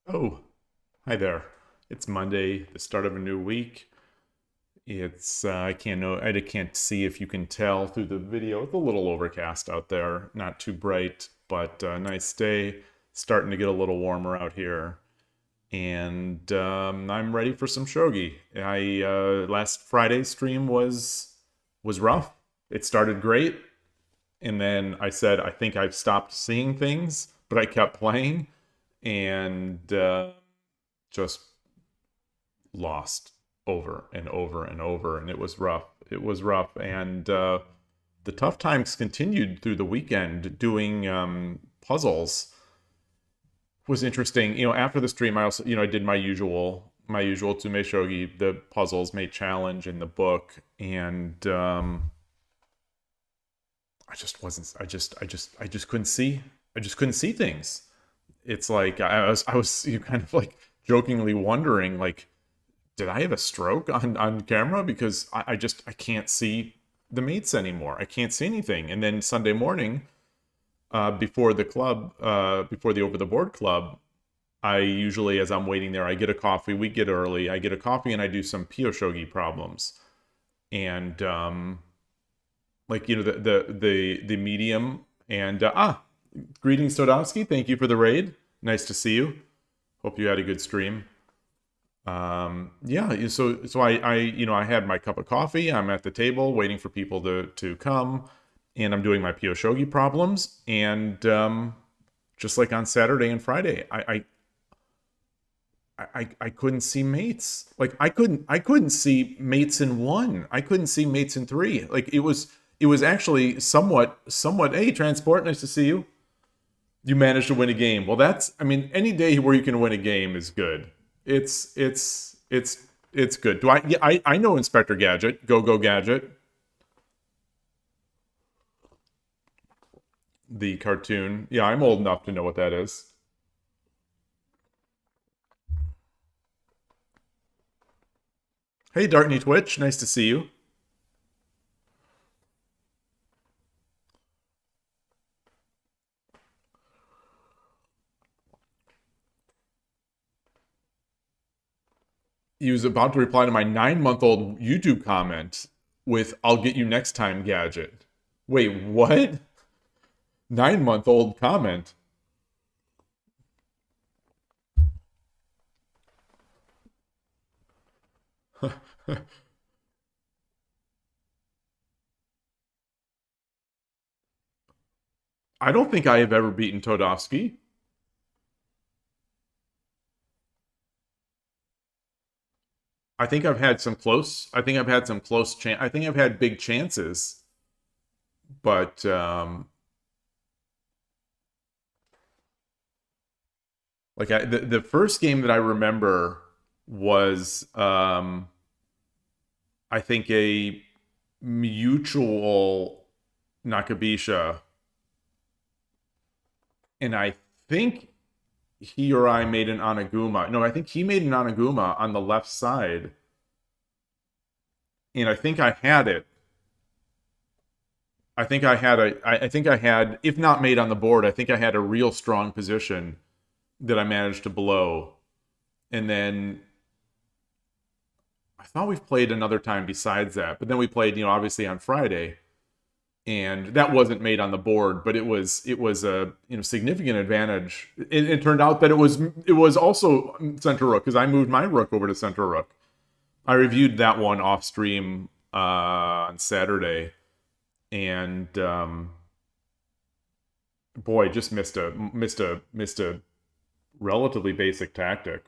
Oh, hi there. It's Monday, the start of a new week. It's I can't see if you can tell through the video. It's a little overcast out there, not too bright, but nice day. Starting to get a little warmer out here, and I'm ready for some shogi. I Last Friday's stream was rough. It started great, and then I said I think I've stopped seeing things, but I kept playing, and just lost over and over and over, and it was rough. It was rough, and the tough times continued through the weekend. Doing puzzles was interesting. After the stream, I also I did my usual Tsume Shogi, the puzzles made challenge in the book, and I just wasn't. I just couldn't see. I just couldn't see things. It's like I was kind of like jokingly wondering, like, did I have a stroke on camera? Because I can't see the mates anymore. I can't see anything. And then Sunday morning, before the over the board club, I usually, as I'm waiting there, I get a coffee. We get early. I get a coffee and I do some Shogi problems. And like the medium, and greetings Todowski. Thank you for the raid. Nice to see you. Hope you had a good stream. Yeah, so I had my cup of coffee. I'm at the table waiting for people to come, and I'm doing my Shogi problems. And just like on Saturday and Friday, I couldn't see mates. Like I couldn't see mates in 1. I couldn't see mates in 3. Like it was actually somewhat. Hey, Transport, nice to see you. You managed to win a game. Well, I mean, any day where you can win a game is good. It's good. Do I? Yeah, I know Inspector Gadget. Go Gadget. The cartoon. Yeah, I'm old enough to know what that is. Hey, Darkney Twitch. Nice to see you. He was about to reply to my 9-month-old YouTube comment with "I'll get you next time, Gadget." Wait, what? 9-month-old comment. I don't think I have ever beaten Todovsky. I think I've had some close chance. I think I've had big chances, but like the first game that I remember was I think a mutual Nakabisha, and I think he or I made an Anaguma. No, I think he made an Anaguma on the left side, and I think I had it. I think I had, if not made on the board, I think I had a real strong position that I managed to blow. And then I thought we've played another time besides that, but then we played, obviously on Friday, and that wasn't made on the board, but it was a significant advantage. It turned out that it was also center rook, because I moved my rook over to center rook. I reviewed that one off stream on Saturday, and boy, just missed a relatively basic tactic.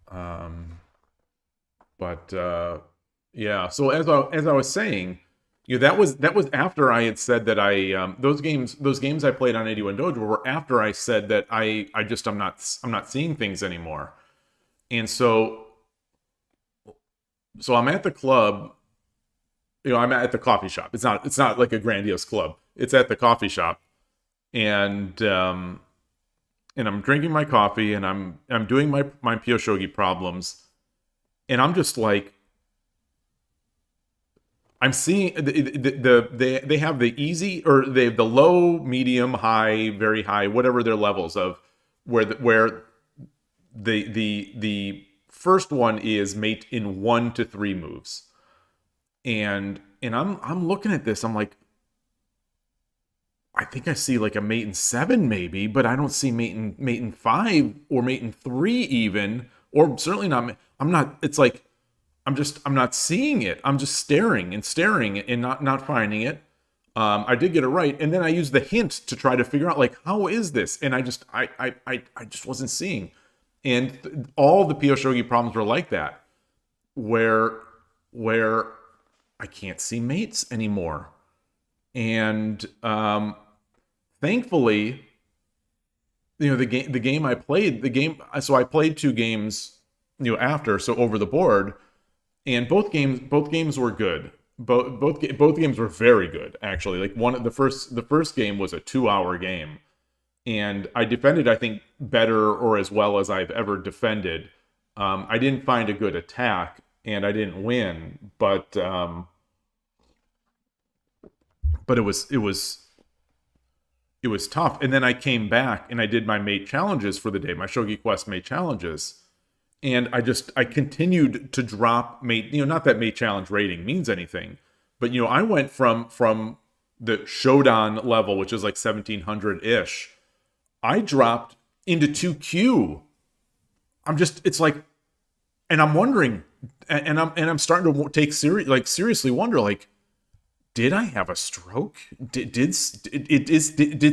Um, but yeah, so as I was saying, that was after I had said that those games I played on 81 Dojo were after I said that I'm not seeing things anymore. And so I'm at the club, I'm at the coffee shop. It's not like a grandiose club. It's at the coffee shop, and I'm drinking my coffee, and I'm doing my Shogi problems, and I'm just like, I'm seeing they have the easy, or they have the low, medium, high, very high, whatever their levels of, where the first one is mate in 1 to 3 moves. And I'm looking at this, I'm like, I think I see like a mate in 7 maybe, but I don't see mate in 5 or mate in 3 even, or certainly not. I'm not. It's like I'm not seeing it. I'm just staring and not finding it. I did get it right, and then I used the hint to try to figure out like, how is this, and I just wasn't seeing. And all the PO Shogi problems were like that, where I can't see mates anymore. And thankfully, the game I played, so I played 2 games, after, so over the board, and both games were good. Both games were very good, actually. Like the first game was a 2-hour game, and I defended, I think, better or as well as I've ever defended. I didn't find a good attack, and I didn't win, but it was tough. And then I came back and I did my mate challenges for the day, my Shogi Quest mate challenges. And I continued to drop mate, not that mate challenge rating means anything, but I went from the Shodan level, which is like 1700-ish. I dropped into 2Q. It's like, and I'm wondering, and I'm starting to seriously wonder, like, did I have a stroke? Did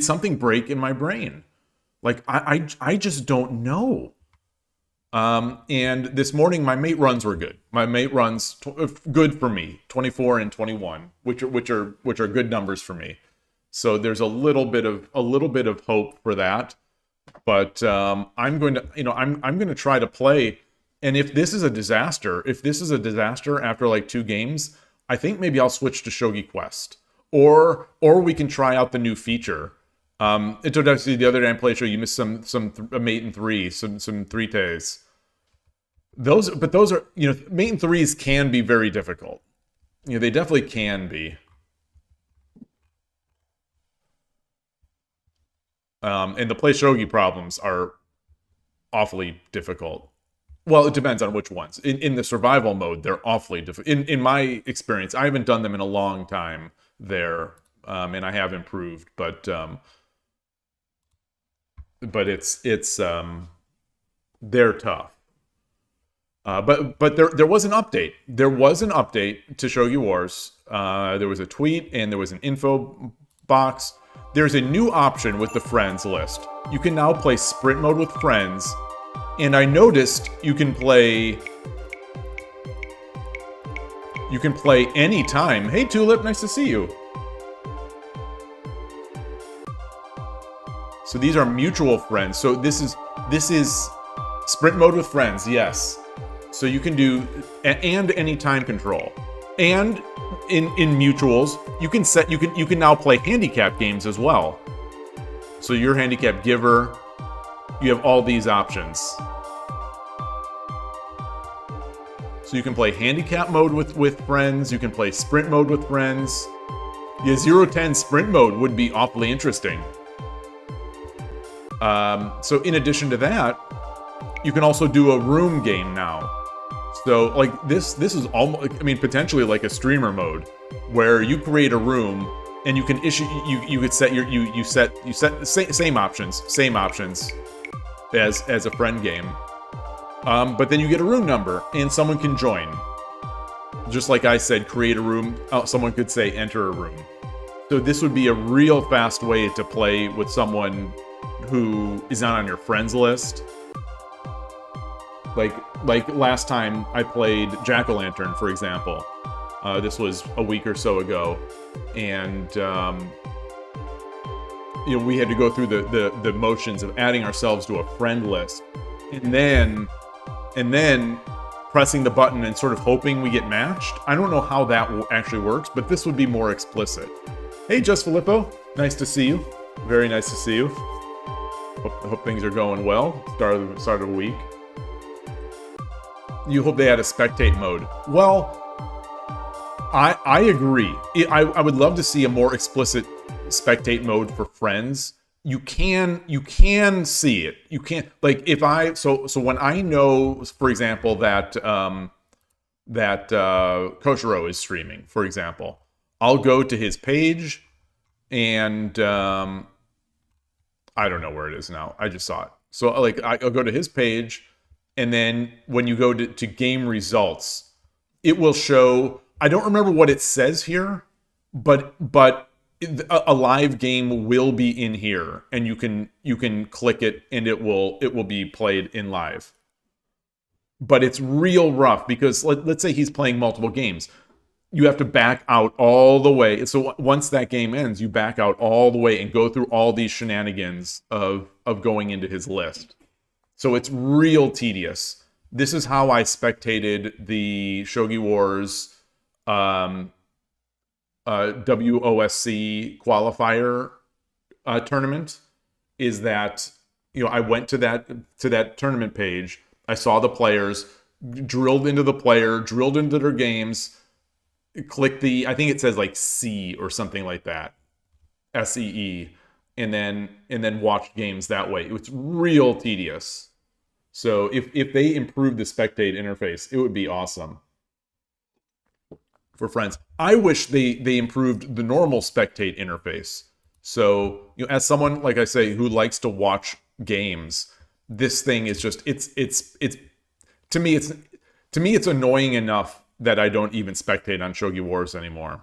something break in my brain? Like, I just don't know. And this morning my mate runs were good. My mate runs good for me, 24 and 21, which are good numbers for me. So there's a little bit of hope for that. But I'm going to try to play. And if this is a disaster after like 2 games, I think maybe I'll switch to Shogi Quest, or we can try out the new feature. Obviously the other day I played you missed some mate in 3, some 3-tays. Those are, mate in 3s can be very difficult. They definitely can be. And the play Shogi problems are awfully difficult. Well, it depends on which ones. In the survival mode, they're awfully difficult. In my experience, I haven't done them in a long time there, and I have improved, but it's they're tough. But there was an update. There was an update to Shogi Wars. There was a tweet and there was an info box. There's a new option with the friends list. You can now play sprint mode with friends. And I noticed you can play anytime. Hey Tulip, nice to see you. So these are mutual friends. So this is sprint mode with friends, yes. So you can do, and any time control. And in mutuals, you can now play handicap games as well. So you're handicap giver. You have all these options. So you can play handicap mode with friends. You can play sprint mode with friends. Yeah, 0-10 sprint mode would be awfully interesting. So in addition to that, you can also do a room game now. So like this is almost, I mean, potentially like a streamer mode, where you create a room and you can issue, you could set you set the same options as a friend game. But then you get a room number and someone can join. Just like I said, create a room. Oh, someone could say enter a room. So this would be a real fast way to play with someone who is not on your friends list. Like last time I played Jack-o'-lantern, for example. This was a week or so ago, and we had to go through the motions of adding ourselves to a friend list, and then pressing the button and sort of hoping we get matched. I don't know how that actually works, but this would be more explicit. Hey, Just Filippo, nice to see you. Very nice to see you. Hope things are going well. Start of the week. You hope they had a spectate mode. Well, I agree. I would love to see a more explicit spectate mode for friends. You can see it. You can't, like, if I so when I know, for example, that Koshiro is streaming, for example, I'll go to his page and I don't know where it is now. I just saw it. So like I'll go to his page, and then when you go to game results, it will show, I don't remember what it says here, but a live game will be in here, and you can click it and it will be played in live. But it's real rough because let's say he's playing multiple games. You have to back out all the way. So once that game ends, you back out all the way and go through all these shenanigans of going into his list. So it's real tedious. This is how I spectated the Shogi Wars WOSC qualifier tournament. Is that, I went to that tournament page, I saw the players, drilled into the player, drilled into their games, click I think it says like C or something like that, SEE, and then watch games that way. It's real tedious. So if they improve the spectate interface, it would be awesome for friends. I wish they improved the normal spectate interface. So, as someone, like I say, who likes to watch games, this thing is just, it's to me it's annoying enough that I don't even spectate on Shogi Wars anymore,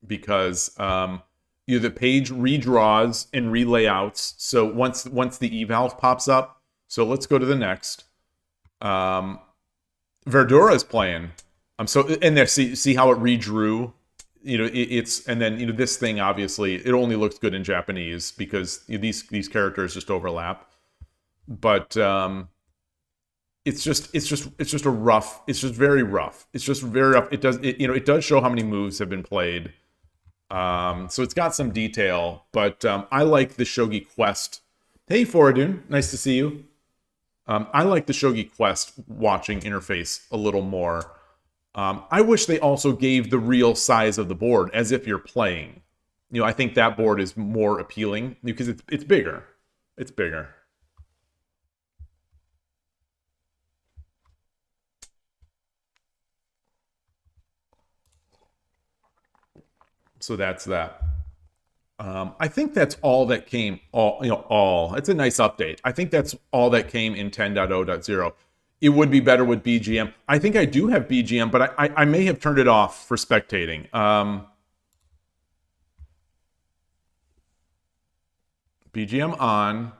because the page redraws and relayouts. So once the eval pops up, so let's go to the next. Verdura is playing. And there, see how it redrew. It's, and then this thing, obviously it only looks good in Japanese because these characters just overlap. But it's just a rough. It's just very rough. It's just very rough. It does show how many moves have been played. So it's got some detail. But I like the Shogi Quest. Hey, Foradun, nice to see you. I like the Shogi Quest watching interface a little more. I wish they also gave the real size of the board as if you're playing. I think that board is more appealing because it's bigger. It's bigger. So that's that. I think that's all that came. It's a nice update. I think that's all that came in 10.0.0. It would be better with BGM. I think I do have BGM, but I may have turned it off for spectating. BGM on.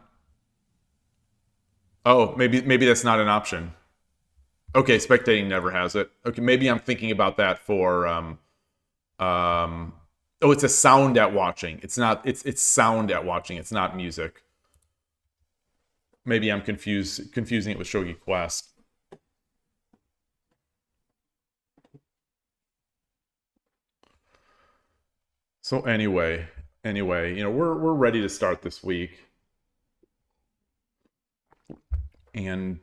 Oh, maybe that's not an option. Okay, spectating never has it. Okay, maybe I'm thinking about that for oh, it's a sound at watching. It's not. It's sound at watching. It's not music. Maybe I'm confusing it with Shogi Quest. So anyway, we're ready to start this week, and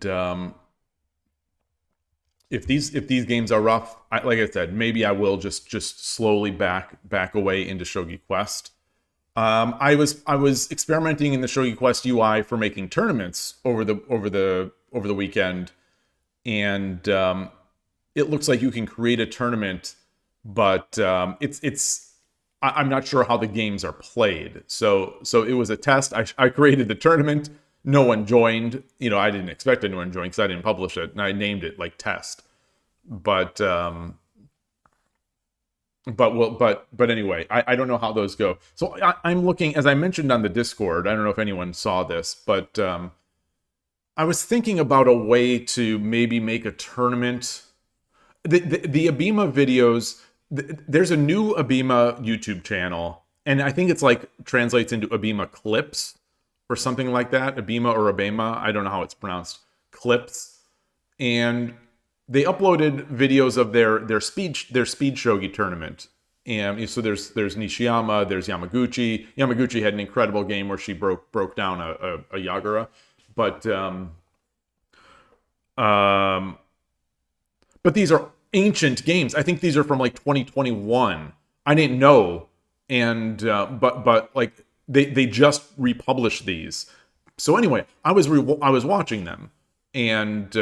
if these games are rough, like I said, maybe I will just slowly back away into Shogi Quest. I was experimenting in the Shogi Quest UI for making tournaments over the weekend, and it looks like you can create a tournament, but I'm not sure how the games are played. So it was a test. I created the tournament. No one joined. I didn't expect anyone to join because I didn't publish it, and I named it like test. But anyway, I don't know how those go. So I'm looking, as I mentioned on the Discord, I don't know if anyone saw this, but I was thinking about a way to maybe make a tournament. The Abima videos, there's a new Abima YouTube channel, and I think it's like translates into Abima Clips or something like that. Abima or Abema, I don't know how it's pronounced. Clips. And they uploaded videos of their speed shogi tournament, and so there's Nishiyama, there's Yamaguchi. Yamaguchi had an incredible game where she broke down a Yagura, but these are ancient games. I think these are from like 2021. I didn't know, and but like they just republished these. So anyway, I was watching them, and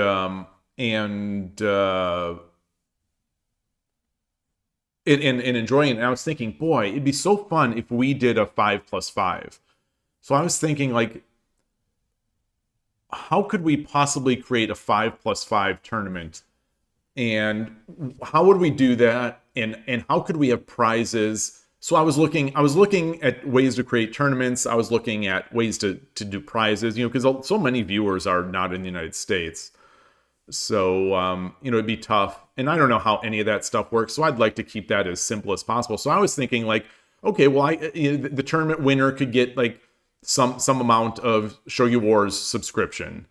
enjoying it. And I was thinking, boy, it'd be so fun if we did a 5+5. So I was thinking, like, how could we possibly create a 5+5 tournament? And how would we do that? And how could we have prizes? So I was looking at ways to create tournaments. I was looking at ways to do prizes, because so many viewers are not in the United States. So, it'd be tough. And I don't know how any of that stuff works. So I'd like to keep that as simple as possible. So I was thinking, like, okay, well, the tournament winner could get like some amount of Shogi Wars subscription.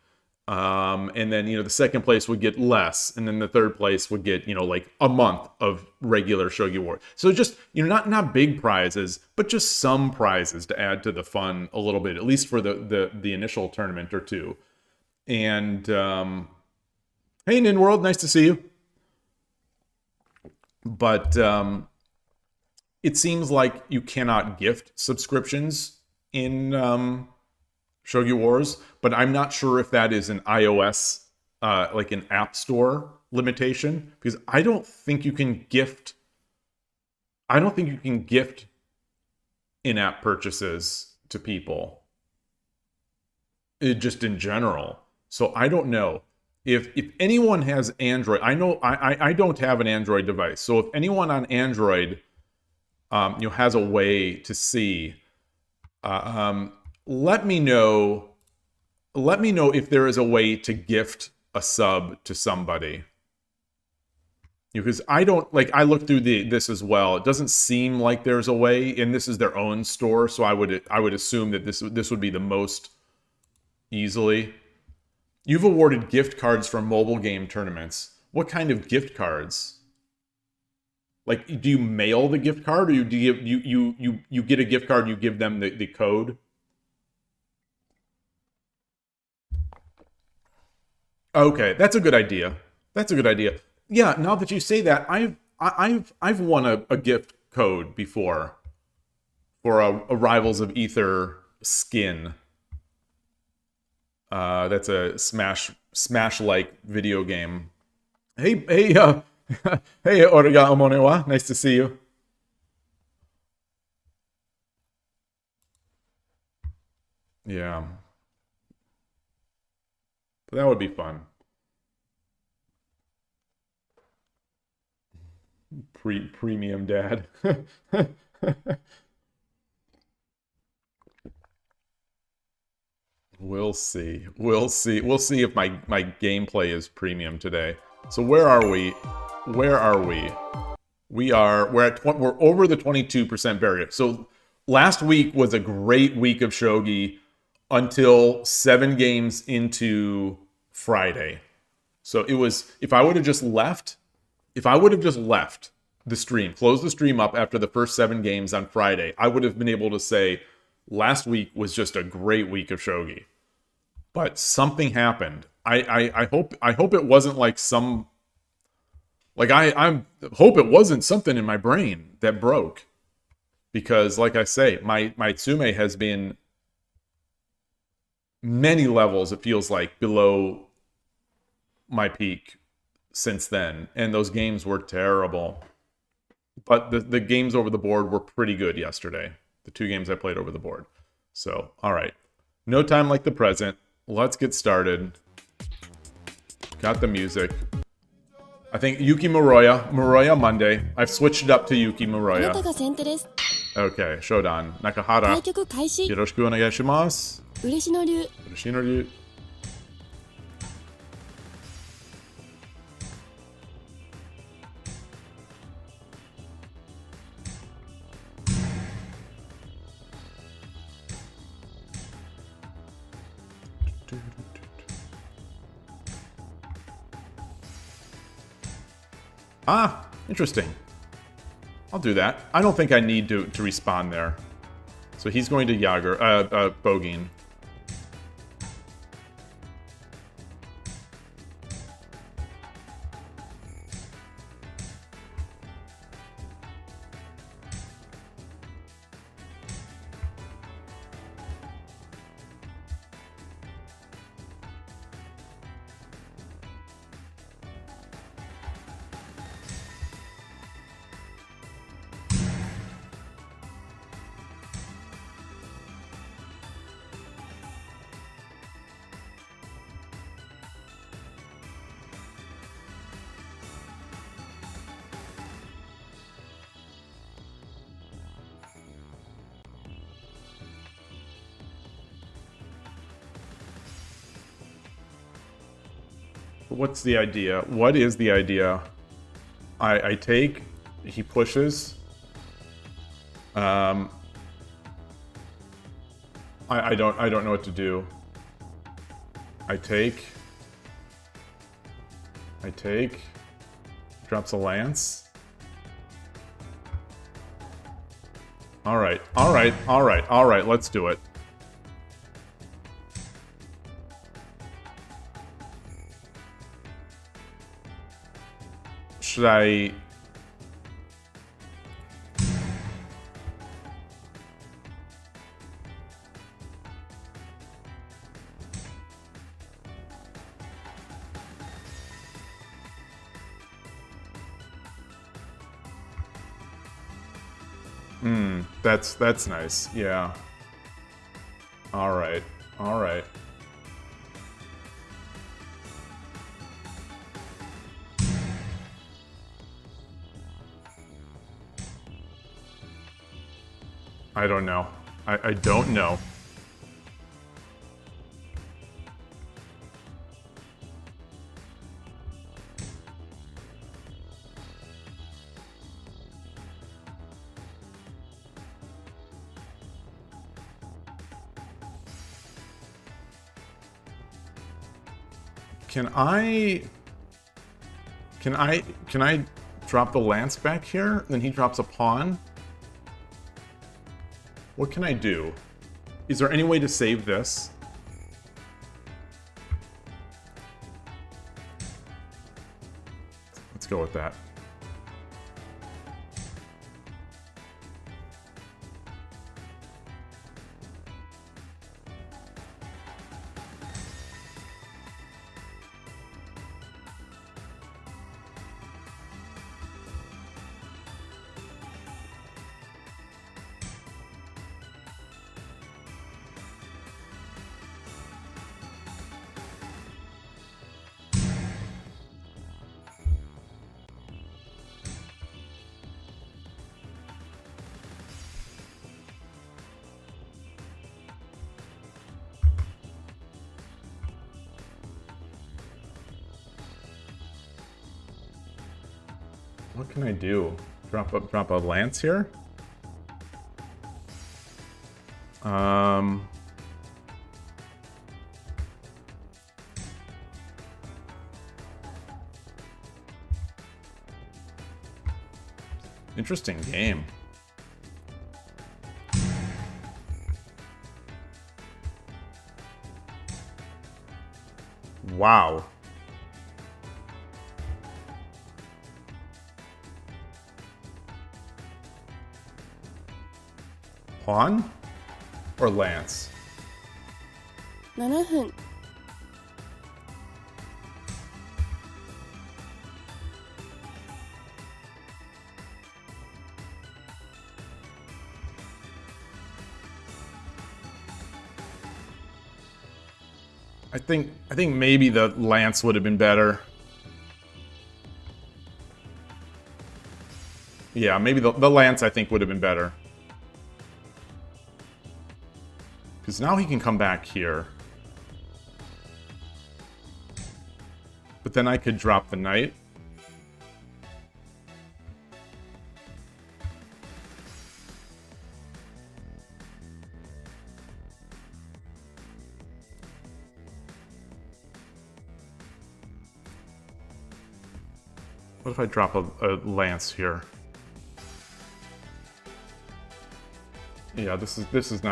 And then, the second place would get less. And then the third place would get, like a month of regular Shogi Wars. So just, not big prizes, but just some prizes to add to the fun a little bit, at least for the initial tournament or two. And, hey, Ninworld, nice to see you. But it seems like you cannot gift subscriptions in Shogi Wars, but I'm not sure if that is an iOS, like an App Store limitation, because I don't think you can gift in-app purchases to people, just in general. So I don't know. If anyone has Android, I know I don't have an Android device. So if anyone on Android, has a way to see, let me know if there is a way to gift a sub to somebody. Because I looked through this as well. It doesn't seem like there's a way, and this is their own store, so I would assume that this would be the most easily. You've awarded gift cards from mobile game tournaments. What kind of gift cards? Like, do you mail the gift card, or do you get a gift card and you give them the code? Okay, that's a good idea. Yeah, now that you say that, I've won a gift code before for a Rivals of Ether skin. That's a Smash-like video game. Hey, hey, Origa Omonewa, nice to see you. Yeah. But that would be fun. Premium dad. We'll see if my gameplay is premium today. So where are we? We're over the 22% barrier. So last week was a great week of Shogi until 7 games into Friday. So it was, if I would have just left the stream, closed the stream up after the first 7 games on Friday, I would have been able to say last week was just a great week of Shogi. But something happened. I hope it wasn't like some, like I hope it wasn't something in my brain that broke. Because like I say, my Tsume has been many levels, it feels like, below my peak since then. And those games were terrible. But the games over the board were pretty good yesterday. The 2 games I played over the board. So, alright. No time like the present. Let's get started. Got the music. I think Yuki Muroya Monday. I've switched it up to Yuki Muroya. Okay, Shodan. Nakahara. Yoroshiku onegai shimasu. Ureshi no ryu. Ah, interesting. I'll do that. I don't think I need to respawn there. So he's going to Yager, Bogin. What's the idea? What is the idea? I take, he pushes. I don't know what to do. I take, drops a lance. All right, let's do it. Should I... that's nice, yeah. Alright. I don't know. I don't know. Can I drop the lance back here? Then he drops a pawn? What can I do? Is there any way to save this? Let's go with that. What can I do? Drop a lance here? Interesting game. Wow. Pawn or lance? 7分 I think maybe the lance would have been better. Yeah, maybe the lance I think would have been better. Because now he can come back here. But then I could drop the knight. What if I drop a lance here? Yeah, this is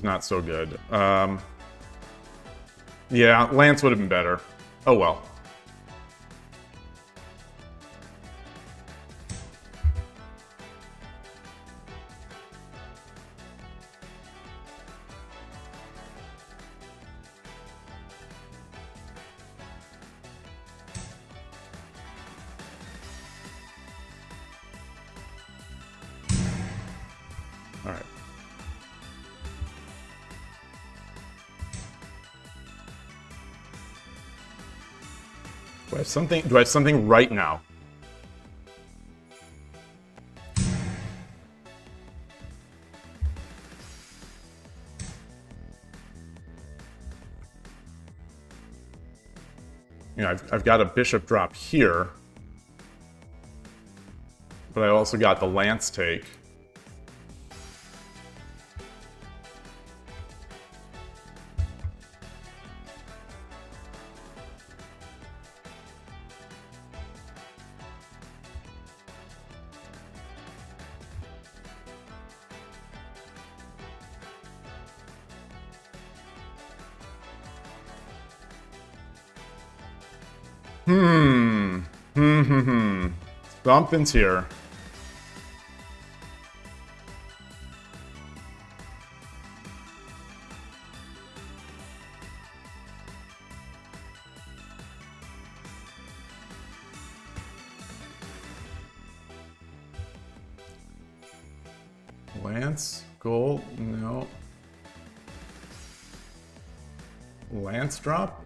not so good. Yeah, lance would have been better. Oh well. All right. Do I have something right now? You know, I've got a bishop drop here, but I also got the lance take. Something's here. Lance, gold, no. Lance drop?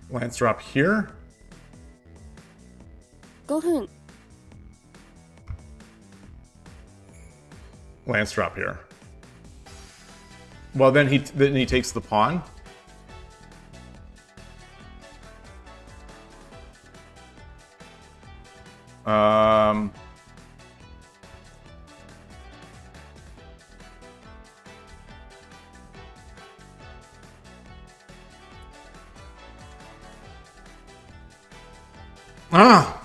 Lance drop here? 5分 Lance drop here. Well, then he takes the pawn. Ah!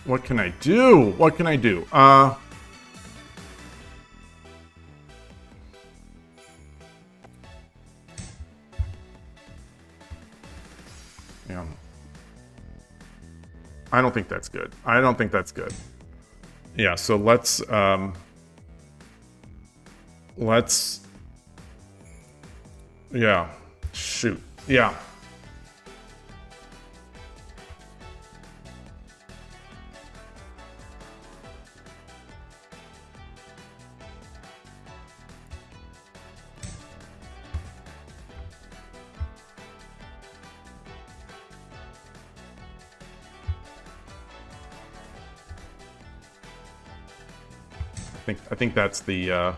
What can I do? What can I do? Yeah. I don't think that's good. I don't think that's good. Yeah, so let's yeah. Shoot. Yeah. I think that's the yeah.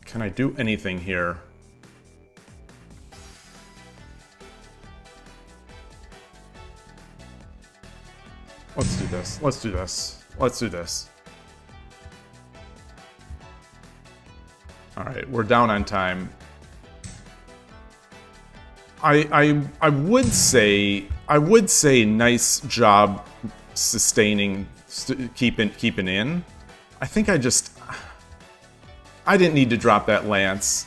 Can I do anything here? Let's do this. Let's do this. Let's do this. All right, we're down on time. I would say nice job sustaining, keeping in. I think I didn't need to drop that lance.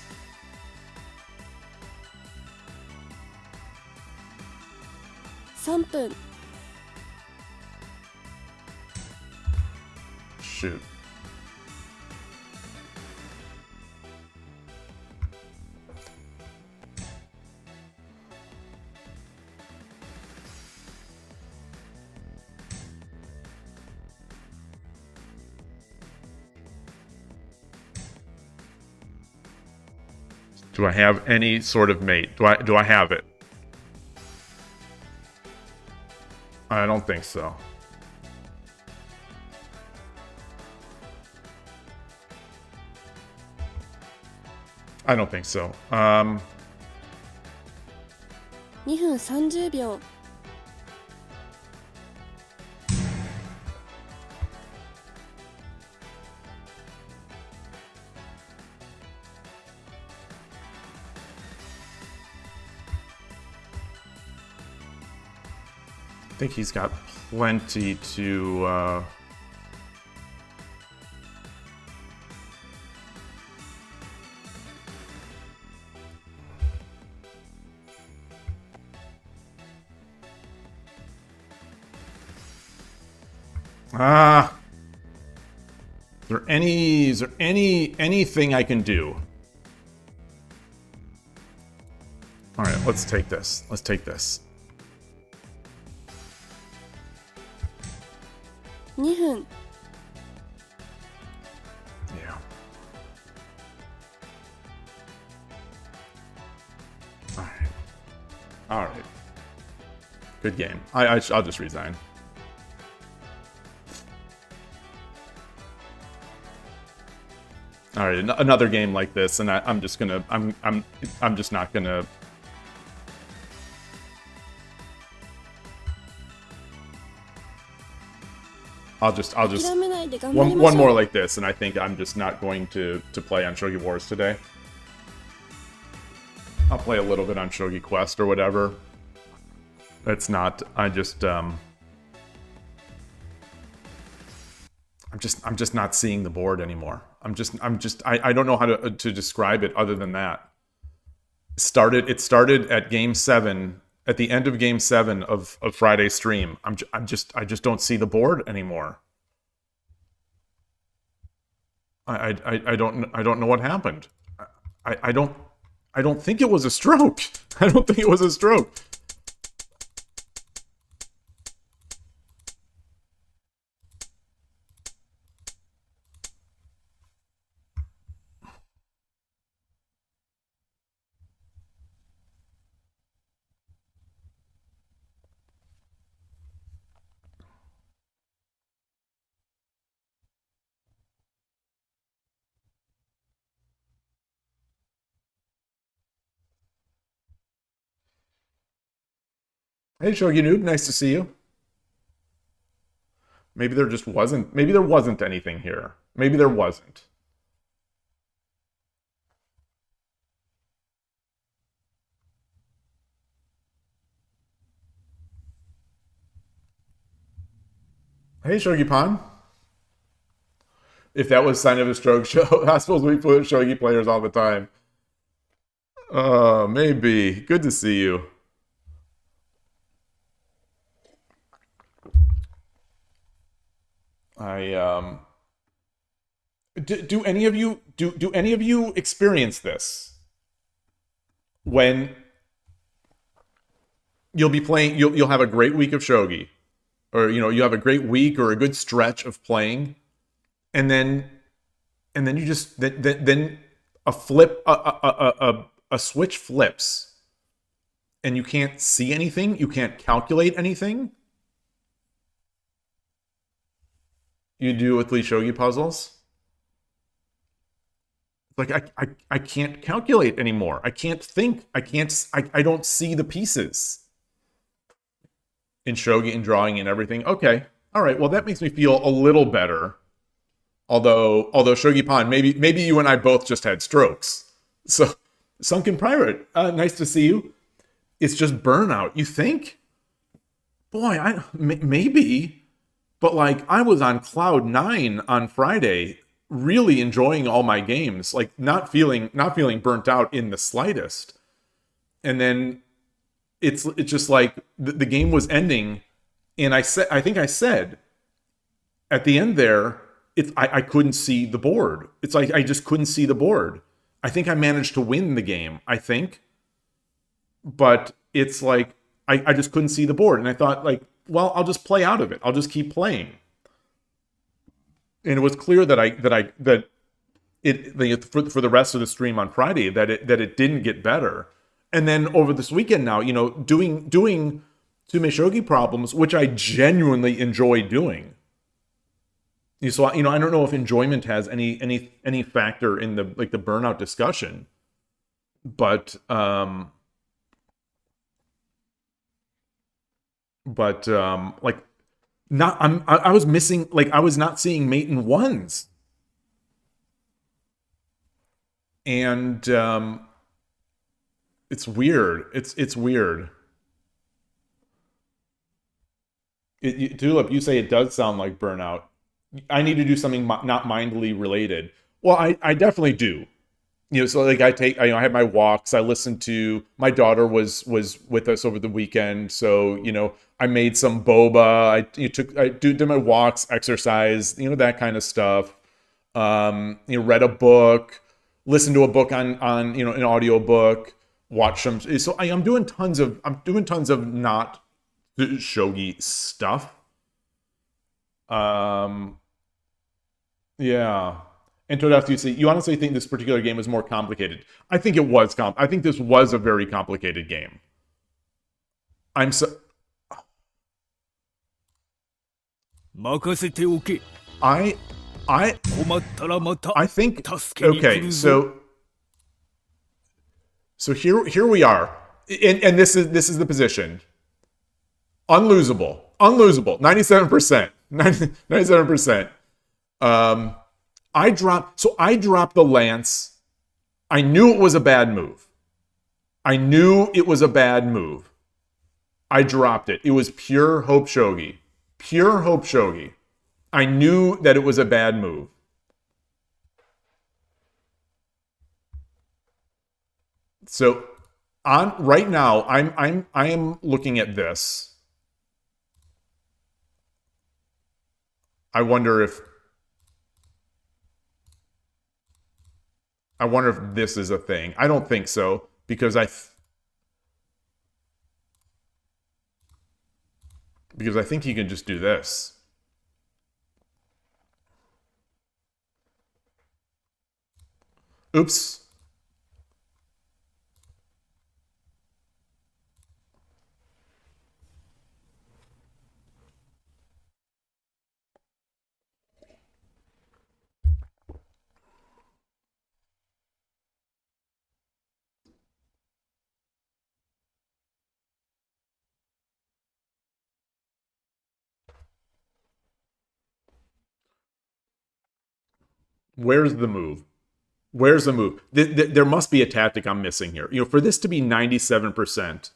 $3分 Shoot. Do I have any sort of mate? Do I have it? I don't think so. I don't think so. 2分30秒 I think he's got plenty to Ah. Is there anything I can do? All right, let's take this. Let's take this. 2分 Yeah. All right. All right. Good game. I'll just resign. All right, another game like this, and I'm just gonna, I'm just not gonna. I'll just 諦めないで頑張りましょう。 one more like this, and I think I'm just not going to play on Shogi Wars today. I'll play a little bit on Shogi Quest or whatever. It's not. I'm just not seeing the board anymore. I don't know how to describe it other than that. It started at game 7, at the end of game 7 of Friday's stream. I just don't see the board anymore. I don't know what happened. I don't think it was a stroke. I don't think it was a stroke. Hey, Shogi Noob, nice to see you. Maybe there just wasn't. Maybe there wasn't anything here. Maybe there wasn't. Hey, Shogi Pan. If that was sign of a stroke show, I suppose we put Shogi players all the time. Maybe. Good to see you. Do any of you experience this? When you'll be playing, you'll have a great week of shogi, or you have a great week or a good stretch of playing, and then you just then a switch flips, and you can't see anything, you can't calculate anything. You do with Lee Shogi puzzles? Like I can't calculate anymore. I can't think. I don't see the pieces in shogi and drawing and everything. Okay. All right. Well, that makes me feel a little better. Although Shogi Pan, maybe you and I both just had strokes. So Sunken Pirate, nice to see you. It's just burnout. You think? Boy, maybe. But like I was on cloud 9 on Friday, really enjoying all my games, like not feeling burnt out in the slightest. And then it's just like the game was ending, and I think I said at the end there, I couldn't see the board. It's like I just couldn't see the board. I think I managed to win the game, I think. But it's like I just couldn't see the board, and I thought like, well, I'll just play out of it. I'll just keep playing. And it was clear that for the rest of the stream on Friday that it didn't get better. And then over this weekend now, doing Sume Shogi problems, which I genuinely enjoy doing. So I don't know if enjoyment has any factor in the burnout discussion, but like I was missing, like I was not seeing mate in ones, and it's weird. It's weird. Tulip, you say it does sound like burnout. I need to do something not mindly related. Well, I definitely do. So like I have my walks. I listen to, my daughter was with us over the weekend, so I made some boba. I did my walks, exercise, that kind of stuff. Read a book, listened to a book on an audio book, watch some. So I'm doing tons of not shogi stuff. Um, yeah. And Todas, you honestly think this particular game was more complicated? I think it was I think this was a very complicated game. I'm so. I I I think okay. So here we are, and this is the position. Unlosable, 97%, 97%. I dropped the lance. I knew it was a bad move. I dropped it. It was pure hope shogi. Pure hope shogi. I knew that it was a bad move. So on right now, I am looking at this. I wonder if this is a thing. I don't think so, because I think he can just do this. Oops. Where's the move? Where's the move? There must be a tactic I'm missing here. For this to be 97%,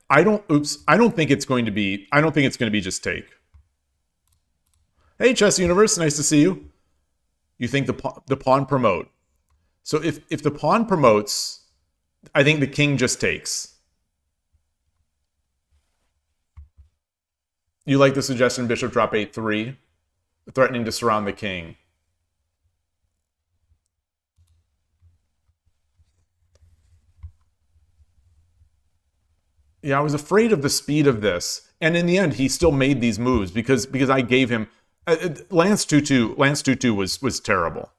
I don't think it's going to be. I don't think it's going to be just take. Hey, Chess Universe, nice to see you. You think the pawn promote? So if the pawn promotes, I think the king just takes. You like the suggestion bishop drop 8-3, threatening to surround the king. Yeah, I was afraid of the speed of this, and in the end, he still made these moves because I gave him Lance 2-2. Lance 2-2 was terrible.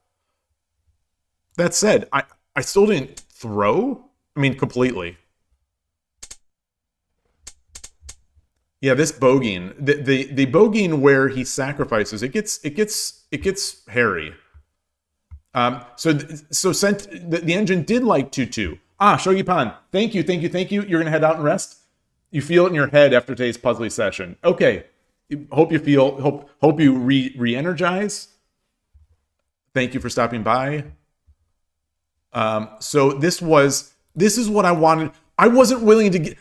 That said, I still didn't throw. I mean, completely. Yeah, this bogeying, the bogeying where he sacrifices, it gets hairy. So the engine did like 2-2. Shogi Pan, thank you. You're gonna head out and rest. You feel it in your head after today's puzzly session. Okay. Hope you re-energize. Thank you for stopping by. So this is what I wanted. I wasn't willing to get.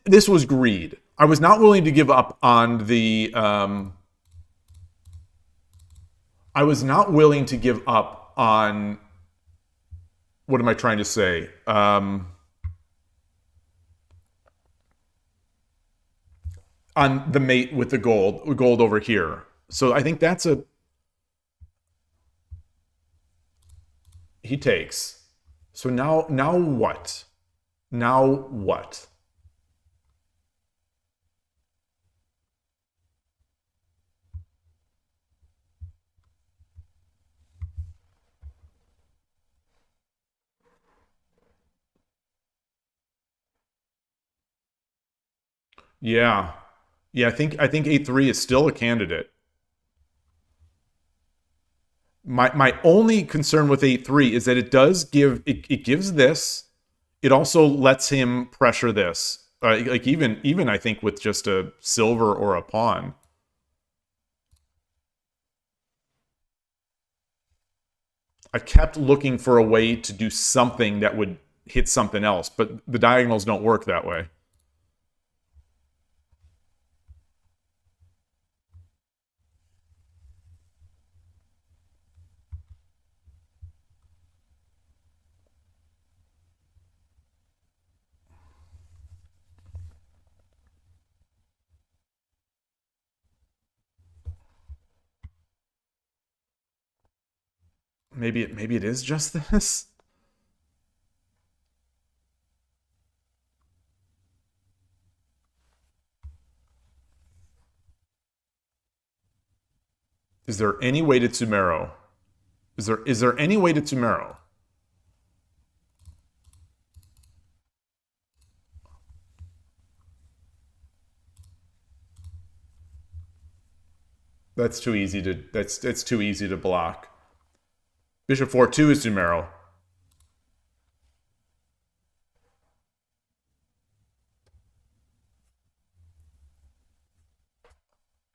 This was greed. I was not willing to give up on the. I was not willing to give up on. What am I trying to say? On the mate with the gold over here. So I think that's a. He takes. So now what? Now what? Yeah. Yeah, I think 8-3 is still a candidate. My only concern with 8-3 is that it does give it gives this. It also lets him pressure this. Like even I think with just a silver or a pawn. I kept looking for a way to do something that would hit something else, but the diagonals don't work that way. maybe it is just this. Is there any way to Tsumero? Is there any way to Tsumero? That's too easy to that's too easy to block. Bishop 4-2 is Tsumero.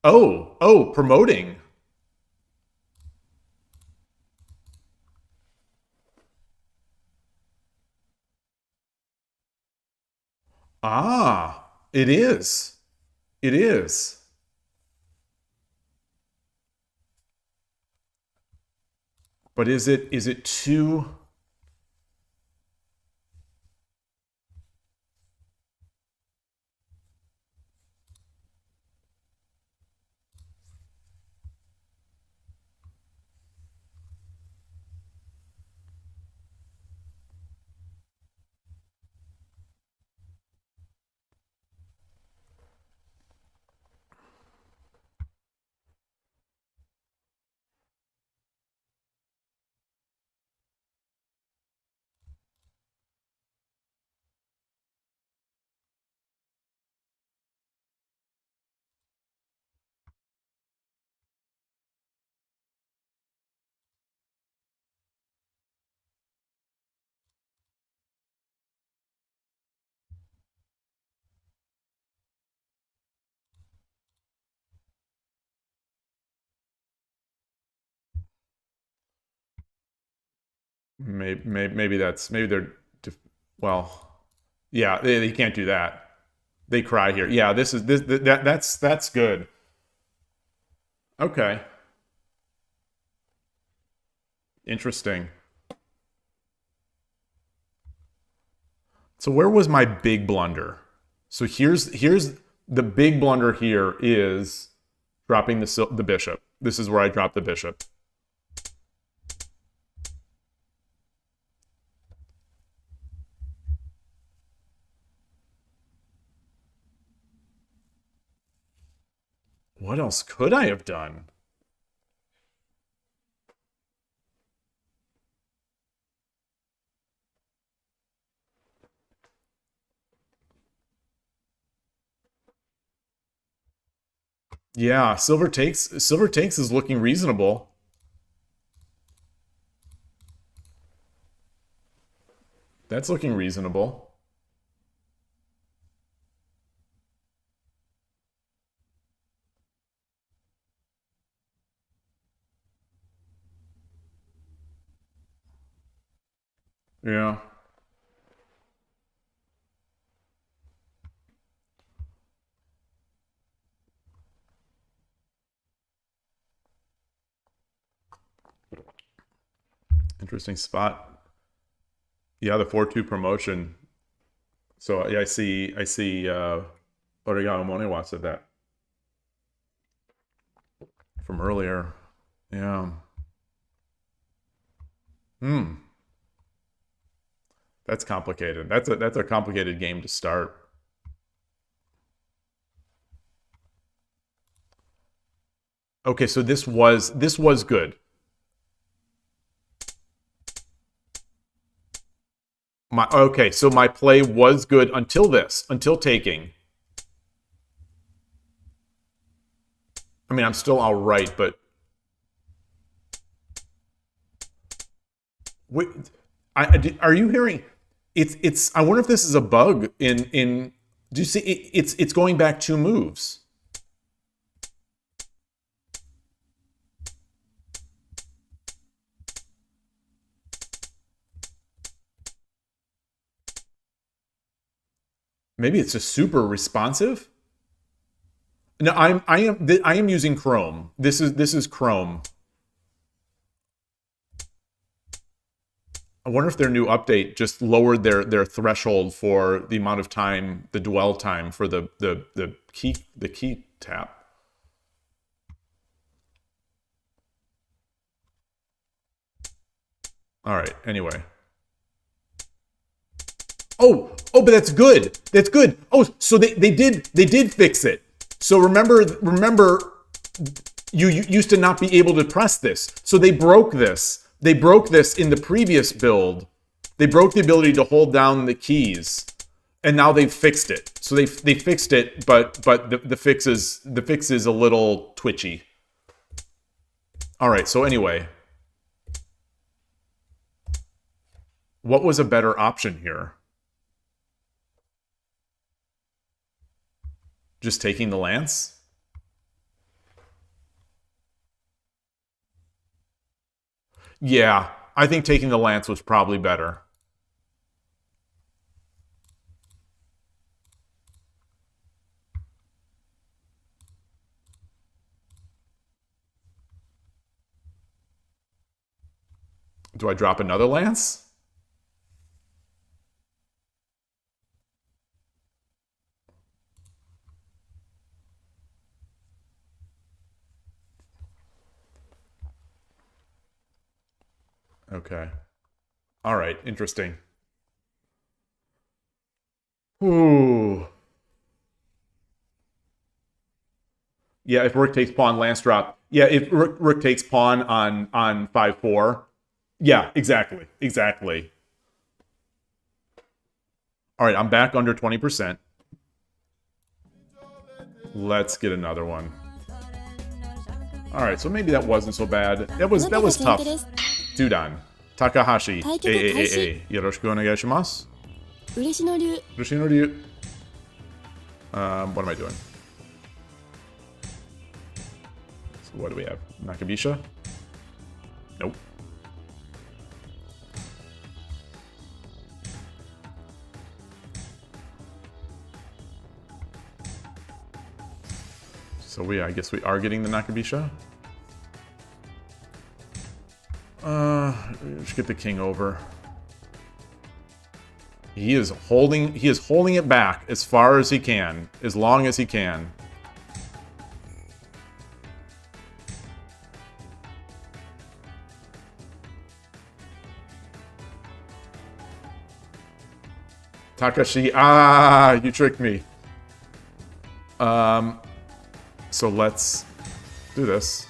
Oh, promoting. Ah, it is. It is. But is it too... Maybe that's... Maybe they're... Well, yeah, they can't do that. They cry here. Yeah, that's good. Okay. Interesting. So where was my big blunder? So here's the big blunder here is dropping the bishop. This is where I drop the bishop. What else could I have done? Yeah, silver takes is looking reasonable. That's looking reasonable. Yeah. Interesting spot. Yeah, the 4-2 promotion. So yeah, I see Origami Monewa said that from earlier. Yeah. That's complicated. That's a complicated game to start. Okay, so this was good. Okay, so my play was good until until taking. I mean, I'm still all right, but wait, are you hearing? It's. I wonder if this is a bug in. Do you see? It's going back 2 moves. Maybe it's just super responsive. No, I am using Chrome. This is Chrome. I wonder if their new update just lowered their threshold for the amount of time, the dwell time for the key tap. All right, anyway. Oh, but that's good. That's good. Oh, so they did fix it. So remember, you used to not be able to press this. So they broke this. They broke this in the previous build. They broke the ability to hold down the keys, and now they've fixed it. So they fixed it, but the fix is a little twitchy. All right. So anyway, what was a better option here? Just taking the lance? Yeah, I think taking the lance was probably better. Do I drop another lance? Okay. All right, interesting. Ooh. Yeah, if rook takes pawn, lance drop. Yeah, if rook takes pawn on 5-4. Yeah, exactly. Exactly. All right, I'm back under 20%. Let's get another one. All right, so maybe that wasn't so bad. That was tough. Dudan. Takahashi. Yoroshiku onegai shimasu. Urishi no ryu. What am I doing? So what do we have? Nakabisha? Nope. So I guess we are getting the Nakabisha. Just get the king over. He is holding it back as far as he can, as long as he can. Takashi, you tricked me. So let's do this.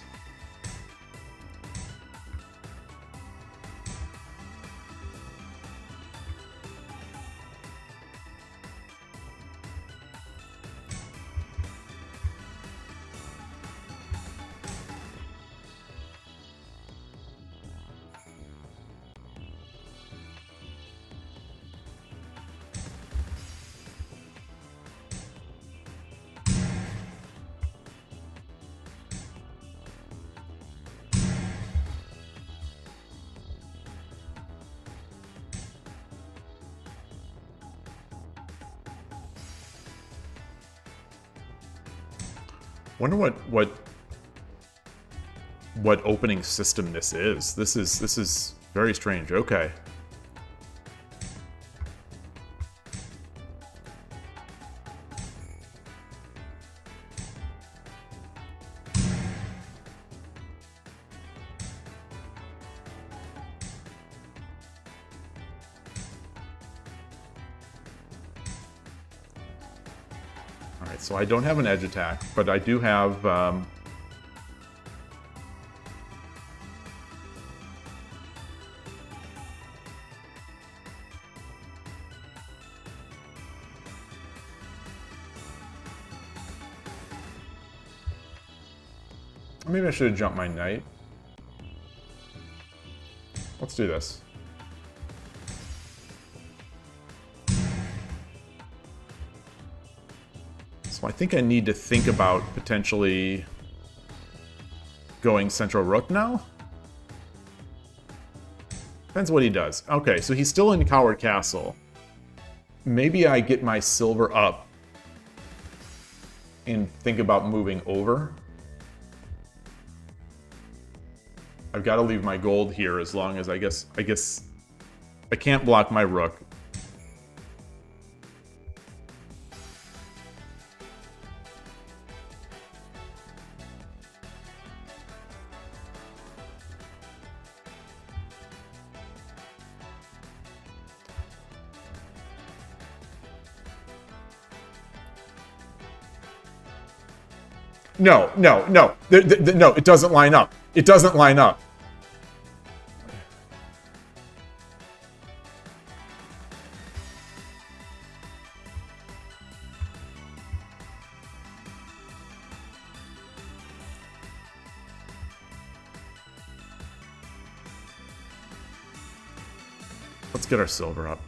Wonder what opening system this is. This is very strange. Okay. Alright, so I don't have an edge attack, but I do have... maybe I should have jumped my knight. Let's do this. So I think I need to think about potentially going central rook now. Depends what he does. Okay, so he's still in Coward Castle. Maybe I get my silver up and think about moving over. I've got to leave my gold here as long as I guess I can't block my rook. No, no, no. No, it doesn't line up. It doesn't line up. Let's get our silver up.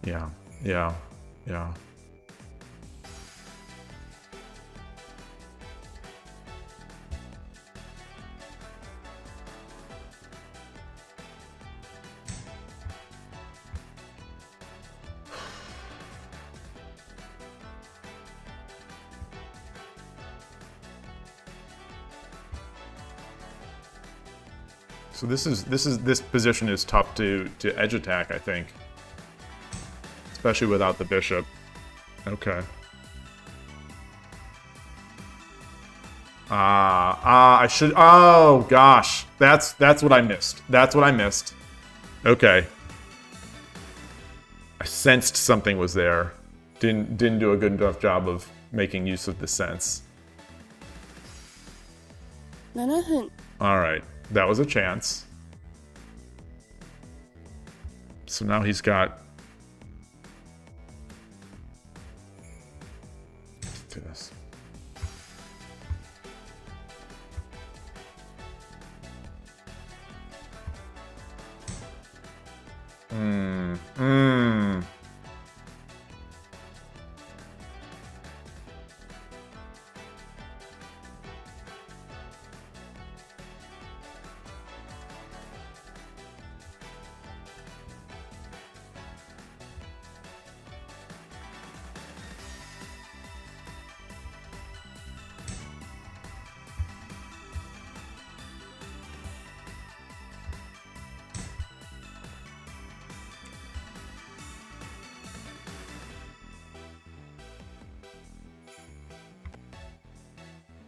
Yeah, yeah, yeah. So this position is tough to edge attack, I think. Especially without the bishop. Okay. I should, oh gosh. That's what I missed. That's what I missed. Okay. I sensed something was there. Didn't do a good enough job of making use of the sense. 7分 Alright. That was a chance. So now he's got... Let's do this.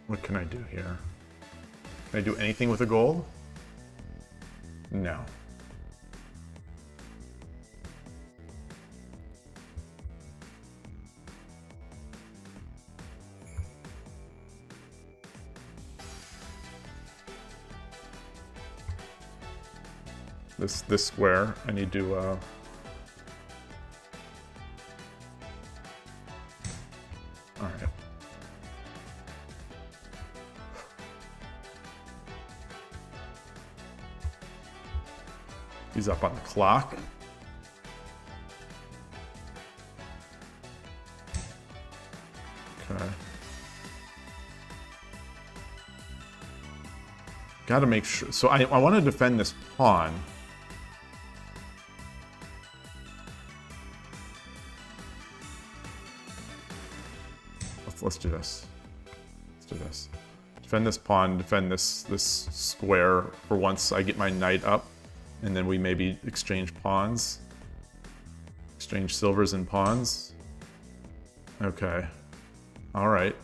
What can I do here? Can I do anything with a gold? No. This square, I need to all right. He's up on the clock. Okay. Gotta make sure. So I want to defend this pawn. Let's do this. Let's do this. Defend this pawn, defend this square for once I get my knight up. And then we maybe exchange pawns. Exchange silvers and pawns. Okay. Alright.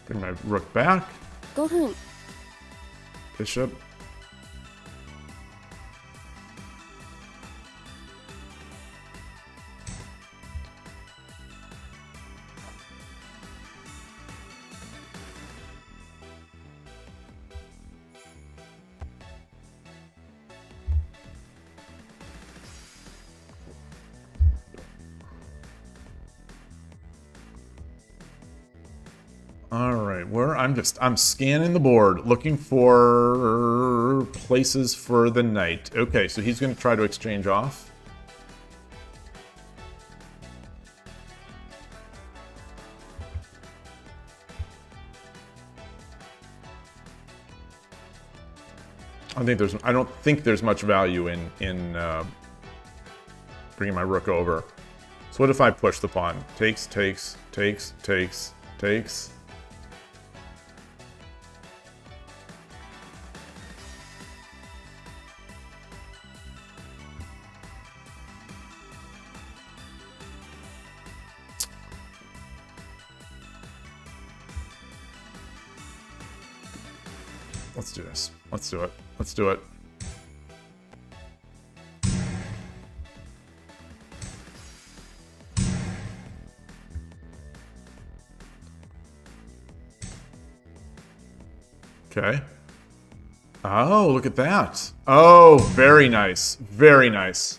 Bring my rook back. 5分 Bishop. All right, I'm scanning the board, looking for places for the knight. Okay, so he's going to try to exchange off. I don't think there's much value in bringing my rook over. So what if I push the pawn? Takes, takes, takes, takes, takes. Let's do this. Let's do it. Let's do it. Okay. Oh, look at that. Oh, very nice. Very nice.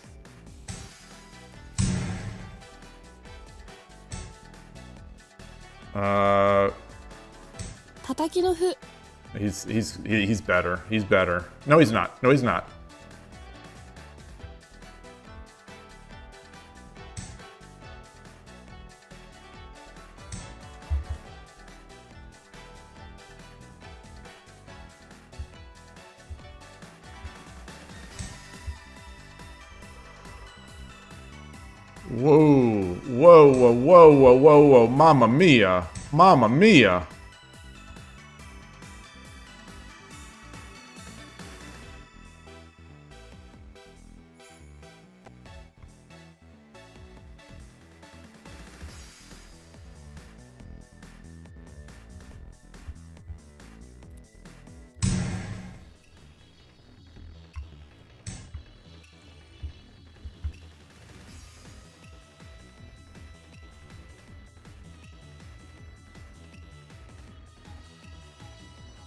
Tataki no fu. He's better. He's better. No, he's not. No, he's not. Whoa, whoa, whoa, whoa, whoa, whoa, whoa, mamma mia, mamma mia.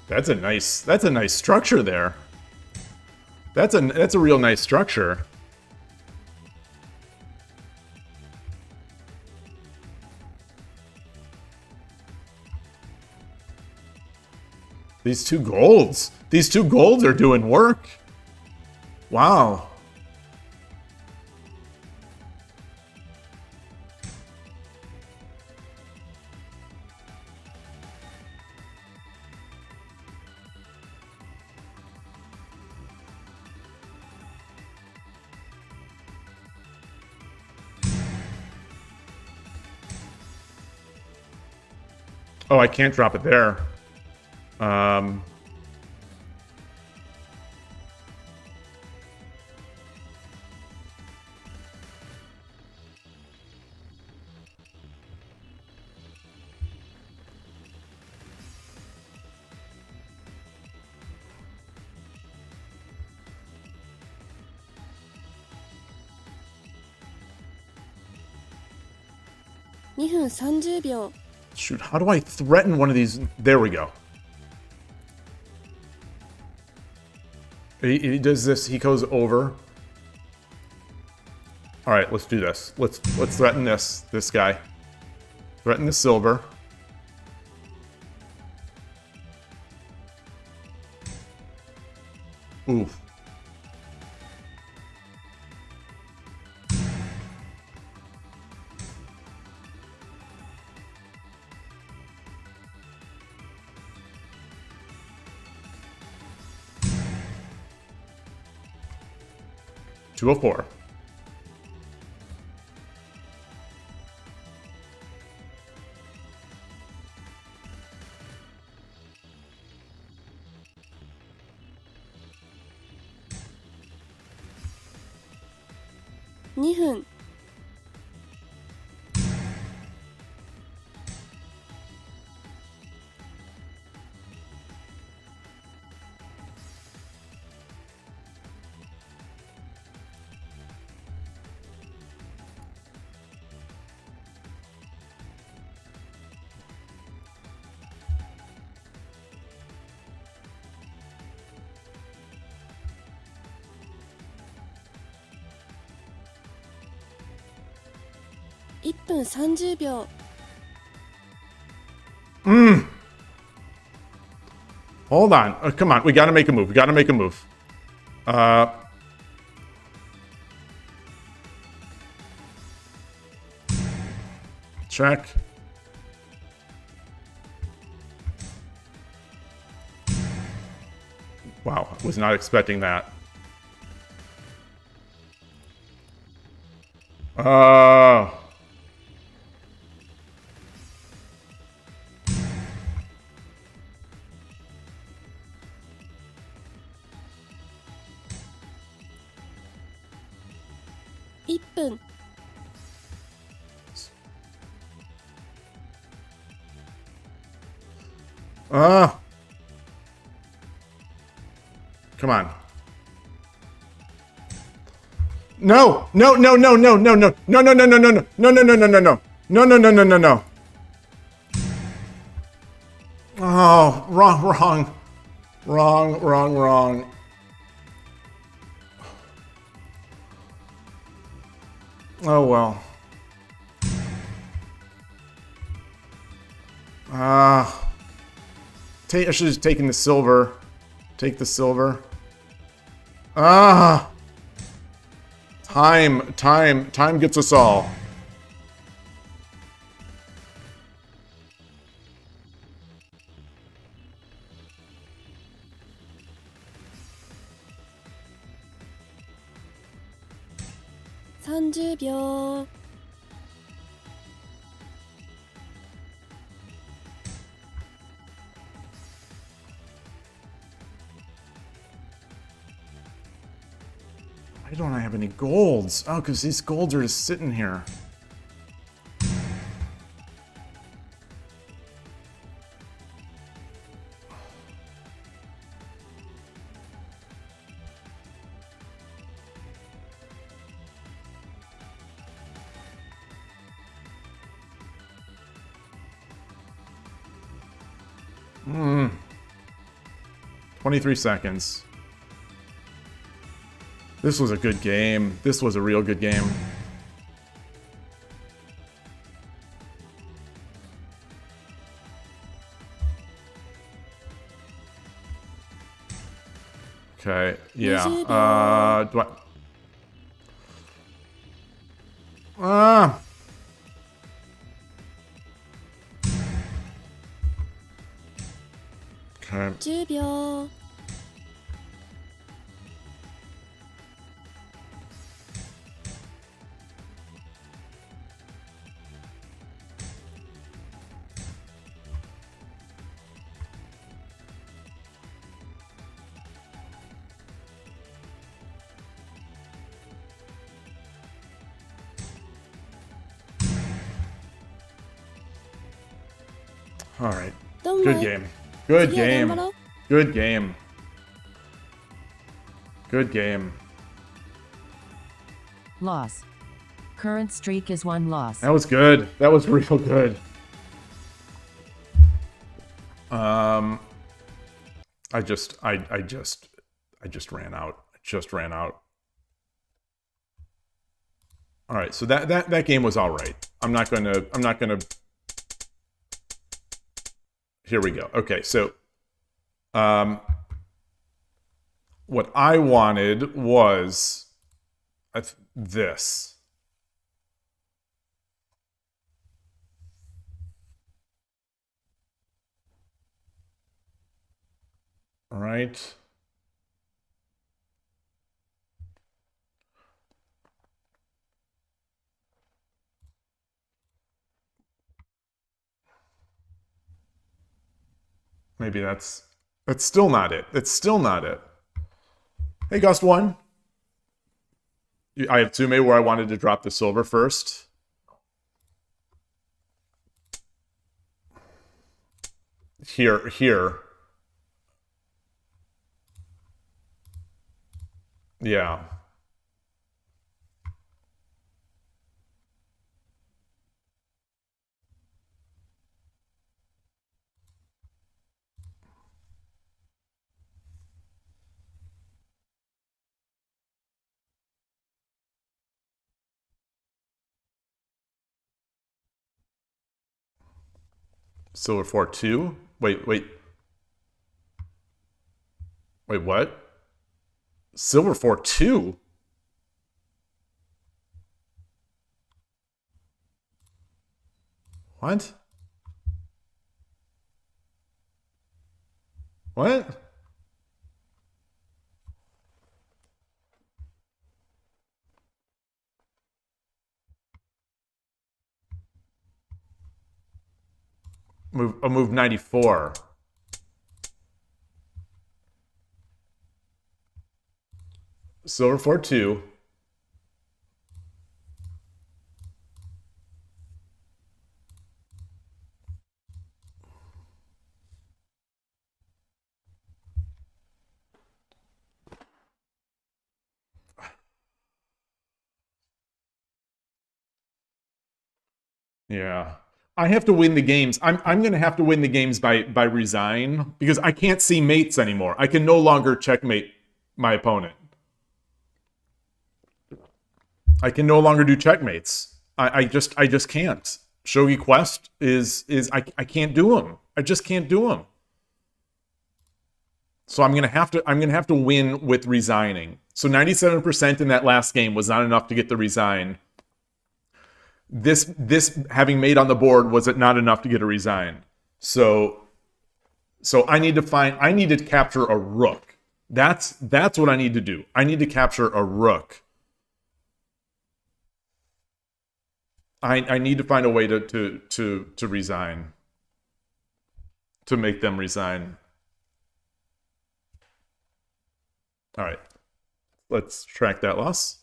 That's a nice structure there. That's a real nice structure. These two golds are doing work. Wow. Oh, I can't drop it there. $2分30秒. Shoot, how do I threaten one of these? There we go. He does this, he goes over. All right, let's do this. Let's threaten this guy. Threaten the silver. Oof. $204. $2分. $1分30秒. Hold on. Come on. We got to make a move. We got to make a move. Check. Wow. Was not expecting that. Oh. Ippun. Ah. Come on. No! No, no, no, no, no, no. No, no, no, no, no, no. No, no, no, no, no, no. No, no, no, no, no, no. Oh, wrong, wrong. Wrong, wrong, wrong. Oh, well. I should have taken the silver. Take the silver. Ah! Time gets us all. $30秒. Why don't I have any golds? Oh, because these golds are just sitting here. Hmm. 23 seconds. This was a good game. This was a real good game. Okay, yeah. Do I... Ah! Okay. 10秒. All right. Don't Good mind. game. Good 次は頑張 game. ろう. Good game. Good game. Loss. Current streak is 1 loss. That was good. That was real good. I just ran out. I just ran out. All right, so that game was all right. I'm not gonna. Here we go. Okay, so, what I wanted was this. All right. Maybe that's still not it. That's still not it. Hey, Gust One. I have Tsume where I wanted to drop the silver first. Here. Yeah. Silver 4-2? Wait. Wait, what? Silver 4-2? What? What? move 94. Silver 4-2. Yeah. I have to win the games. I'm gonna have to win the games by resign because I can't see mates anymore. I can no longer checkmate my opponent. I can no longer do checkmates. I just can't. Shogi Quest is I can't do them. I just can't do them. So I'm gonna have to win with resigning. So 97% in that last game was not enough to get the resign. This having mate on the board was it not enough to get a resign. So I need to capture a rook. That's what I need to do. I need to capture a rook. I need to find a way to resign. To make them resign. All right. Let's track that loss.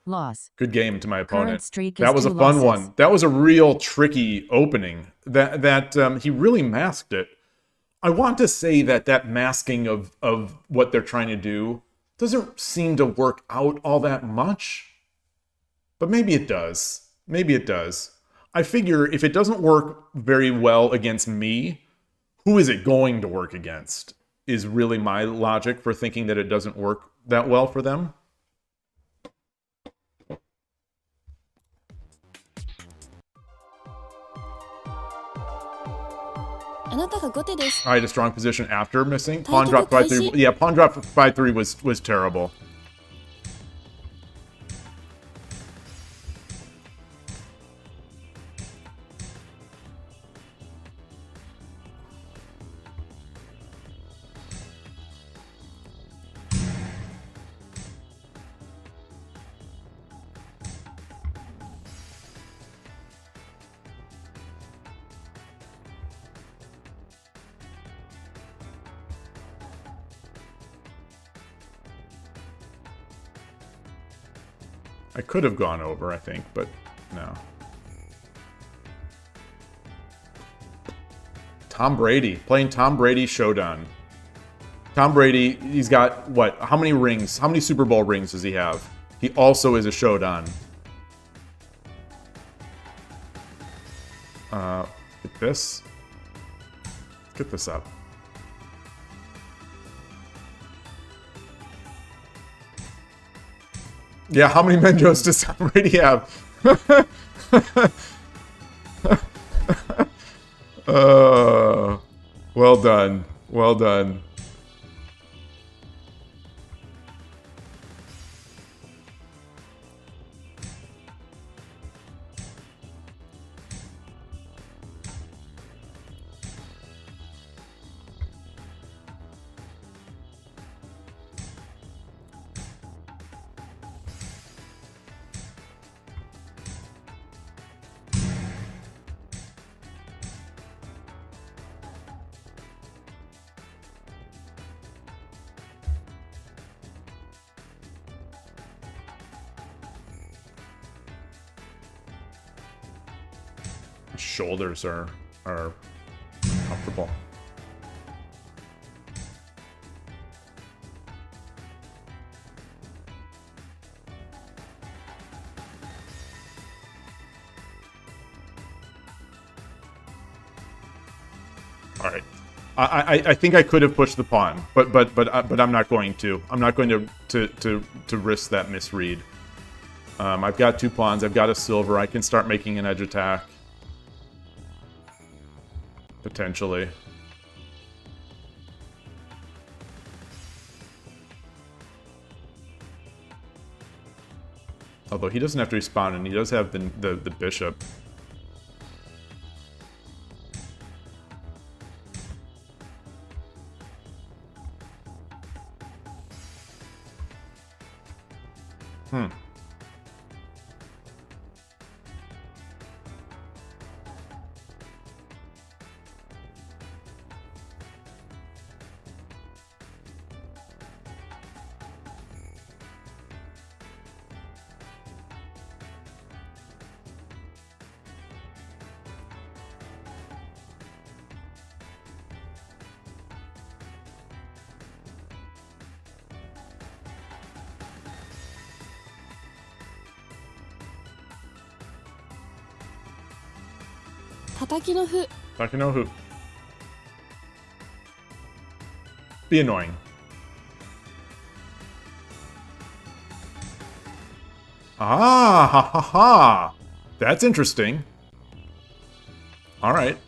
Loss. Good game to my opponent. Current streak That is was a 2 fun losses. one. That was a real tricky opening. That he really masked it. I want to say that masking of what they're trying to do doesn't seem to work out all that much. But maybe it does. Maybe it does. I figure if it doesn't work very well against me, who is it going to work against? Is really my logic for thinking that it doesn't work that well for them. I had a strong position after missing. Pawn drop 5-3. Yeah, pawn drop 5-3 was terrible. I could have gone over, I think, but no. Tom Brady, playing Tom Brady Showdown. Tom Brady, he's got, what, how many rings? How many Super Bowl rings does he have? He also is a Showdown. Get this. Let's get this up. Yeah, how many Menjos does Tom Brady have? Well done. Well done. Shoulders are comfortable. All right. I think I could have pushed the pawn, but I'm not going to. I'm not going to risk that misread. I've got 2 pawns. I've got a silver. I can start making an edge attack. Potentially. Although he doesn't have to respond, and he does have the bishop. 叩きの歩 Takanohu. Be annoying. Ah, ha ha ha. That's interesting. All right.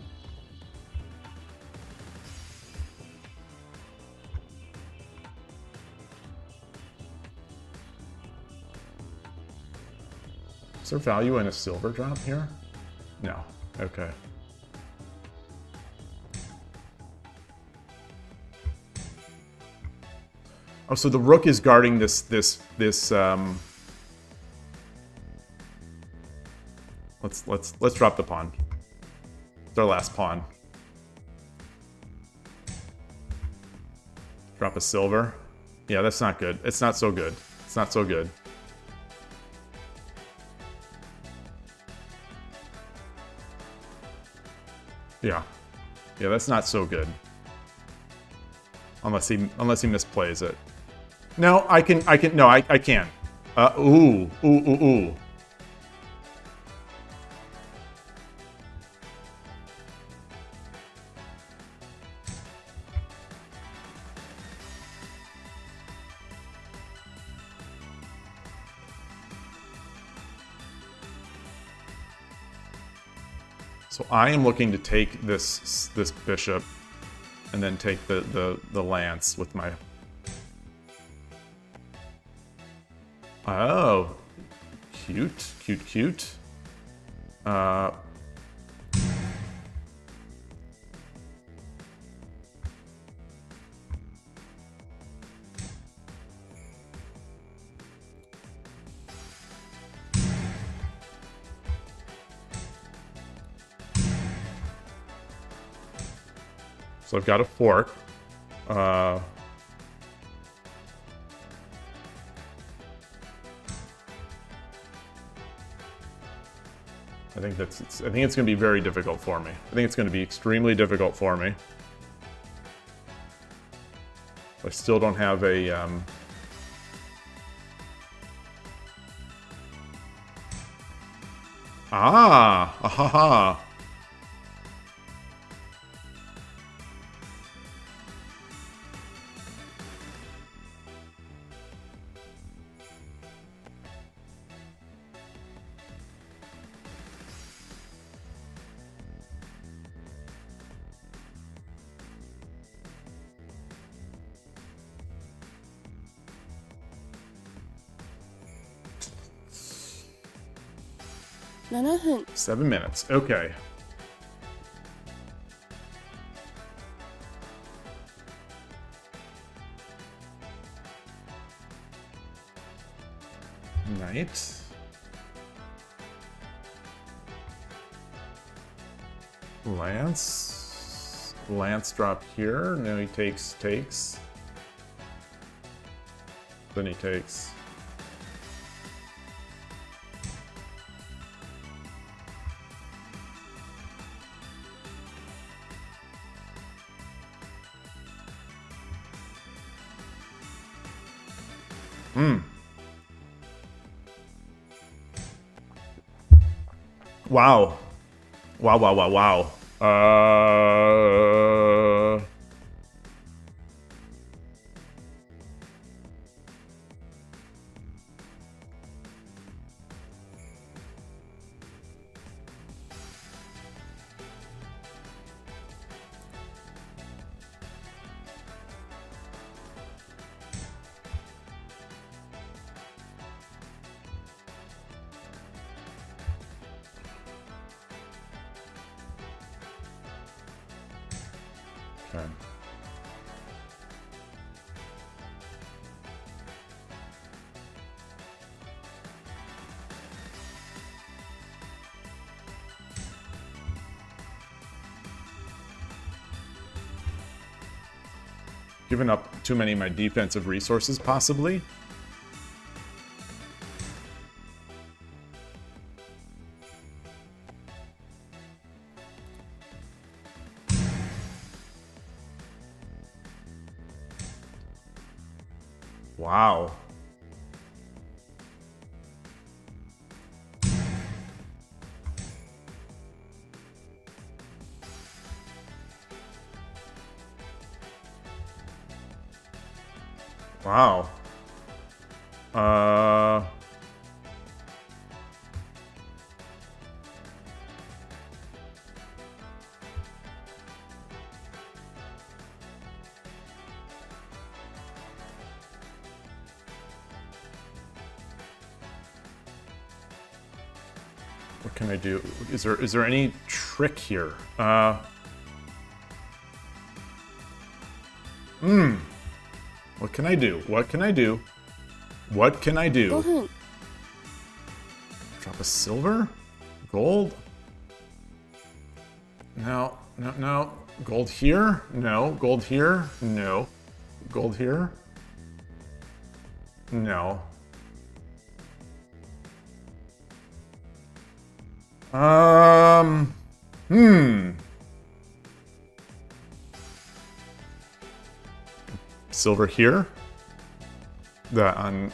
Is there value in a silver drop here? No. Okay. Oh, so the rook is guarding this let's drop the pawn. It's our last pawn. Drop a silver. Yeah, that's not good. It's not so good. It's not so good. Yeah. Yeah, that's not so good. Unless he misplays it. No, I can no, I can. Ooh. So I am looking to take this bishop and then take the lance with my... Oh. Cute. So I've got a fork. I think it's going to be very difficult for me. I think it's going to be extremely difficult for me. I still don't have a ahaha. ?7 分 7 minutes. Okay. Knight. Lance. Lance drop here. Now he takes. Then he takes. Wow. Wow. Okay. Given up too many of my defensive resources, possibly. Wow. Wow. What can I do? Is there any trick here? What can I do? What can I do? What can I 5 do? 分 Drop a silver? Gold? No, no, no. Gold here? No. Gold here? No. Gold here? No. Silver here? That on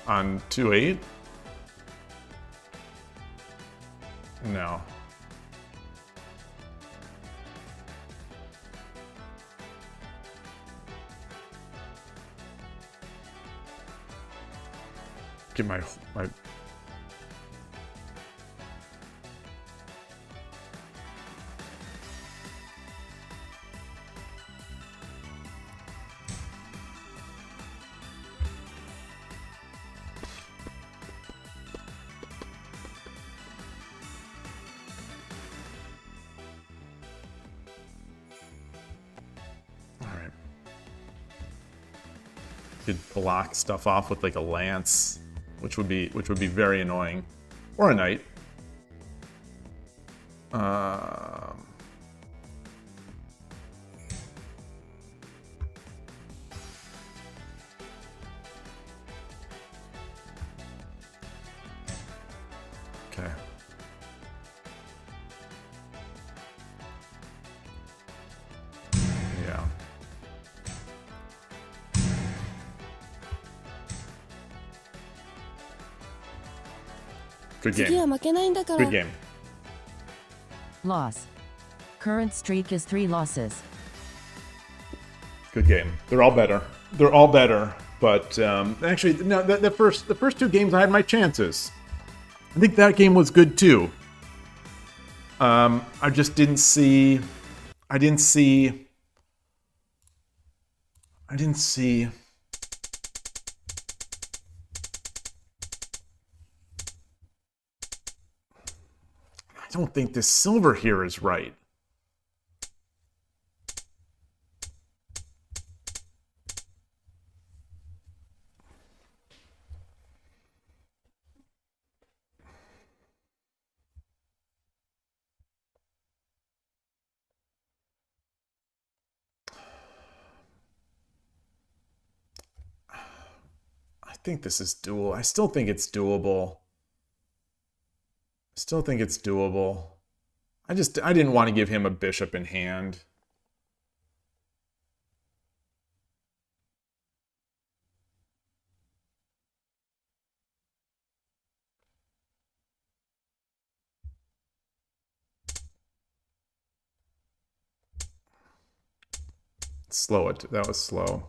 2-8? No. Get my Alright. Could block stuff off with like a lance, which would be very annoying. Or a knight. Okay. Yeah. Good 次は game. 負けないんだから Good game. Loss. Current streak is 3 losses. Good game. They're all better. They're all better. But actually, no. The first 2 games, I had my chances. I think that game was good too. I just didn't see. I didn't see. I don't think this silver here is right. I think this is doable. I still think it's doable. I didn't want to give him a bishop in hand. Slow it. That was slow.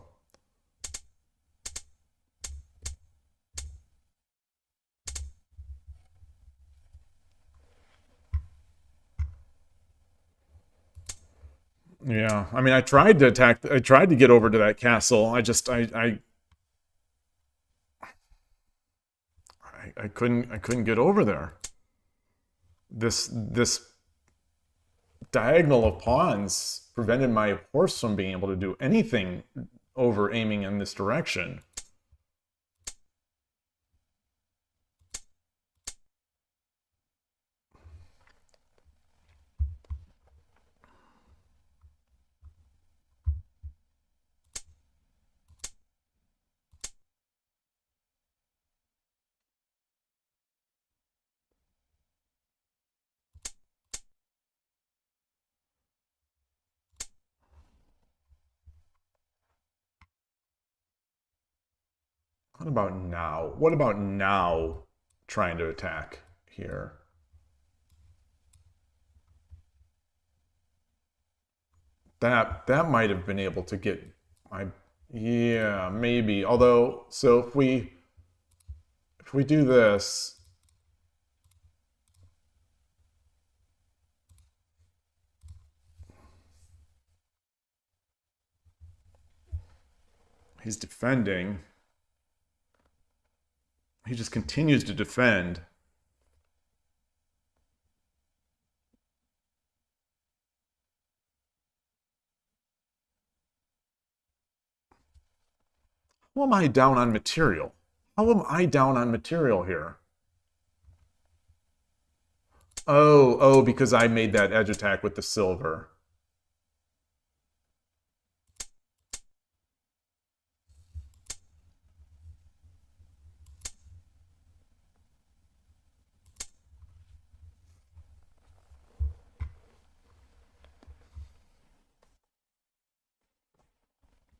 Yeah, I mean, I tried to attack. I tried to get over to that castle. I couldn't get over there. This diagonal of pawns prevented my horse from being able to do anything over aiming in this direction. What about now? What about now trying to attack here? That might have been able to get my Yeah, maybe. Although, so if we do this, he's defending. He just continues to defend. How am I down on material? How am I down on material here? Oh, because I made that edge attack with the silver.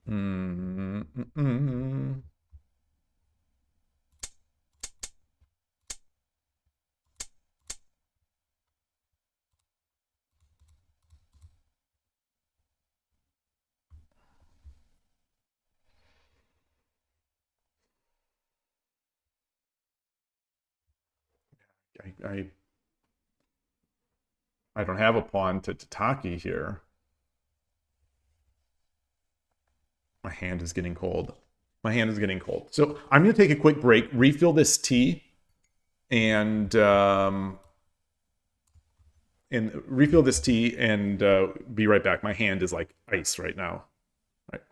Mm-mm-mm. I I don't have a pawn to Tataki here. My hand is getting cold. My hand is getting cold. So I'm going to take a quick break, refill this tea, and refill this tea, and be right back. My hand is like ice right now. All right.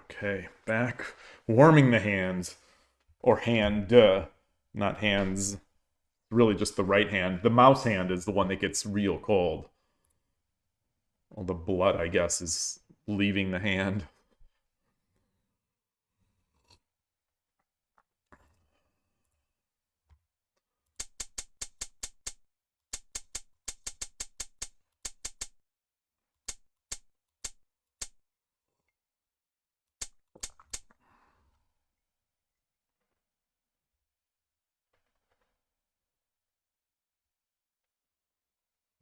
Okay, back warming the hands, or hand, not hands. Really, just the right hand. The mouse hand is the one that gets real cold. All the blood, I guess, is leaving the hand.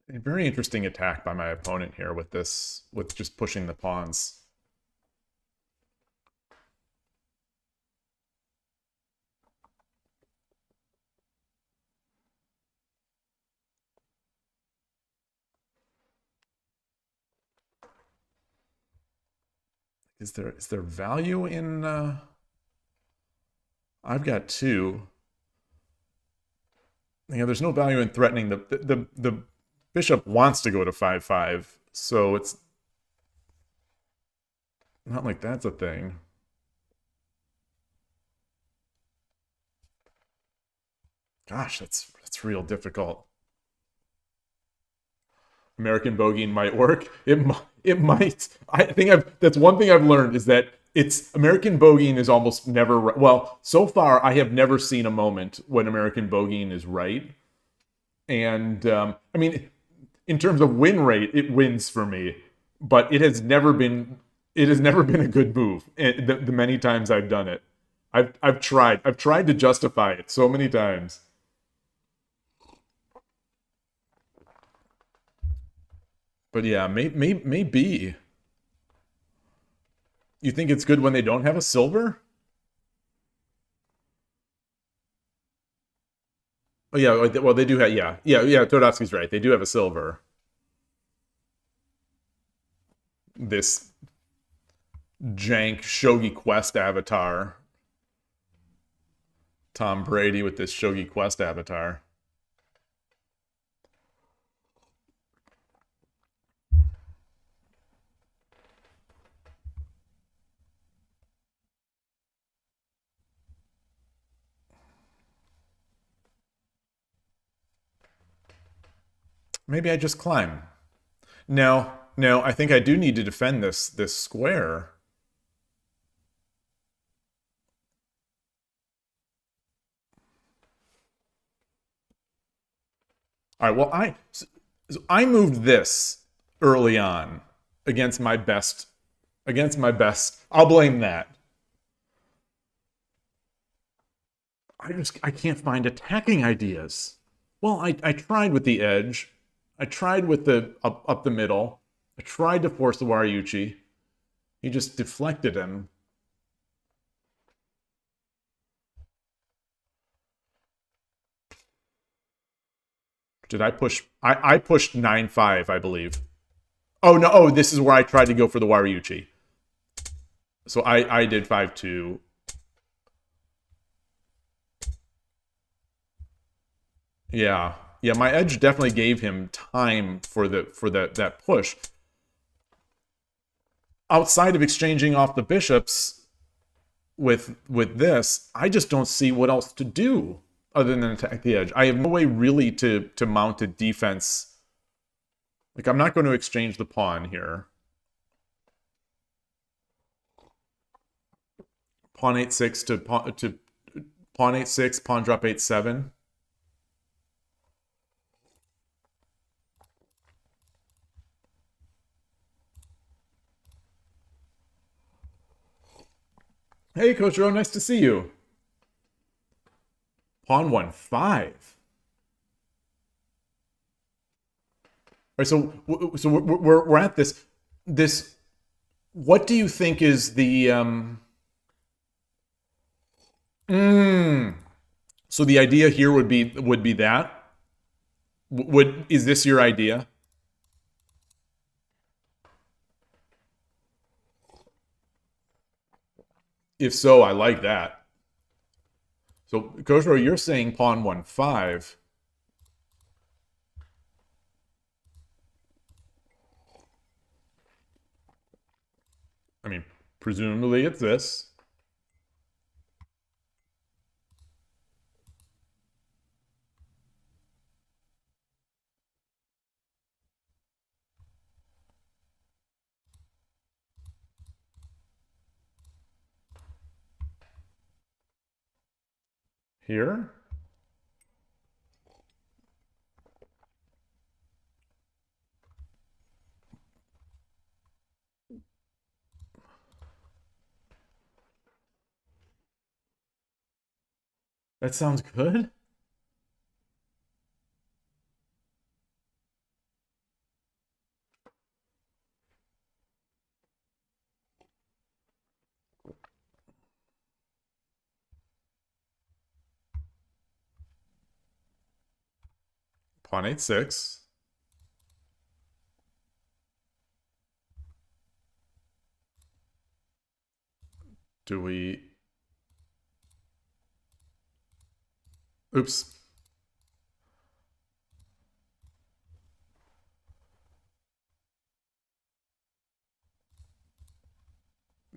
A very interesting attack by my opponent here with this, with just pushing the pawns. Is there value in I've got 2. There's no value in threatening the bishop wants to go to 5/5, so it's not like that's a thing. Gosh, that's real difficult. American bogeying might work. It might. That's one thing I've learned is that it's American bogeying is almost never right. Well, so far I have never seen a moment when American bogeying is right. And I mean, in terms of win rate, it wins for me, but it has never been a good move. The many times I've done it, I've tried to justify it so many times. But yeah, maybe. You think it's good when they don't have a silver? Oh yeah, well they do have, yeah. Todovsky's right. They do have a silver. This jank Shogi Quest avatar. Tom Brady with this Shogi Quest avatar. Maybe I just climb. No, I think I do need to defend this square. All right, well, I moved this early on against my best. I'll blame that. I can't find attacking ideas. Well, I tried with the edge. I tried with the up the middle. I tried to force the Wariuchi. He just deflected him. Did I push? I pushed 9-5, I believe. Oh, no. Oh, this is where I tried to go for the Wariuchi. So I did 5-2. Yeah. Yeah, my edge definitely gave him time for that push. Outside of exchanging off the bishops with this, I just don't see what else to do other than attack the edge. I have no way really to mount a defense. Like, I'm not going to exchange the pawn here. Pawn 8-6 to pawn 8-6, pawn drop 8-7. Hey, Coach Rowe, nice to see you. Pawn 1-5. All right, so we're at this. What do you think is the So the idea here would be that. Is this your idea? If so, I like that. So, Coach Rowe, you're saying pawn 1-5. I mean, presumably it's this. Here? That sounds good. Pawn 8-6. Do we... Oops.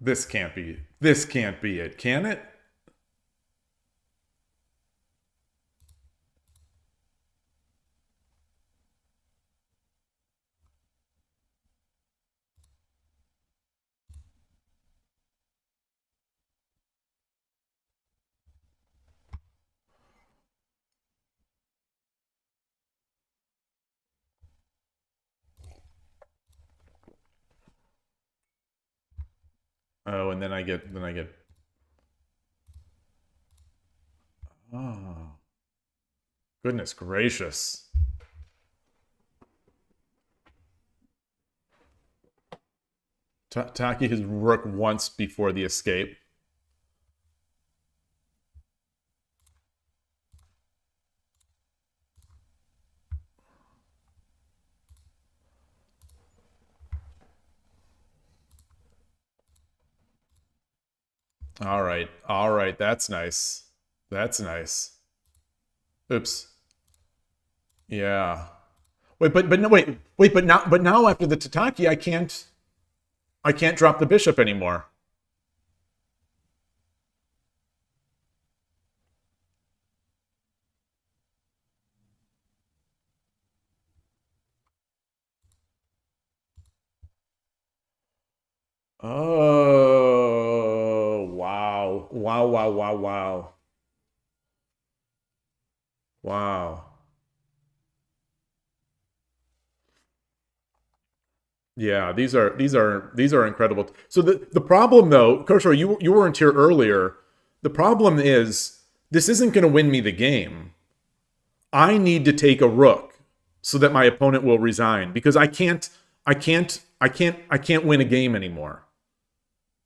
This can't be it, can it? Oh, and then I get Oh. Goodness gracious. Taki has rook once before the escape. All right, that's nice. That's nice. Oops. Yeah. Wait, but no, wait, but now after the Tataki, I can't drop the bishop anymore. Oh, wow. Wow. Yeah, these are incredible. So the problem though, Koshiro, you weren't here earlier. The problem is this isn't going to win me the game. I need to take a rook so that my opponent will resign because I can't win a game anymore.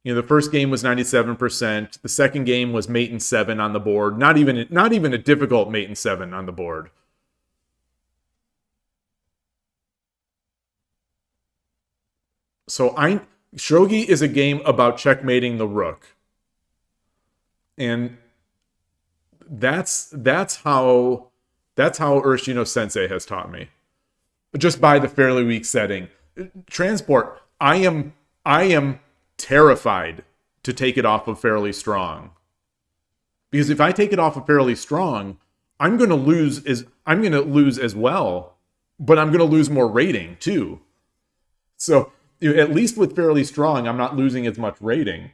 You know, the first game was 97%. The second game was mate and 7 on the board. Not even a difficult mate and 7 on the board. So Shogi is a game about checkmating the rook. And that's how Urshino Sensei has taught me. Just by the fairly weak setting. Transport, I am terrified to take it off of fairly strong. Because if I take it off of fairly strong, I'm going to lose as well, but I'm going to lose more rating too. So at least with fairly strong, I'm not losing as much rating.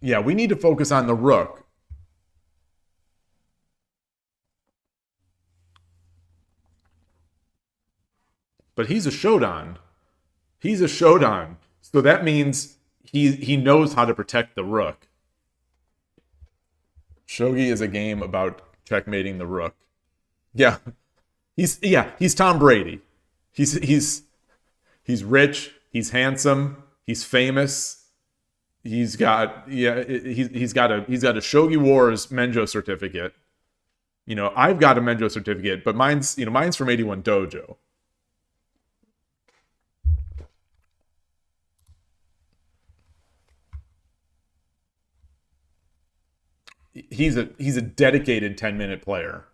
Yeah, we need to focus on the rook. But he's a Shodan. He's a Shodan. So that means he knows how to protect the rook. Shogi is a game about checkmating the rook. Yeah. He's Tom Brady. He's rich, he's handsome, he's famous. He's got a Shogi Wars Menjo certificate. You know, I've got a Menjo certificate, but mine's from 81 Dojo. He's a dedicated 10-minute player.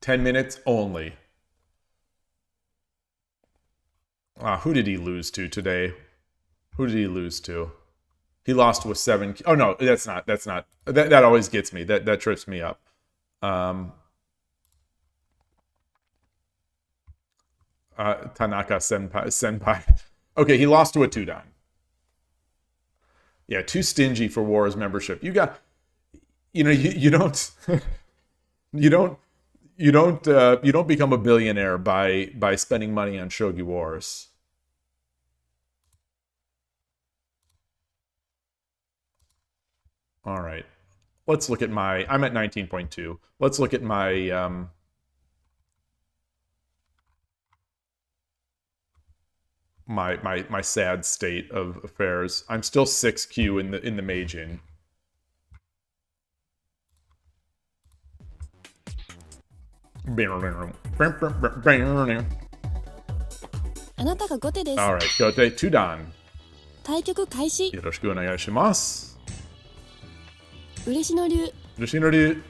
10 minutes only. Who did he lose to today? Who did he lose to? He lost to a 7. Oh no, that's not. That always gets me. That trips me up. Tanaka Senpai. Okay, he lost to a 2-dan. Yeah, too stingy for Wars membership. You got, you don't become a billionaire by spending money on Shogi Wars. All right. Let's look at I'm at 19.2. Let's look at my my sad state of affairs. I'm still 6Q in the Meijin. All right, Gote, 2-dan. 対局開始。よろしくお願いします。嬉野流。嬉野流。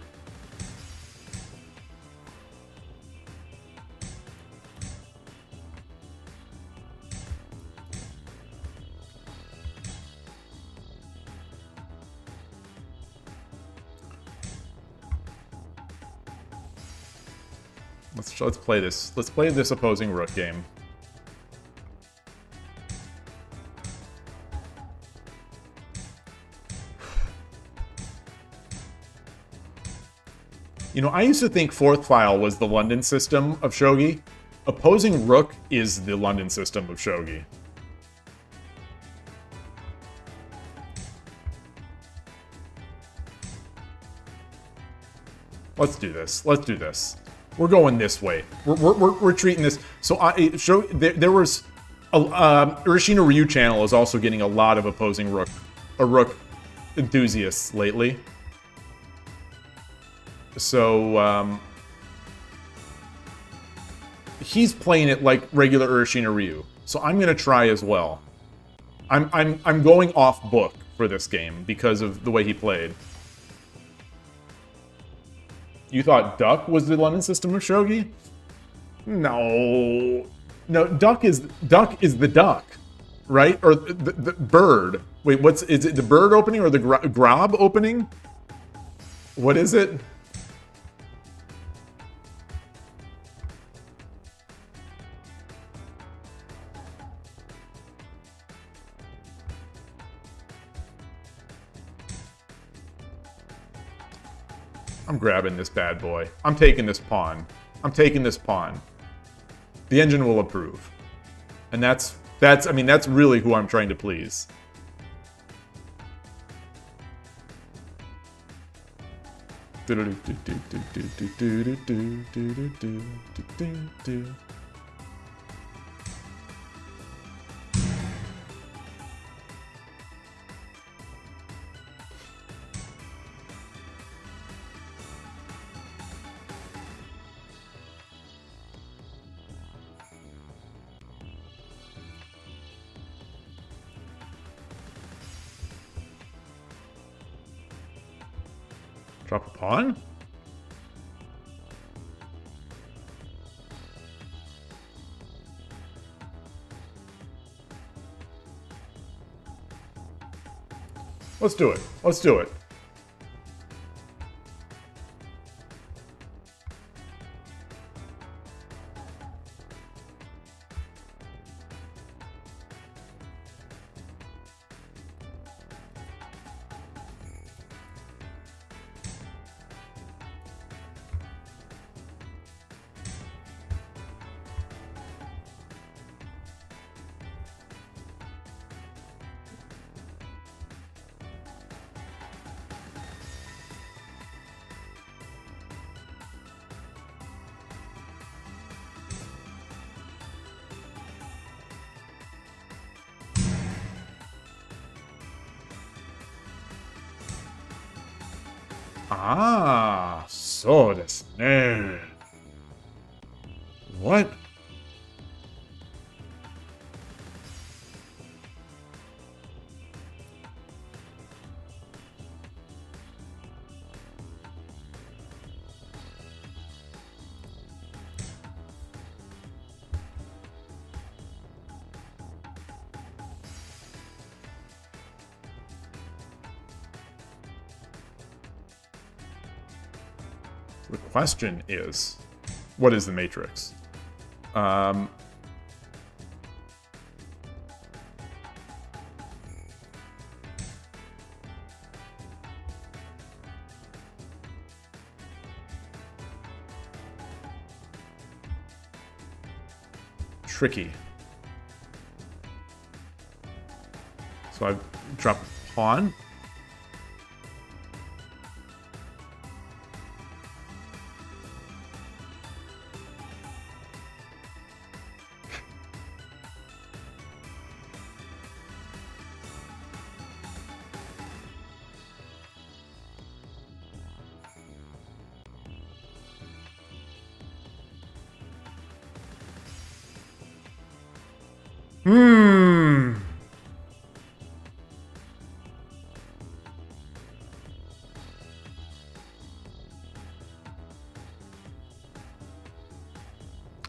Let's play this. Let's play this opposing rook game. You know, I used to think fourth file was the London system of Shogi. Opposing rook is the London system of Shogi. Let's do this. Let's do this. We're going this way. We're treating this. So there was Urashina Ryu channel is also getting a lot of opposing rook enthusiasts lately. So he's playing it like regular Urashina Ryu. So I'm gonna try as well. I'm going off book for this game because of the way he played. You thought duck was the London system of Shogi? No. No, duck is the duck, right? Or the bird. Wait, is it the bird opening or the grab opening? What is it? I'm grabbing this bad boy. I'm taking this pawn. I'm taking this pawn. The engine will approve. And that's really who I'm trying to please. Drop a pawn? Let's do it. Let's do it. Ah, so desu ne. What? The question is, what is the matrix? Tricky. So I drop a pawn.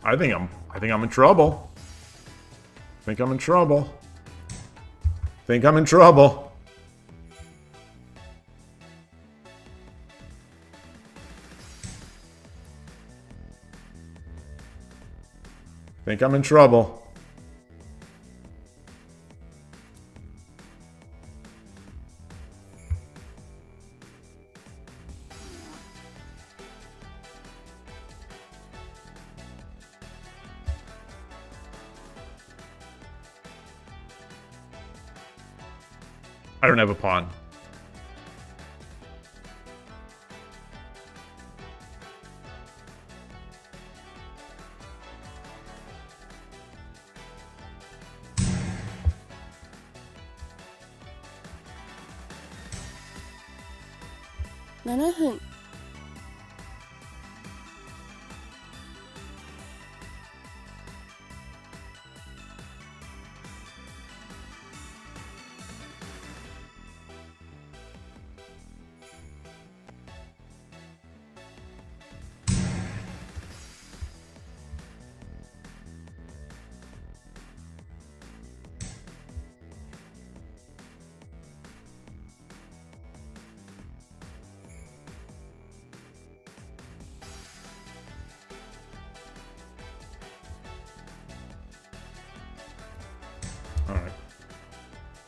I think I'm in trouble. Think I'm in trouble. Think I'm in trouble. Think I'm in trouble. I don't have a pawn. $7 分 All right.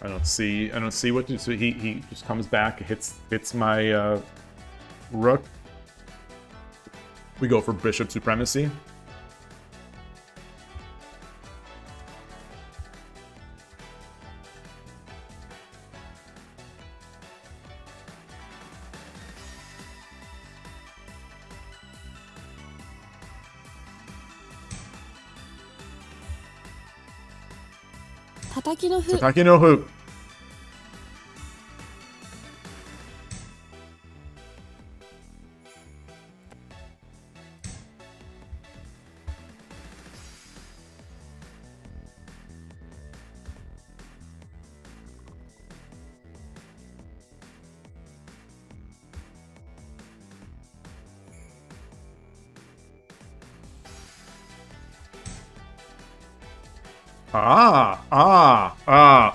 I don't see what to do. So he just comes back, hits my rook. We go for bishop supremacy. Tataki no fu. Tataki no fu.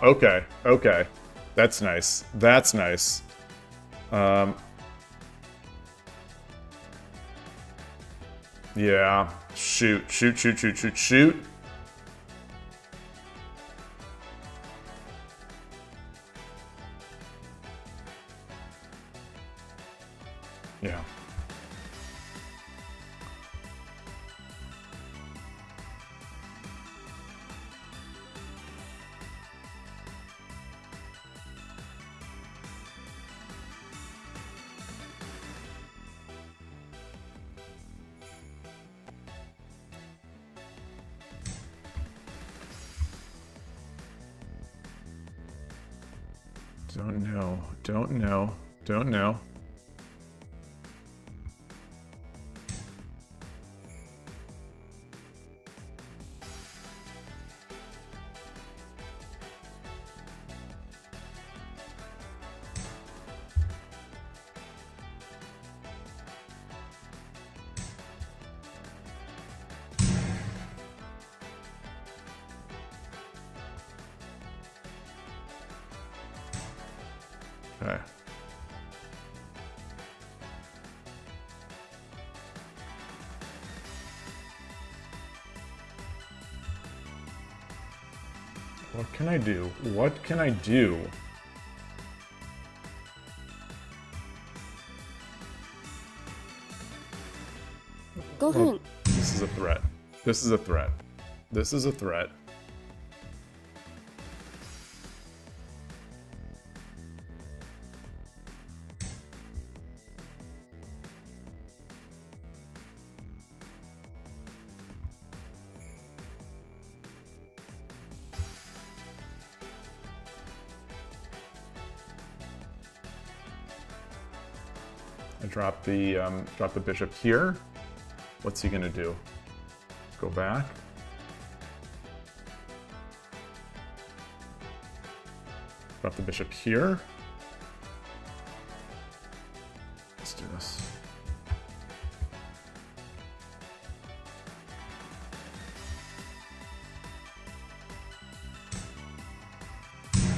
Okay, okay. That's nice. That's nice. Yeah. Shoot. Yeah. Don't know. Okay. What can I do? What can I do? $5 分 This is a threat. This is a threat. This is a threat. I drop the bishop here. What's he gonna do? Go back. Drop the bishop here. Let's do this.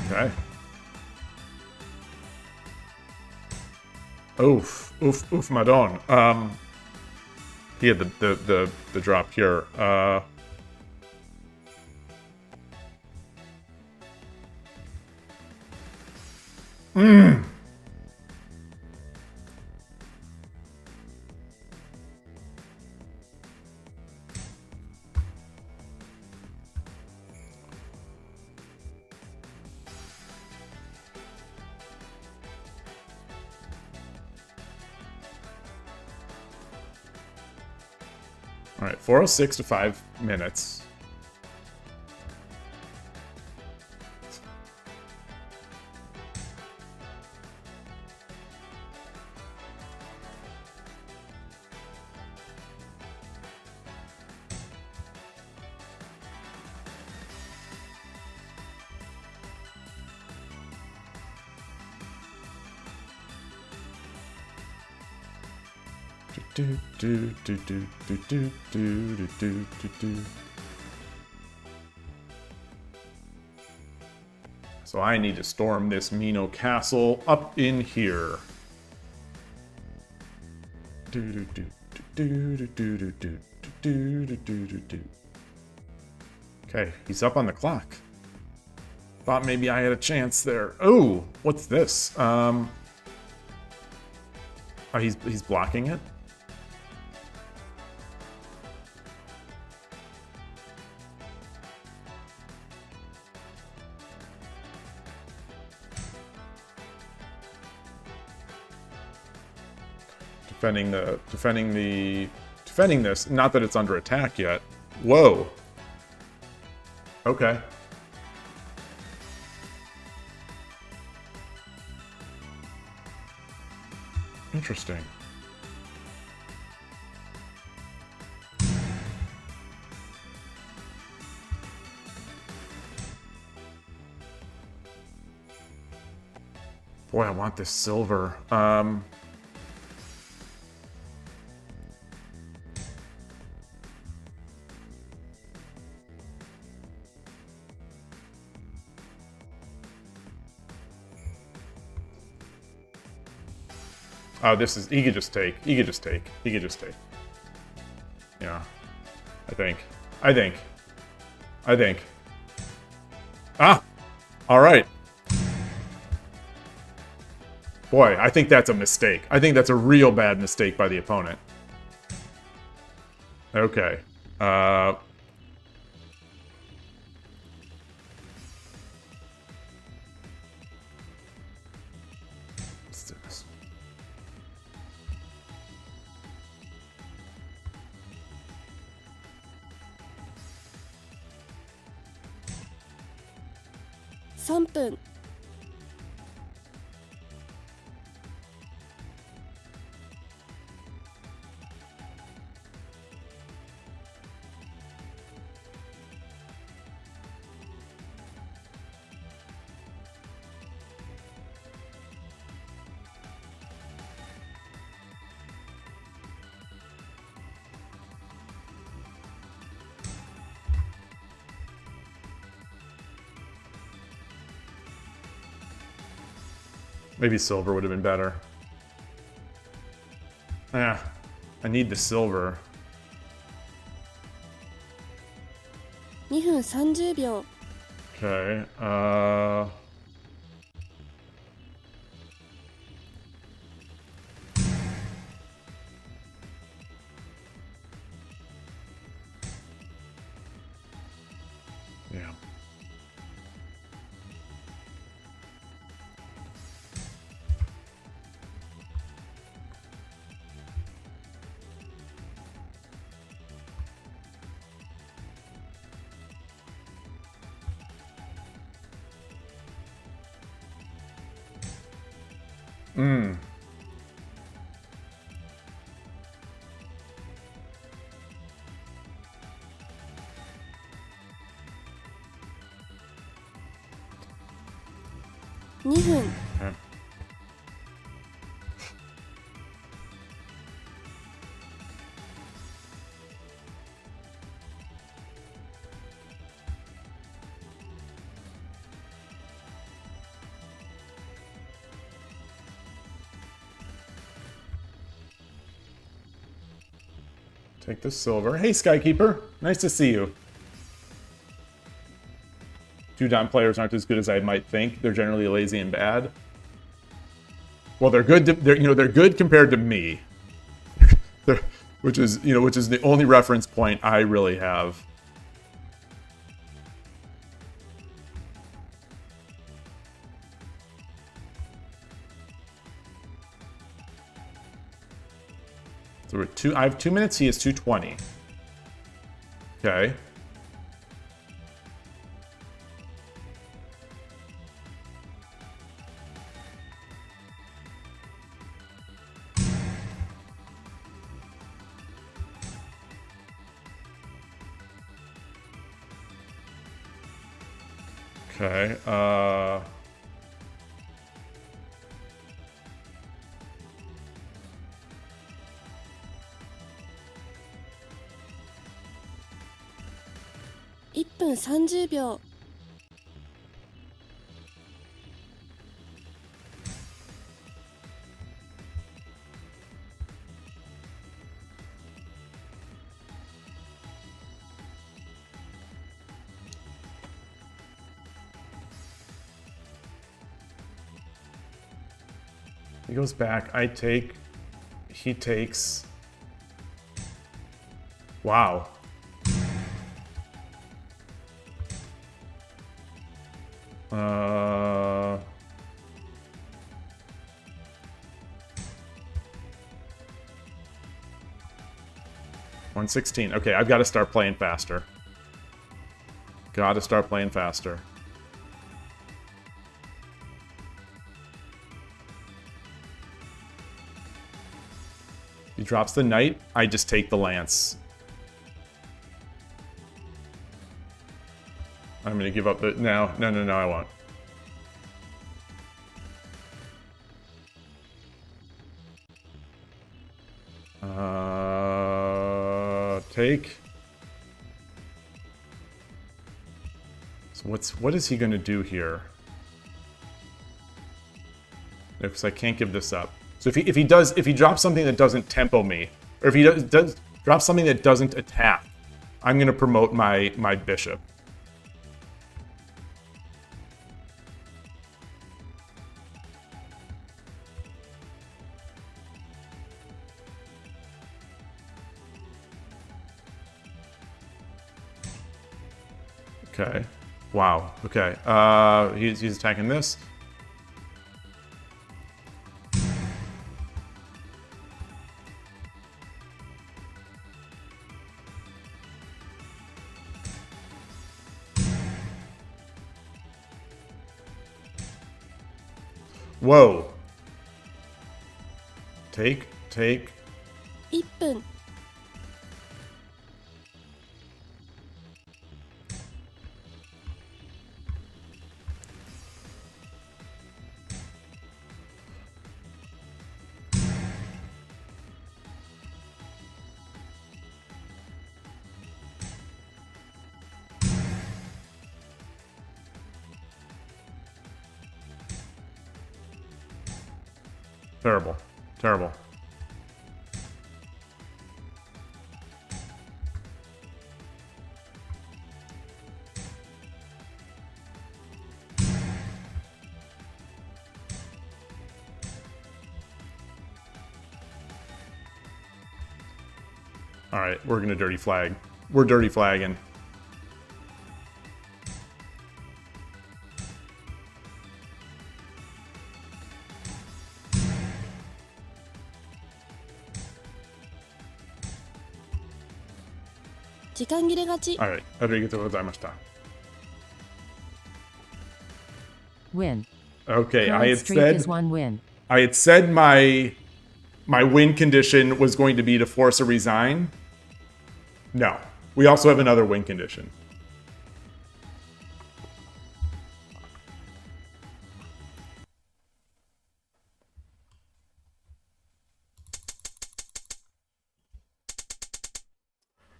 Okay. Oof, oof, oof, madon. He had the drop here. All right, 406 to 5 minutes. So I need to storm this Mino castle up in here. Okay, he's up on the clock. Thought maybe I had a chance there. Oh, what's this? Oh, he's blocking it. Defending this. Not that it's under attack yet. Whoa. Okay. Interesting. Boy, I want this silver. Oh, this is... He could just take. He could just take. He could just take. Yeah. I think. Ah! Alright. Boy, I think that's a mistake. I think that's a real bad mistake by the opponent. Okay. Let's do this. $3分 Maybe silver would have been better. Yeah, I need the silver. 2分30秒 Okay, yeah. Mm. $2分 Okay. Take the silver. Hey, Skykeeper. Nice to see you. Judon players aren't as good as I might think. They're generally lazy and bad. Well, they're good. They're good compared to me. which is the only reference point I really have. So I have 2 minutes. He has 2:20. Okay. Okay. 1分30秒。He goes back. I take. He takes. Wow. Uh. 116. Okay, I've got to start playing faster. Gotta start playing faster. He drops the knight. I just take the lance. I'm gonna give up the... No, I won't. Take. So what is he gonna do here? Because I can't give this up. So if he drops something that doesn't tempo me, or if he does drop something that doesn't attack, I'm gonna promote my bishop. Okay. Wow. Okay. He's attacking this. Whoa. Take. 1分。Terrible. Terrible. All right, we're gonna dirty flag. We're dirty flagging. All right, arigatou gozaimashita. Win. Okay, Current I had streak said is 1 win. I had said my win condition was going to be to force a resign. No, we also have another win condition.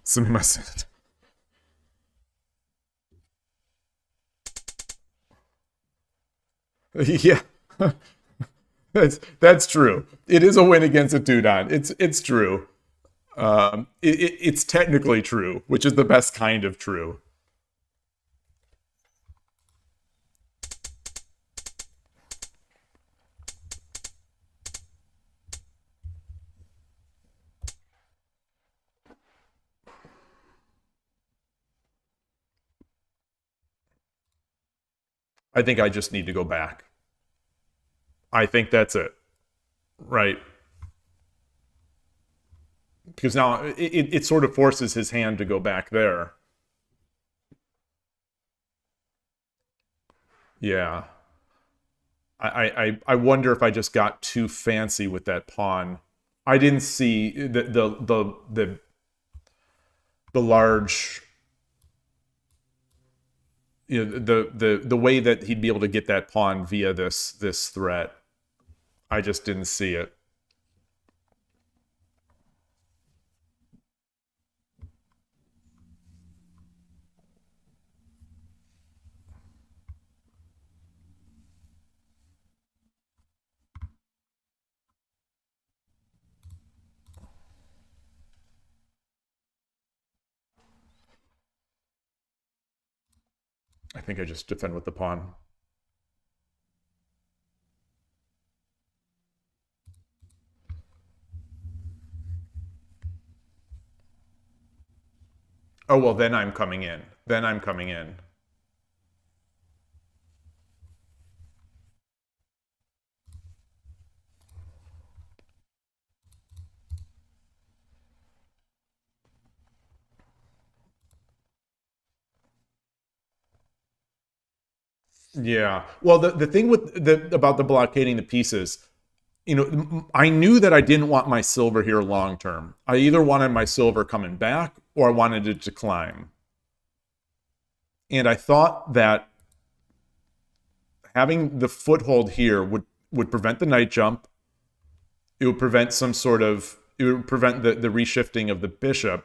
Sumimasen. Yeah. That's true. It is a win against a Dudon. It's true. It's technically true, which is the best kind of true. I think I just need to go back. I think that's it. Right. Because now it sort of forces his hand to go back there. Yeah. I wonder if I just got too fancy with that pawn. I didn't see the large, you know, the way that he'd be able to get that pawn via this threat. I just didn't see it. I think I just defend with the pawn. Oh, well, then I'm coming in. Then I'm coming in. Yeah. Well, the thing with about the blockading the pieces, you know, I knew that I didn't want my silver here long term. I either wanted my silver coming back or I wanted it to climb. And I thought that having the foothold here would prevent the knight jump. It would prevent some sort of, it would prevent the reshifting of the bishop.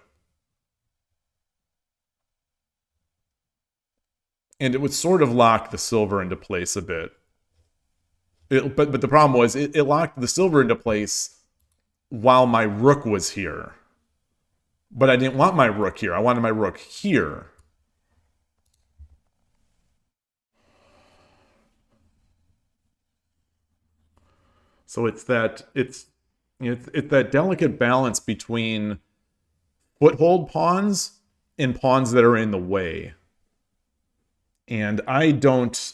And it would sort of lock the silver into place a bit. But the problem was it locked the silver into place while my rook was here. But I didn't want my rook here. I wanted my rook here. So it's that it's that delicate balance between foothold pawns and pawns that are in the way. And I don't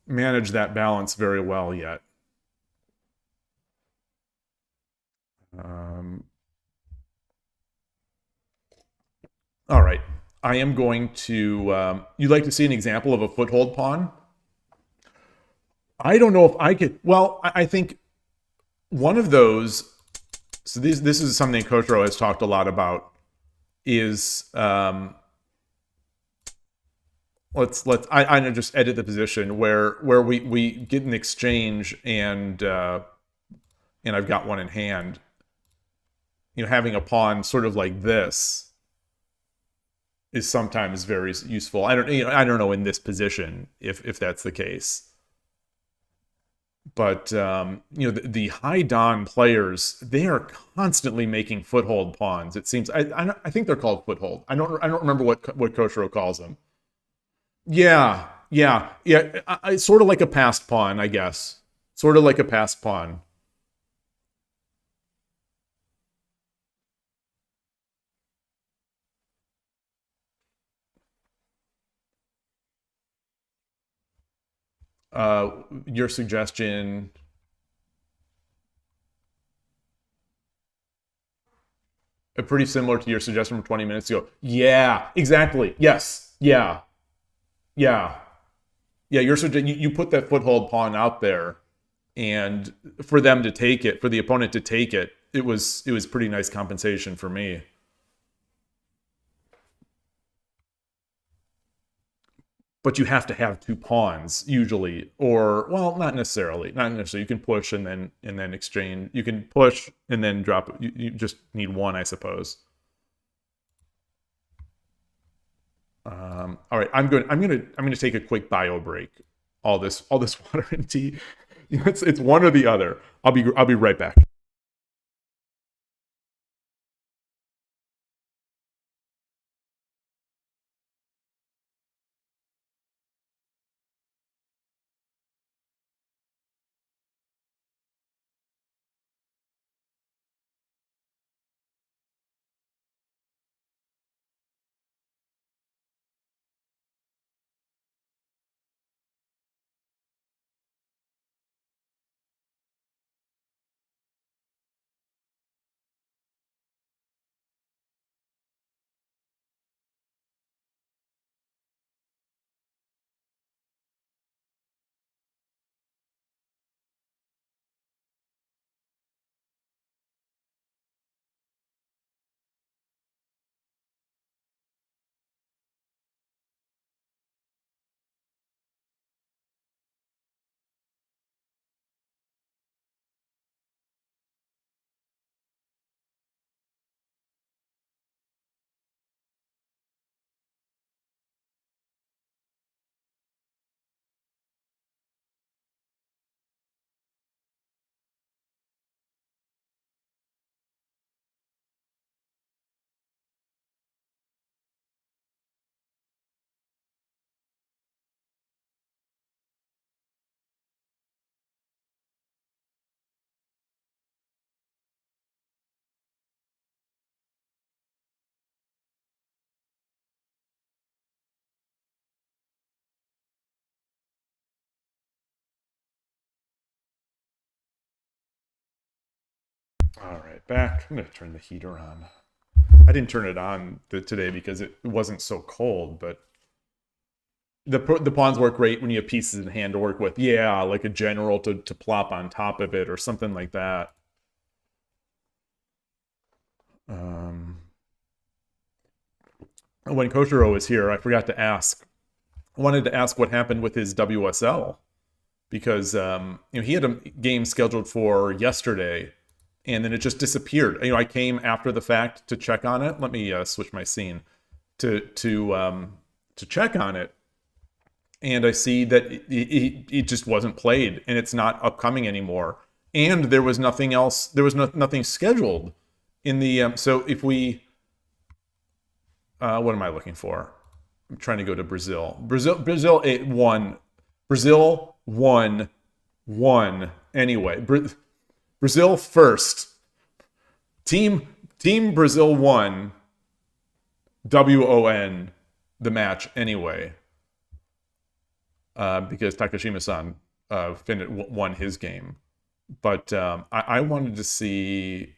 manage that balance very well yet. All right, I am going to. You'd like to see an example of a foothold pawn? I don't know if I could. Well, I think one of those. So this is something Kotaro has talked a lot about. Is I just edit the position where we get an exchange and I've got one in hand. You know, having a pawn sort of like this is sometimes very useful. I don't know in this position if that's the case. But you know, the high Don players, they are constantly making foothold pawns. It seems I think they're called foothold. I don't remember what Koshiro calls them. Yeah. Sort of like a passed pawn, I guess. Sort of like a passed pawn. Your suggestion. Pretty similar to your suggestion from 20 minutes ago. Yeah, exactly. Yes. Yeah. You put that foothold pawn out there, and for them to take it, for the opponent to take it, it was pretty nice compensation for me. But you have to have two pawns usually, or well, not necessarily. Not necessarily. You can push and then exchange. You can push and then drop. You just need one, I suppose. All right, I'm gonna take a quick bio break. All this water and tea. It's one or the other. I'll be right back. All right, back. I'm going to turn the heater on. I didn't turn it on today because it wasn't so cold, but the pawns work great when you have pieces in hand to work with. Yeah, like a general to plop on top of it or something like that. When Koshiro was here, I forgot to ask. I wanted to ask what happened with his WSL because he had a game scheduled for yesterday, and then it just disappeared. I came after the fact to check on it. Let me switch my scene to check on it, and I see that it just wasn't played, and it's not upcoming anymore. And there was nothing else. There was nothing scheduled in the. So if we, what am I looking for? I'm trying to go to Brazil. Brazil it won. Brazil won. Anyway, Brazil first. Team Brazil won. WON the match anyway. Because Takashima-san won his game. But I wanted to see.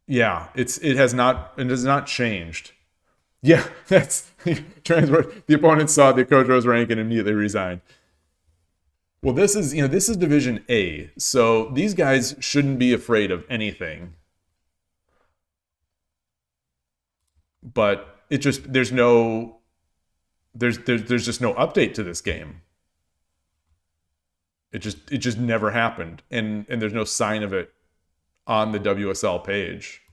Yeah, it has not changed. Yeah, that's transport. The opponent saw the Kojiro's rank and immediately resigned. Well, this is Division A, so these guys shouldn't be afraid of anything. But it just there's just no update to this game. It just never happened, and there's no sign of it on the WSL page.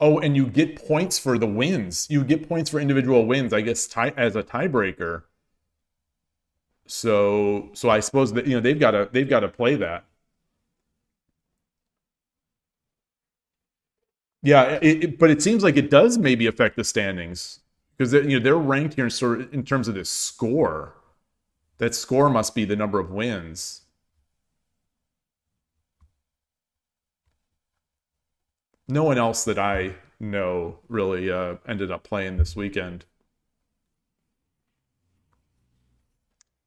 Oh, and you get points for the wins. You get points for individual wins, I guess, as a tiebreaker. So I suppose that they've got to play that. Yeah, but it seems like it does maybe affect the standings because they're ranked here in terms of this score. That score must be the number of wins. No one else that I know really ended up playing this weekend.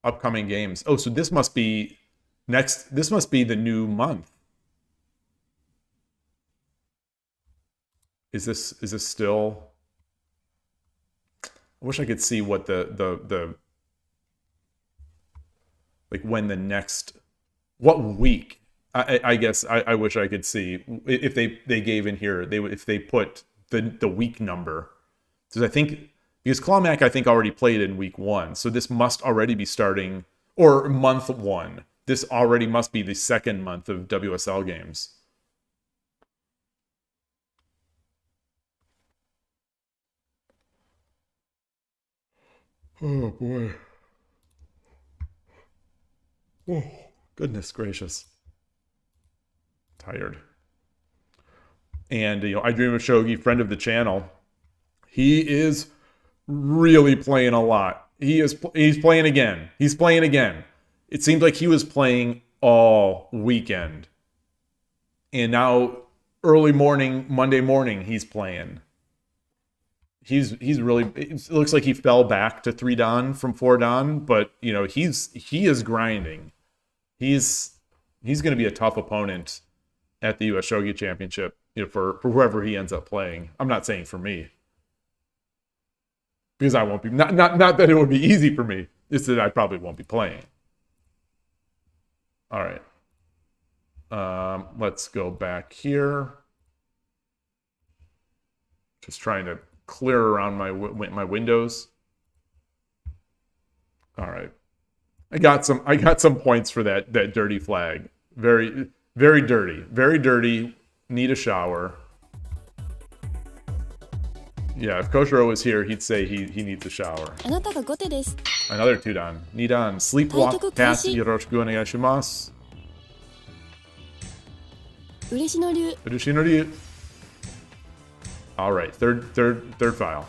Upcoming games. Oh, so this must be next. This must be the new month. Is this still? I wish I could see what the like when the next, what week. I guess I wish I could see if they gave in here, if they put the week number. Because Clawmac I think already played in week 1, so this must already be starting, or month 1. This already must be the second month of WSL games. Oh boy. Oh, goodness gracious. Tired. And I Dream of Shogi, friend of the channel, he is really playing a lot. He's playing again. He's playing again. It seemed like he was playing all weekend. And now early morning, Monday morning, he's playing. He's really, it looks like he fell back to 3 Dan from 4 Dan, but he is grinding. He's going to be a tough opponent at the US Shogi Championship, for whoever he ends up playing. I'm not saying for me, because I won't be, not that it would be easy for me, it's that I probably won't be playing. All right. Let's go back here. Just trying to clear around my windows. All right. I got some points for that dirty flag. Very, very dirty. Very dirty. Need a shower. Yeah, if Koshiro was here, he'd say he needs a shower. あなたが後手です。 Another 2 Dan. 2 Dan. Sleepwalk cast yoroshiku onegaishimasu. 嬉野流 Urushinori. All right, third file.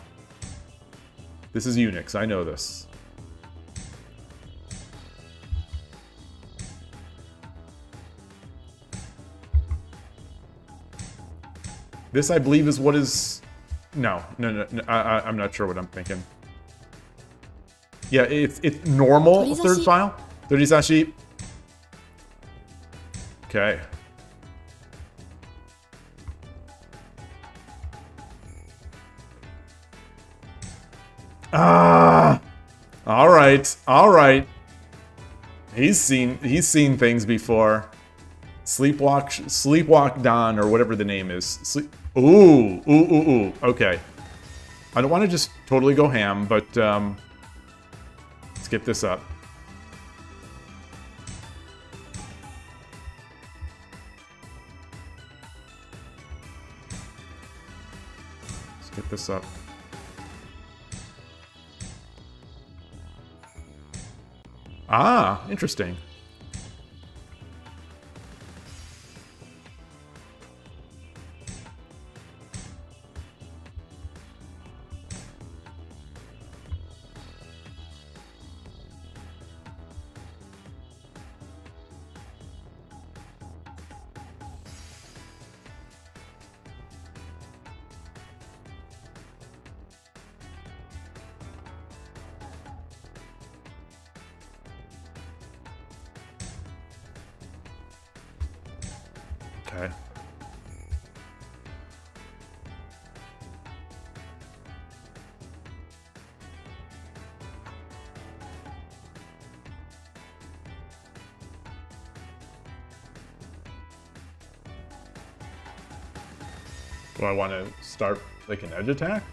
This is Unix. I know this. This, I believe, is what is No. I'm not sure what I'm thinking. Yeah, it's normal third file. Torizashi. Okay. Ah. All right. He's seen things before. Sleepwalk Dawn, or whatever the name is. Ooh. Okay. I don't want to just totally go ham, but let's get this up. Let's get this up. Ah, interesting. Okay. Do I want to start like an edge attack?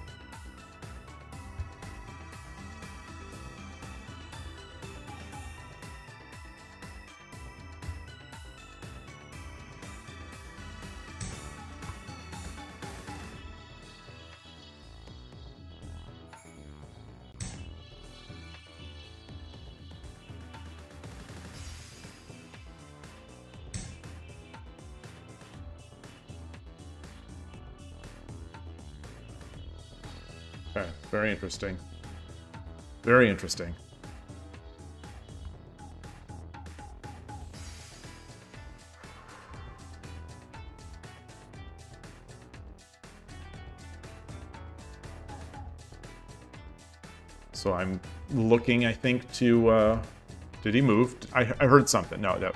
Okay, very interesting. Very interesting. So I'm looking, I think, to... did he move? I heard something. No, no.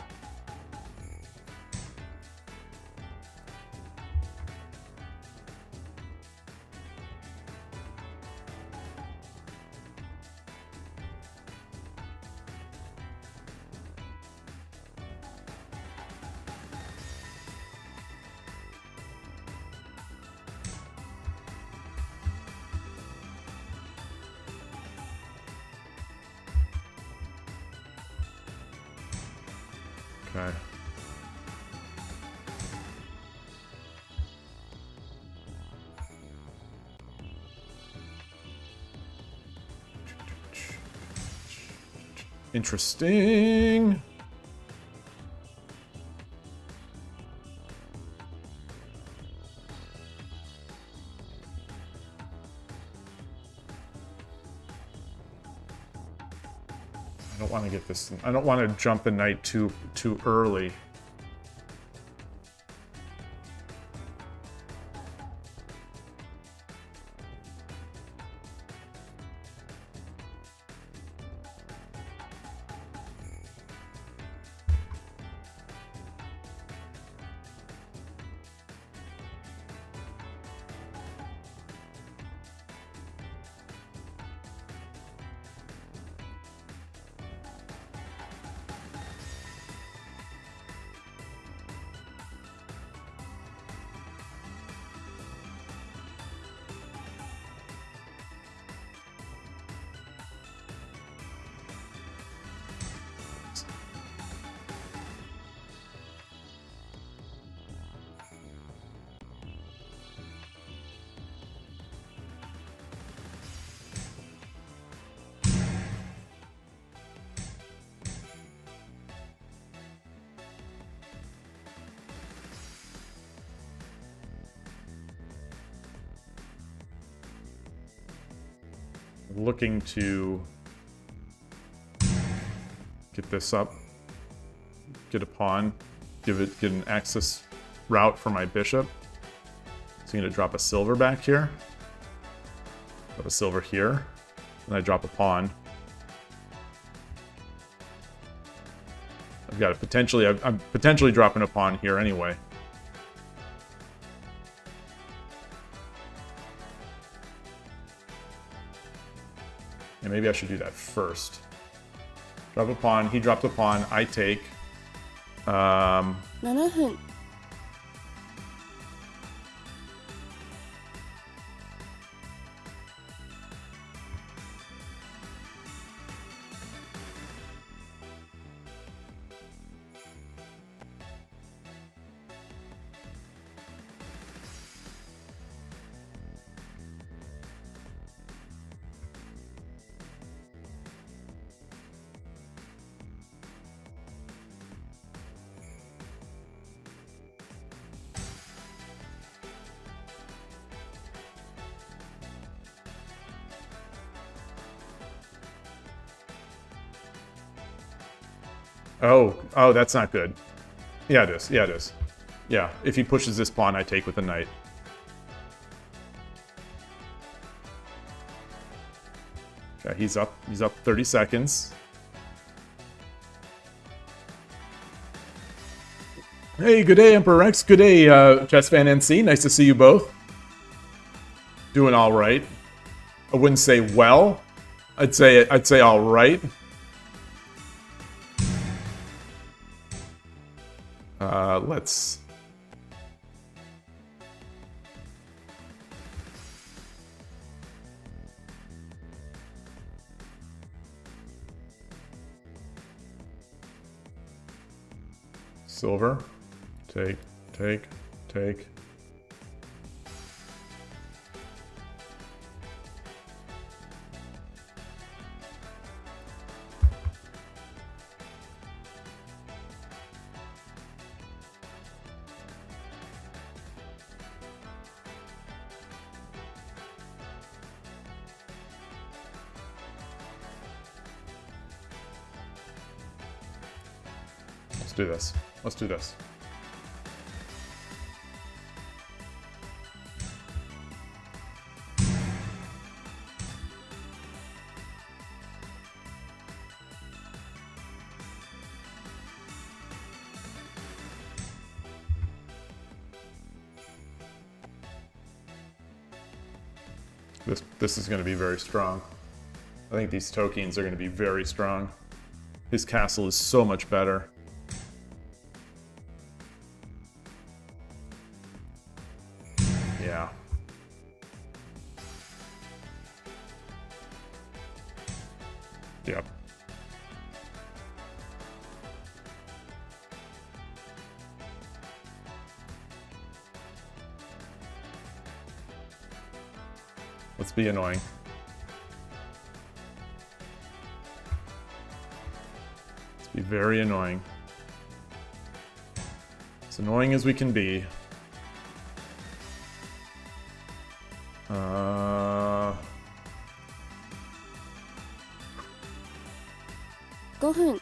Okay. Interesting. I don't want to get this. I don't want to jump the knight too early. Looking to get this up, get a pawn, get an access route for my bishop. So I'm gonna drop a silver back here. Drop a silver here. And I drop a pawn. I've got to potentially... I'm potentially dropping a pawn here anyway. And maybe I should do that first. Drop a pawn. He drops a pawn. I take. 7分 Oh, that's not good. Yeah, it is. Yeah, it is. Yeah, if he pushes this pawn, I take with the knight. Okay, he's up. He's up 30 seconds. Hey, good day, Emperor Rex. Good day, Chess Fan NC. Nice to see you both. Doing all right. I wouldn't say well. I'd say all right. Let's... Silver. Take, take, take. Let's do this. Let's do this. This is going to be very strong. I think these tokens are going to be very strong. His castle is so much better. Yeah. Yep. Let's be annoying. Let's be very annoying. As annoying as we can be. 5分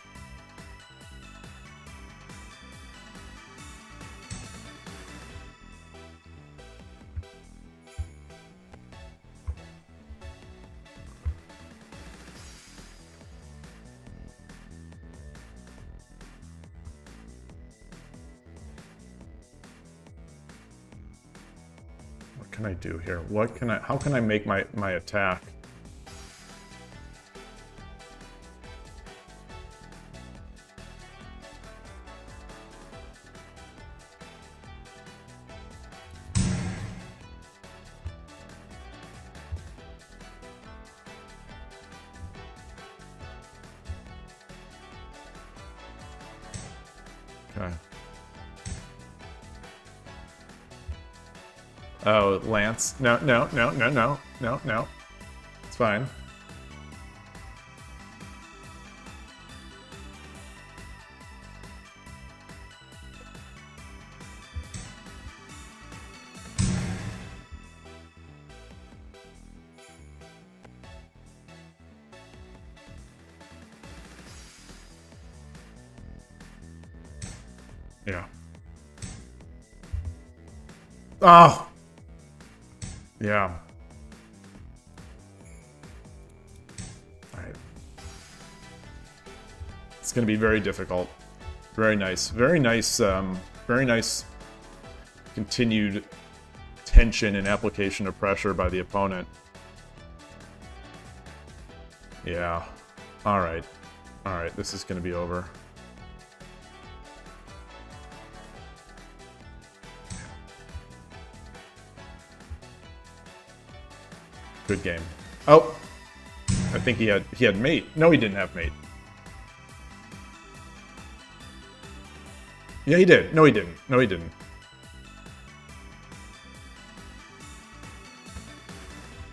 What can I do here? What can I... How can I make my attack? Okay. Oh, Lance. No, no, no, no, no, no, no. It's fine. Yeah. Oh! Yeah. going to be very difficult. Very nice. Very nice, very nice continued tension and application of pressure by the opponent. Yeah. Alright. Alright, this is going to be over. Good game. Oh! I think he had mate. No, he didn't have mate. Yeah, he did. No, he didn't. No, he didn't.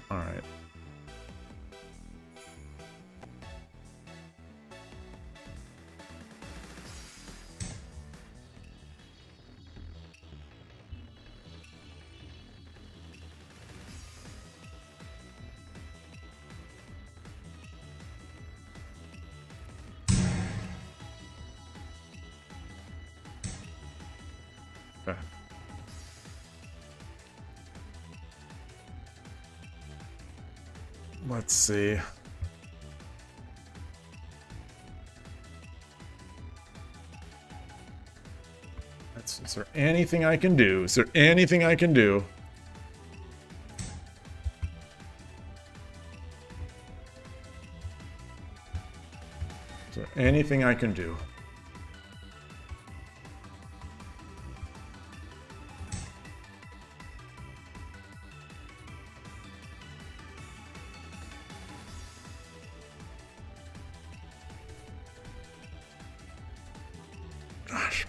Alright. Okay. Let's see. Is there anything I can do? Is there anything I can do? Is there anything I can do? Gosh.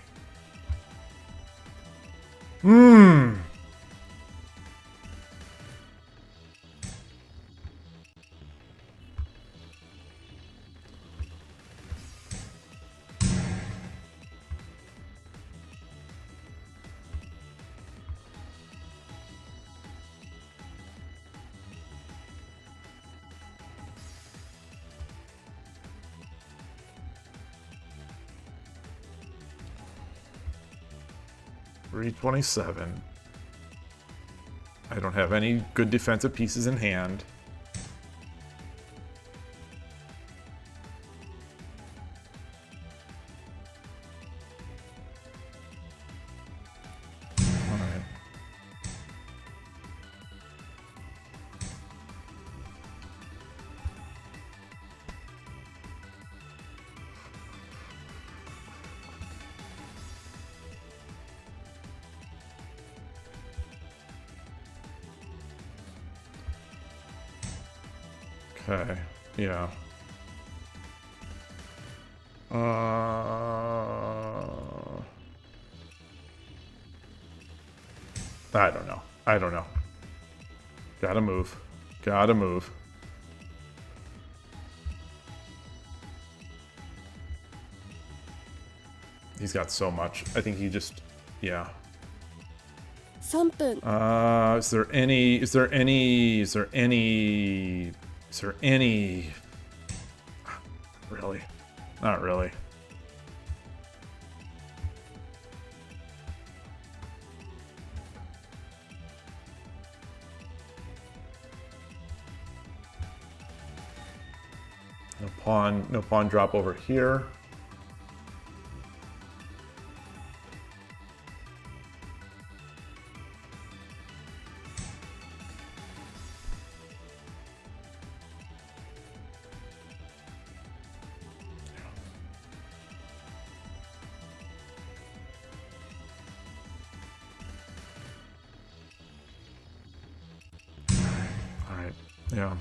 $327. I don't have any good defensive pieces in hand. All right. Okay, yeah. I don't know. I don't know. Gotta move. Gotta move. He's got so much. I think he just... yeah. 3分 Is there any... Really? Not really. No pawn drop over here. Yeah.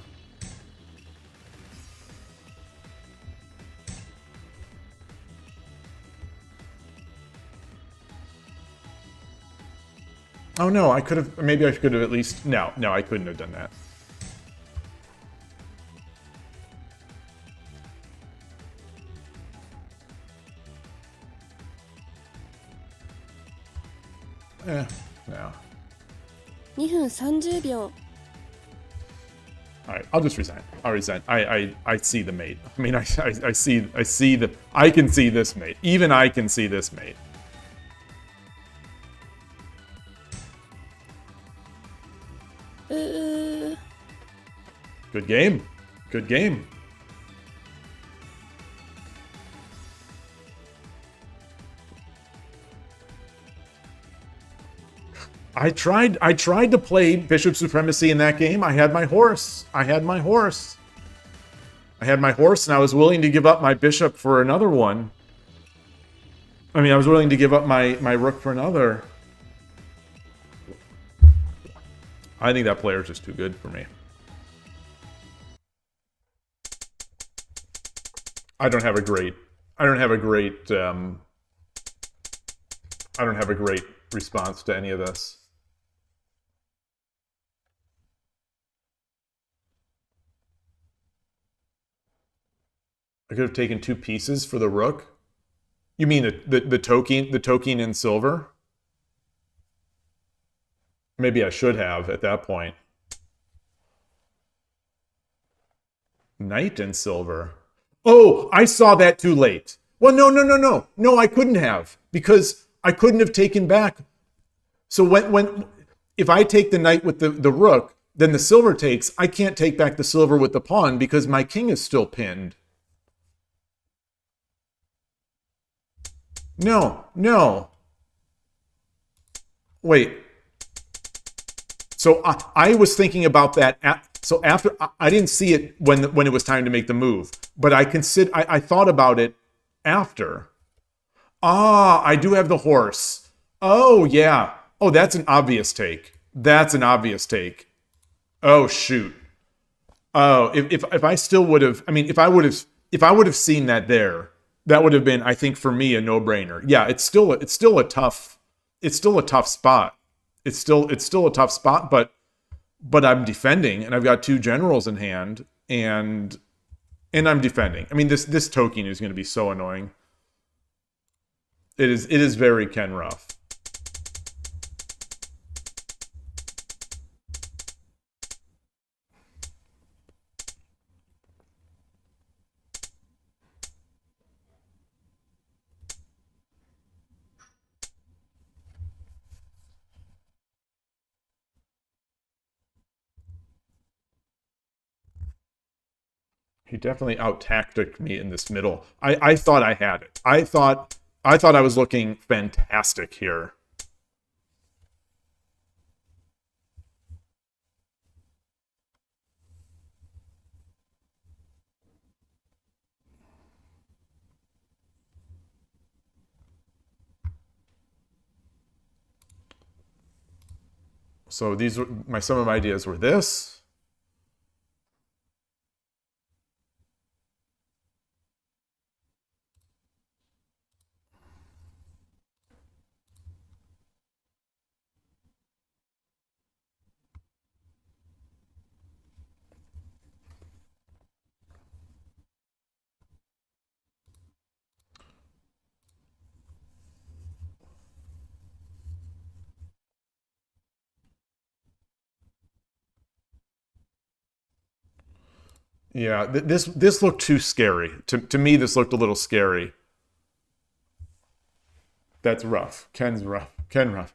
Oh no, I could have, maybe I could have at least, no, I couldn't have done that. No. 2分30秒 Alright, I'll just resign. I'll resign. I see the mate. I mean, I see the, I can see this mate. Even I can see this mate. Good game. Good game. I tried to play Bishop Supremacy in that game. I had my horse. I had my horse, and I was willing to give up my bishop for another one. I mean, I was willing to give up my rook for another. I think that player's just too good for me. I don't have a great response to any of this. I could have taken 2 pieces for the rook. You mean the token in silver? Maybe I should have at that point. Knight in silver. Oh, I saw that too late. Well, no. No, I couldn't have, because I couldn't have taken back. So if I take the knight with the rook, then the silver takes. I can't take back the silver with the pawn because my king is still pinned. No. Wait. So I was thinking about that. So after I didn't see it when it was time to make the move, but I thought about it after. I do have the horse. Oh yeah. Oh, that's an obvious take. Oh shoot. Oh, if I still would have, I mean, if I would have seen that there, that would have been, I think, for me, a no-brainer. Yeah, it's still a tough spot. It's still a tough spot, but I'm defending, and I've got 2 generals in hand, and I'm defending. I mean, this token is going to be so annoying. It is very Ken rough. He definitely out-tacticked me in this middle. I thought I had it. I thought I was looking fantastic here. So these were some of my ideas were this. Yeah, this looked too scary. To me, this looked a little scary. That's rough. Ken's rough. Ken rough.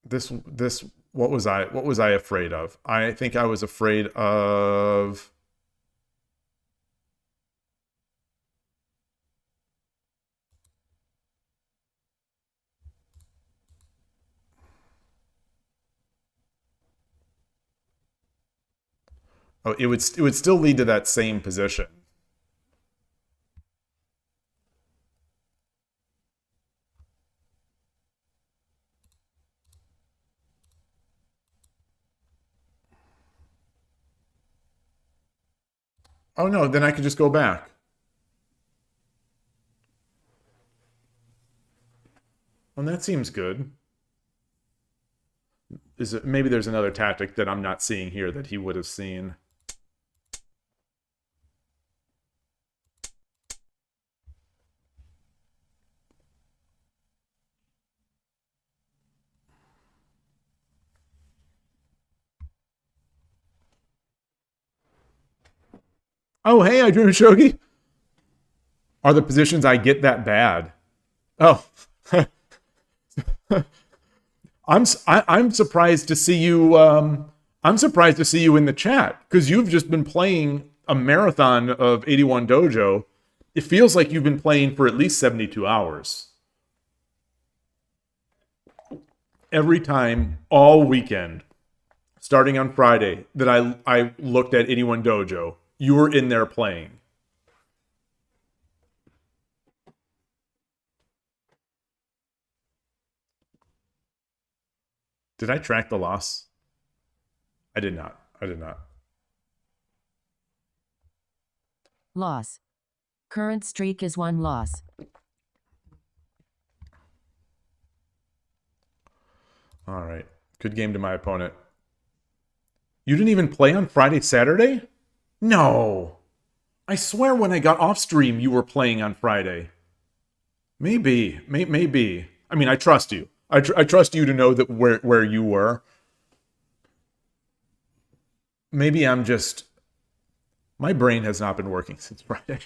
This what was I afraid of? I think I was afraid of oh, it would still lead to that same position. Oh no, then I could just go back. Well, that seems good. Maybe there's another tactic that I'm not seeing here that he would have seen. Oh, hey, I drew Shogi. Are the positions I get that bad? Oh. I'm surprised to see you I'm surprised to see you in the chat because you've just been playing a marathon of 81 Dojo. It feels like you've been playing for at least 72 hours. Every time, all weekend, starting on Friday, that I looked at 81 Dojo, you were in there playing. Did I track the loss? I did not. I did not. Loss. Current streak is 1 loss. All right. Good game to my opponent. You didn't even play on Friday, Saturday? No. I swear when I got off stream, you were playing on Friday. Maybe. Maybe. I mean, I trust you. I trust you to know that where you were. Maybe I'm just... My brain has not been working since Friday.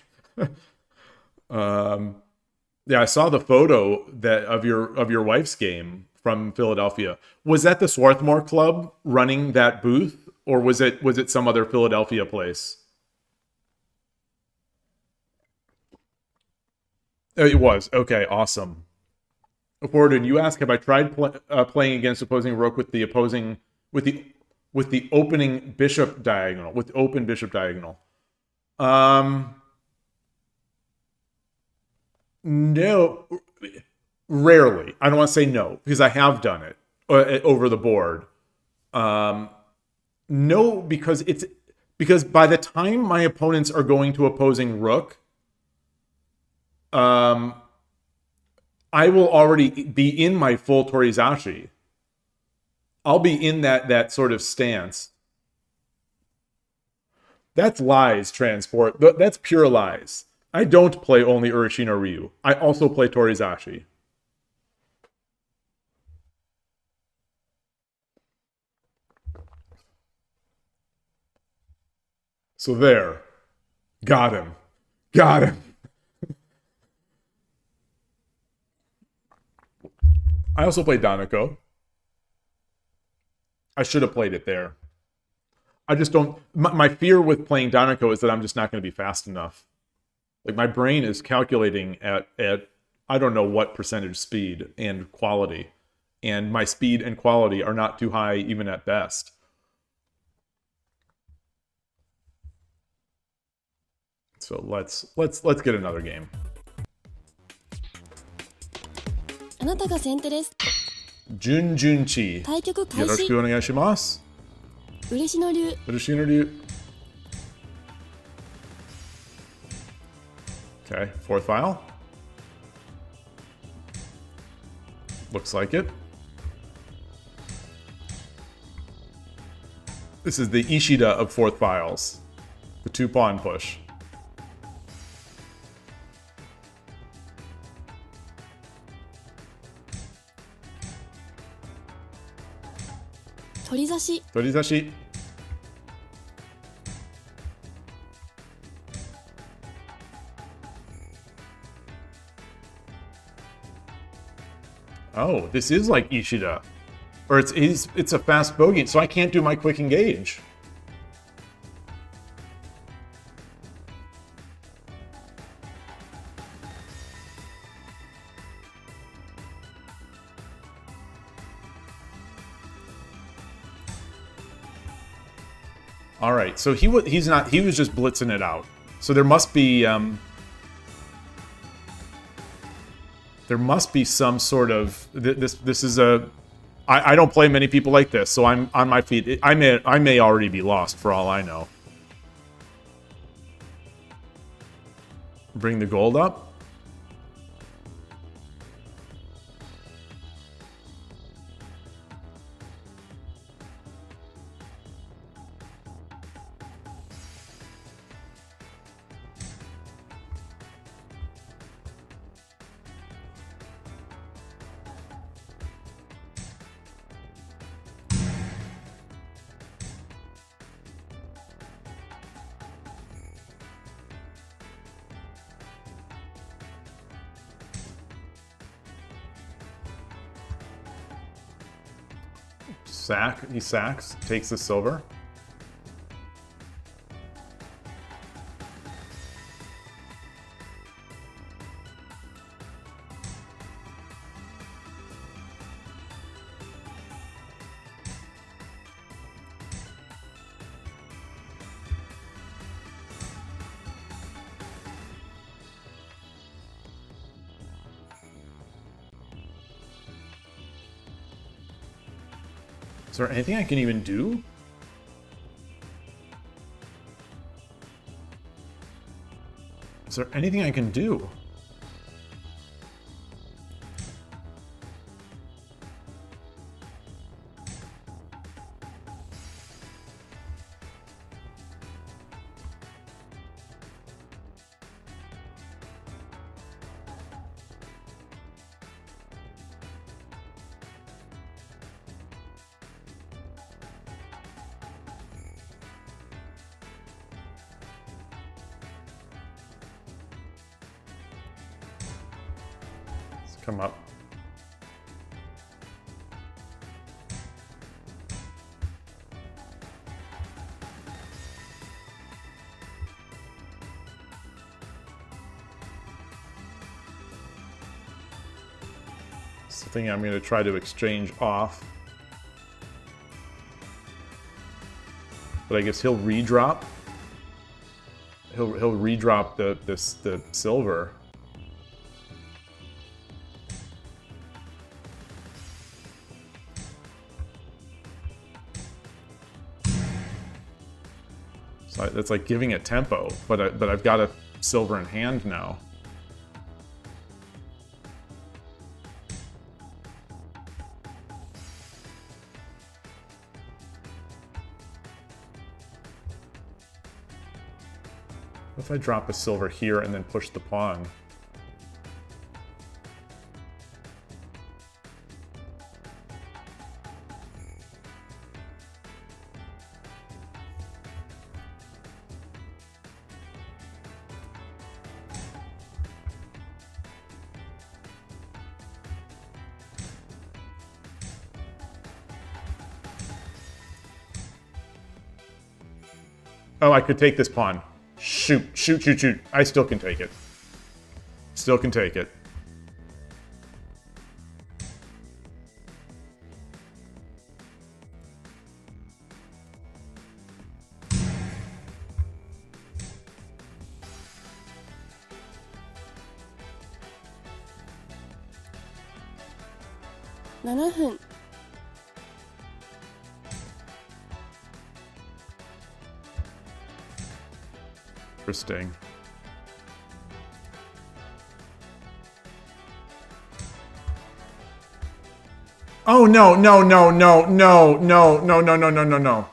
Yeah, I saw the photo of your wife's game from Philadelphia. Was that the Swarthmore Club running that booth, or was it some other Philadelphia place? It was. Okay, awesome. Forden, you ask, have I tried playing against opposing rook with the opening bishop diagonal, with open bishop diagonal? No, rarely. I don't want to say no because I have done it over the board. No, because by the time my opponents are going to opposing rook, I will already be in my full Torizashi. I'll be in that sort of stance. That's lies, Transport. That's pure lies. I don't play only Urashino Ryu. I also play Torizashi. So there. Got him. Got him. I also played Danako. I should have played it there. I just don't... My fear with playing Danako is that I'm just not going to be fast enough. Like, my brain is calculating at I don't know what percentage speed and quality. And my speed and quality are not too high even at best. So let's get another game. あなたが先手です。 Junjunchi. 対局開よろし始。くお願いします。嬉野流。 Urashino Ryu. Okay, fourth file. Looks like it. This is the Ishida of fourth files. The 2-pawn push. Torizashi. Torizashi. Oh, this is like Ishida. Or it's a fast bogey, so I can't do my quick engage. All right, so he was just blitzing it out. So there must be some sort of this is a I don't play many people like this, so I'm on my feet. I may already be lost for all I know. Bring the gold up. He sacks, takes the silver. Is there anything I can even do? Is there anything I can do? Come up. Something I'm going to try to exchange off. But I guess he'll redrop. He'll redrop the silver. So that's like giving it tempo, but I've got a silver in hand now. What if I drop a silver here and then push the pawn? Oh, I could take this pawn. Shoot, shoot, shoot, shoot. I still can take it. Still can take it. $7 分 Interesting. Oh no, no, no, no, no, no, no, no, no, no, no, no.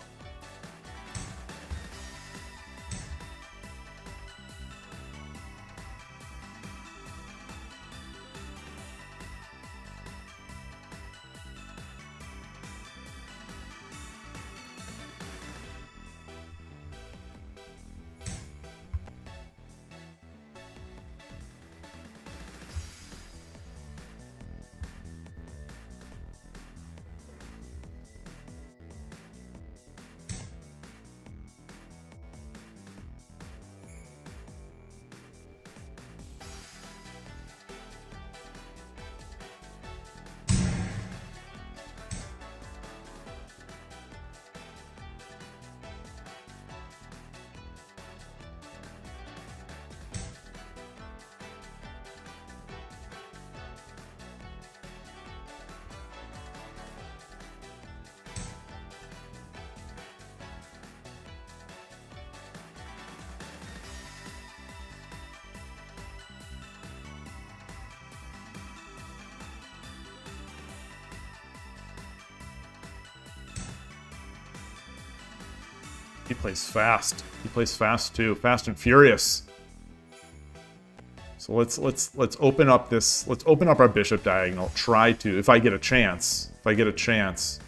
He plays fast. He plays fast too. Fast and furious. So let's open up this. Let's open up our bishop diagonal. Try to, if I get a chance. If I get a chance.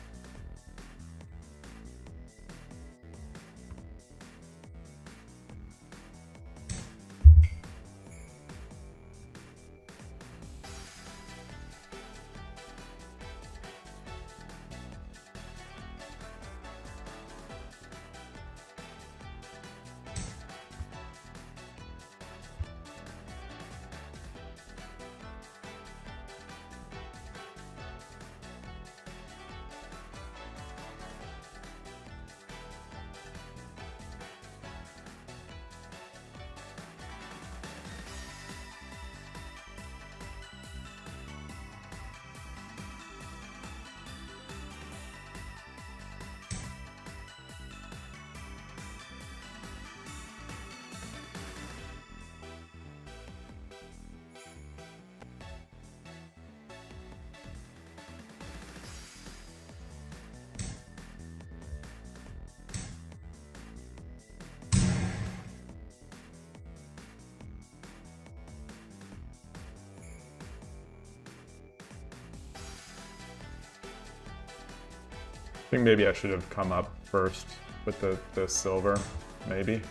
I think maybe I should have come up first with the silver, maybe.5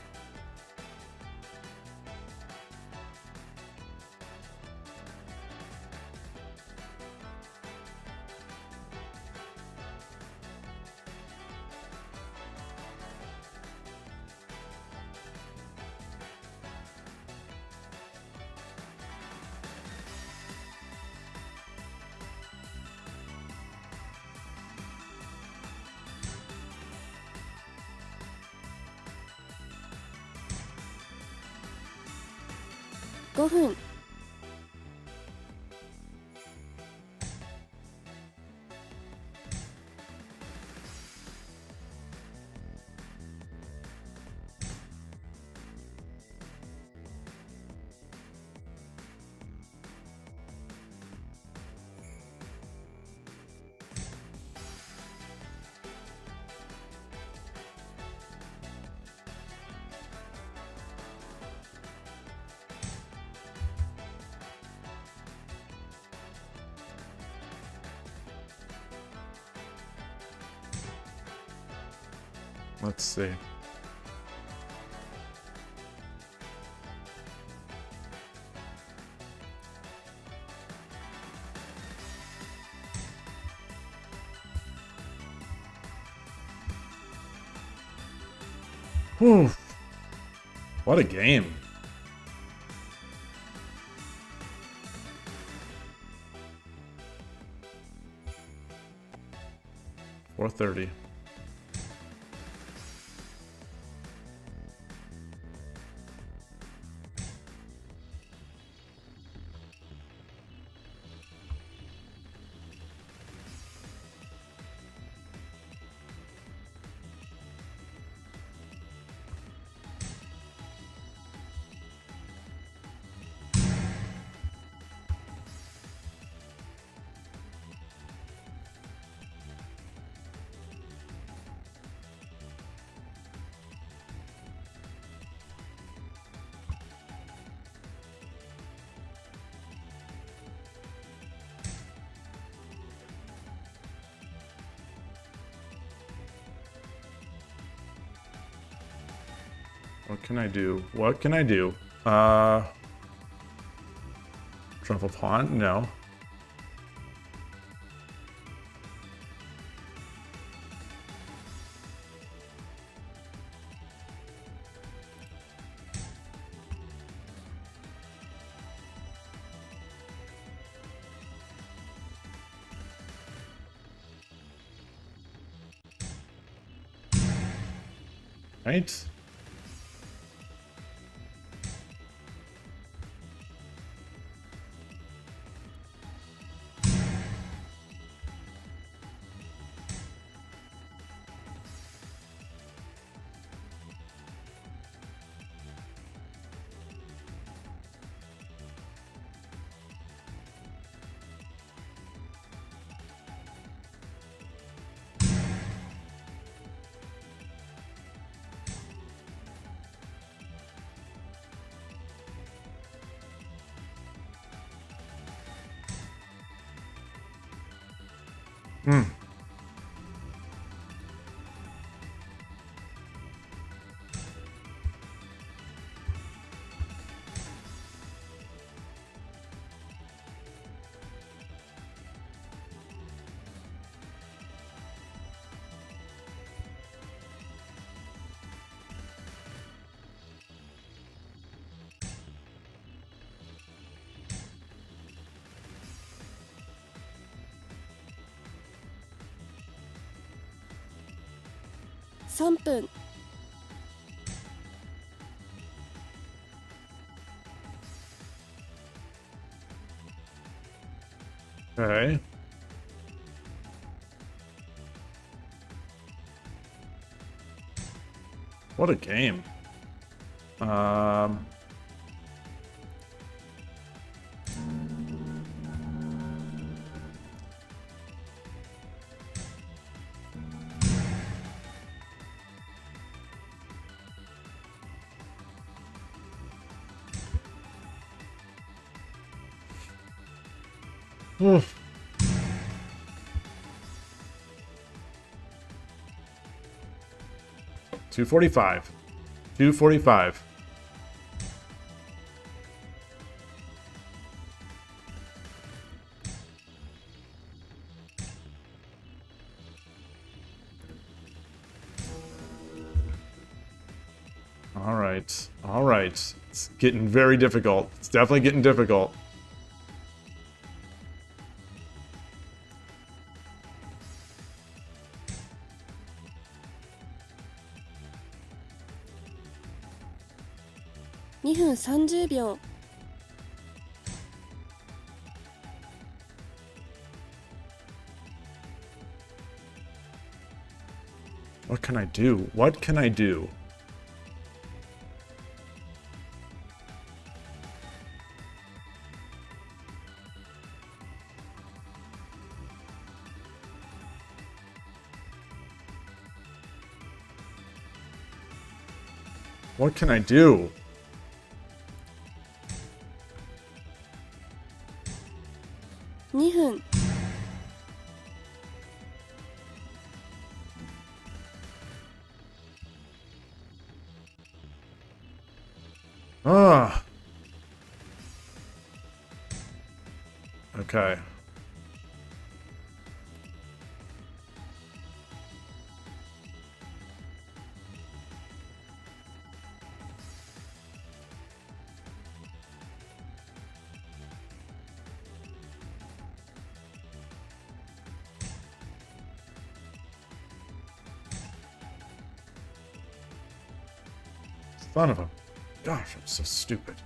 分 Let's see. Whew. What a game. $430. What can I do? What can I do? Truffle Pond? No. Right? Hmm.3分 Okay. What a game. Oof. 245. 245. All right. All right. It's getting very difficult. It's definitely getting difficult.2分30秒 What can I do? What can I do? What can I do?2分 Ah. Okay. Son of a... Gosh, I'm so stupid.1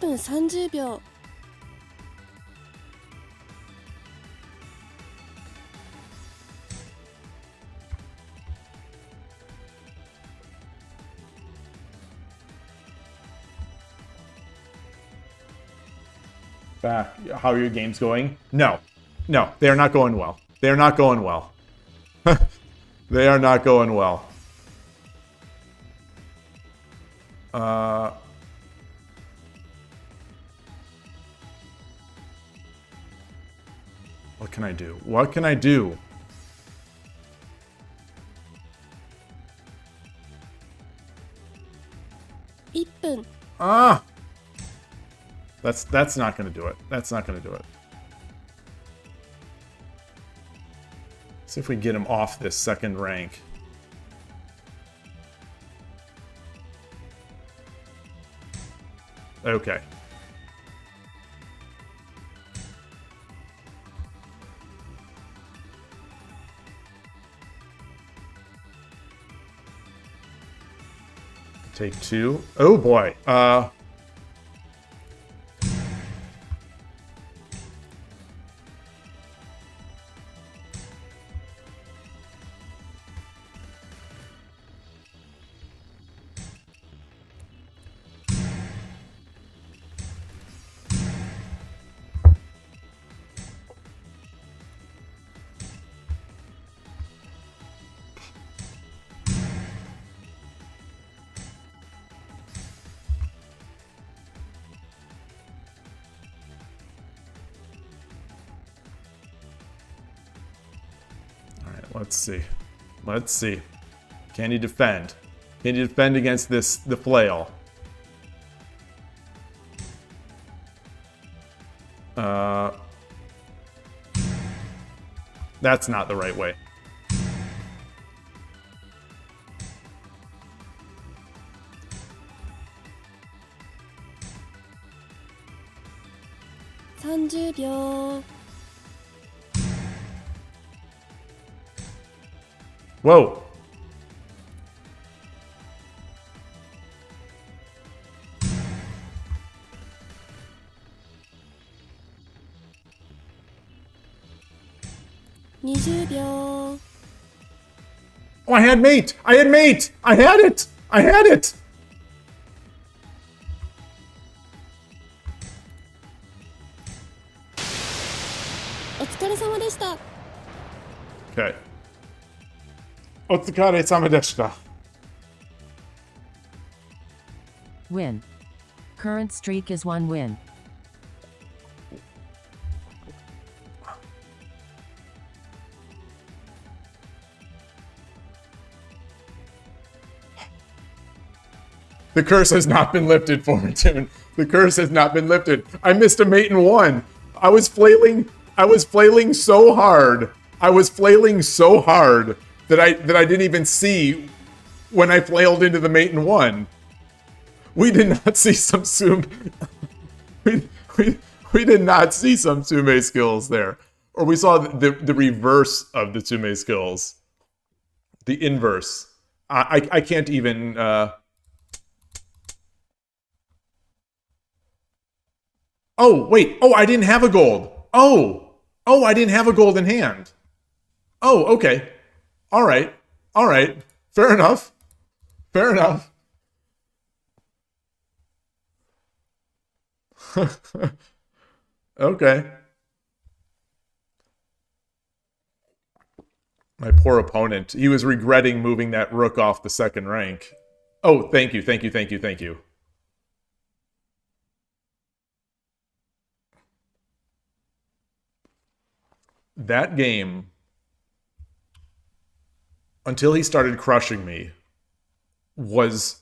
分30秒 Back. How are your games going? No. No, they are not going well. They are not going well. They are not going well. What can I do? What can I do? ?1 分 Ah! That's not going to do it. That's not going to do it. See if we get him off this second rank. Okay. Take 2. Oh boy. Let's see. Let's see. Can he defend? Can he defend against the flail? That's not the right way. ?30 秒 Whoa. ?20 秒 Oh, I had mate! I had mate! I had it! I had it!お疲れ様でした Okay. Otsukare-sama deshita. Win. Current streak is 1 win. The curse has not been lifted, Fortune. The curse has not been lifted. I missed a mate in 1. I was flailing so hard. I was flailing so hard that I didn't even see when I flailed into the mate in 1. We did not see some we did not see some Tsume skills there. Or we saw the reverse of the Tsume skills. The inverse. I can't even Oh, wait. Oh, I didn't have a gold. Oh, I didn't have a gold in hand. Oh, okay. All right. All right. Fair enough. Fair enough. Okay. My poor opponent. He was regretting moving that rook off the 2nd rank. Oh, thank you, thank you, thank you, thank you. That game, until he started crushing me, was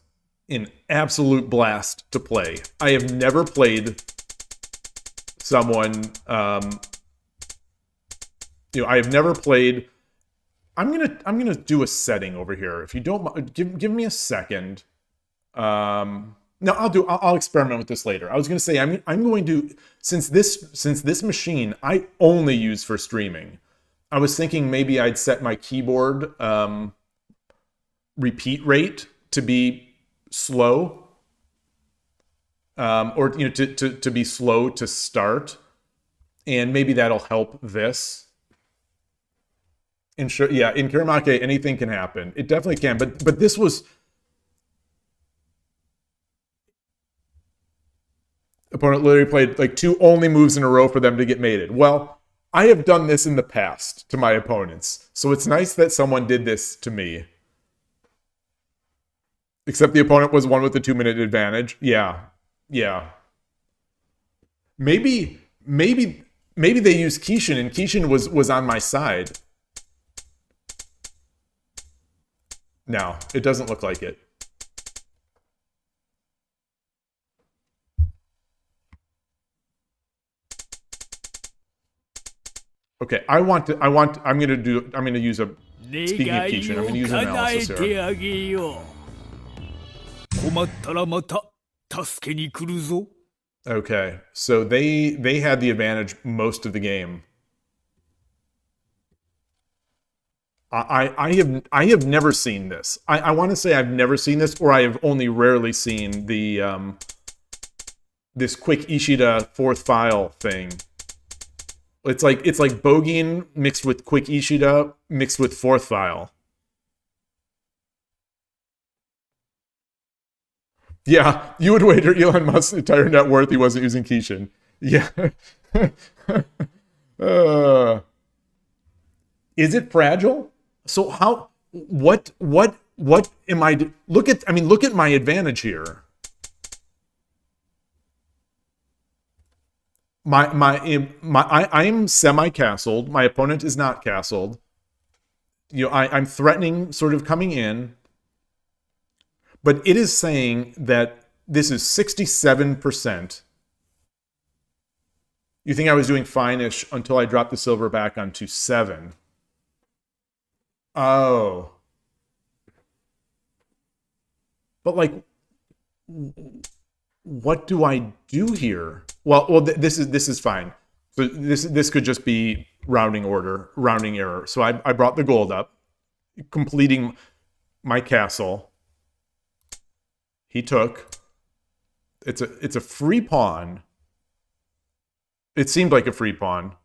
an absolute blast to play. I have never played someone, I have never played. I'm gonna do a setting over here. If you don't give me a second. No, I'll experiment with this later. I was gonna say I'm going to, since this machine I only use for streaming, I was thinking maybe I'd set my keyboard repeat rate to be slow, or to be slow to start, and maybe that'll help this. In Karamake, anything can happen. It definitely can, but this was. Opponent literally played like 2 only moves in a row for them to get mated. Well, I have done this in the past to my opponents, so it's nice that someone did this to me. Except the opponent was one with the 2-minute advantage. Yeah. Maybe they used Kishin, and Kishin was on my side. No, it doesn't look like it. Okay, I'm gonna use a, speaking of Kishin, I'm gonna use an analysis here. Okay, so they had the advantage most of the game. I have never seen this. I want to say I've never seen this, or I have only rarely seen the this quick Ishida 4th file thing. It's like bogeying mixed with quick Ishida mixed with 4th file. Yeah, you would wager Elon Musk's entire net worth he wasn't using Kishin. Yeah. Is it fragile? So how? What am I? Look at my advantage here. I'm semi-castled. My opponent is not castled. I'm threatening, sort of coming in, but it is saying that this is 67%. You think I was doing fine-ish until I dropped the silver back onto 7. Oh. But like, what do I do here? Well, this is fine. So this could just be rounding error. So I brought the gold up, completing my castle. He took. It's a free pawn. It seemed like a free pawn.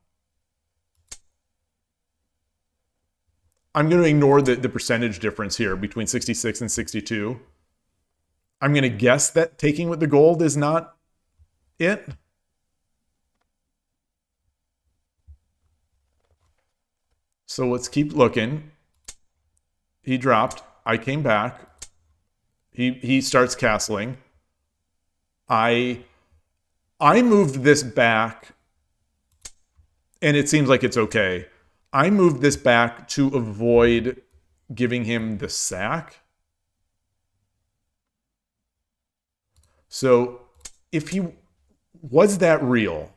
I'm going to ignore the percentage difference here between 66 and 62. I'm going to guess that taking with the gold is not it. So let's keep looking. He dropped. I came back. He starts castling. I moved this back, and it seems like it's okay. I moved this back to avoid giving him the sack. So if he was that real?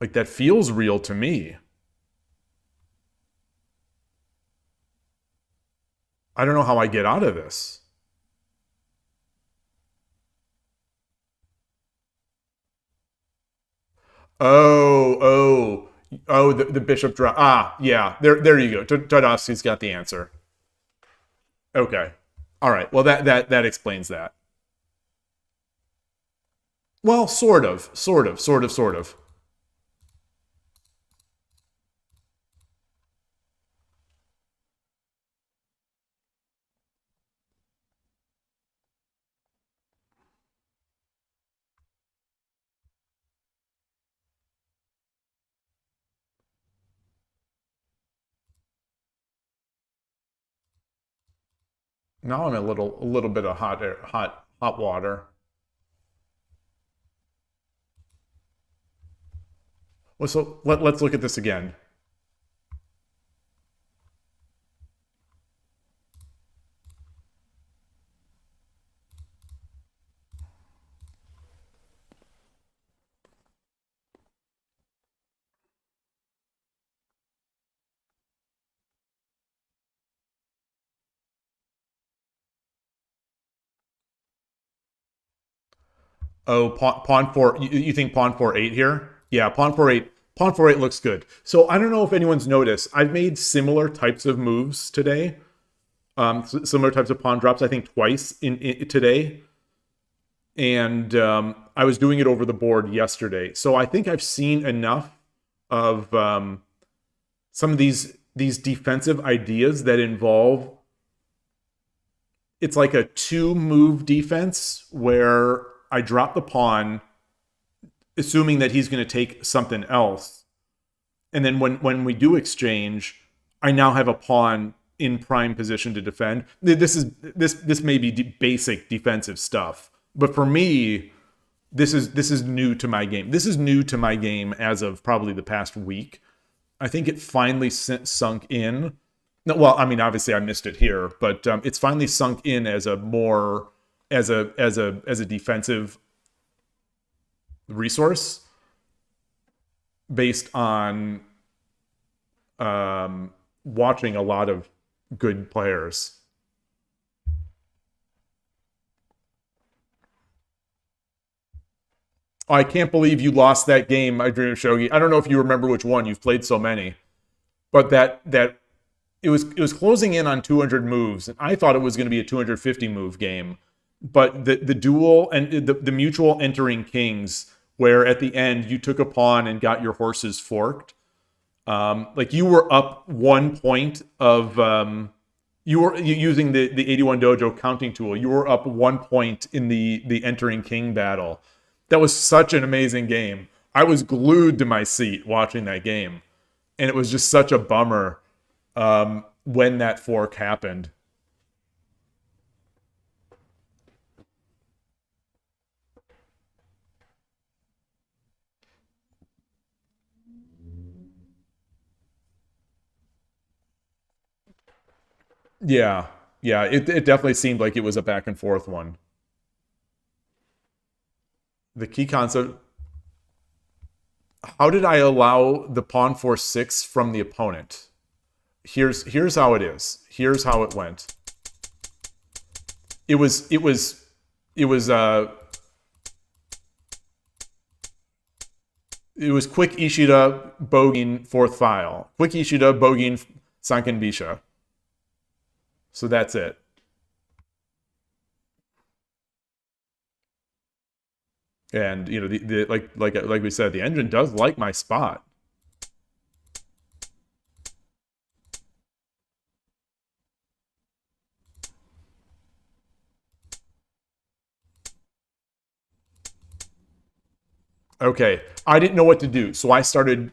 Like, that feels real to me. I don't know how I get out of this. Oh, the bishop drop. Ah, yeah. There you go. Tadovsky's got the answer. Okay. All right. Well, that explains that. Well, sort of. Now I'm a little bit of hot air, hot water. Well, so let's look at this again. Oh, pawn four. You think pawn 4 8 here? Yeah, pawn 4 8. Pawn 4 8 looks good. So I don't know if anyone's noticed. I've made similar types of moves today. Similar types of pawn drops. I think twice in today, and I was doing it over the board yesterday. So I think I've seen enough of some of these defensive ideas that involve. It's like a 2-move defense where I drop the pawn, assuming that he's going to take something else. And then when we do exchange, I now have a pawn in prime position to defend. This may be basic defensive stuff, but for me, this is new to my game. This is new to my game as of probably the past week. I think it finally sunk in. No, well, I mean, obviously I missed it here, but it's finally sunk in as a more as a defensive resource based on watching a lot of good players. Oh, I can't believe you lost that game, My Dream of Shogi. I don't know if you remember which one. You've played so many, but that it was closing in on 200 moves, and I thought it was going to be a 250 move game. But the duel and the mutual entering kings, where at the end you took a pawn and got your horses forked. Like you were up 1 point of you were using the 81 dojo counting tool. You were up 1 point in the entering king battle. That was such an amazing game. I was glued to my seat watching that game, and it was just such a bummer when that fork happened. Yeah, yeah, it definitely seemed like it was a back and forth one. The key concept. How did I allow the pawn 4 6 from the opponent? Here's how it is. Here's how it went. It was it was it was it was quick Ishida bogeying fourth file. Quick Ishida bogeying Sanken Bisha. So that's it. And you know, the like we said, the engine does like my spot. Okay, I didn't know what to do, so I started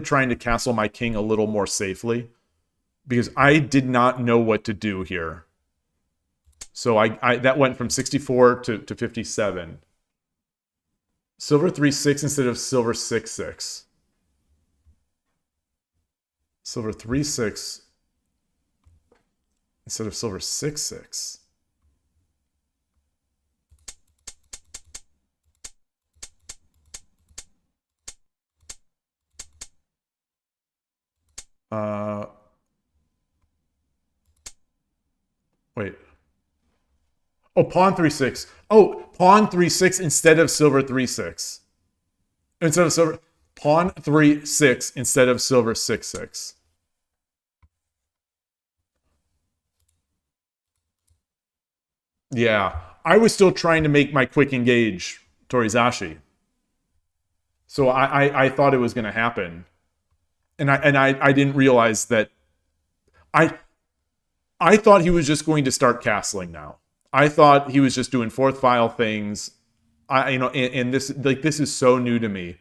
trying to castle my king a little more safely because I did not know what to do here. So I that went from 64 to 57. Silver 3-6 instead of silver 6-6. Silver 3-6 instead of silver 6-6. Wait. Oh, pawn 3-6. Oh, pawn 3-6 instead of silver 3-6. Instead of silver, pawn 3-6 instead of silver 6-6. Yeah, I was still trying to make my quick engage Torizashi. So I thought it was going to happen. And I didn't realize that I thought he was just going to start castling now. I thought he was just doing fourth file things. And this is so new to me.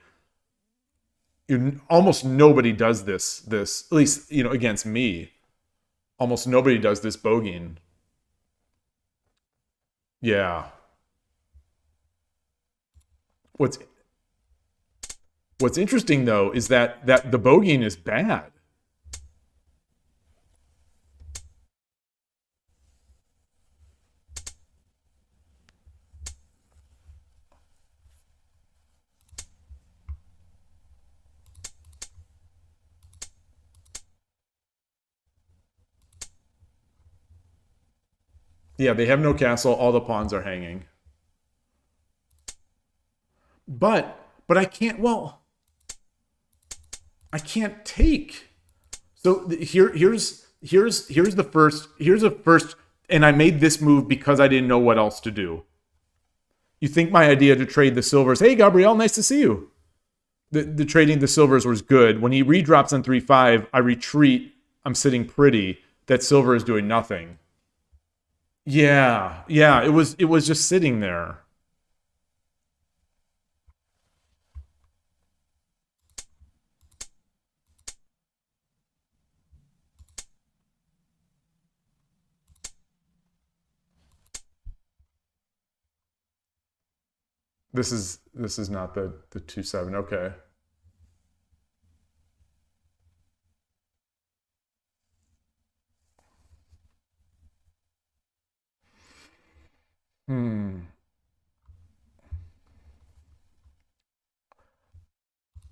Almost nobody does this at least, against me. Almost nobody does this bogeying. Yeah. What's interesting though is that the bogeying is bad. Yeah, they have no castle. All the pawns are hanging. But I can't. Well, I can't take. So here's the first. Here's a first. And I made this move because I didn't know what else to do. You think my idea to trade the silvers? Hey, Gabrielle, nice to see you. The trading the silvers was good. When he redrops on 3-5, I retreat. I'm sitting pretty. That silver is doing nothing. Yeah, it was just sitting there. This is not the 2-7. Okay.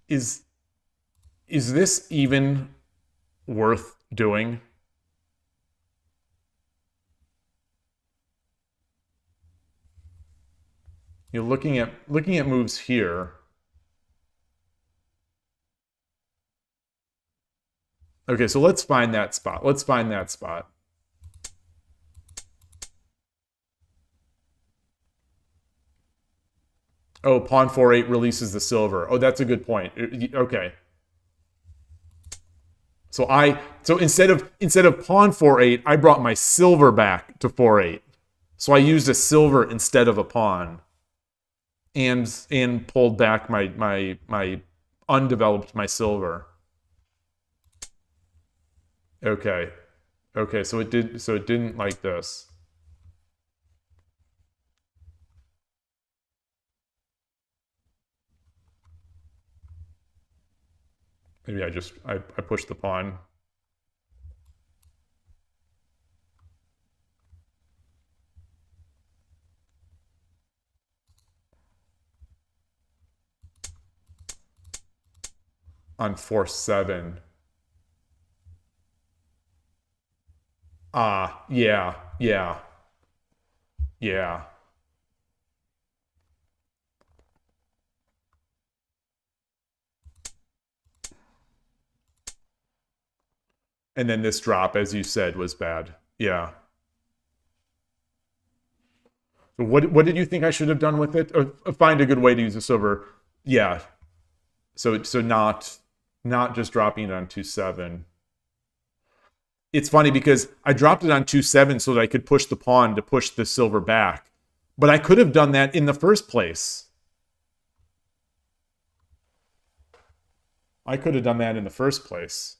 Is this even worth doing? You're looking at moves here. Okay, so let's find that spot. Let's find that spot. Oh, pawn 4-8 releases the silver. Oh, that's a good point. Okay. So instead of pawn 4-8, I brought my silver back to 4-8. So I used a silver instead of a pawn. And pulled back my undeveloped my silver. Okay. Okay, so it didn't like this. Maybe I pushed the pawn. On 4-7. Yeah. And then this drop, as you said, was bad. Yeah. So what did you think I should have done with it? Or find a good way to use the silver. Yeah. So not just dropping it on 2-7. It's funny because I dropped it on 2-7 so that I could push the pawn to push the silver back. But I could have done that in the first place. I could have done that in the first place.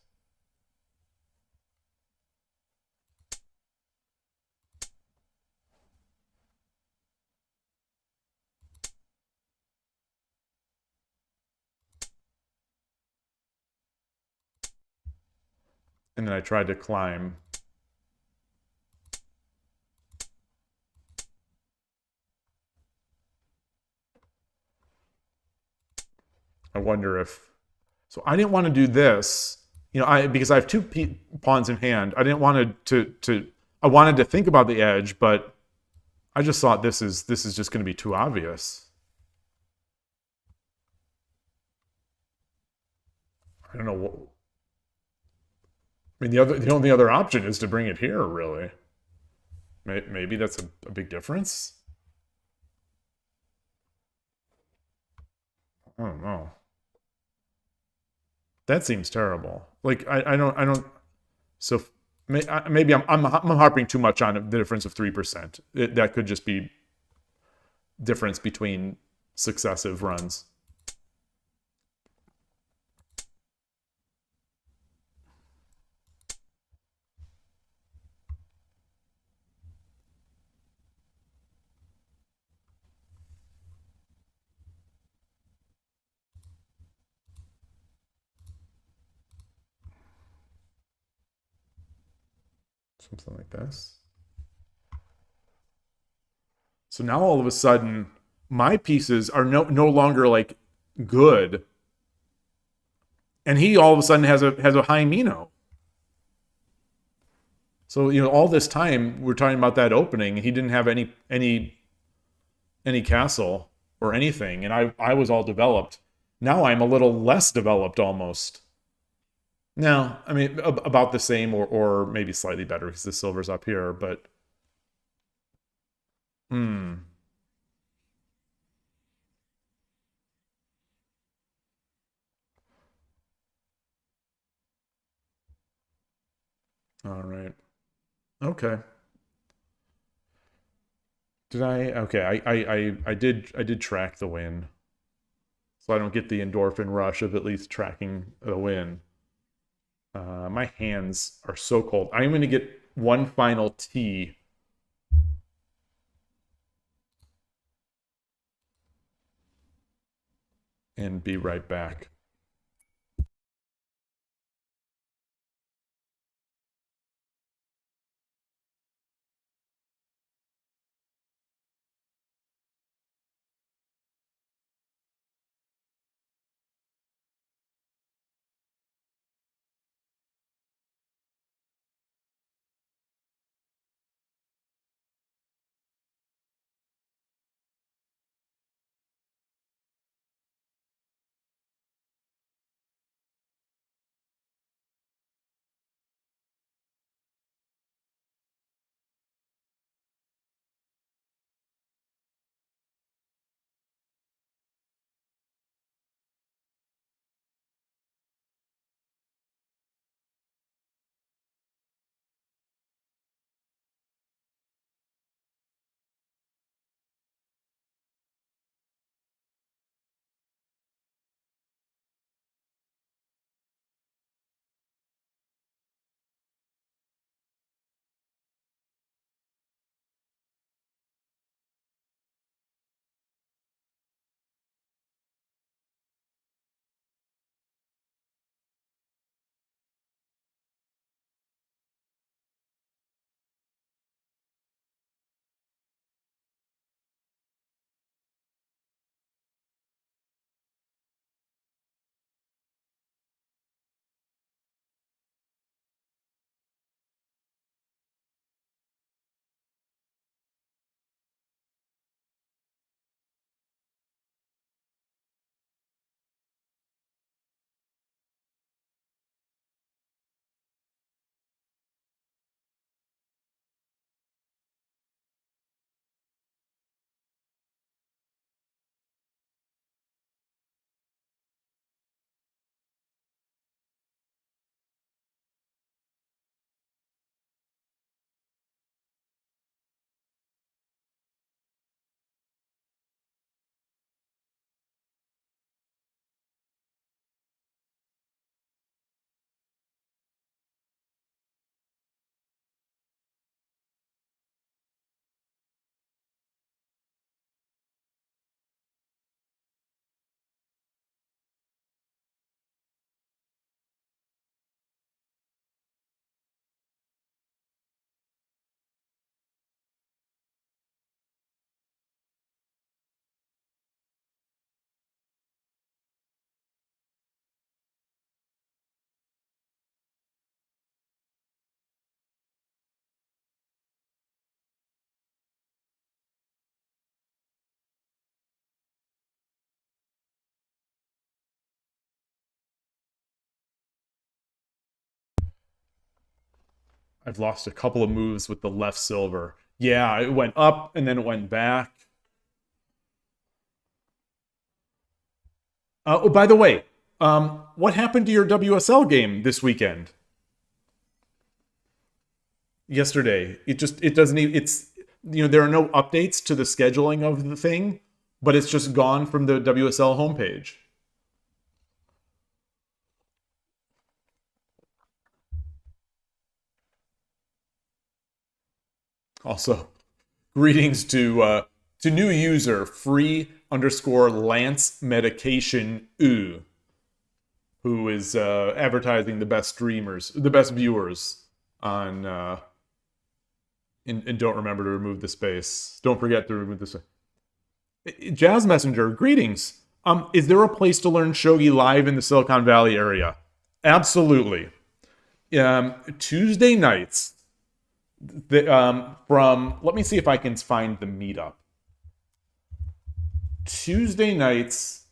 And then I tried to climb. I wonder if... So I didn't want to do this, you know, because I have two pawns in hand. I didn't want to I wanted to think about the edge, but I just thought this is just going to be too obvious. I don't know what... I mean, the only other option is to bring it here, really. Maybe that's a big difference. I don't know. That seems terrible. Like I don't. So maybe I'm harping too much on the difference of 3%. That could just be difference between successive runs. Something like this. So now all of a sudden, my pieces are no longer like good, and he all of a sudden has a high Mino. So you know, all this time we're talking about that opening, he didn't have any castle or anything, and I was all developed. Now I'm a little less developed almost. No, I mean about the same or maybe slightly better because the silver's up here, but All right. Okay. Did I? Okay, I did track the win, so I don't get the endorphin rush of at least tracking the win. My hands are so cold. I'm going to get one final tea. And be right back. I've lost a couple of moves with the left silver. Yeah, it went up and then it went back. Oh, by the way, what happened to your WSL game this weekend? Yesterday. It doesn't even, it's, there are no updates to the scheduling of the thing, but it's just gone from the WSL homepage. Also, greetings to new user free_Lance medication who is advertising the best streamers, the best viewers on and don't remember to remove the space. Don't forget to remove the space. Jazz Messenger, greetings. Is there a place to learn shogi live in the Silicon Valley area? Absolutely. Tuesday nights. Let me see if I can find the meetup. Tuesday nights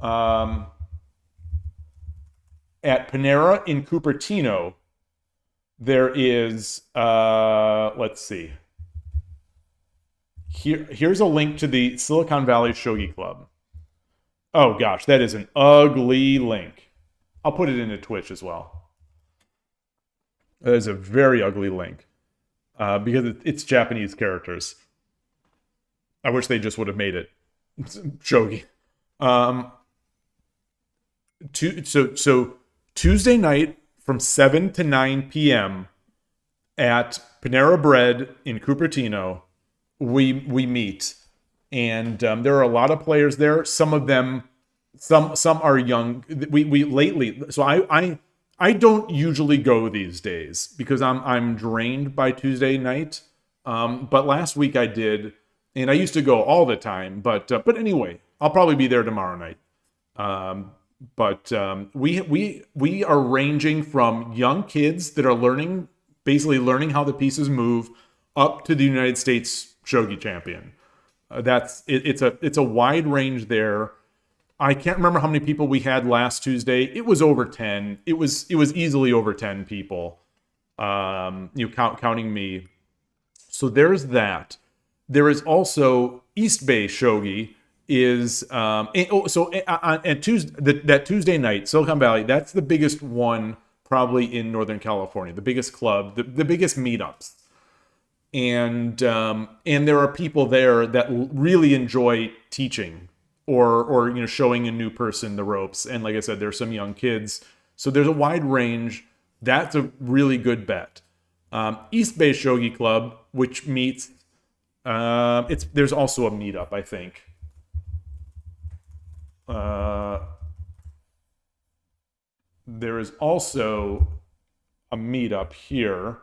at Panera in Cupertino, there is, let's see. Here's a link to the Silicon Valley Shogi Club. Oh gosh, that is an ugly link. I'll put it into Twitch as well. That is a very ugly link because it's Japanese characters. I wish they just would have made it shogi. So Tuesday night from 7 to 9 p.m. at Panera Bread in Cupertino, we meet, and there are a lot of players there. Some of them, some are young. We lately, so I don't usually go these days because I'm drained by Tuesday night. But last week I did, and I used to go all the time. But anyway, I'll probably be there tomorrow night. But we are ranging from young kids that are basically learning how the pieces move, up to the United States shogi champion. It's a wide range there. I can't remember how many people we had last Tuesday. It was over 10. It was easily over 10 people. Counting me. So there's that. There is also East Bay Shogi is that Tuesday night, Silicon Valley, that's the biggest one probably in Northern California, the biggest club, the biggest meetups. And there are people there that really enjoy teaching or showing a new person the ropes. And like I said, there's some young kids. So there's a wide range. That's a really good bet. East Bay Shogi Club, which meets, there's also a meetup, I think. There is also a meetup here.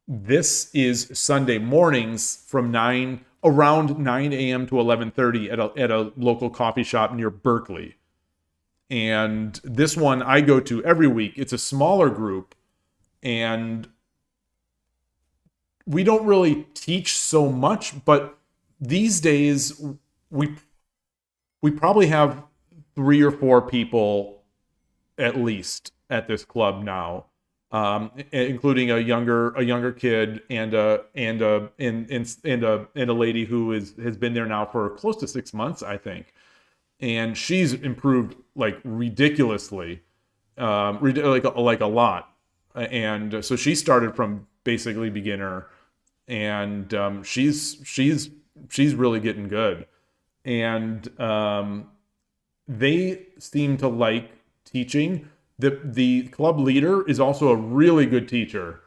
This is Sunday mornings from around 9 a.m. to 11:30 at a local coffee shop near Berkeley. And this one I go to every week. It's a smaller group, and we don't really teach so much, but these days we probably have 3 or 4 people at least at this club now, including a younger kid and a lady who has been there now for close to 6 months, I think, and she's improved like ridiculously, like a lot, and so she started from basically beginner, and she's really getting good, and they seem to like teaching. The club leader is also a really good teacher.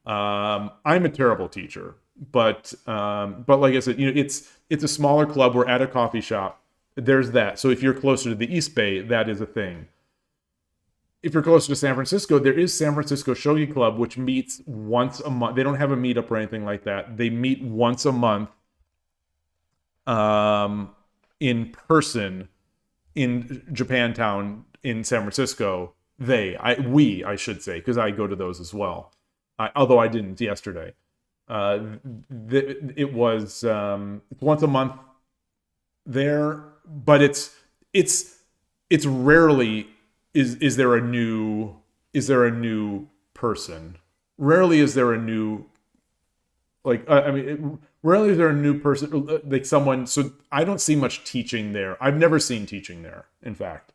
I'm a terrible teacher, but like I said, it's a smaller club. We're at a coffee shop. There's that. So if you're closer to the East Bay, that is a thing. If you're closer to San Francisco, there is San Francisco Shogi Club, which meets once a month. They don't have a meetup or anything like that. They meet once a month in person in Japantown in San Francisco. I should say, because I go to those as well. Although I didn't yesterday. It was once a month there, but it's rarely is there a new person? Rarely is there a new, like, I mean, rarely is there a new person, like someone. So I don't see much teaching there. I've never seen teaching there, in fact.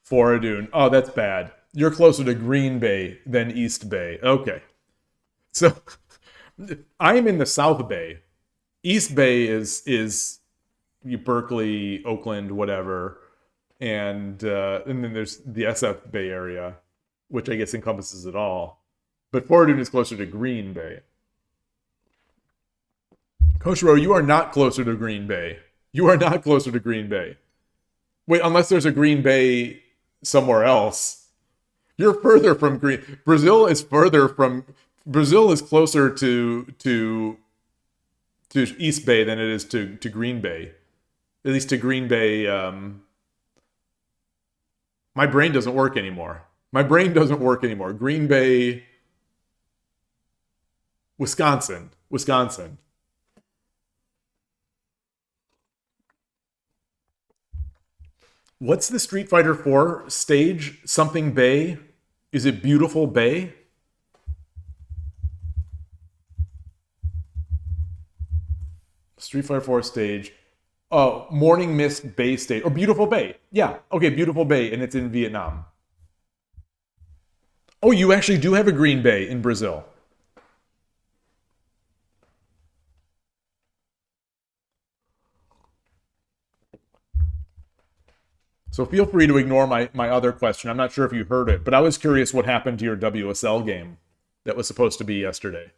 Foradun. Oh, that's bad. You're closer to Green Bay than East Bay. Okay. So I'm in the South Bay. East Bay is Berkeley, Oakland, whatever. And then there's the SF Bay area, which I guess encompasses it all. But Foradun is closer to Green Bay. Koshiro, you are not closer to Green Bay. You are not closer to Green Bay. Wait, unless there's a Green Bay somewhere else. You're further from Green. Brazil is closer to East Bay than it is to Green Bay. At least to Green Bay. My brain doesn't work anymore. Green Bay, Wisconsin. What's the Street Fighter 4 stage? Something Bay? Is it Beautiful Bay? Street Fighter 4 stage. Oh, Morning Mist Bay stage. Or Beautiful Bay. Yeah. Okay, Beautiful Bay, and it's in Vietnam. Oh, you actually do have a Green Bay in Brazil. So feel free to ignore my other question. I'm not sure if you heard it, but I was curious what happened to your WSL game that was supposed to be yesterday.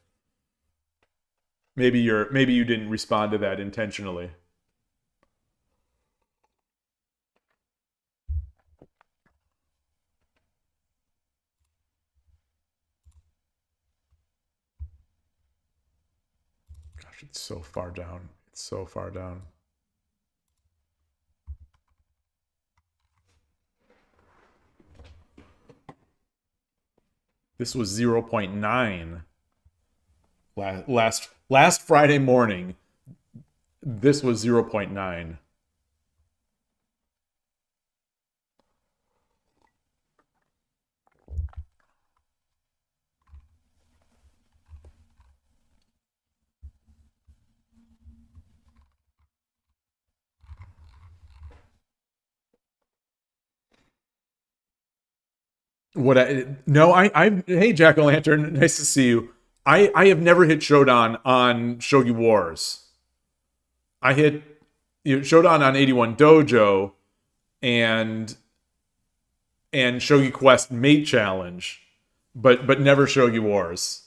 Maybe you didn't respond to that intentionally. Gosh, it's so far down. It's so far down. This was 0.9 last Friday morning. This was 0.9. Hey, Jack-O-Lantern, nice to see you. I have never hit Shodan on Shogi Wars. I hit Shodan on 81 Dojo and Shogi Quest Mate Challenge, but never Shogi Wars.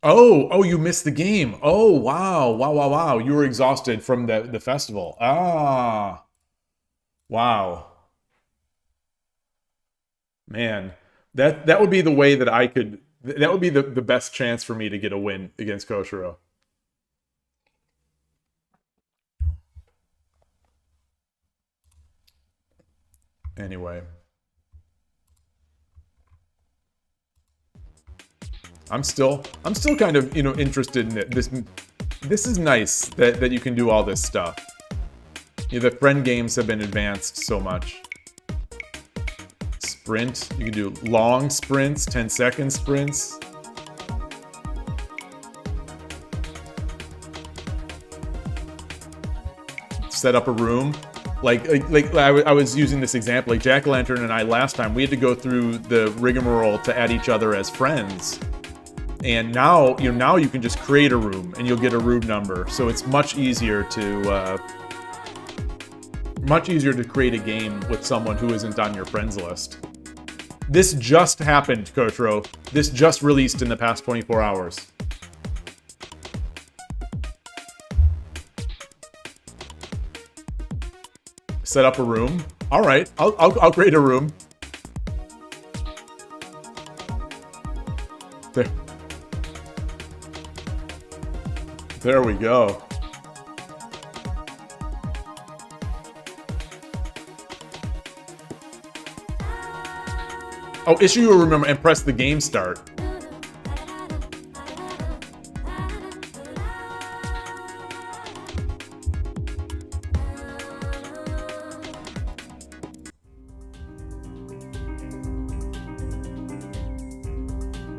Oh, you missed the game. Oh, wow. You were exhausted from the festival. Ah, wow. Man, that would be the way that I could. That would be the best chance for me to get a win against Koshiro. Anyway. I'm still kind of, interested in it. This is nice that you can do all this stuff. The friend games have been advanced so much. Sprint, you can do long sprints, 10-second sprints. Set up a room. Like I was using this example, like Jack-O-Lantern and I last time, we had to go through the rigmarole to add each other as friends. And now you can just create a room and you'll get a room number. So it's much easier to create a game with someone who isn't on your friends list. This just happened, Kotro. This just released in the past 24 hours. Set up a room. All right, I'll create a room. There we go. Oh, issue will remember and press the game start.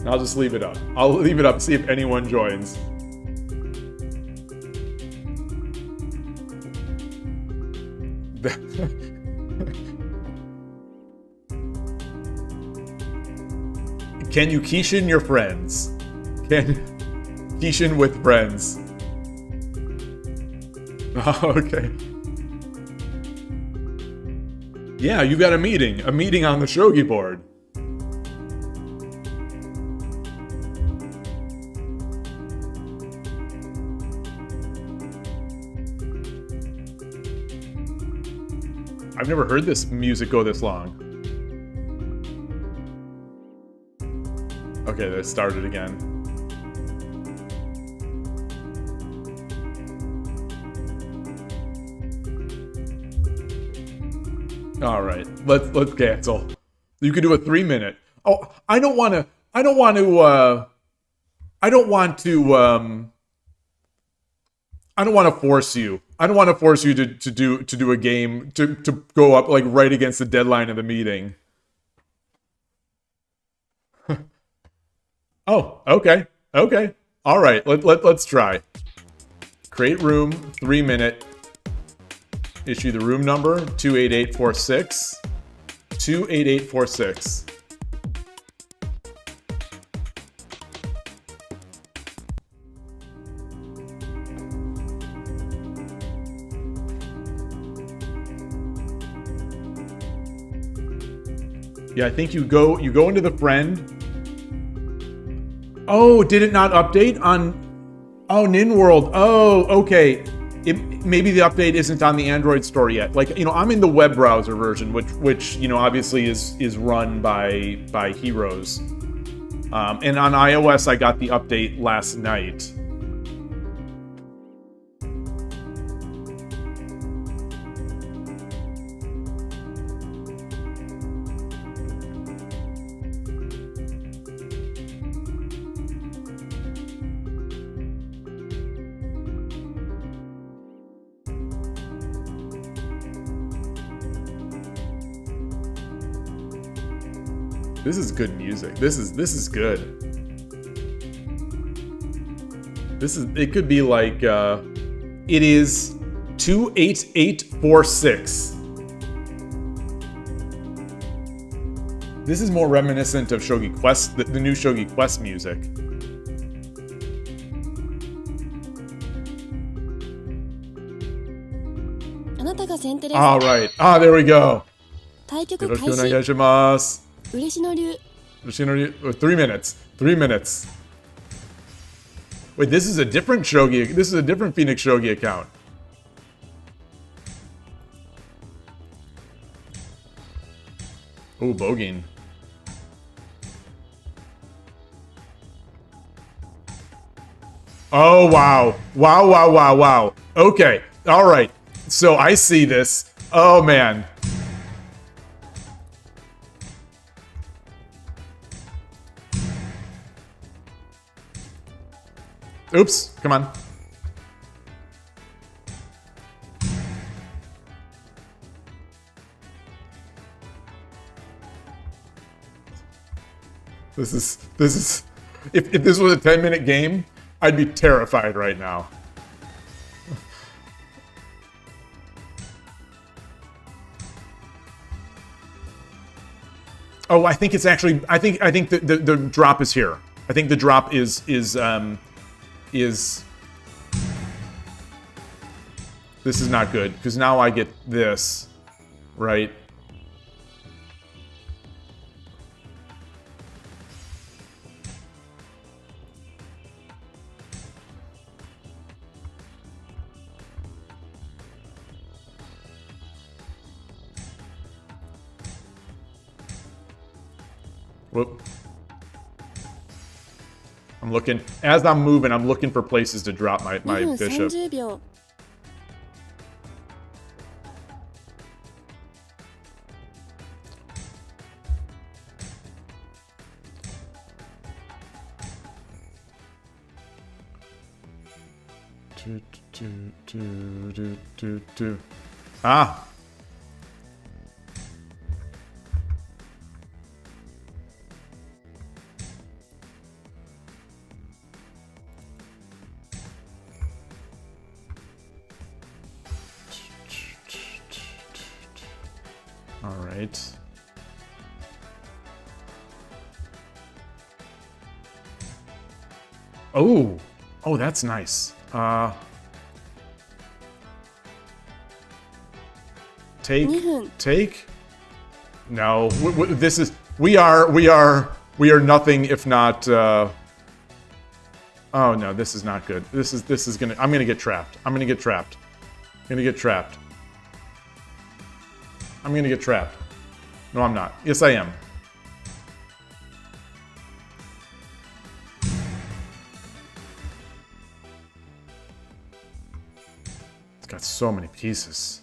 I'll just leave it up. I'll leave it up, see if anyone joins. Can you Kishin your friends? Can Kishin with friends? Oh, okay. Yeah, you got a meeting on the Shogi board. I've never heard this music go this long. Okay, let's start it again. All right, let's cancel. You could do a 3-minute. Oh, I don't want to force you. I don't want to force you to do a game to go up like right against the deadline of the meeting. Oh, okay. Okay. All right. Let's try. Create room, 3-minute. Issue the room number 28846. 28846. Yeah, I think you go into the friend. Oh, did it not update on Nin World? Oh, okay. Maybe the update isn't on the Android store yet. Like, you know, I'm in the web browser version, which you know obviously is run by Heroes. And on iOS I got the update last night. This is good music. This is good. It could be like it is 28846. This is more reminiscent of Shogi Quest, the new Shogi Quest music. All right. Ah, there we go. 対局開よろしくお始。願いします。嬉野流。 3 minutes. 3 minutes. Wait, this is a different Shogi. This is a different Phoenix Shogi account. Oh, Bogin. Oh, wow. Wow. Okay. All right. So I see this. Oh, man. Oops, come on. This is if this was a 10-minute game, I'd be terrified right now. Oh, I think it's actually I think the drop is here. I think the drop is this is not good because now I get this, right? Whoop. I'm looking, as I'm moving, I'm looking for places to drop my 2分 bishop. 30秒。 Ah. right. Oh, oh, that's nice. Take. No, this is we are nothing if not. Oh no, this is not good. This is gonna. I'm gonna get trapped. I'm gonna get trapped. I'm gonna get trapped. I'm gonna get trapped. No, I'm not. Yes, I am. It's got so many pieces.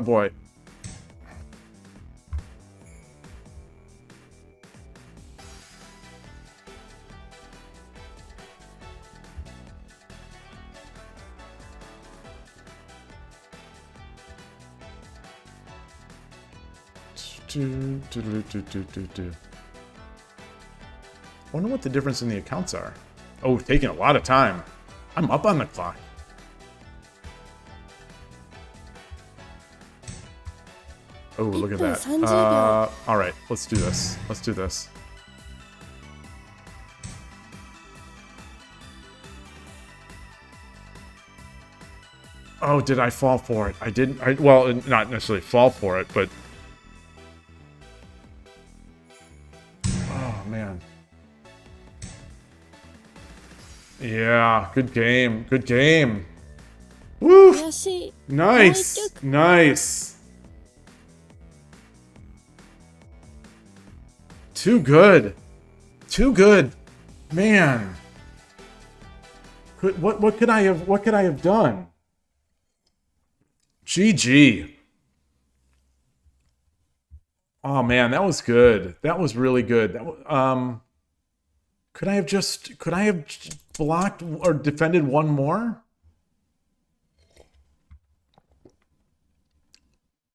Boy. Wonder what the difference in the accounts are. Oh, taking a lot of time. I'm up on the clock. Oh, look at that. All right, let's do this. Let's do this. Oh, did I fall for it? I didn't. Well, not necessarily fall for it, but... Oh, man. Yeah, good game. Good game. Woo! Nice. Nice. Too good. Too good. Man. What could I have done? GG. Oh man, that was good. That was really good. That could I have blocked or defended one more?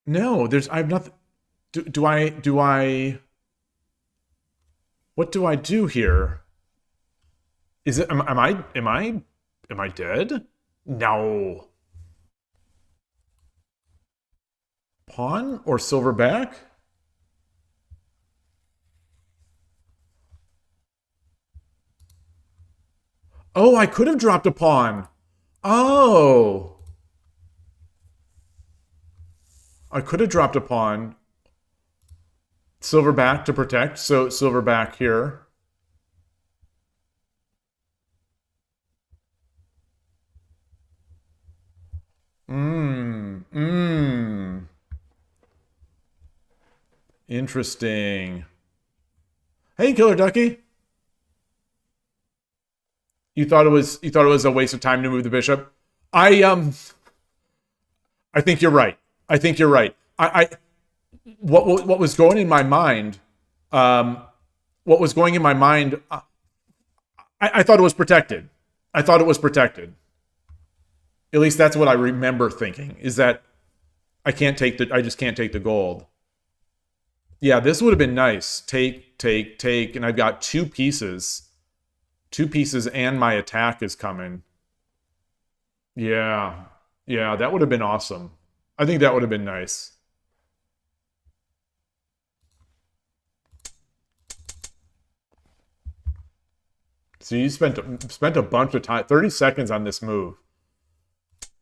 No, I have nothing. Do I what do I do here? Is it am I dead? No. Pawn or silverback? Oh, I could have dropped a pawn. Oh. I could have dropped a pawn. Silverback to protect, so silverback here. Interesting. Hey, Killer Ducky. You thought it was a waste of time to move the bishop? I think you're right. I think you're right. What was going in my mind, I thought it was protected. I thought it was protected. At least that's what I remember thinking, is that I just can't take the gold. Yeah, this would have been nice. Take, and I've got two pieces. Two pieces and my attack is coming. Yeah. Yeah, that would have been awesome. I think that would have been nice. So you spent a bunch of time, 30 seconds on this move.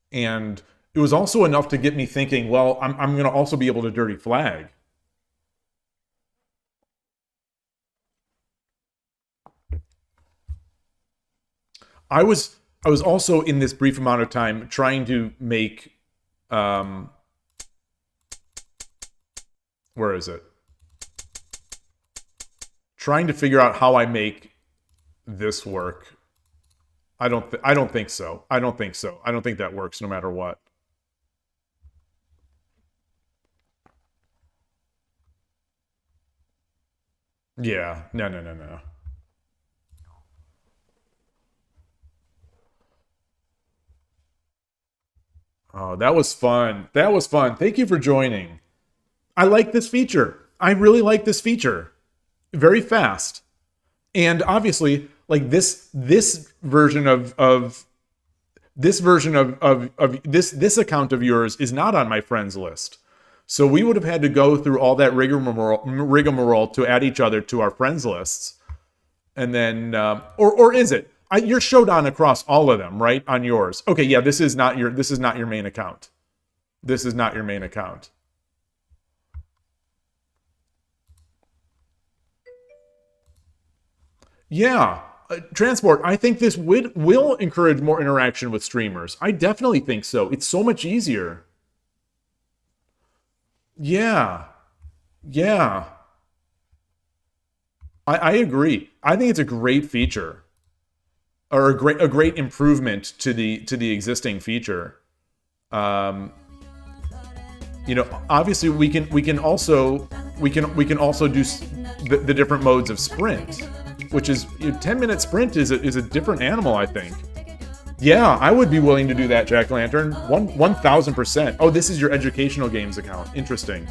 And it was also enough to get me thinking, well, I'm going to also be able to dirty flag. I was also in this brief amount of time trying to make where is it? Trying to figure out how I make this work. I don't think so. I don't think so. I don't think that works no matter what. Yeah. No. Oh, that was fun. That was fun. Thank you for joining. I like this feature. I really like this feature. Very fast. And obviously, like this version of this account of yours is not on my friends list. So we would have had to go through all that rigmarole to add each other to our friends lists. And then, or is it? You're Shodan across all of them, right? On yours. Okay, yeah, this is not your main account. This is not your main account. Yeah, Transport, I think this will encourage more interaction with streamers. I definitely think so. It's so much easier. Yeah. Yeah. I agree. I think it's a great feature. Or a great improvement to the existing feature. Obviously we can also do the different modes of sprint, which is 10-minute sprint is a different animal, I think. Yeah, I would be willing to do that, Jack Lantern. 1,000%. Oh, this is your educational games account. Interesting.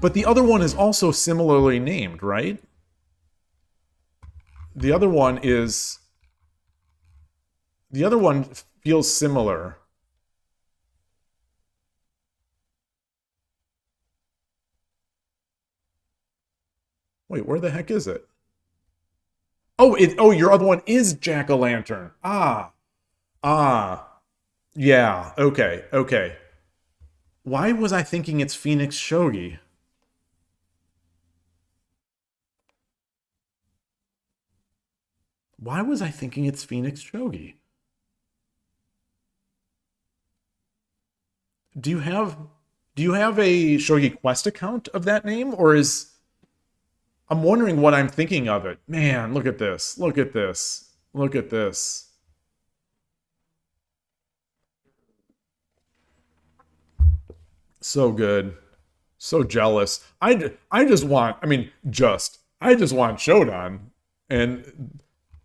But the other one is also similarly named, right? The other one feels similar. Wait, where the heck is it? Oh, your other one is Jack-o'-lantern. Ah. Yeah, okay. Why was I thinking it's Phoenix Shogi? Why was I thinking it's Phoenix Shogi? Do you have a Shogi Quest account of that name, or is... I'm wondering what I'm thinking of it. Man, look at this. Look at this. Look at this. So good. So jealous. I just want Shodan. And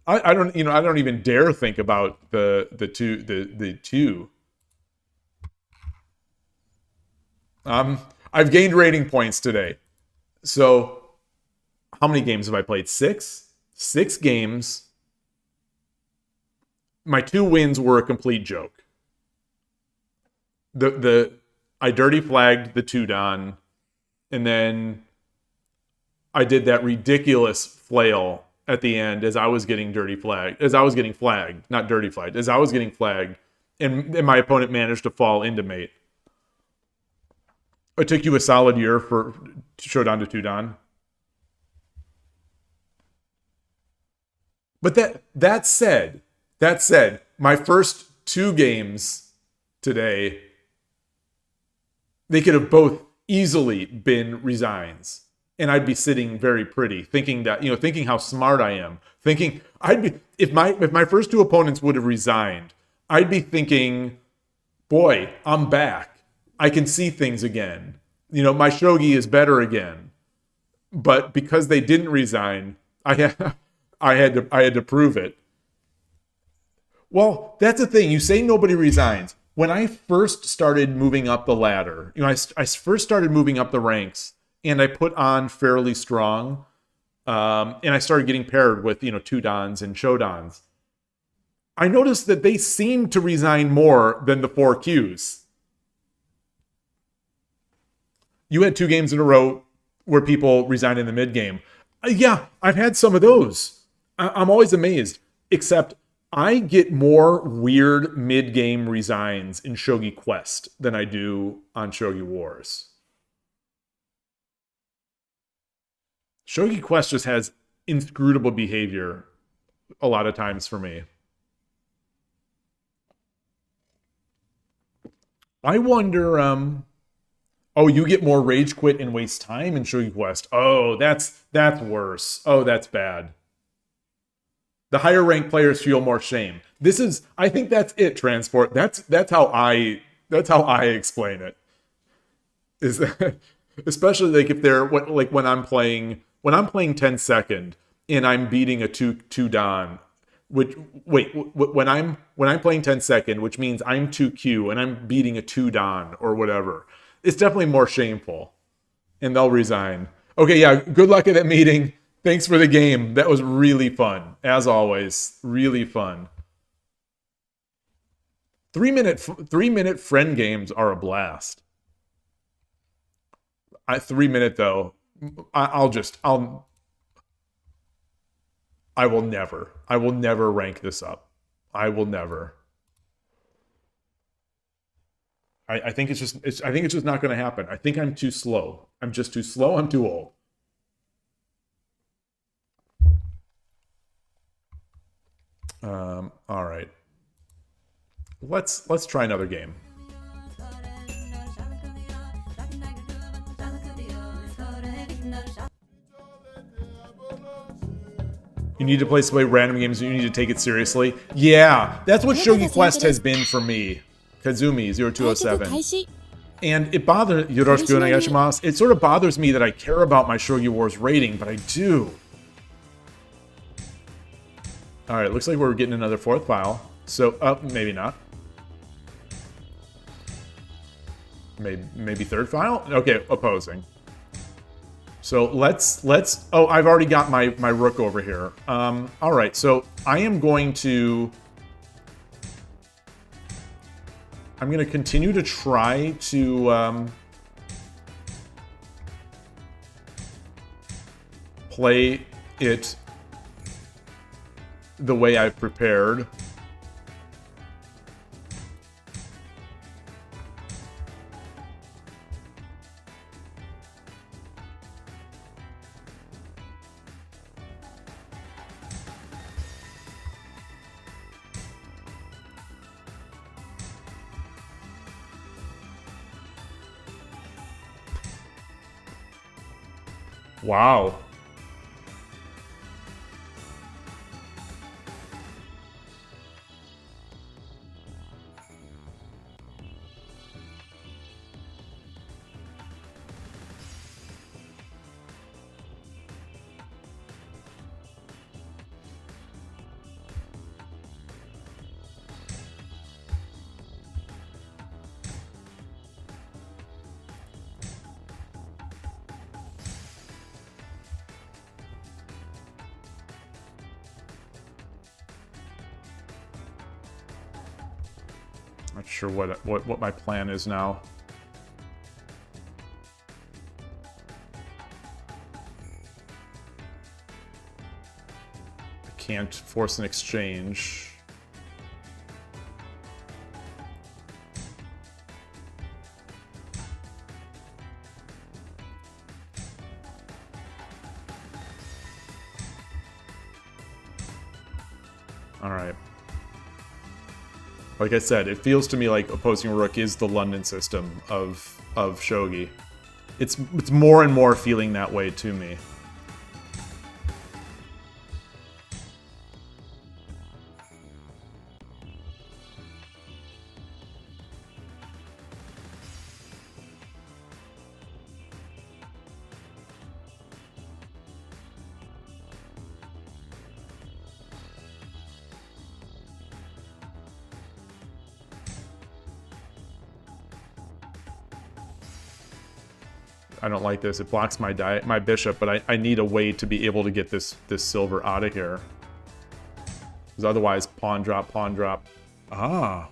I don't even dare think about the two. I've gained rating points today. So how many games have I played? 6? 6 games. My 2 wins were a complete joke. I dirty flagged the 2-don, and then I did that ridiculous flail at the end as I was getting flagged, not dirty flagged, as I was getting flagged, and my opponent managed to fall into mate. It took you a solid year for Shodan to 2-don. But that said, my first 2 games today, they could have both easily been resigns. And I'd be sitting very pretty, thinking how smart I am. If my first 2 opponents would have resigned, I'd be thinking, boy, I'm back. I can see things again. My shogi is better again. But because they didn't resign, I had to prove it. Well, that's the thing. You say nobody resigns. When I first started moving up the ladder, I first started moving up the ranks, and I put on fairly strong, and I started getting paired with 2-dons and Shodans. I noticed that they seemed to resign more than the 4 Qs. You had 2 games in a row where people resigned in the mid game. Yeah, I've had some of those. I'm always amazed, except I get more weird mid-game resigns in Shogi Quest than I do on Shogi Wars. Shogi Quest just has inscrutable behavior a lot of times for me. I wonder, oh, you get more rage quit and waste time in Shogi Quest. Oh, that's worse. Oh, that's bad. The higher ranked players feel more shame. I think that's it, Transport. That's how I explain it. Is that, especially like if they're when I'm playing 10 second and I'm beating a 2-don, when I'm playing 10 second, which means I'm 2Q and I'm beating a 2-don or whatever, it's definitely more shameful. And they'll resign. Okay, yeah, good luck at that meeting. Thanks for the game. That was really fun. As always, really fun. 3-minute friend games are a blast. 3-minute though, I will never rank this up. I will never. I think it's just not going to happen. I think I'm too slow. I'm just too slow. I'm too old. All right. Let's try another game. You need to play random games. You need to take it seriously. Yeah, that's what Shogi Quest has been for me. Kazumi0207. And it bothers it sort of bothers me that I care about my Shogi Wars rating, but I do. All right, looks like we're getting another fourth file. So, maybe not. Maybe third file? Okay, opposing. So let's oh, I've already got my rook over here. All right, so I'm going to continue to try to play it the way I've prepared. Wow. Not sure what my plan is now. I can't force an exchange. All right. Like I said, it feels to me like opposing rook is the London system of shogi. It's more and more feeling that way to me. I don't like this. It blocks my bishop, but I need a way to be able to get this silver out of here. Because otherwise, pawn drop, pawn drop. Ah.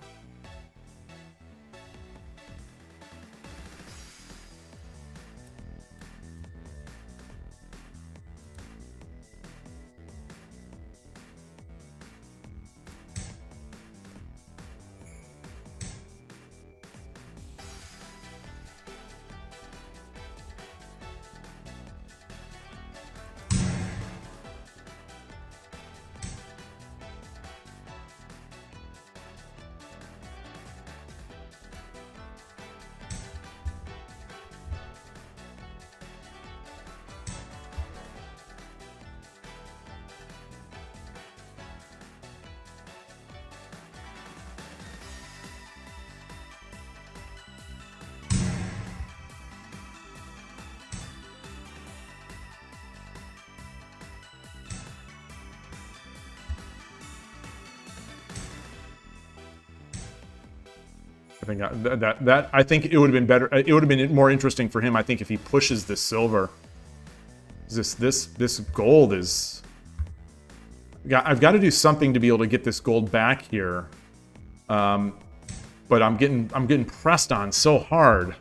I think I think it would have been better. It would have been more interesting for him, I think, if he pushes this silver. This gold is... I've got to do something to be able to get this gold back here. But I'm getting pressed on so hard.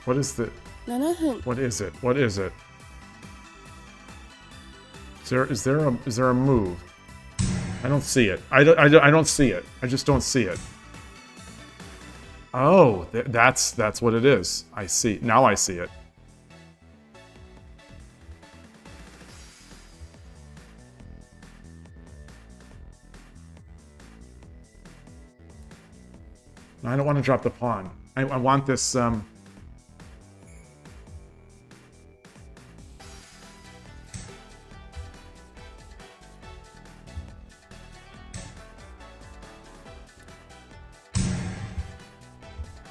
What is the... 7分 What is it? What is it? Is there a move? I don't see it. I don't see it. I just don't see it. Oh, that's what it is. I see. Now I see it. No, I don't want to drop the pawn. I want this...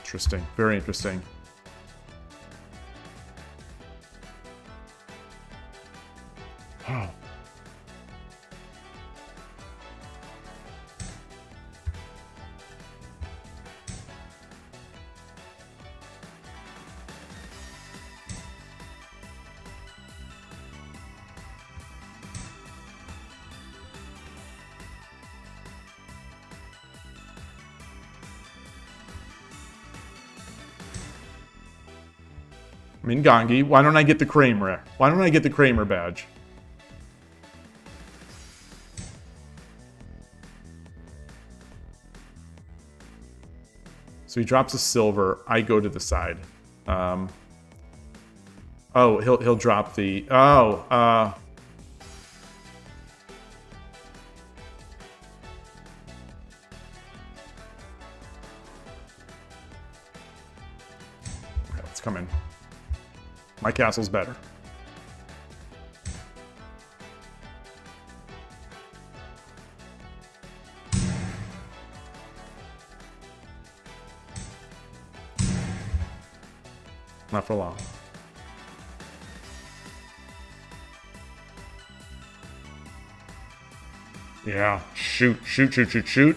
Interesting. Very interesting. Oh. Mingangi, why don't I get the Kramer? Why don't I get the Kramer badge? So he drops a silver. I go to the side. Oh, he'll drop the... Oh, okay, let's come in. My castle's better. Not for long. Yeah, shoot, shoot, shoot, shoot, shoot.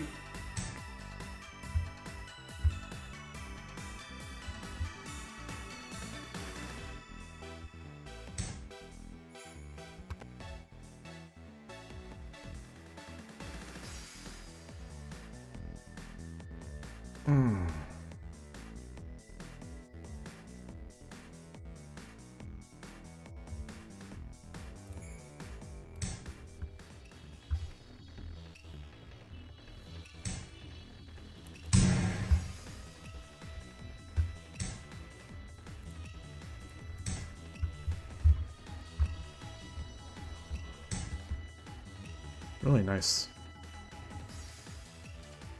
Really nice.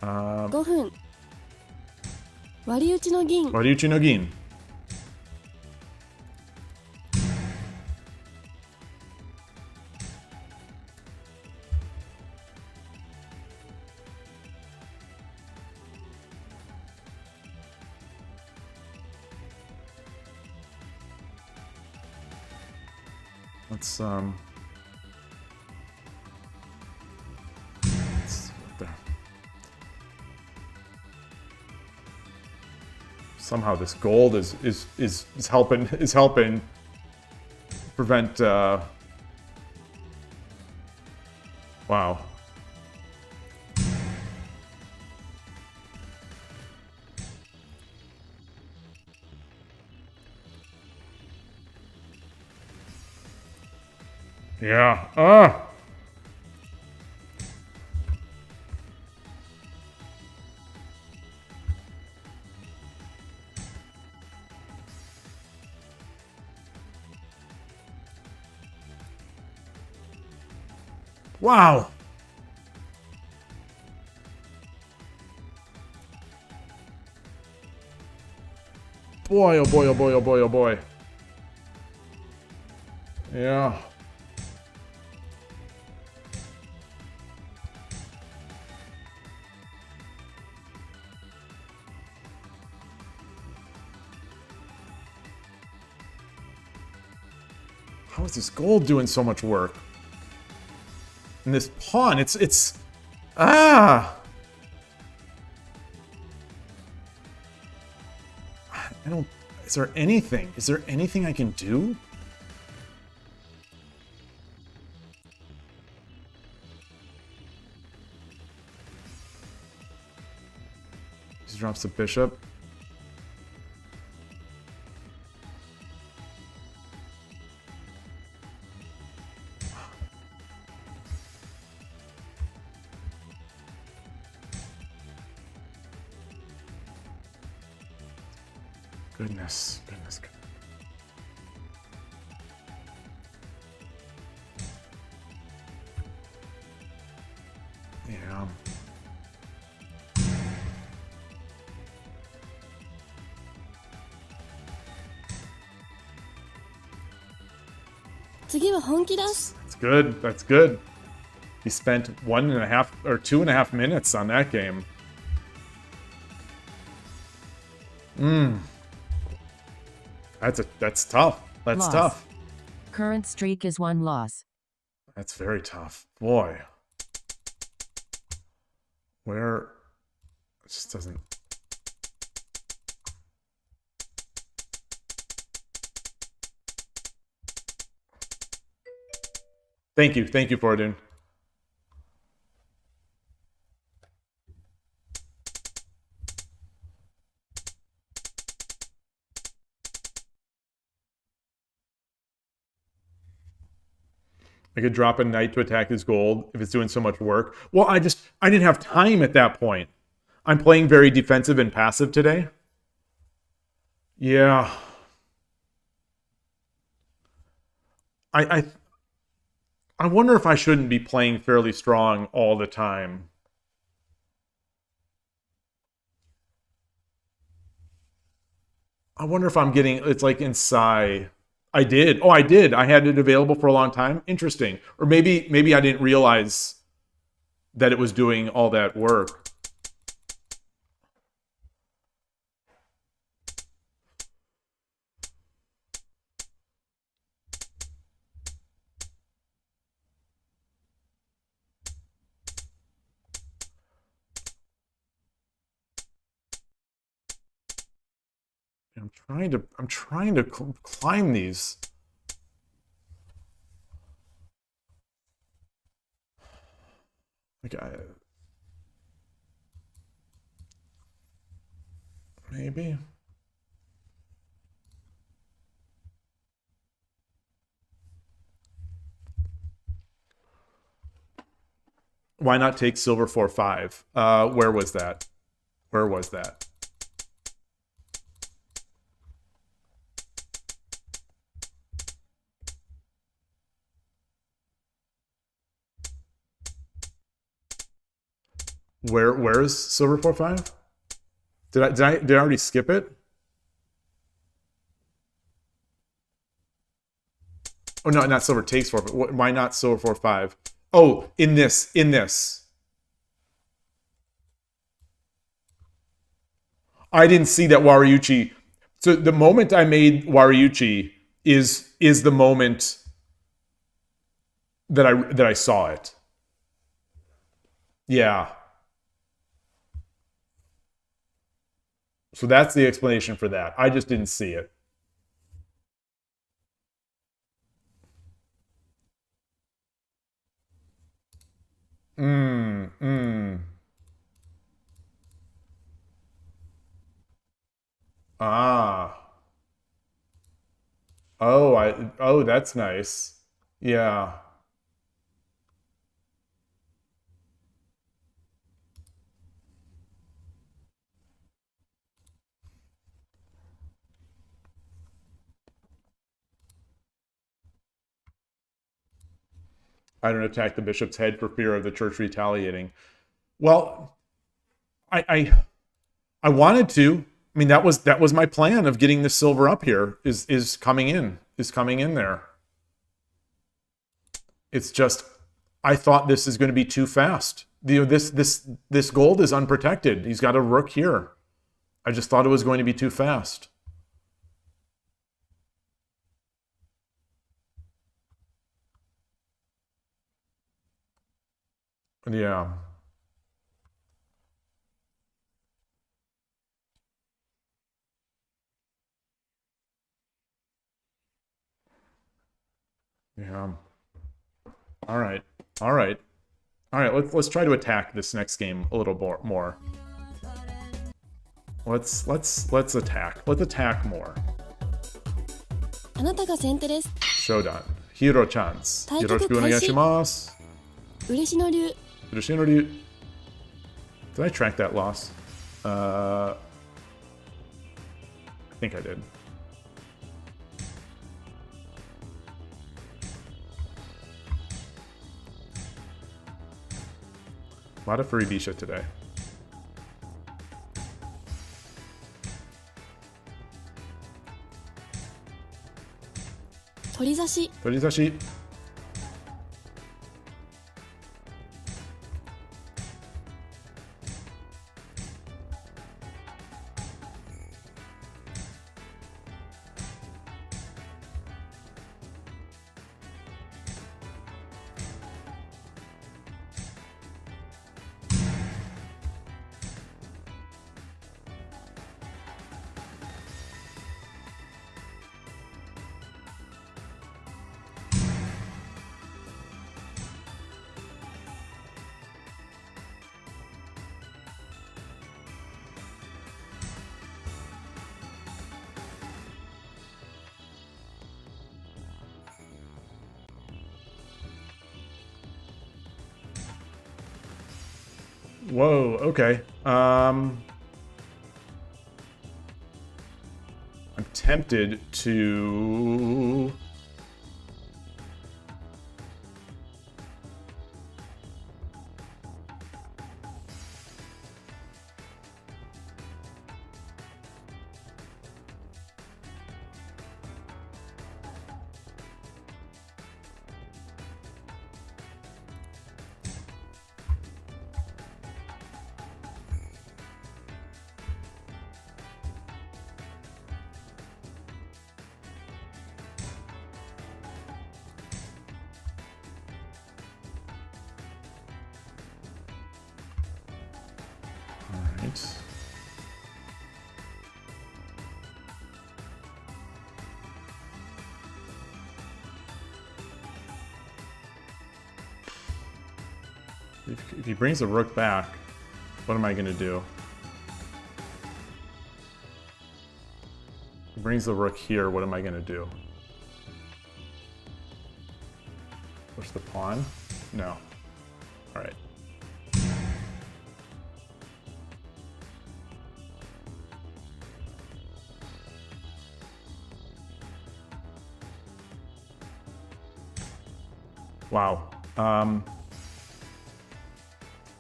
5分割り打ちの銀 Wariuchi no Gin. Let's there. Somehow this gold is helping prevent wow. Yeah. Wow. Boy, oh boy, oh boy, oh boy, oh boy. Yeah. How is this gold doing so much work? And this pawn, it's ah! I don't, is there anything? Is there anything I can do? He drops the bishop. Goodness, goodness, goodness. Yeah. That's good. That's good. He spent 1.5 or 2.5 minutes on that game. That's tough. That's Loss. tough. Current streak is 1 loss. That's very tough. Boy. Where it just doesn't. Thank you, Fordun. I could drop a knight to attack his gold if it's doing so much work. Well, I didn't have time at that point. I'm playing very defensive and passive today. Yeah. I wonder if I shouldn't be playing fairly strong all the time. I wonder if I'm getting, it's like in Psy. I did. Oh, I did. I had it available for a long time. Interesting. Or maybe I didn't realize that it was doing all that work. I'm trying to climb these. Like maybe. Why not take silver 4-5? Where was that? Where was that? Where is silver 4-5? Did I already skip it? Oh no, not silver takes 4. But why not silver 4-5? Oh, in this. I didn't see that Wariuchi. So the moment I made Wariuchi is the moment that I saw it. Yeah. So that's the explanation for that. I just didn't see it. Ah. Oh, that's nice. Yeah. I don't attack the bishop's head for fear of the church retaliating. Well, I wanted to. I mean, that was my plan of getting the silver up here. Is coming in there. It's just I thought this is going to be too fast. This gold is unprotected. He's got a rook here. I just thought it was going to be too fast. Yeah. Yeah. All right. All right. All right. Let's try to attack this next game a little more. Let's attack. Let's attack more. あなたが先手です。 Shodan. Hiro chance. 対局開始。 Yoroshiku onegaishimasu. 嬉野流。 Urushinori. Did I track that loss? I think I did. A lot of Furibisha today. 取り差し。 Torizashi. Whoa, okay. I'm tempted to... Alright. If he brings the rook back, what am I going to do? He brings the rook here, what am I going to do? Push the pawn? No. Alright. Wow.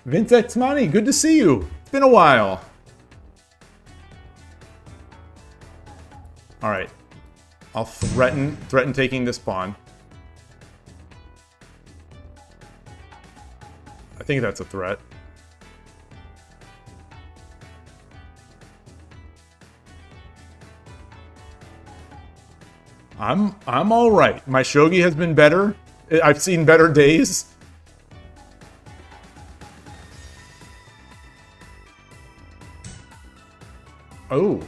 Vince X Money, good to see you. It's been a while. All right. I'll threaten taking this pawn. I think that's a threat. I'm all right. My shogi has been better. I've seen better days. Oh.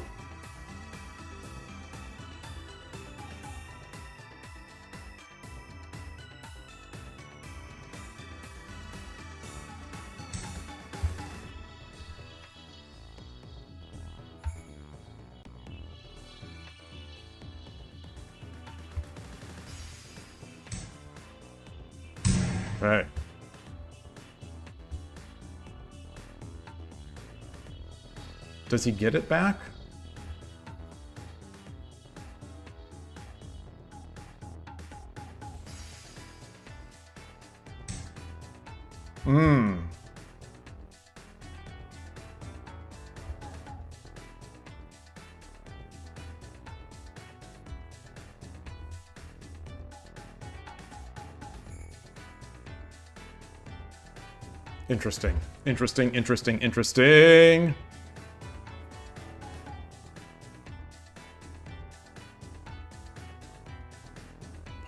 Right. Does he get it back? Interesting. Interesting.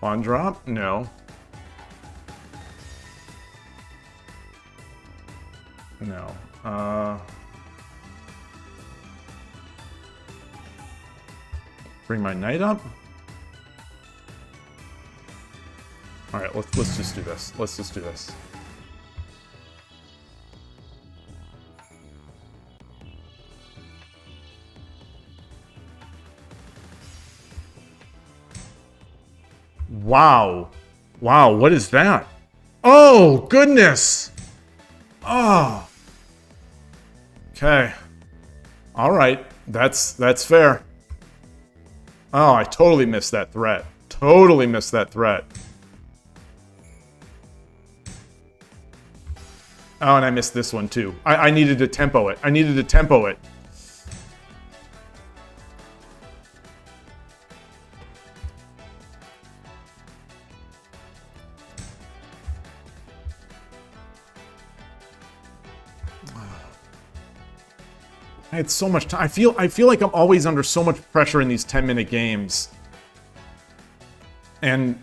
Pawn drop? No. No. Bring my knight up? Alright, let's just do this. Let's just do this. Wow. Wow, what is that? Oh, goodness! Oh. Okay. Alright, that's fair. Oh, I totally missed that threat. Totally missed that threat. Oh, and I missed this one too. I needed to tempo it. I needed to tempo it. I had so much time. I feel like I'm always under so much pressure in these 10-minute games. And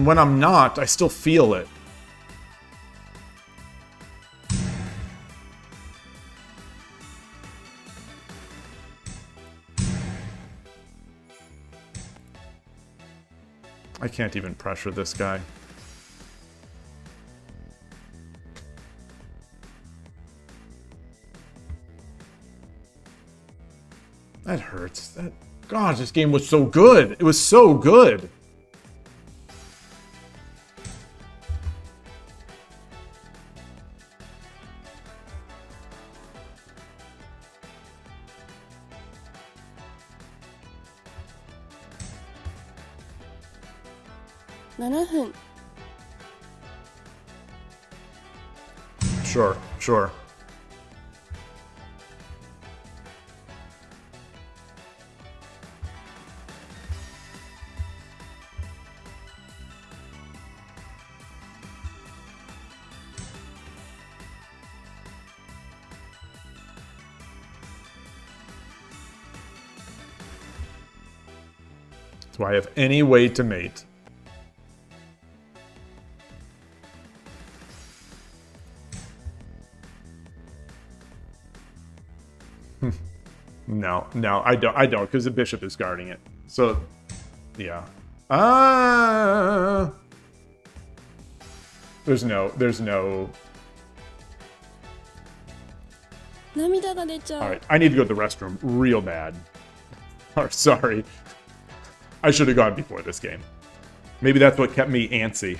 when I'm not, I still feel it. I can't even pressure this guy. That hurts. God, this game was so good. It was so good. Sure, sure. Do I have any way to mate? No, I don't, because the bishop is guarding it. So, yeah. There's no. Alright, I need to go to the restroom real bad. Oh, sorry. I should have gone before this game. Maybe that's what kept me antsy.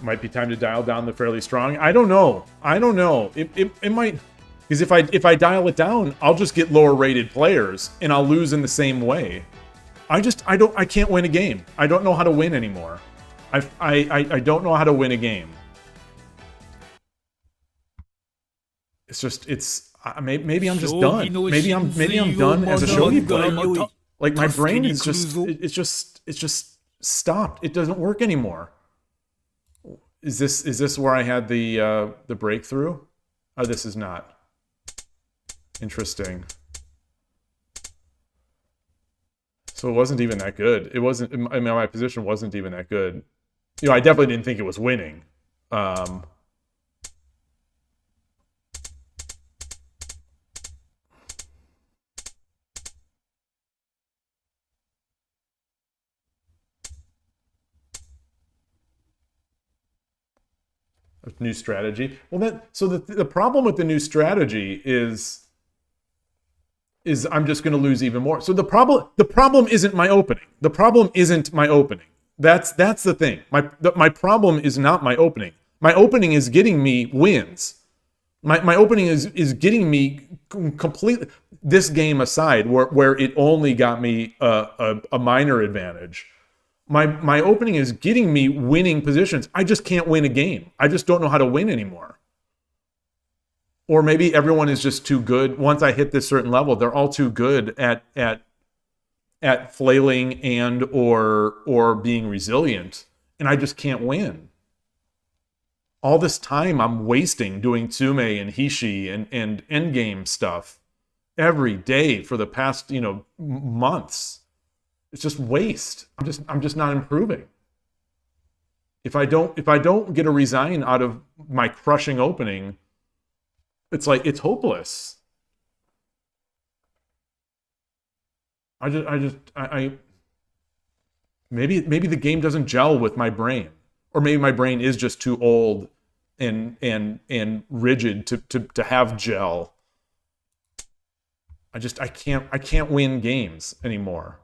Might be time to dial down the fairly strong. I don't know. I don't know. It might, because if I dial it down, I'll just get lower rated players and I'll lose in the same way. I can't win a game. I don't know how to win anymore. I don't know how to win a game. It's just maybe I'm just done. Maybe I'm done as a shogi player. Like my brain is it's just stopped. It doesn't work anymore. Is this where I had the breakthrough? Oh, this is not. Interesting. So it wasn't even that good. It wasn't. I mean, my position wasn't even that good. You know, I definitely didn't think it was winning. New strategy. Well, so the problem with the new strategy is I'm just going to lose even more. So the problem isn't my opening. The problem isn't my opening. That's the thing. My problem is not my opening. My opening is getting me wins. My opening is getting me completely, this game aside, where it only got me a minor advantage. My opening is getting me winning positions. I just can't win a game. I just don't know how to win anymore. Or maybe everyone is just too good. Once I hit this certain level, they're all too good at flailing and or being resilient, and I just can't win. All this time I'm wasting doing Tsume and Hishi and endgame stuff every day for the past, months. It's just waste. I'm just not improving. If I don't get a resign out of my crushing opening, it's like it's hopeless. Maybe the game doesn't gel with my brain, or maybe my brain is just too old and rigid to have gel. I can't win games anymore.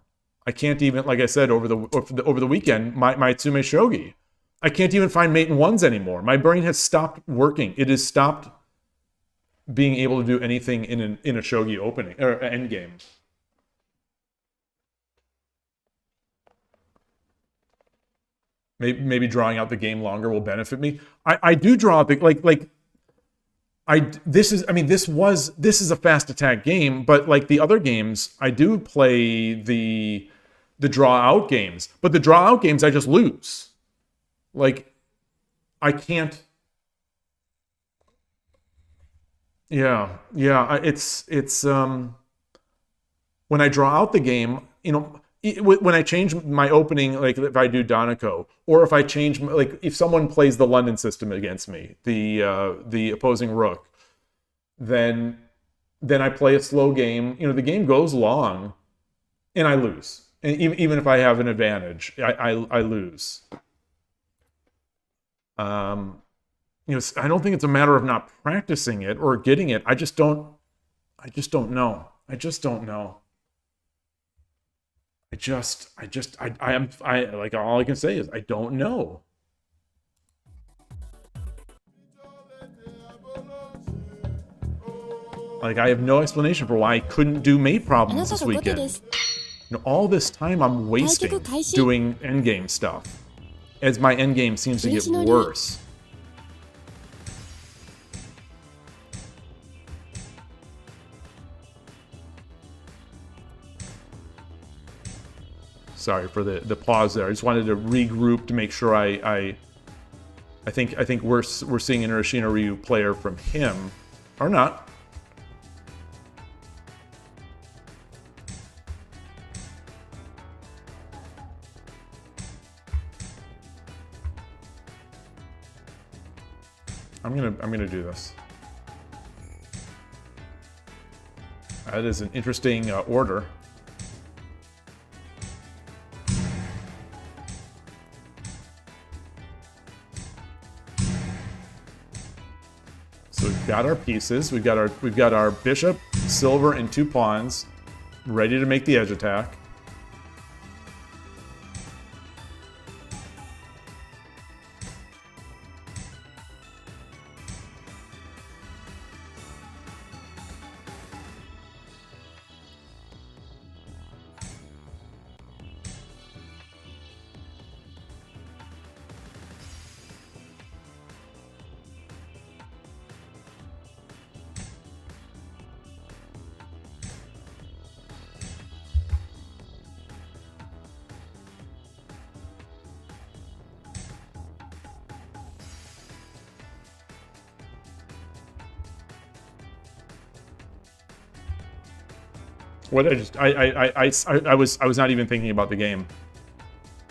I can't even, like I said, over the weekend, my Tsume Shogi, I can't even find mate in ones anymore. My brain has stopped working. It has stopped being able to do anything in a Shogi opening or end game. Maybe drawing out the game longer will benefit me. I do draw out the this is a fast attack game, but like the other games, I do play the draw out games. But the draw out games, I just lose. Like, I can't. Yeah. It's when I draw out the game, when I change my opening, like if I do DarkNekros, or if I change, like if someone plays the London system against me, the opposing rook, then I play a slow game. The game goes long, and I lose. And even if I have an advantage, I lose. I don't think it's a matter of not practicing it or getting it. I just don't know. I don't know. All I can say is I don't know. Like, I have no explanation for why I couldn't do mate problems this weekend. All this time I'm wasting doing endgame stuff, as my endgame seems to get worse. Sorry for the pause there. I just wanted to regroup to make sure I think we're seeing an Urashina Ryu player from him, or not. I'm gonna do this. That is an interesting order. So we've got our pieces. We've got our bishop, silver, and 2 pawns ready to make the edge attack. What I just I was not even thinking about the game.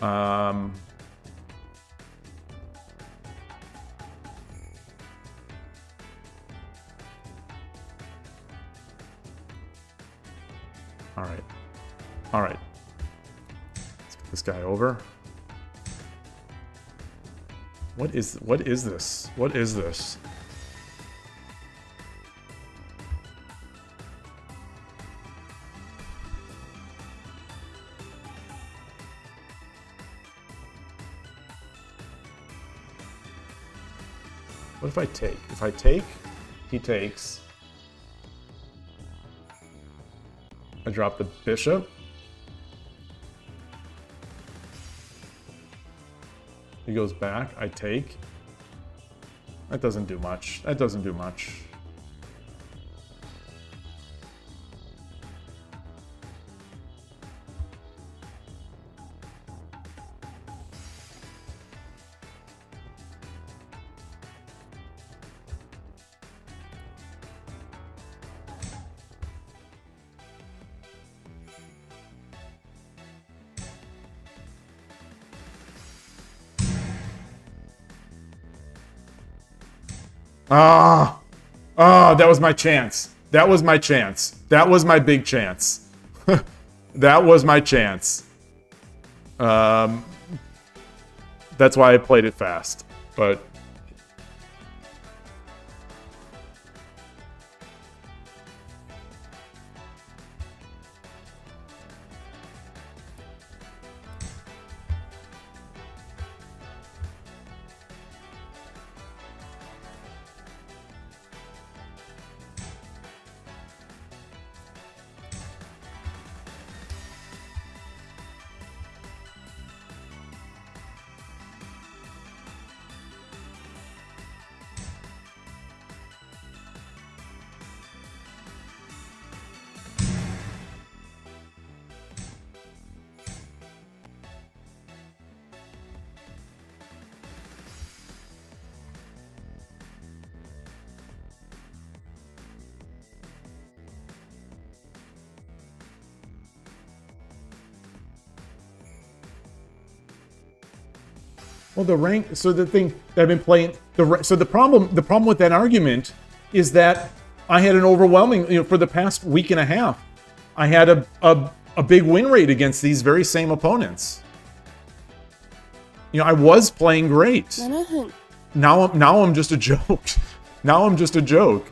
All right. All right. Let's get this guy over. What is this? What is this? What if I take? If I take, he takes. I drop the bishop. He goes back. I take. That doesn't do much. That doesn't do much. That was my chance. That was my chance. That was my big chance. That was my chance. That's why I played it fast. But well, the rank. So the thing that I've been playing. So the problem with that argument is that I had an overwhelming. For the past week and a half, I had a big win rate against these very same opponents. I was playing great. 7分 Now I'm just a joke. Now I'm just a joke.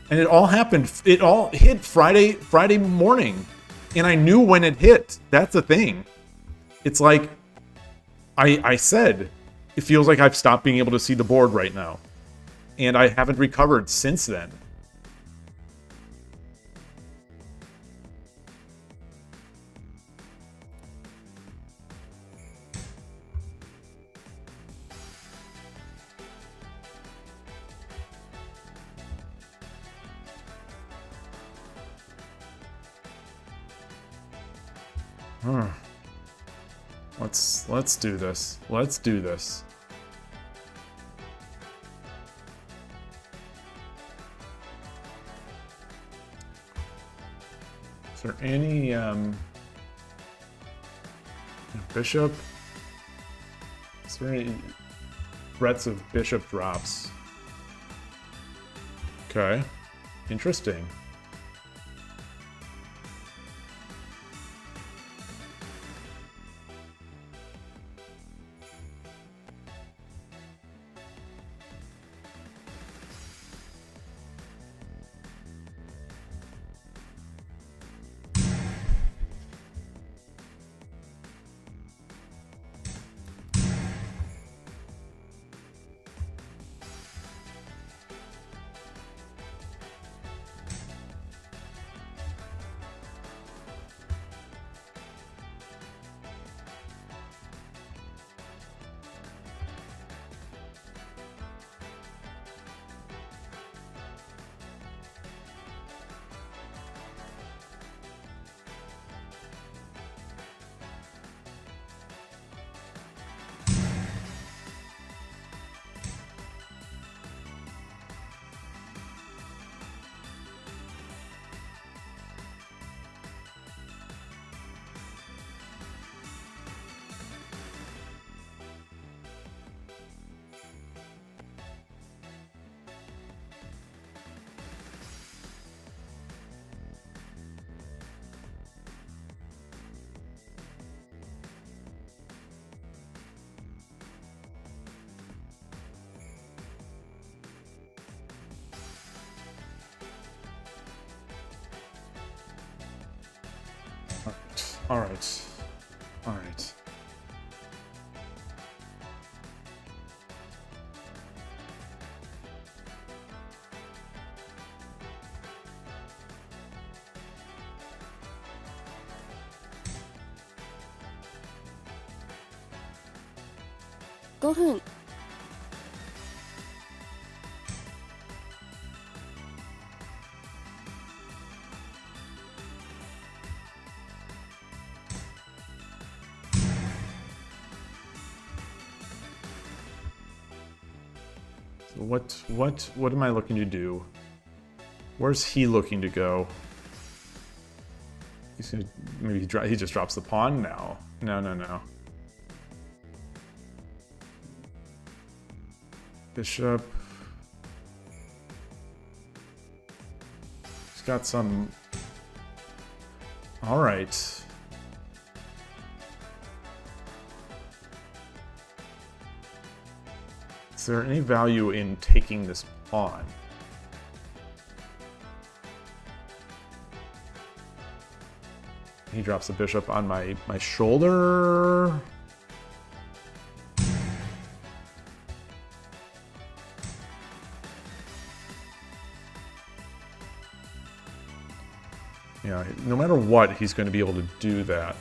And it all happened. It all hit Friday morning, and I knew when it hit. That's the thing. It's like I said, it feels like I've stopped being able to see the board right now, and I haven't recovered since then. Let's do this. Let's do this. Is there any bishop? Is there any threats of bishop drops? Okay, interesting. Alright. Alright. Go 分 What am I looking to do? Where's he looking to go? He's gonna maybe he just drops the pawn now. No. Bishop. He's got some. All right. Is there any value in taking this pawn? He drops the bishop on my shoulder. Yeah, no matter what, he's going to be able to do that.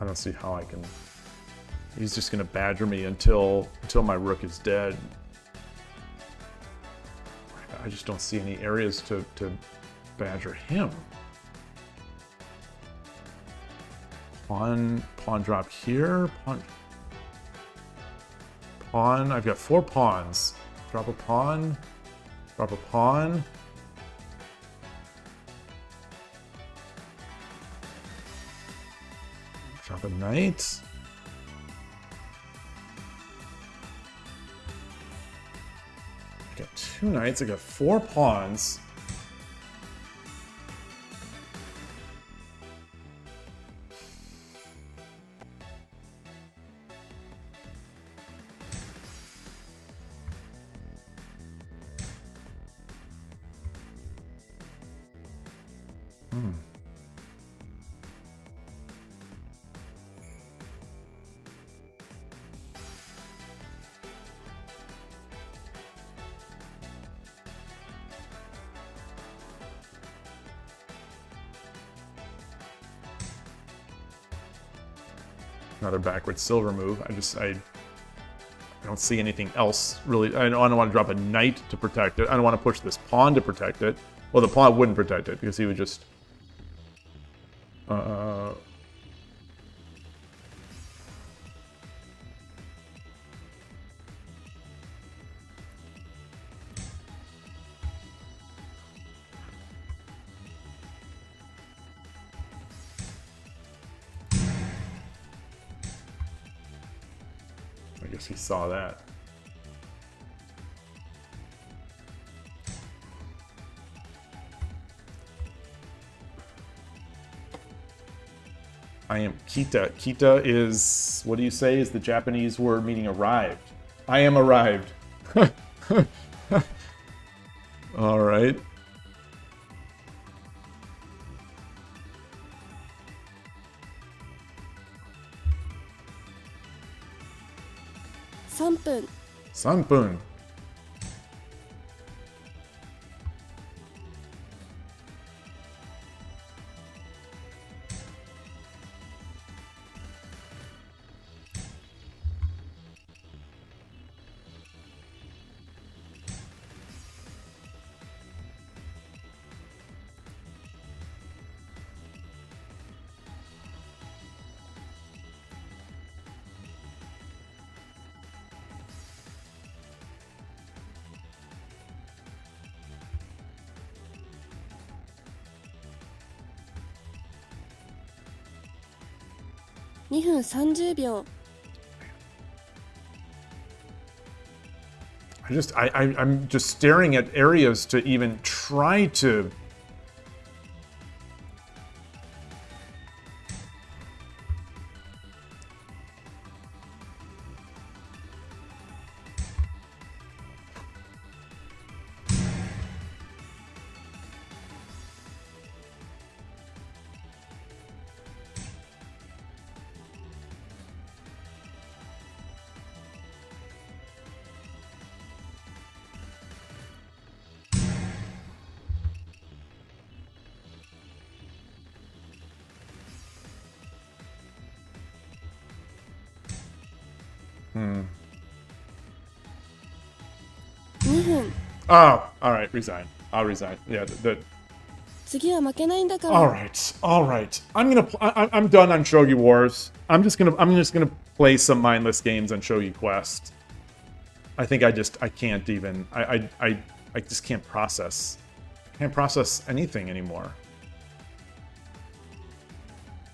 I don't see how I can. He's just gonna badger me until my rook is dead. I just don't see any areas to badger him. Pawn drop here. Pawn. I've got 4 pawns. Drop a pawn. Drop a pawn. Drop a knight. I got 2 knights. I got 4 pawns. Another backward silver move. I don't see anything else really. I don't want to drop a knight to protect it. I don't want to push this pawn to protect it. Well, the pawn wouldn't protect it because he would just. I guess he saw that. I am Kita. Kita is, what do you say, is the Japanese word meaning arrived. I am arrived. All right. Sanpun. Sanpun. $2分30秒 I'm just staring at areas to even try to. Oh, all right, resign. I'll resign. Yeah, 次は負けないんだから。 all right, all right. I'm done on Shogi Wars. I'm just gonna play some mindless games on Shogi Quest. I think I can't even. I just can't process. Can't process anything anymore.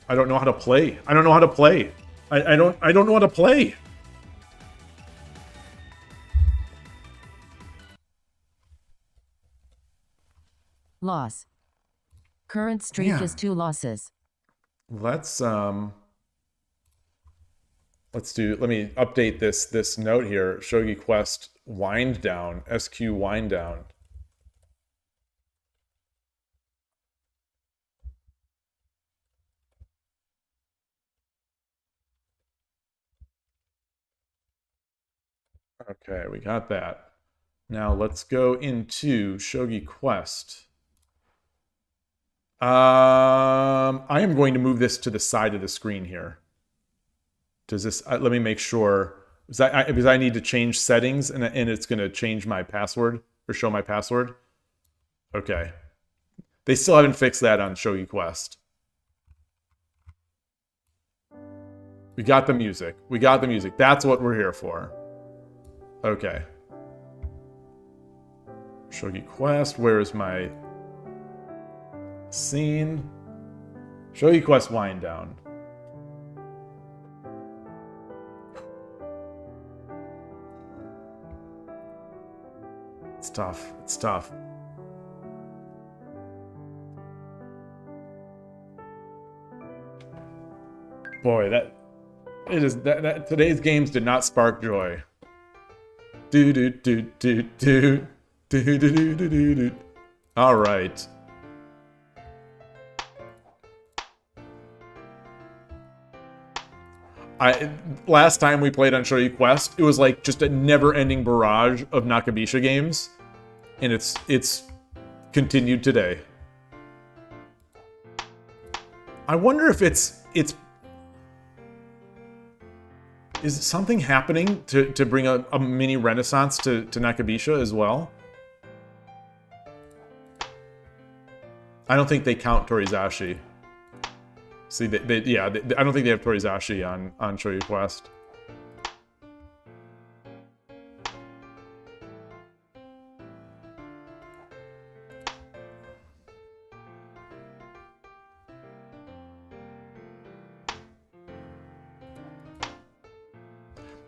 I don't know how to play. I don't know how to play. I don't know how to play. Loss. Current streak Yeah. is 2 losses. Let's do. Let me update this note here. Shogi Quest wind down. SQ wind down. Okay, we got that. Now let's go into Shogi Quest. I am going to move this to the side of the screen here. Does this? Let me make sure. Because I need to change settings, and it's going to change my password or show my password. Okay. They still haven't fixed that on Shogi Quest. We got the music. We got the music. That's what we're here for. Okay. Shogi Quest. Where is my scene? Shogi Quest wind down. It's tough. It's tough. Boy, that today's games did not spark joy. Do do do do do do do do do do. All right. Last time we played on Shogi Quest, it was like just a never-ending barrage of Nakabisha games, and it's continued today. I wonder if is something happening to bring a mini renaissance to Nakabisha as well? I don't think they count Torizashi. See, I don't think they have Torizashi on Shogi Quest.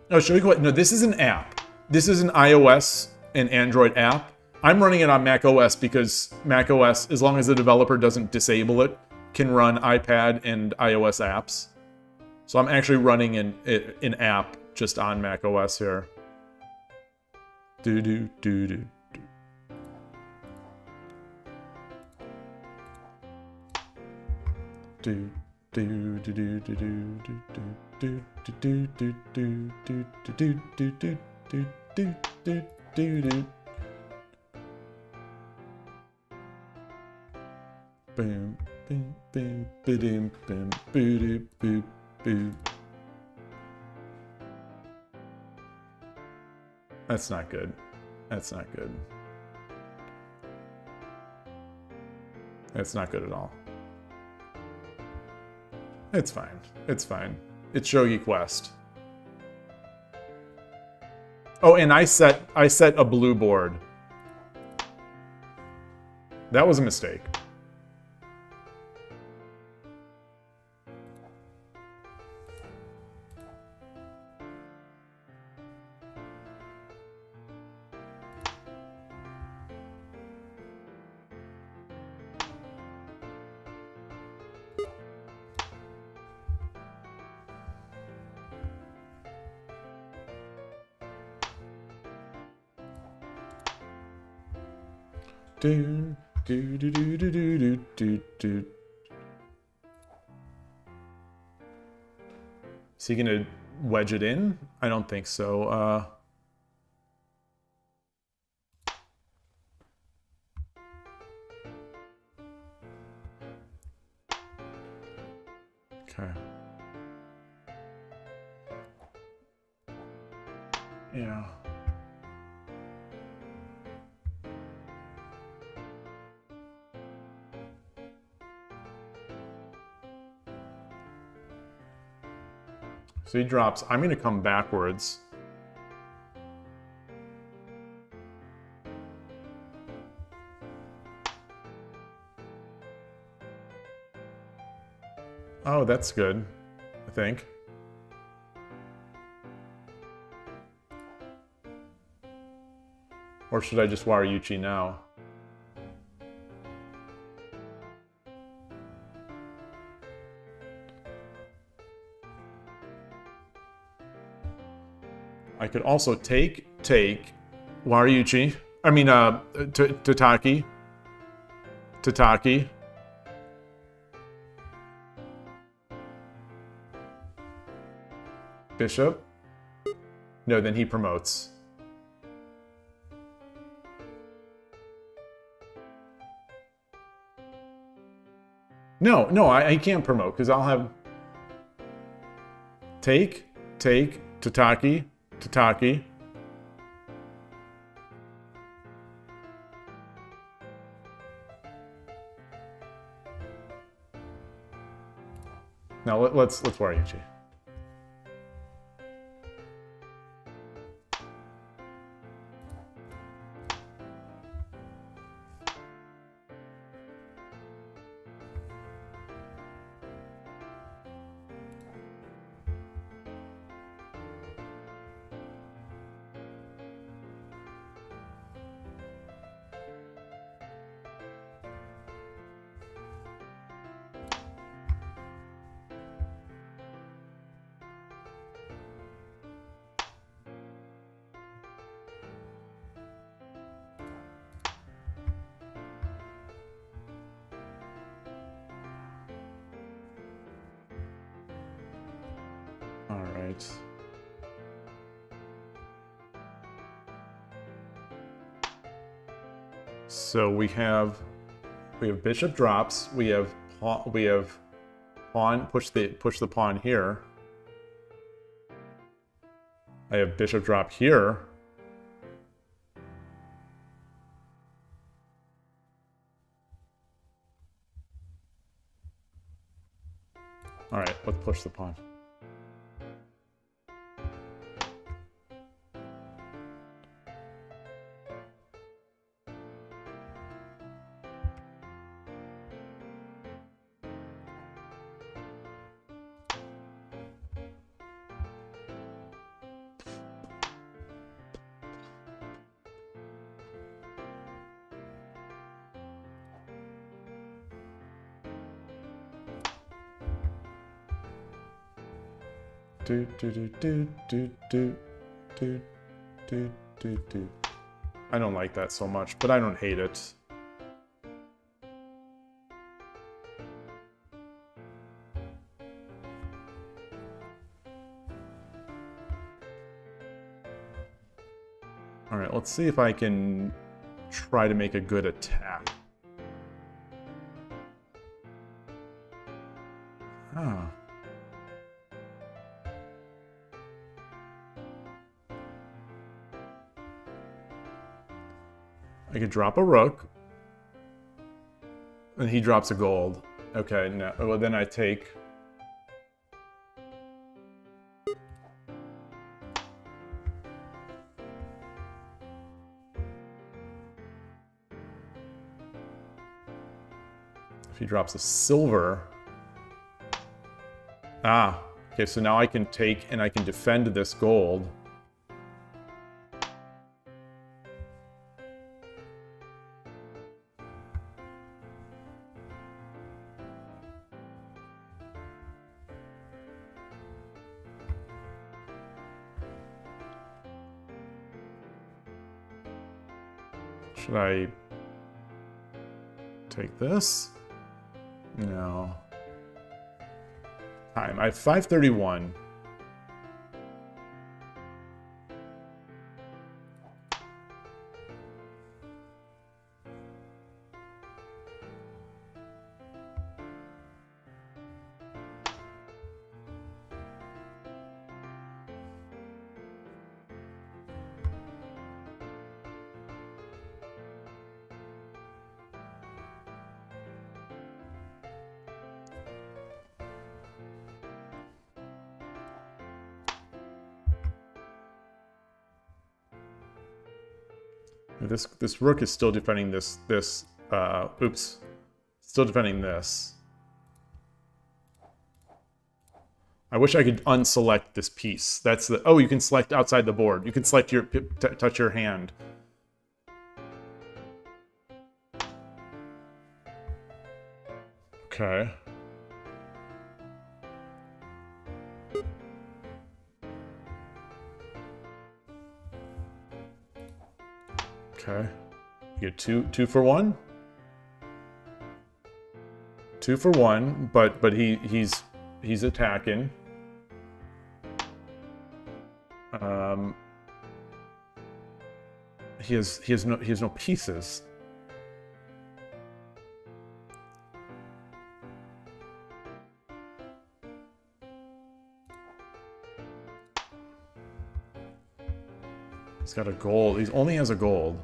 No, Shogi Quest. No, this is an app. This is an iOS and Android app. I'm running it on Mac OS because Mac OS, as long as the developer doesn't disable it, can run iPad and iOS apps. So I'm actually running an app just on Mac OS here. Do do do do do. Do do do do do do do do do do do do do do do do do do do. Boom. Boom, boom, boom, boom, boom, boom, boom. That's not good. That's not good. That's not good at all. It's fine. It's fine. It's Shogi Quest. Oh, and I set a blue board. That was a mistake. do, do, do, do, do, do, do, do. Is he gonna wedge it in? I don't think so. Okay. Yeah. So he drops. I'm going to come backwards. Oh, that's good, I think. Or should I just Waryuchi now? I could also take Waryuchi. I mean, Tataki. Bishop. No, then he promotes. No, I can't promote because I'll have take, Tataki. Now let's Waryuchi. All right. So we have bishop drops. We have pawn push the pawn here. I have bishop drop here. All right, let's push the pawn. I don't like that so much, but I don't hate it. All right, let's see if I can try to make a good attack. Huh. I could drop a rook, and he drops a gold. Okay, no. Well, then I take. If he drops a silver. Ah, okay, so now I can take and I can defend this gold. Should I take this. No. Time. I have 5:31. This rook is still defending this, oops. Still defending this. I wish I could unselect this piece. That's the, oh, you can select outside the board. You can select your, touch your hand. Okay. Okay. You get two for one. 2 for 1, but he's attacking. He has no pieces. He's got a gold. He only has a gold.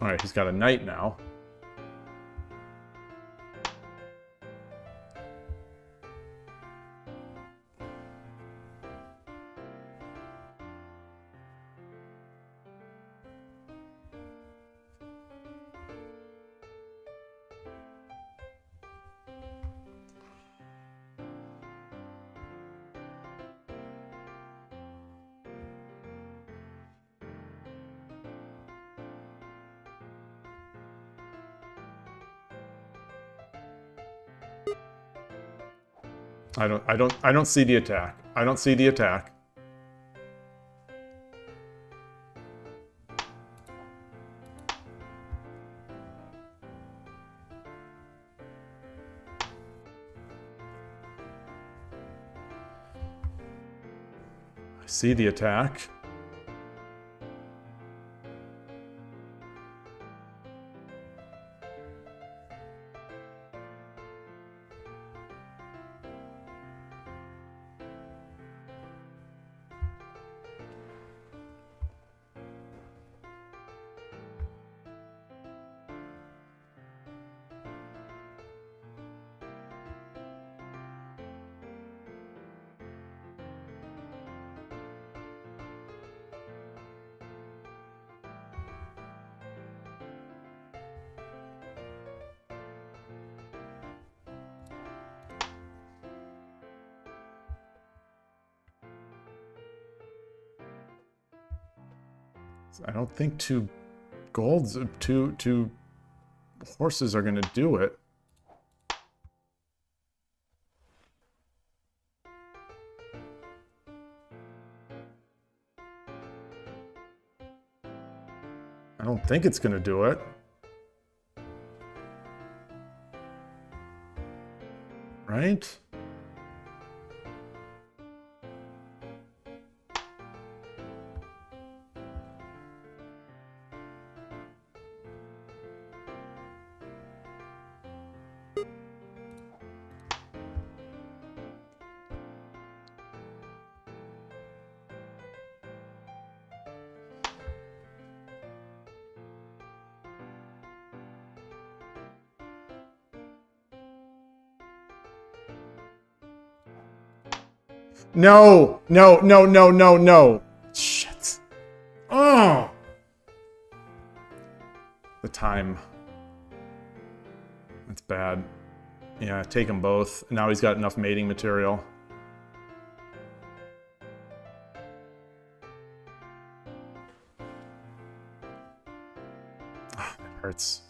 Alright, he's got a knight now. I don't see the attack. I don't see the attack. I see the attack. I don't think two horses are gonna do it. I don't think it's gonna do it. Right? No, no, no, no, no, no. Shit. Oh. The time. That's bad. Yeah, take them both. Now he's got enough mating material. Oh, that hurts.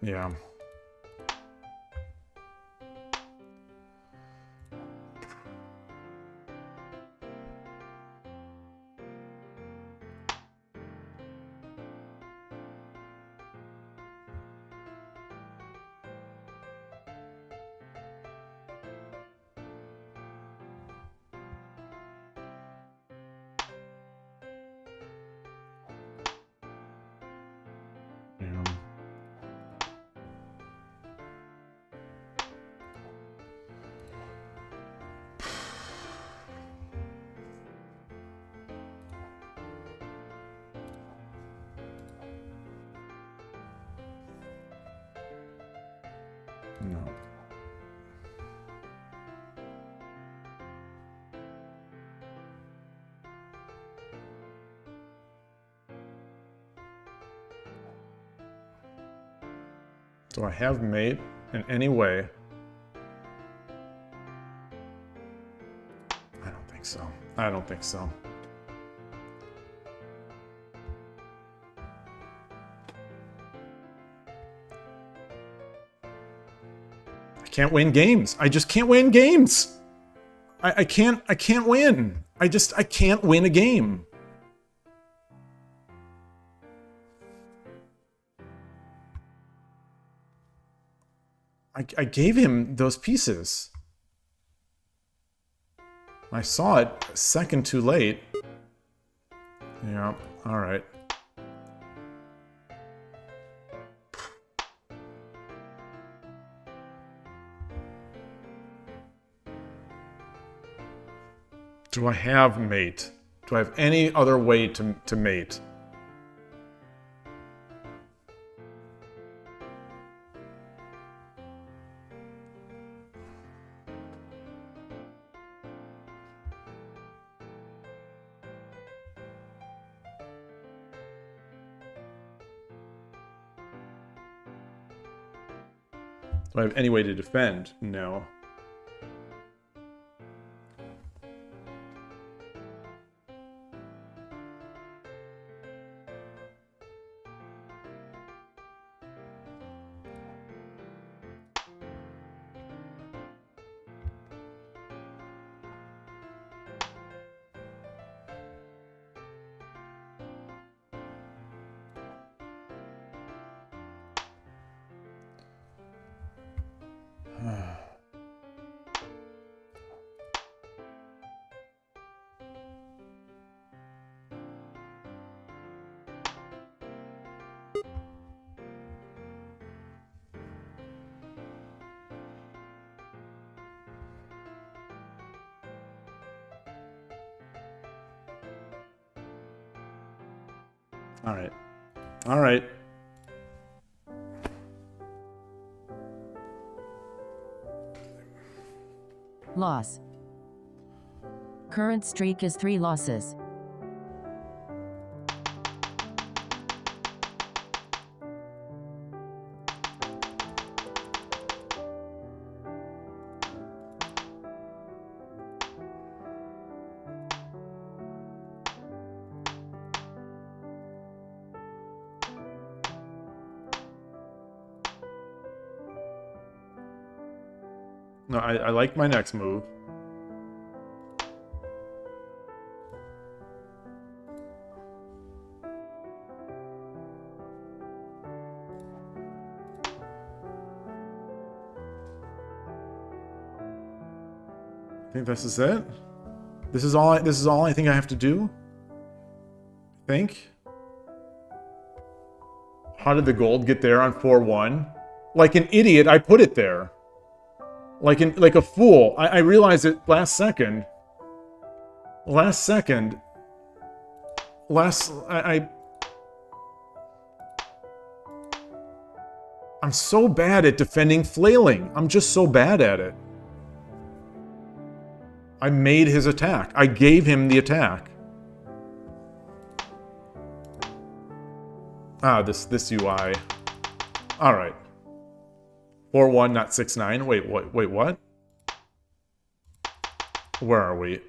Yeah. Do I have mate in any way? I don't think so. I don't think so. I can't win games. I just can't win games. I can't win. I can't win a game. I gave him those pieces. I saw it a second too late. Yeah, all right. Do I have mate? Do I have any other way to mate? Do I have any way to defend? No. All right. All right. Loss. Current streak is 3 losses. No, I like my next move. I think this is it. This is all I think I have to do. Think. How did the gold get there on 4-1? Like an idiot, I put it there. Like a fool. I realized it last second. I'm so bad at defending flailing. I'm just so bad at it. I made his attack. I gave him the attack. Ah, this UI. All right. 4-1, not 6-9. Wait, what? Wait, what? Where are we?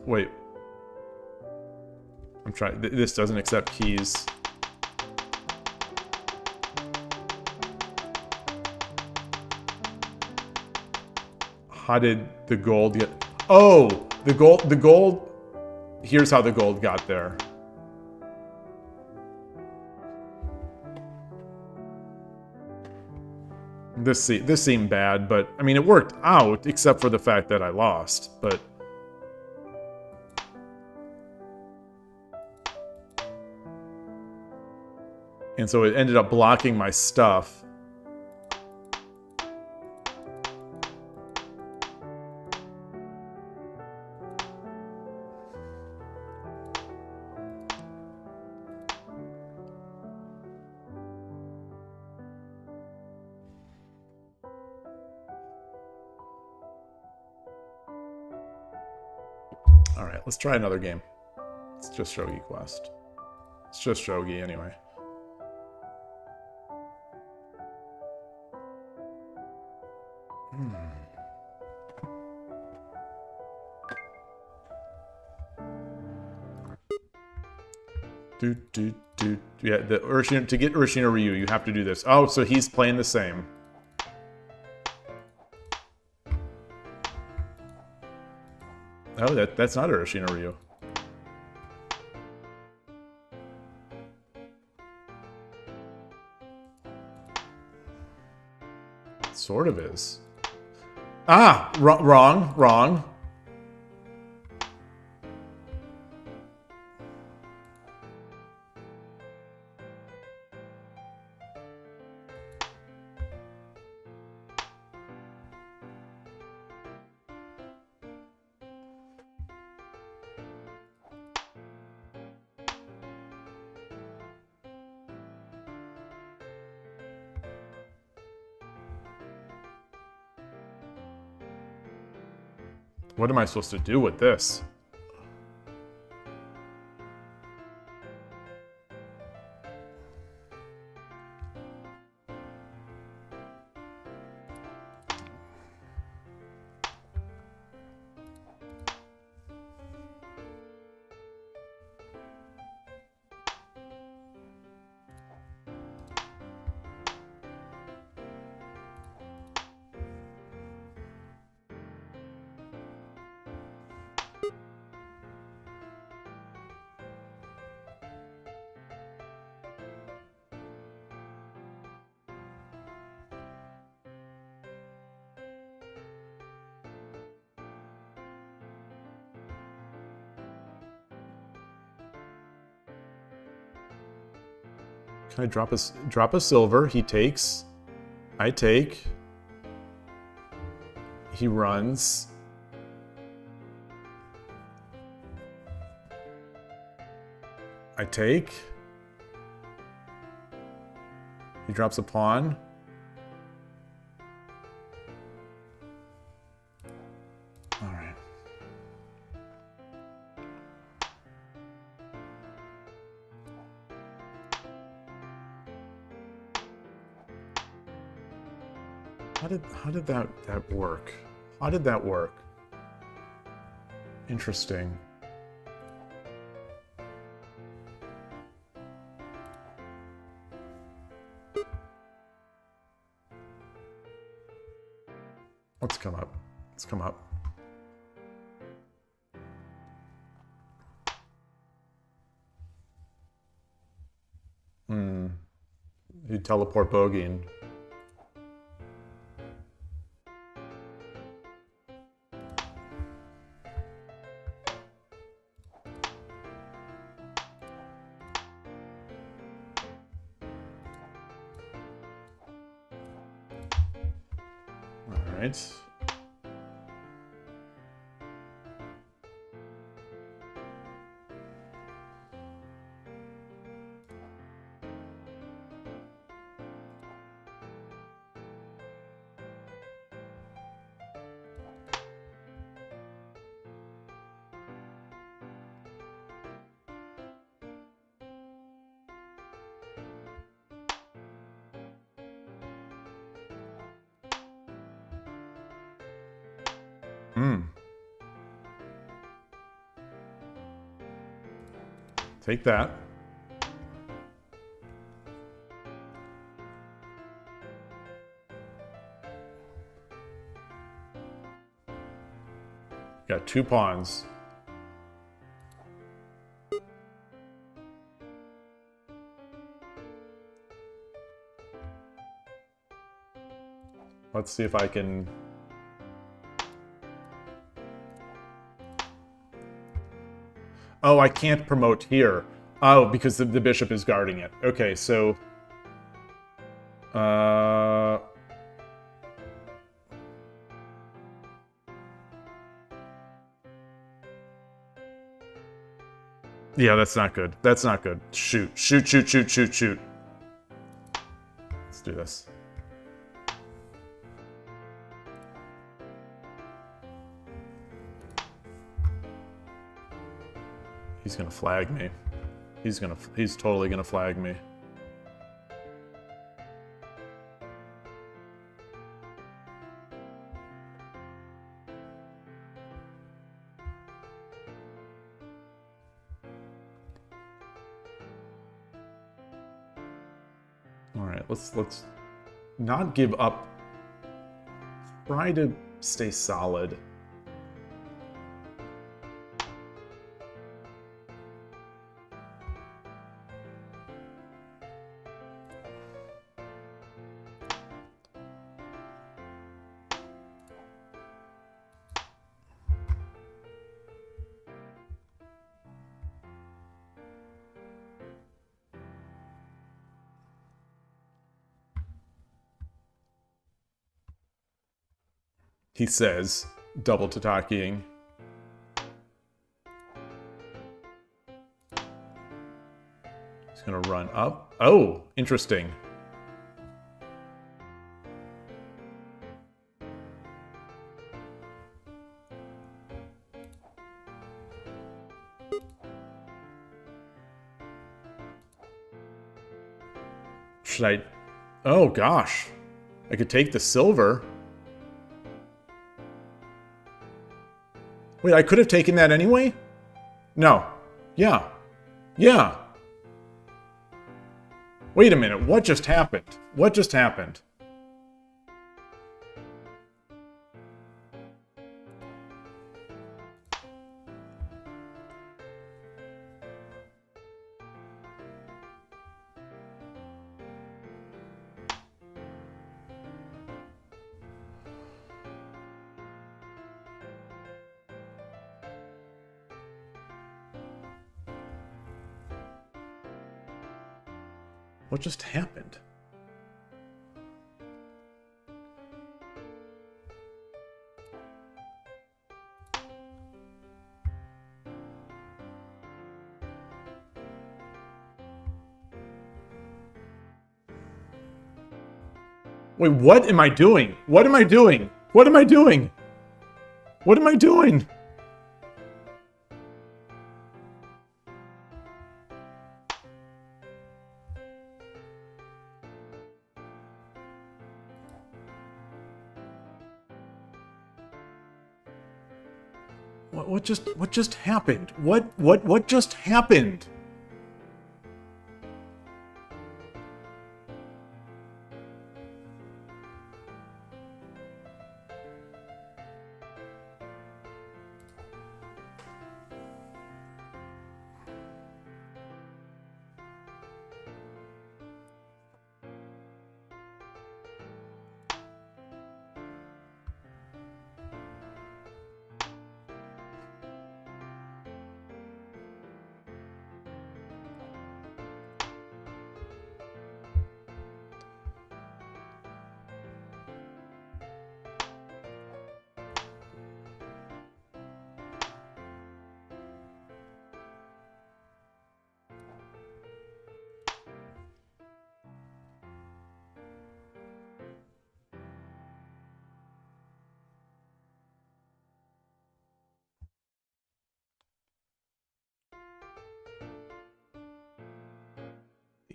Wait. I'm trying. This doesn't accept keys. How did the gold get... Oh! The gold... Here's how the gold got there. This seemed bad, but... I mean, it worked out, except for the fact that I lost, but... And so it ended up blocking my stuff. Alright, let's try another game. It's just Shogi Quest. It's just Shogi anyway. Yeah, the Urshin, to get Urshin or Ryu, you have to do this. Oh, so he's playing the same. Oh, that's not Urshin or Ryu. It sort of is. Ah, wrong. What am I supposed to do with this? Can I drop a silver? He takes. I take. He runs. I take. He drops a pawn. All right. How did that work? How did that work? Interesting. Let's come up. Let's come up. You teleport bogeying. Right. Take that. Got 2 pawns. Let's see if I can... Oh, I can't promote here. Oh, because the bishop is guarding it. Okay, so... Yeah, that's not good. That's not good. Shoot. Shoot, shoot, shoot, shoot, shoot. Let's do this. He's gonna flag me. He's totally gonna flag me. All right, let's not give up. Try to stay solid. He says, double Tatakiing. He's gonna run up. Oh, interesting. Should I... Oh, gosh. I could take the silver. Wait, I could have taken that anyway? No. Yeah. Yeah. Wait a minute. What just happened? What just happened? What just happened? Wait, what am I doing? What am I doing? What am I doing? What am I doing? What just happened? What just happened?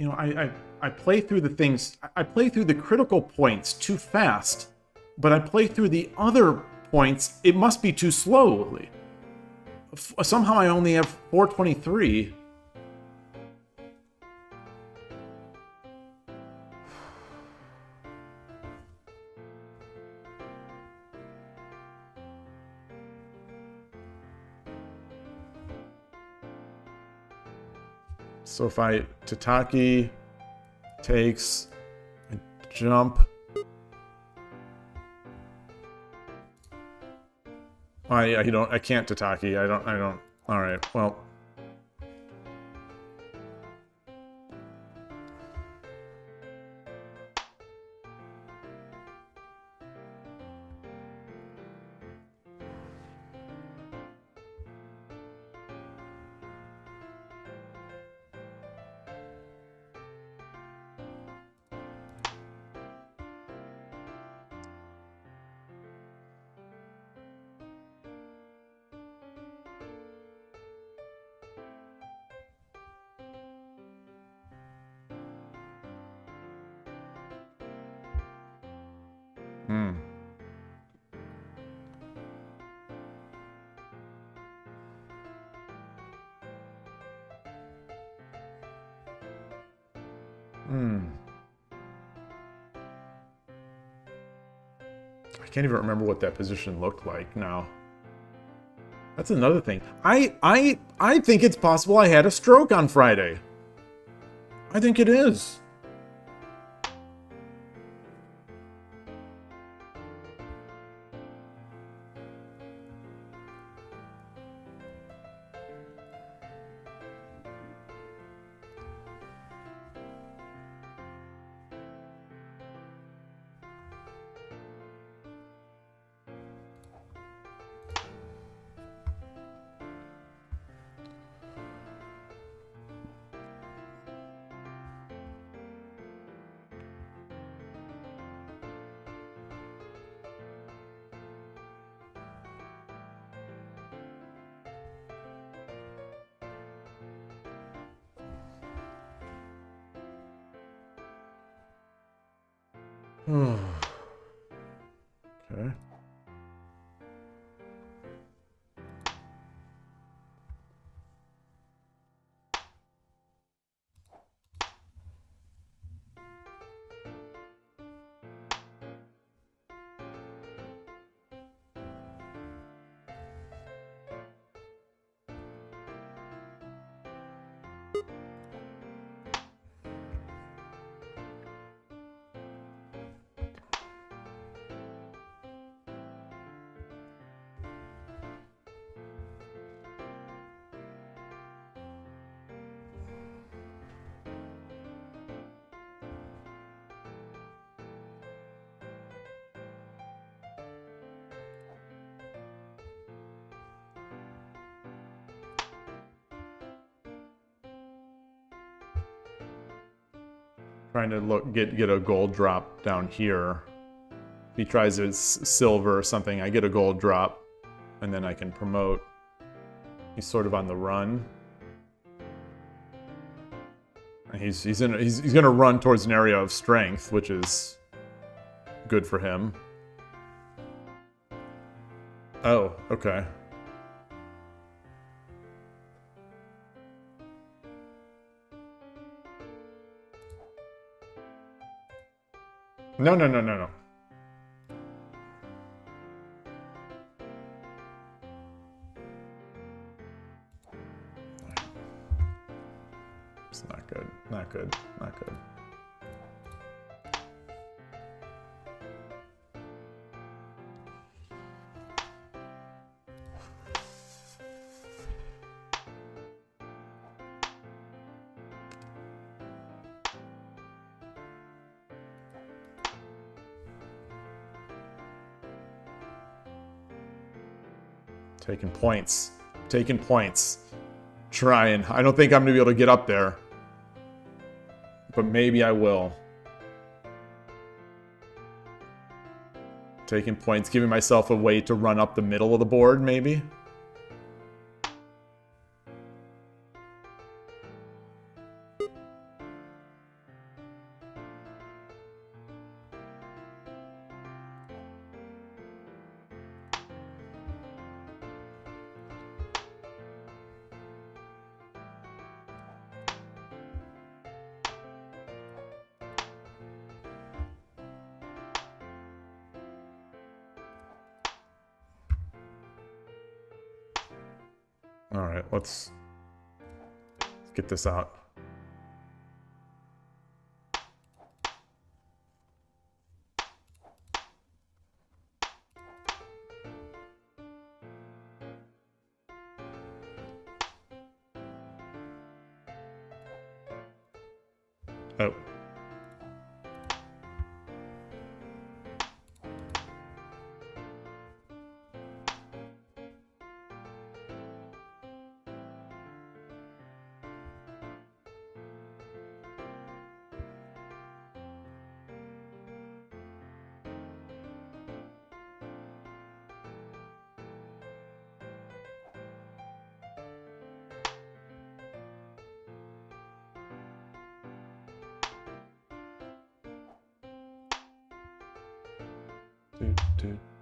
You know, I play through the things, I play through the critical points too fast, but I play through the other points, it must be too slowly. Somehow I only have 423. So if I Tataki takes a jump, I can't Tataki. I don't. All right. Well. Hmm. Hmm. can't even remember what that position looked like now. That's another thing. I think it's possible I had a stroke on Friday. I think it is. Okay. Trying to get a gold drop down here. If he tries his silver or something, I get a gold drop, and then I can promote. He's sort of on the run. And he's gonna run towards an area of strength, which is good for him. Oh, okay. No, no, no, no, no. It's not good. Not good. Not good. Taking points. Taking points. Trying. I don't think I'm going to be able to get up there. But maybe I will. Taking points. Giving myself a way to run up the middle of the board, maybe. All right, let's get this out. Oh.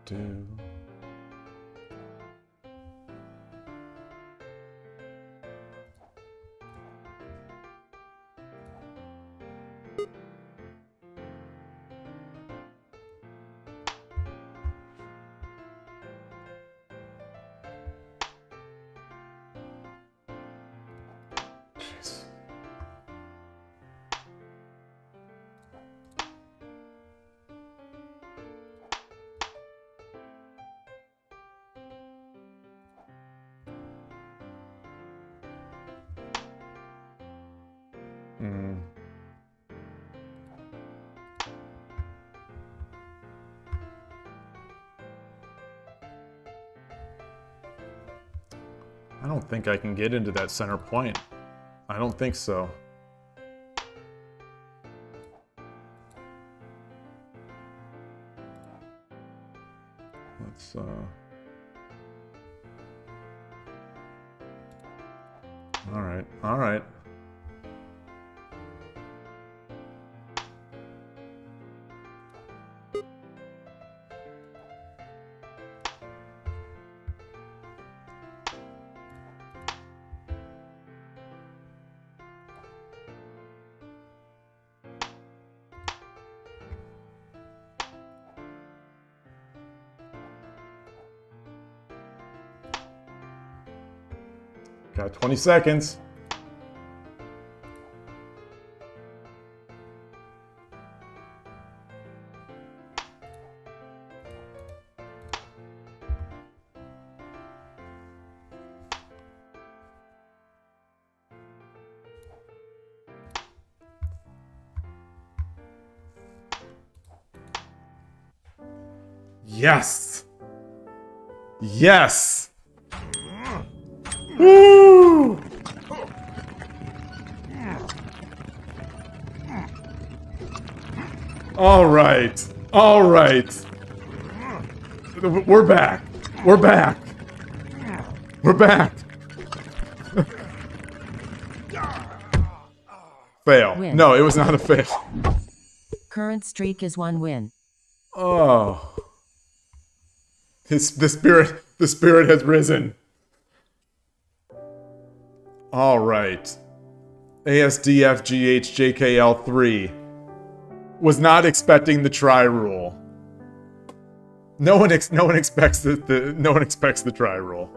Do. Mm. I don't think I can get into that center point. I don't think so. Let's, Alright, alright. Got 20 seconds. Yes! Yes! Woo! All right. All right. We're back. We're back. We're back. Fail. Win. No, it was not a fail. Current streak is 1 win. Oh. The spirit has risen. All right. ASDFGHJKL3 was not expecting the try rule. No one expects the try rule.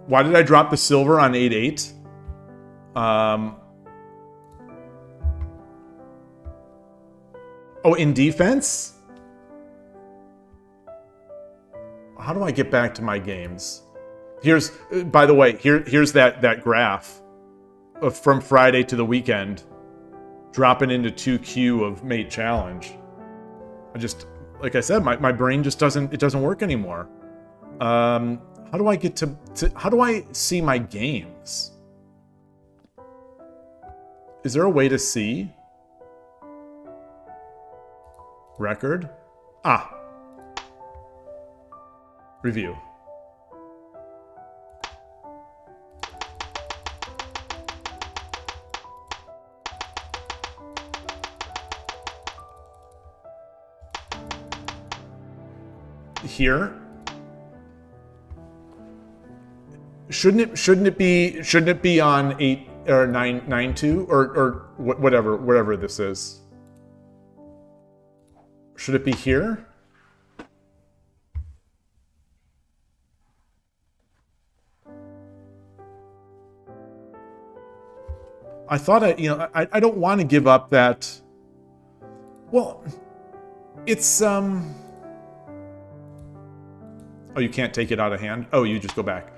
Why did I drop the silver on 8-8? Oh, in defense? How do I get back to my games? Here's, by the way, here's that graph of from Friday to the weekend, dropping into 2Q of Mate Challenge. I just, like I said, my brain just doesn't work anymore. How do I get to how do I see my games? Is there a way to see? Record? Ah. Review. Here? Shouldn't it be on 8 or 9.2 or whatever this is? Should it be here? I thought I don't want to give up that. Well, it's Oh, you can't take it out of hand? Oh, you just go back.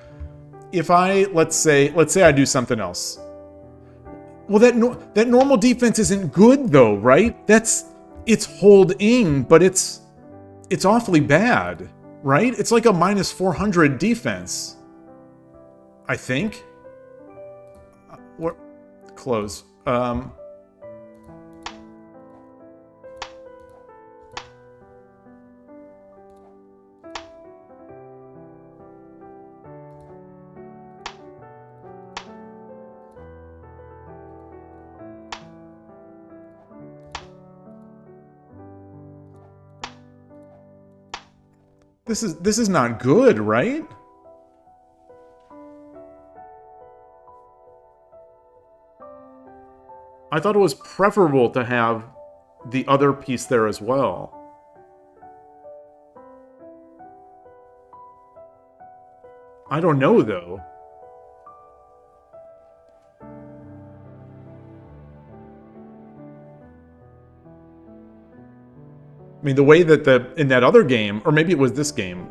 If I let's say I do something else. Well, that normal defense isn't good though, right? It's holding, but it's awfully bad, right? It's like a minus 400 defense. I think. We're close. This is not good, right? I thought it was preferable to have the other piece there as well. I don't know, though. I mean, the way that in that other game, or maybe it was this game,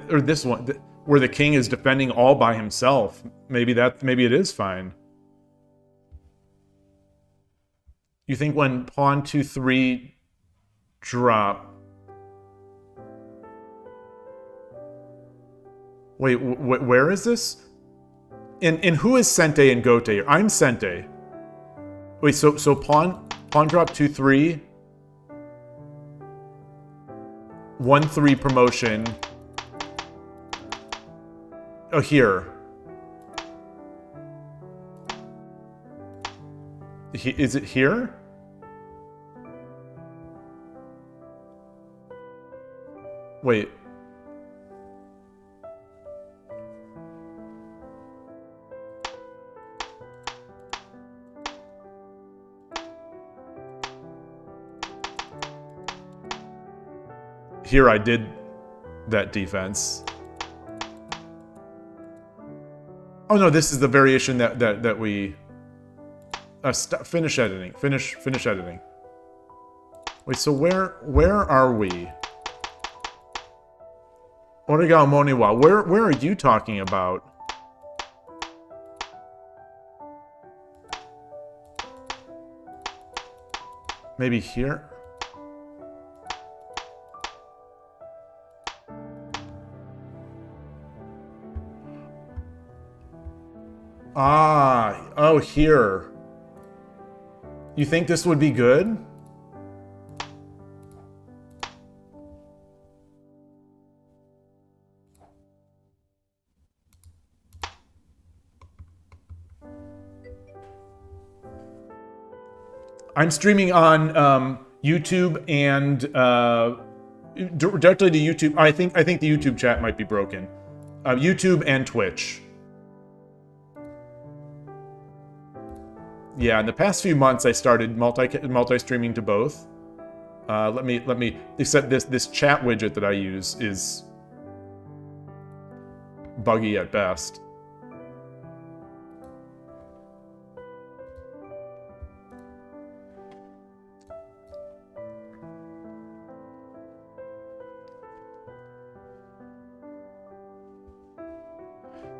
or this one, where the king is defending all by himself. Maybe it is fine. You think when pawn 2-3 drop... Wait, where is this? And who is Sente and Gote here? I'm Sente. Wait, so pawn drop 2-3, 1-3 promotion. Oh, here. Is it here? Wait. Here I did that defense. Oh no, this is the variation that we finish editing. Finish editing. Wait, so where are we? Origa Moniwa, where are you talking about? Maybe here? Ah, oh, here. You think this would be good? I'm streaming on YouTube and directly to YouTube. I think the YouTube chat might be broken. YouTube and Twitch. Yeah, in the past few months, I started multi-streaming to both. Let me. Except this chat widget that I use is buggy at best.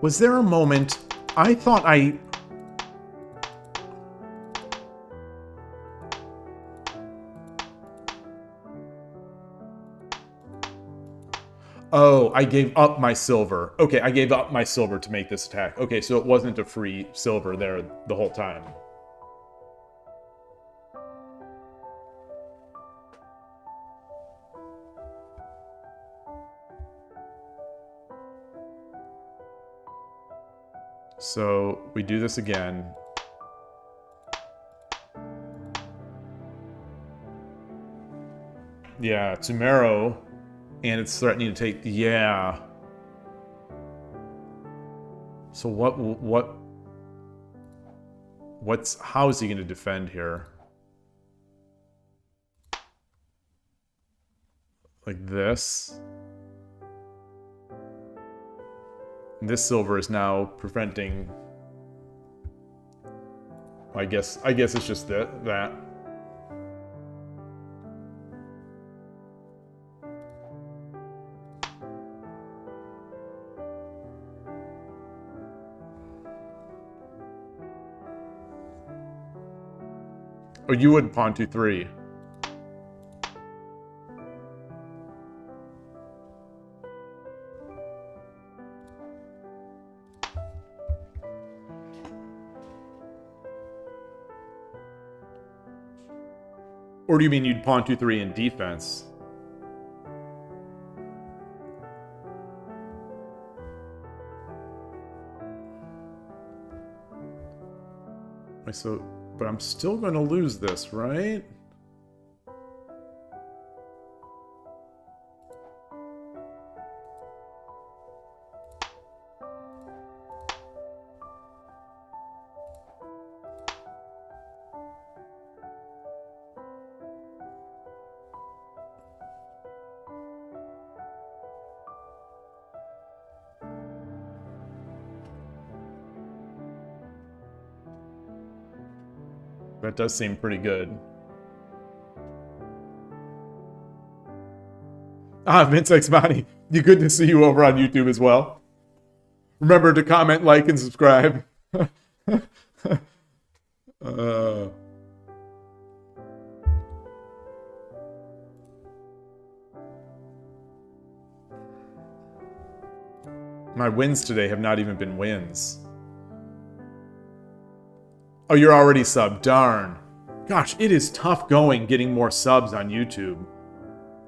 Was there a moment I thought I... Oh, I gave up my silver. Okay, I gave up my silver to make this attack. Okay, so it wasn't a free silver there the whole time. So we do this again. Yeah, Tsumero, and it's threatening to take. Yeah. So how is he going to defend here? Like this. This silver is now preventing. I guess it's just that. Oh, you would pawn 2-3. Or do you mean you'd pawn 2-3 in defense? Wait, so, but I'm still going to lose this, right? That does seem pretty good. Ah, Vince X Money. You good to see you over on YouTube as well. Remember to comment, like, and subscribe. uh... My wins today have not even been wins. Oh, you're already subbed. Darn. Gosh, it is tough going getting more subs on YouTube.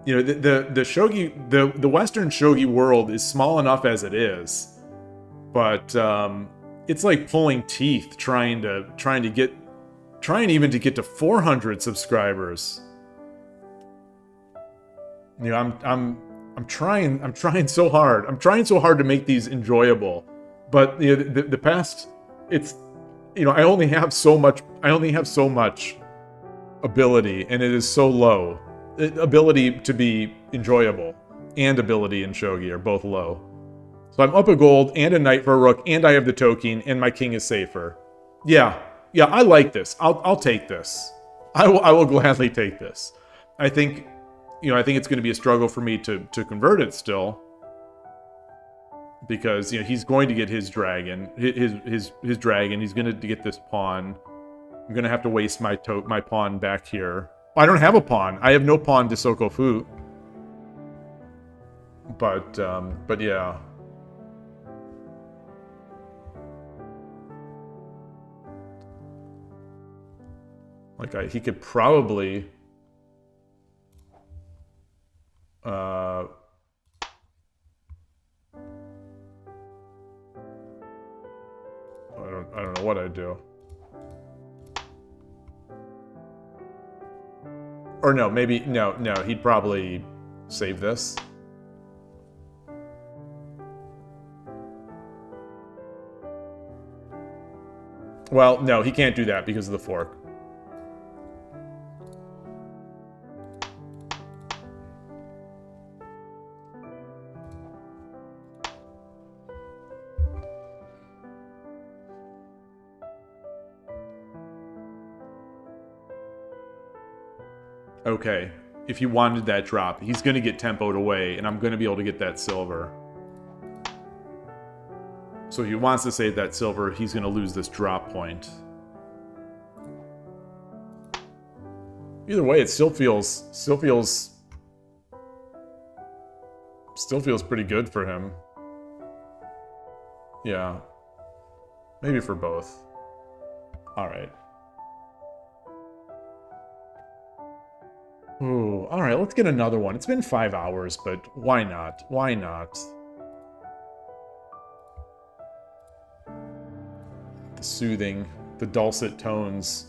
You know, the shogi, the Western shogi world is small enough as it is, but it's like pulling teeth trying even to get to 400 subscribers. You know, I'm trying so hard. I'm trying so hard to make these enjoyable, but you know, the past, it's, you know, I only have so much ability, and it is so low. Ability to be enjoyable and ability in shogi are both low. So I'm up a gold and a knight for a rook, and I have the token, and my king is safer. Yeah, I like this. I'll take this. I will gladly take this. I think it's going to be a struggle for me to convert it still, because you know he's going to get his dragon, his dragon. He's going to get this pawn. I'm going to have to waste my pawn back here. I don't have a pawn. I have no pawn to Sokofu. But yeah. Like he could probably I don't know what I'd do. Or no, maybe no, he'd probably save this. Well, no, he can't do that because of the fork. Okay, if he wanted that drop, he's going to get tempoed away, and I'm going to be able to get that silver. So if he wants to save that silver, he's going to lose this drop point. Either way, it still feels pretty good for him. Yeah. Maybe for both. All right. Ooh, all right, let's get another one. It's been 5 hours, but why not? Why not? The soothing, the dulcet tones.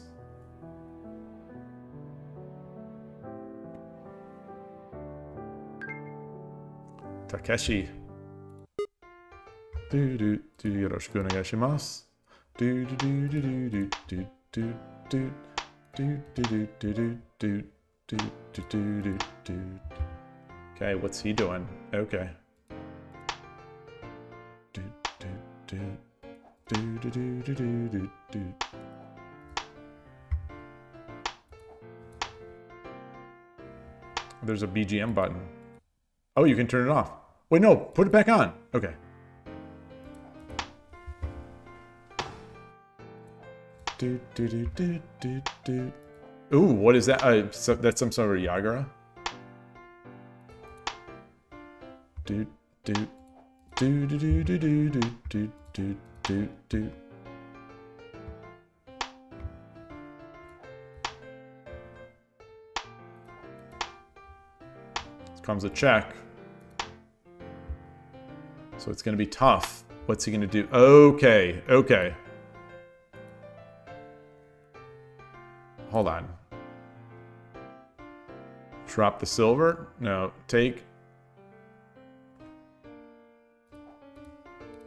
Takeshi. Yoroshiku onegaishimasu. Okay, what's he doing? Okay. There's a BGM button. Oh, you can turn it off. Wait, no, put it back on. Okay. Ooh, what is that? That's some sort of Yagura? Comes a check. So it's going to be tough. What's he going to do? Okay, okay. Hold on. Drop the silver? No, take.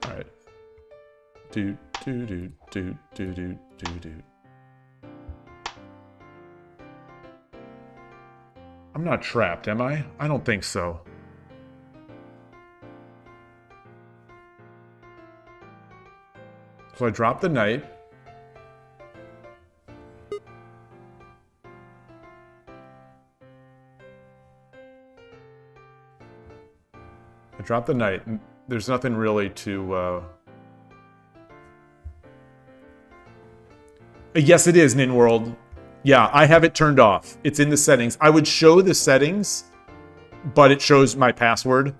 All right. Do. I'm not trapped, am I? I don't think so. So I drop the knight. I drop the knight. There's nothing really to Yes, it is, Ninworld. Yeah, I have it turned off. It's in the settings. I would show the settings, but it shows my password.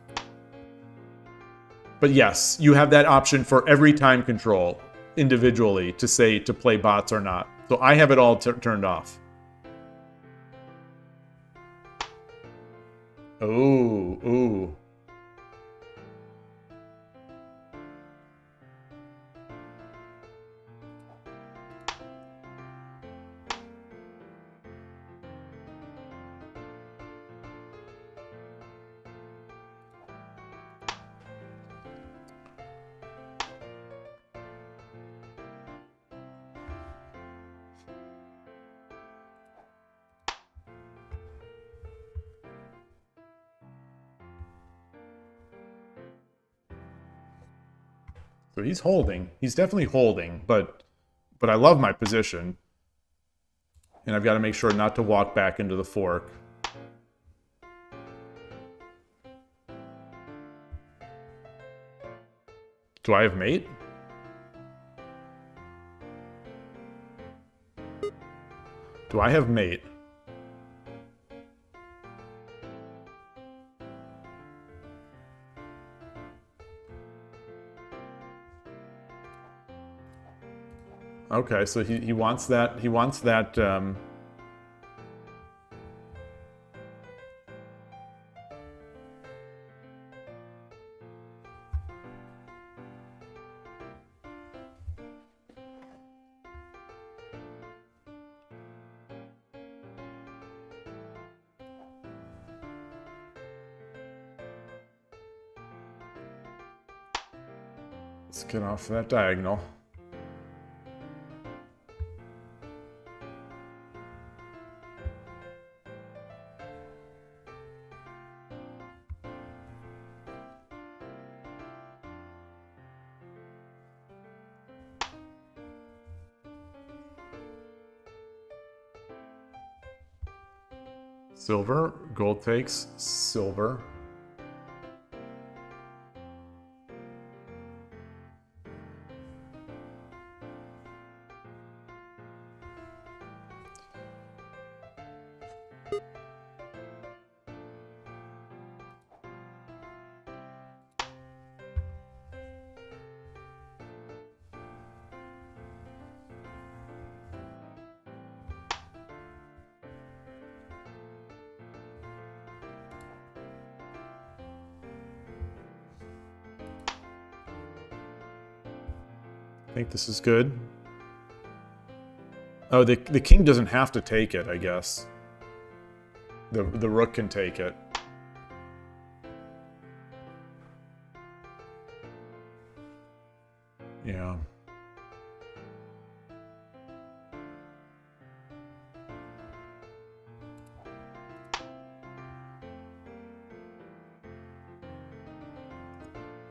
But yes, you have that option for every time control individually to say to play bots or not. So I have it all turned off. Ooh, ooh. So he's holding. He's definitely holding, but I love my position. And I've got to make sure not to walk back into the fork. Do I have mate? Do I have mate? Okay, so he wants that. He wants that. Let's get off that diagonal. Silver, gold takes, silver. I think this is good. Oh, the king doesn't have to take it, I guess. The rook can take it. Yeah.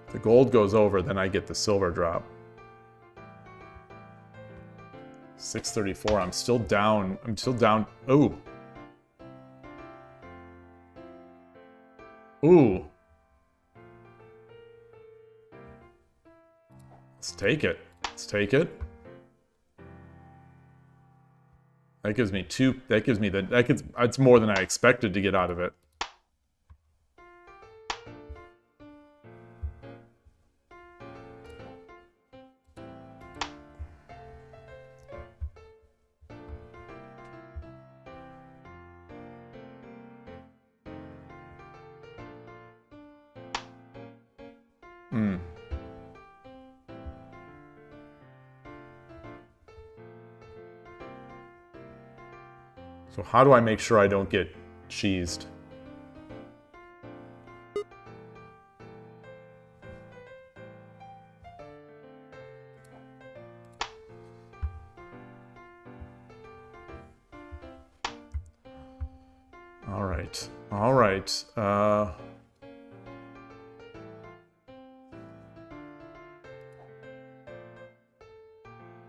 If the gold goes over, then I get the silver drop. 634. I'm still down. I'm still down. Ooh. Ooh. Let's take it. Let's take it. That gives me two. That gives me the. That's more than I expected to get out of it. So how do I make sure I don't get cheesed? All right. All right.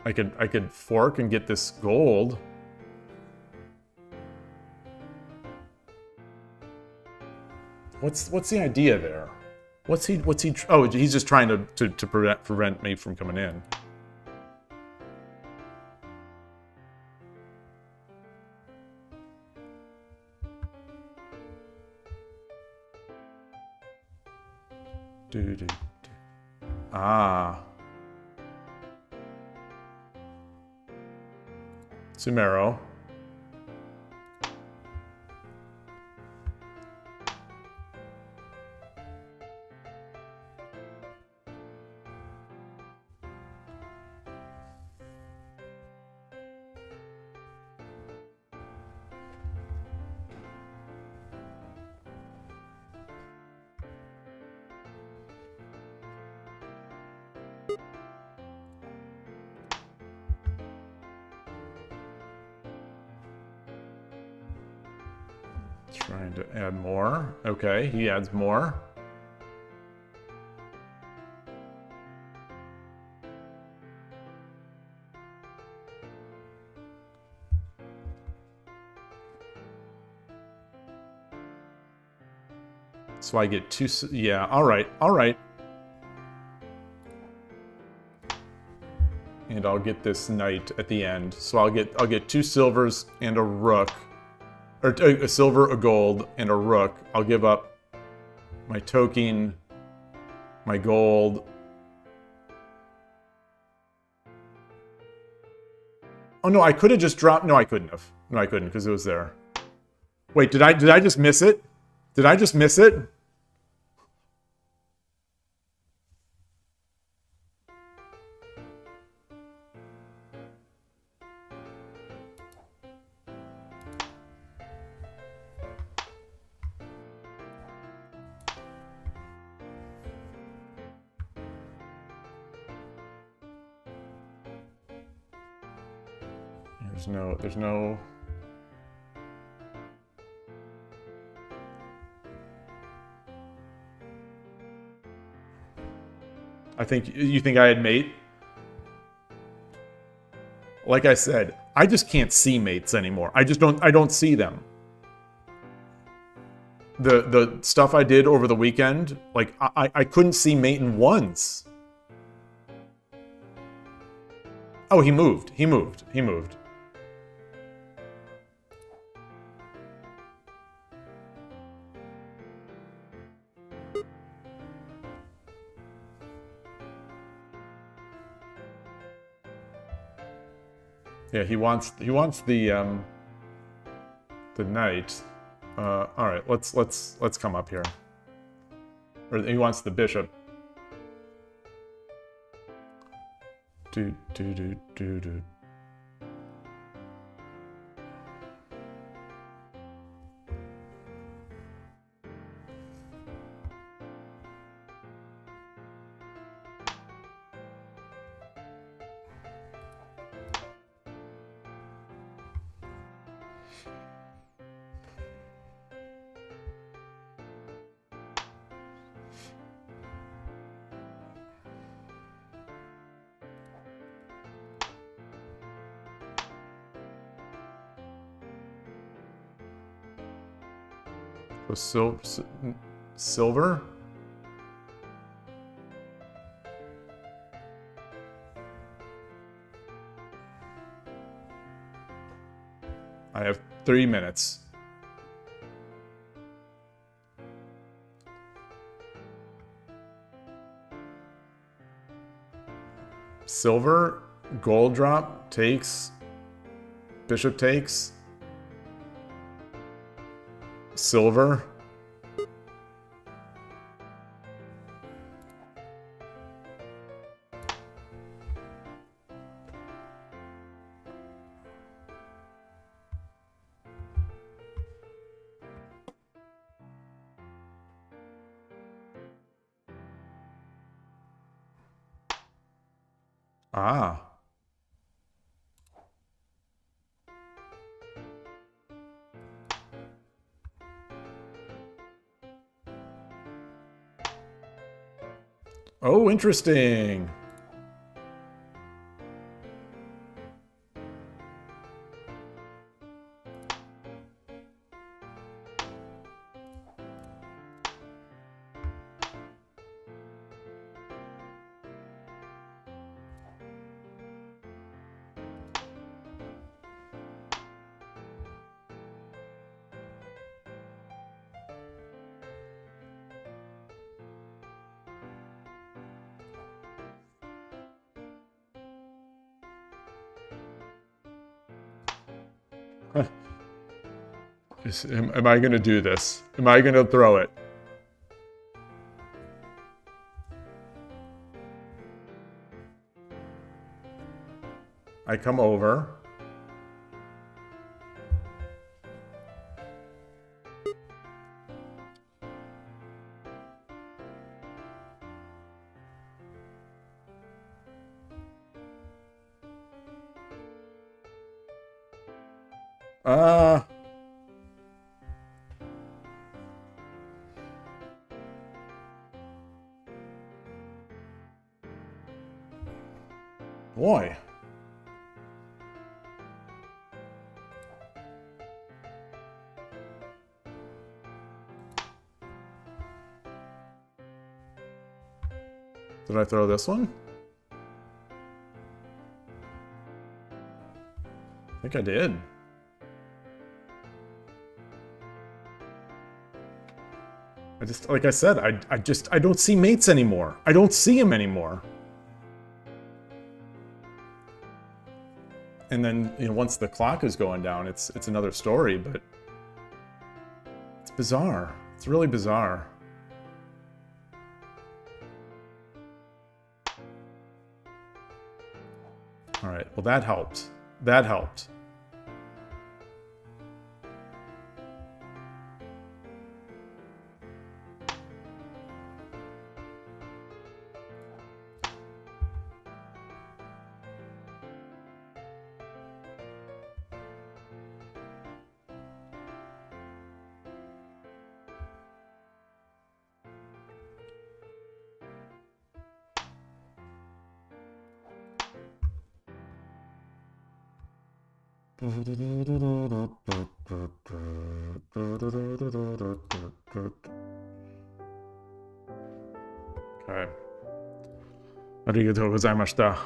I could fork and get this gold. What's the idea there? What's he? Oh, he's just trying to prevent me from coming in. Do, do, do. Ah. Sumero. Trying to add more. Okay, he adds more. So I get two. Yeah, all right, all right. And I'll get this knight at the end. So I'll get 2 silvers and a rook. Or a silver, a gold, and a rook. I'll give up my token, my gold. Oh no, I could have just dropped. No, I couldn't have. No, I couldn't because it was there. Wait, did I just miss it? Did I just miss it? There's no. You think I had mate? Like I said, I just can't see mates anymore. I don't see them. The stuff I did over the weekend, like I couldn't see mate in once. Oh, he moved. He moved. Yeah, he wants the knight. All right, let's come up here. Or he wants the bishop. Do. So silver? I have 3 minutes. Silver, gold drop, takes, bishop takes. Silver. Ah. Oh, interesting. Am I going to do this? Am I going to throw it? I come over. Boy. Did I throw this one? I think I did. I just, like I said, I don't see mates anymore. I don't see them anymore. And then, you know, once the clock is going down, it's another story, but it's bizarre. It's really bizarre. All right, well, that helped. That helped. Okay. Arigatou gozaimashita.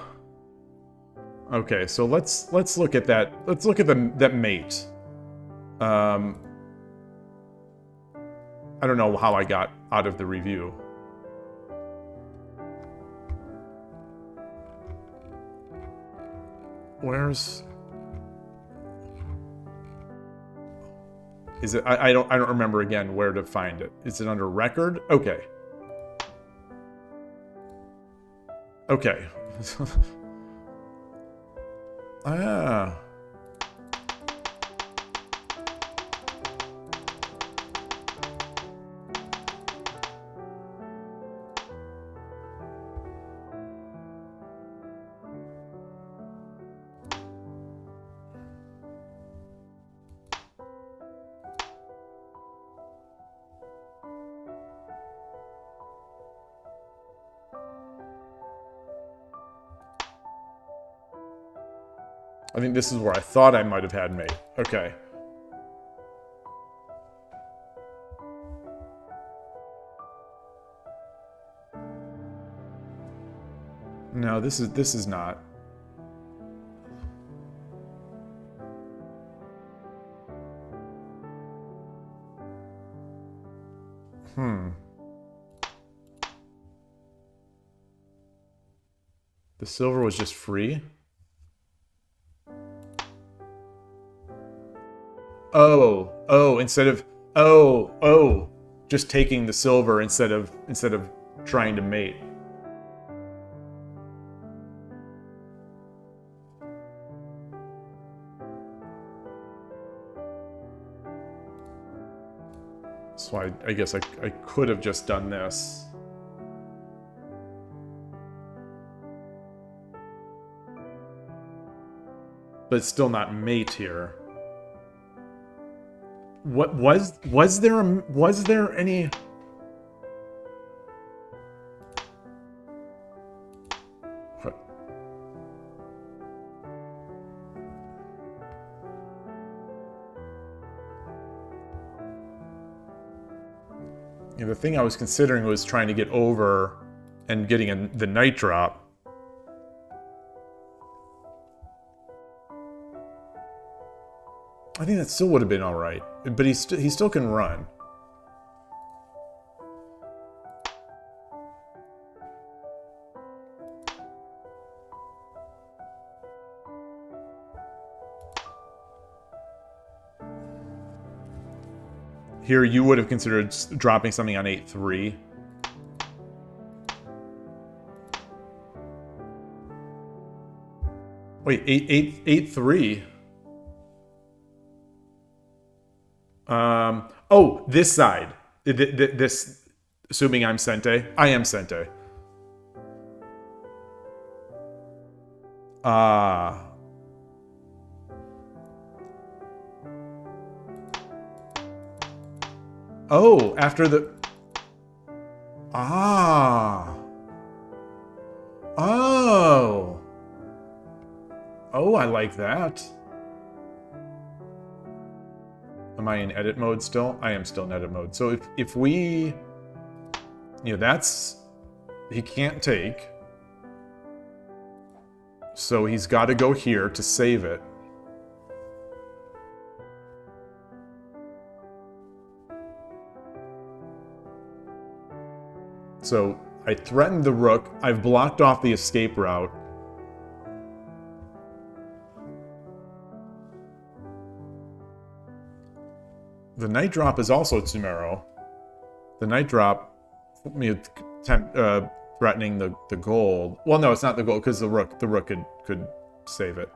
Okay, so let's look at that. Let's look at that mate. I don't know how I got out of the review. Where's... Is it? I don't remember again where to find it. Is it under record? Okay. Okay. Ah. I think this is where I thought I might have had mate. Okay. No, this is not. The silver was just free? Oh, instead of just taking the silver instead of trying to mate. So I guess I could have just done this. But it's still not mate here. What was there any... What? Yeah, the thing I was considering was trying to get over and getting the night drop. I think that still would have been all right, but he still can run. Here, you would have considered dropping something on 8-3. Wait, 8-3. Oh, this side. This, assuming I'm Sente. I am Sente. Oh, after the... Oh. Oh, I like that. Am I in edit mode still? I am still in edit mode. So if we... You know, that's... He can't take. So he's got to go here to save it. So I threatened the rook. I've blocked off the escape route. The knight drop is also Tsumero. The knight drop, threatening the gold. Well, no, it's not the gold because the rook could save it.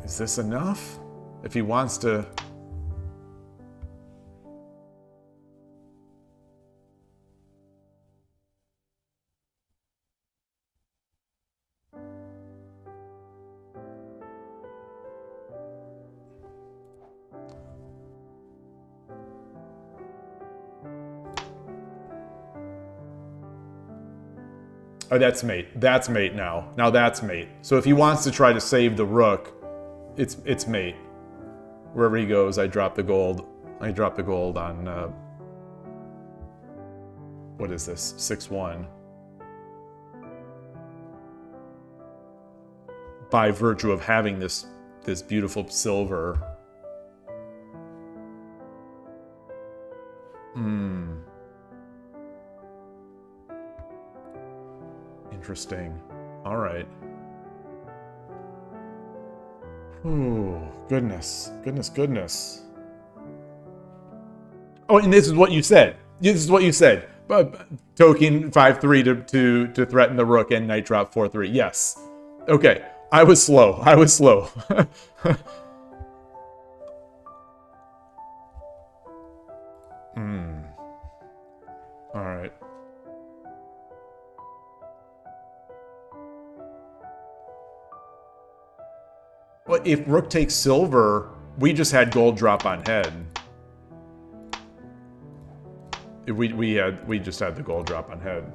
Is this enough? If he wants to... Oh, that's mate. That's mate now. Now that's mate. So if he wants to try to save the rook, it's mate. Wherever he goes, I drop the gold. I drop the gold on... what is this? 6-1. By virtue of having this beautiful silver. Interesting. All right. Ooh, goodness. Goodness. Oh, and this is what you said. This is what you said. Token 5-3 to threaten the rook and knight drop 4-3. Yes. Okay. I was slow. All right. Well, if rook takes silver, we just had gold drop on head. We just had the gold drop on head.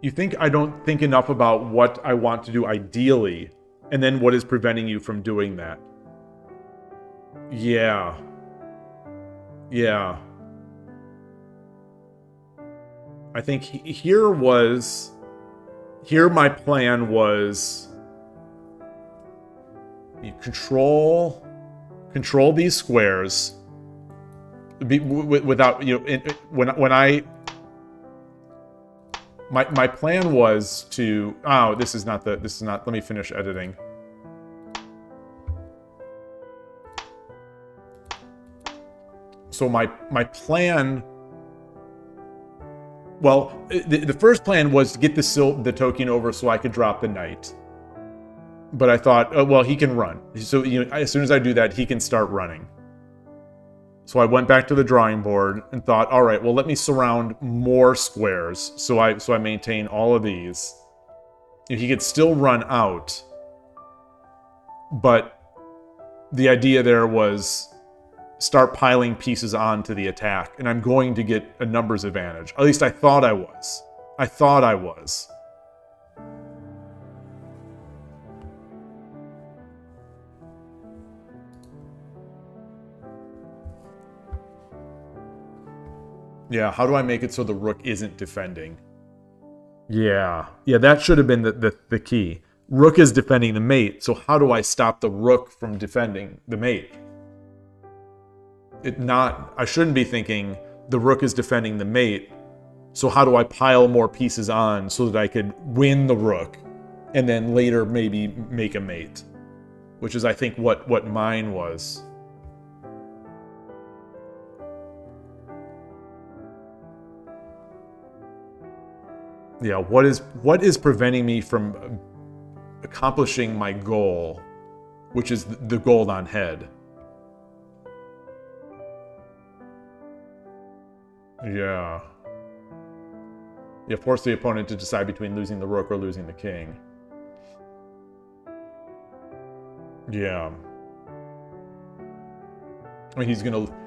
You think I don't think enough about what I want to do ideally, and then what is preventing you from doing that? Yeah. I think here my plan was you control these squares without, you know, when I my plan was to, oh, this is not, let me finish editing. So my plan, well, the first plan was to get the token over so I could drop the knight. But I thought, oh, well, he can run. So, you know, as soon as I do that, he can start running. So I went back to the drawing board and thought, all right, well, let me surround more squares so I maintain all of these. He could still run out, but the idea there was start piling pieces onto the attack, and I'm going to get a numbers advantage. At least I thought I was. Yeah, how do I make it so the rook isn't defending? Yeah, that should have been the key. Rook is defending the mate, so how do I stop the rook from defending the mate? I shouldn't be thinking the rook is defending the mate, so how do I pile more pieces on so that I could win the rook and then later maybe make a mate? Which is, I think, what mine was. Yeah, what is preventing me from accomplishing my goal, which is the gold on head? Yeah. Yeah, force the opponent to decide between losing the rook or losing the king. Yeah. I mean,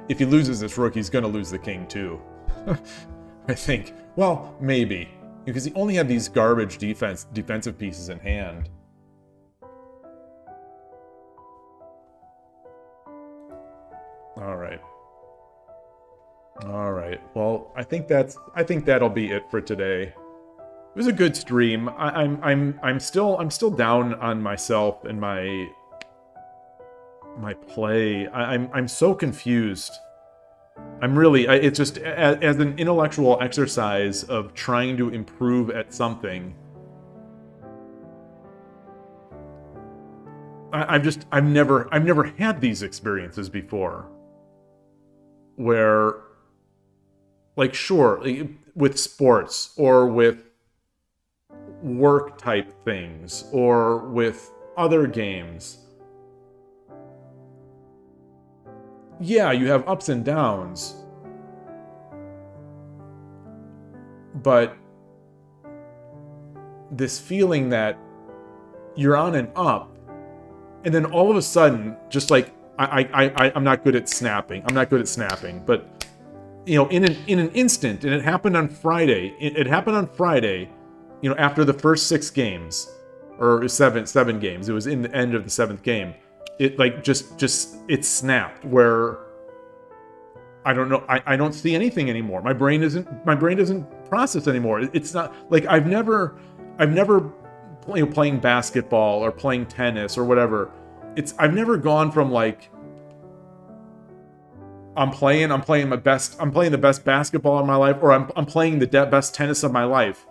if he loses this rook, he's gonna lose the king too. I think. Well, maybe. Because he only had these garbage defensive pieces in hand. Alright. Alright. Well, I think that'll be it for today. It was a good stream. I'm still down on myself and my play. I'm so confused. I'm really, it's just, as an intellectual exercise of trying to improve at something, I've never had these experiences before. Where, like, sure, with sports, or with work type things, or with other games, yeah, you have ups and downs, but this feeling that you're on an up, and then all of a sudden, just like, I'm not good at snapping. I'm not good at snapping, but, you know, in an instant, and it happened on Friday. It happened on Friday, you know, after the first 6 games, or seven games. It was in the end of the 7th game. It, like, it snapped, where I don't know, I don't see anything anymore. My brain doesn't process anymore. It's not like I've never playing basketball or playing tennis or whatever. I've never gone from, like, I'm playing the best basketball of my life, or I'm playing the best tennis of my life,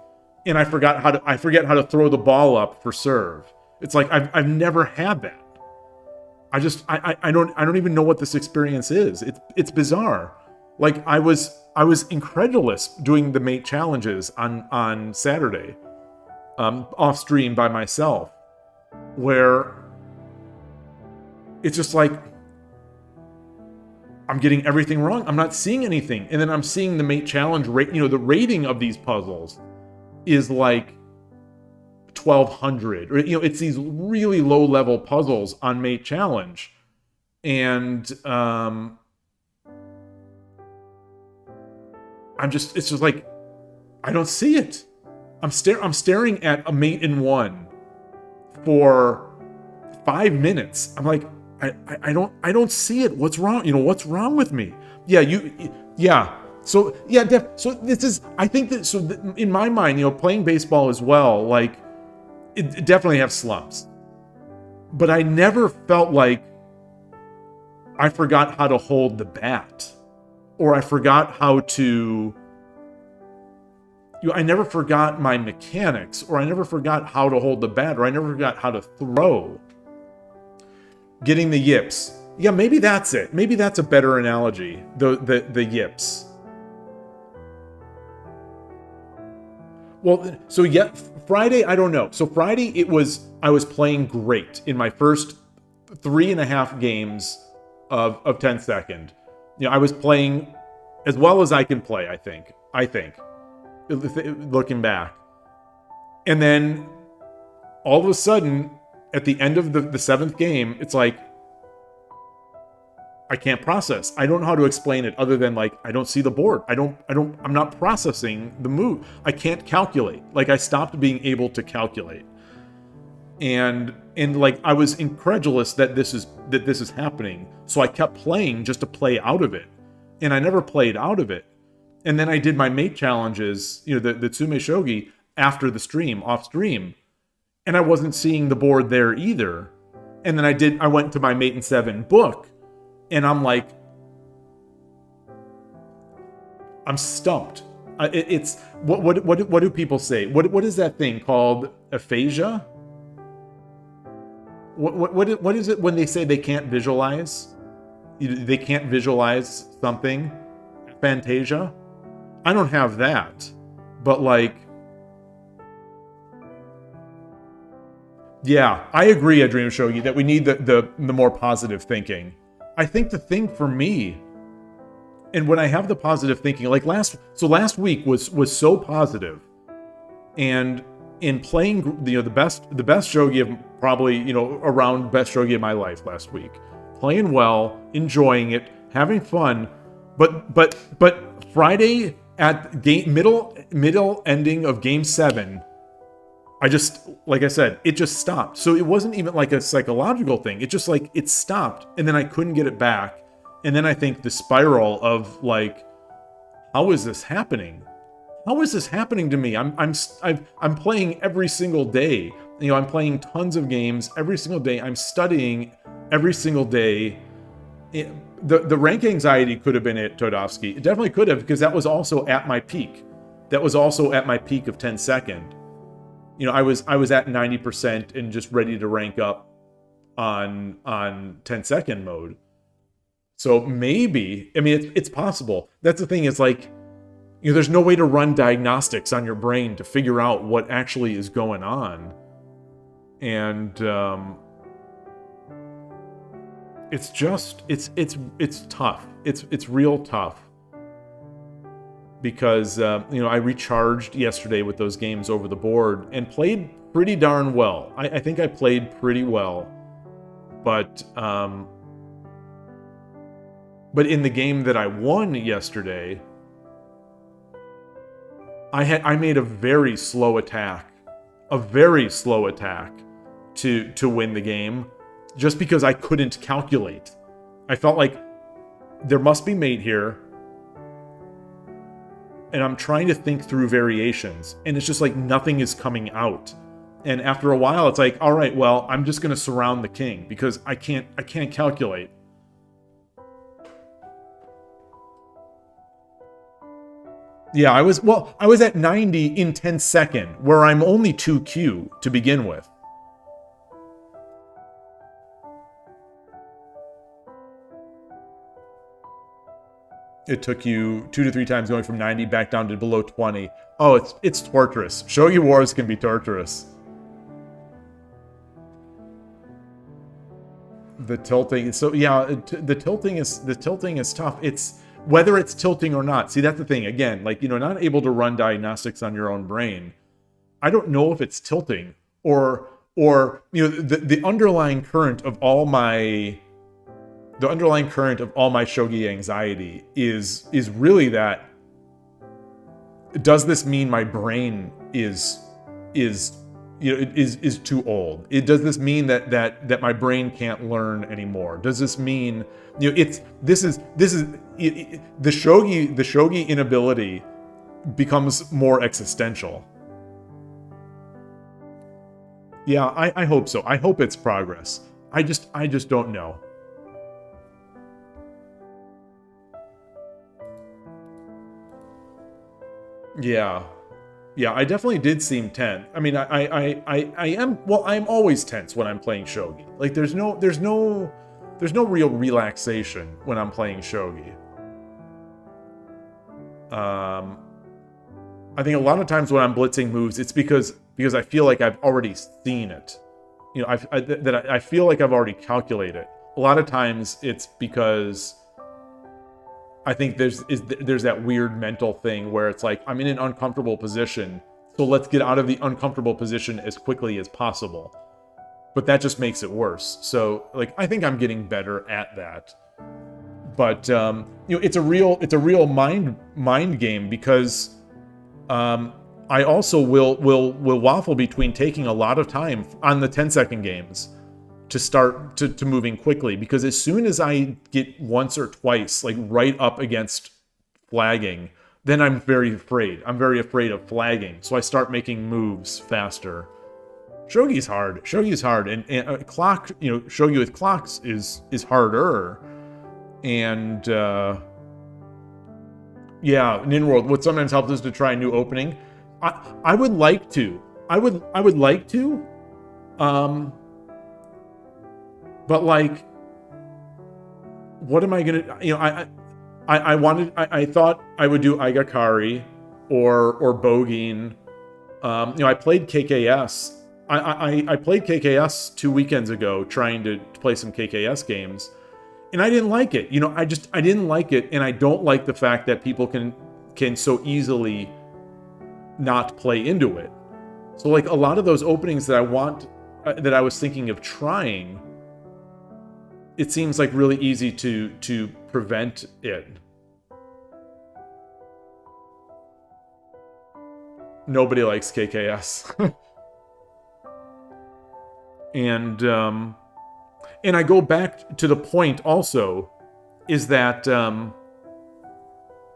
and I forget how to throw the ball up for serve. It's like I've never had that. I don't even know what this experience is. It's bizarre. Like, I was incredulous doing the mate challenges on Saturday, off stream by myself, where it's just like I'm getting everything wrong. I'm not seeing anything, and then I'm seeing the mate challenge rate. You know, the rating of these puzzles is like 1200, or, you know, it's these really low level puzzles on mate challenge, and it's just like, I don't see it. I'm staring at a mate in 1 for 5 minutes. I'm like, I don't see it. What's wrong? You know, what's wrong with me? Yeah. So yeah, so this is, I think that, so in my mind, you know, playing baseball as well, like, it definitely have slumps, but I never felt like I forgot how to hold the bat, or I forgot how to, you know, I never forgot my mechanics, or I never forgot how to hold the bat, or I never forgot how to throw. Getting the yips. Yeah, maybe that's it. Maybe that's a better analogy. The yips. Well, so yeah, Friday, I don't know. So Friday, I was playing great in my first 3.5 games of 10 second. You know, I was playing as well as I can play, I think, looking back. And then all of a sudden, at the end of the 7th game, it's like, I can't process. I don't know how to explain it other than, like, I don't see the board. I'm not processing the move. I can't calculate. Like, I stopped being able to calculate. And like, I was incredulous that this is happening. So I kept playing just to play out of it. And I never played out of it. And then I did my mate challenges, the Tsume Shogi after the stream, off stream. And I wasn't seeing the board there either. And then I went to my Mate in 7 book, and I'm like, I'm stumped. It's what do people say? What is that thing called? Aphasia? What is it when they say they can't visualize? They can't visualize something? Fantasia? I don't have that, but like, yeah, I agree, Adrian Shogi, that we need the more positive thinking. I think the thing for me, and when I have the positive thinking, like last week was so positive, and in playing the best shogi of probably around best shogi of my life last week, playing well, enjoying it, having fun, but Friday at middle ending of game 7, I just, like I said, it just stopped. So it wasn't even like a psychological thing. It just like, it stopped, and then I couldn't get it back. And then I think the spiral of like, how is this happening? How is this happening to me? I'm playing every single day. I'm playing tons of games every single day. I'm studying every single day. The rank anxiety could have been it, Todovsky. It definitely could have, because that was also at my peak. That was also at my peak of 10 second. I was at 90% and just ready to rank up on 10 second mode. So maybe, it's possible. That's the thing, is like, there's no way to run diagnostics on your brain to figure out what actually is going on. And it's just, it's tough. It's real tough. Because, I recharged yesterday with those games over the board and played pretty darn well. I think I played pretty well. But in the game that I won yesterday, I made a very slow attack. To win the game, just because I couldn't calculate. I felt like there must be mate here, and I'm trying to think through variations, and it's just like nothing is coming out. And after a while, it's like, all right, well, I'm just going to surround the king because I can't calculate. Yeah, I was at 90 in 10 second, where I'm only 2Q to begin with. It took you 2 to 3 times going from 90 back down to below 20. Oh, it's torturous. Shogi Wars can be torturous. The tilting. So yeah, the tilting is tough. It's whether it's tilting or not. See, that's the thing. Again, like, not able to run diagnostics on your own brain. I don't know if it's tilting or the underlying current of all my shogi anxiety is really that, does this mean my brain is too old? Does this mean that my brain can't learn anymore? Does this mean this is the shogi inability becomes more existential? Yeah, I hope so. I hope it's progress. I just don't know. Yeah, I definitely did seem tense. I mean, I'm always tense when I'm playing shogi. Like, there's no real relaxation when I'm playing shogi. I think a lot of times when I'm blitzing moves, it's because I feel like I've already seen it. I feel like I've already calculated. A lot of times it's because I think there's that weird mental thing where it's like, I'm in an uncomfortable position, so let's get out of the uncomfortable position as quickly as possible. But that just makes it worse. So, like, I think I'm getting better at that. But it's a real mind game, because I also will waffle between taking a lot of time on the 10-second games to start to moving quickly, because as soon as I get once or twice, like, right up against flagging, then I'm very afraid. I'm very afraid of flagging. So I start making moves faster. Shogi's hard. Shogi's hard. And clock, shogi with clocks is harder. And yeah, Ninworld, what sometimes helps is to try a new opening. I would like to. I would like to. But like, what am I gonna? I thought I would do Aigakari or Bogin. I played KKS. I played KKS 2 weekends ago, trying to play some KKS games, and I didn't like it. I didn't like it, and I don't like the fact that people can so easily not play into it. So like a lot of those openings that that I was thinking of trying, it seems like really easy to prevent it. Nobody likes KKS. And I go back to the point also is that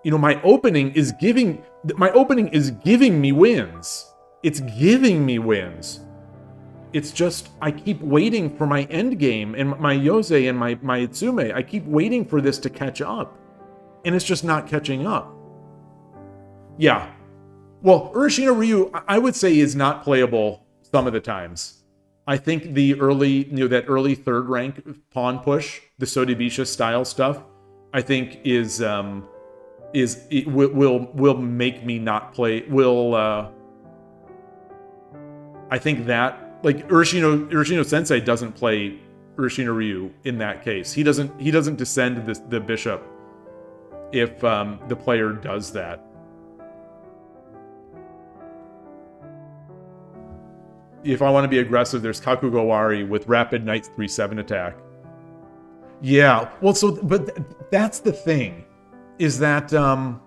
my opening is giving me wins. It's giving me wins. It's just I keep waiting for my end game and my Yose and my Itsume. I keep waiting for this to catch up, and it's just not catching up. Yeah. Well, Urashino Ryu, I would say, is not playable some of the times. I think the early, that early third rank pawn push, the Sodibisha style stuff, I think will make me not play. I think that like Urashino Sensei doesn't play Urashino Ryu in that case. He doesn't descend the bishop if the player does that. If I want to be aggressive, there's Kakugawari with rapid knight 3/7 attack. Yeah, well, but that's the thing, is that and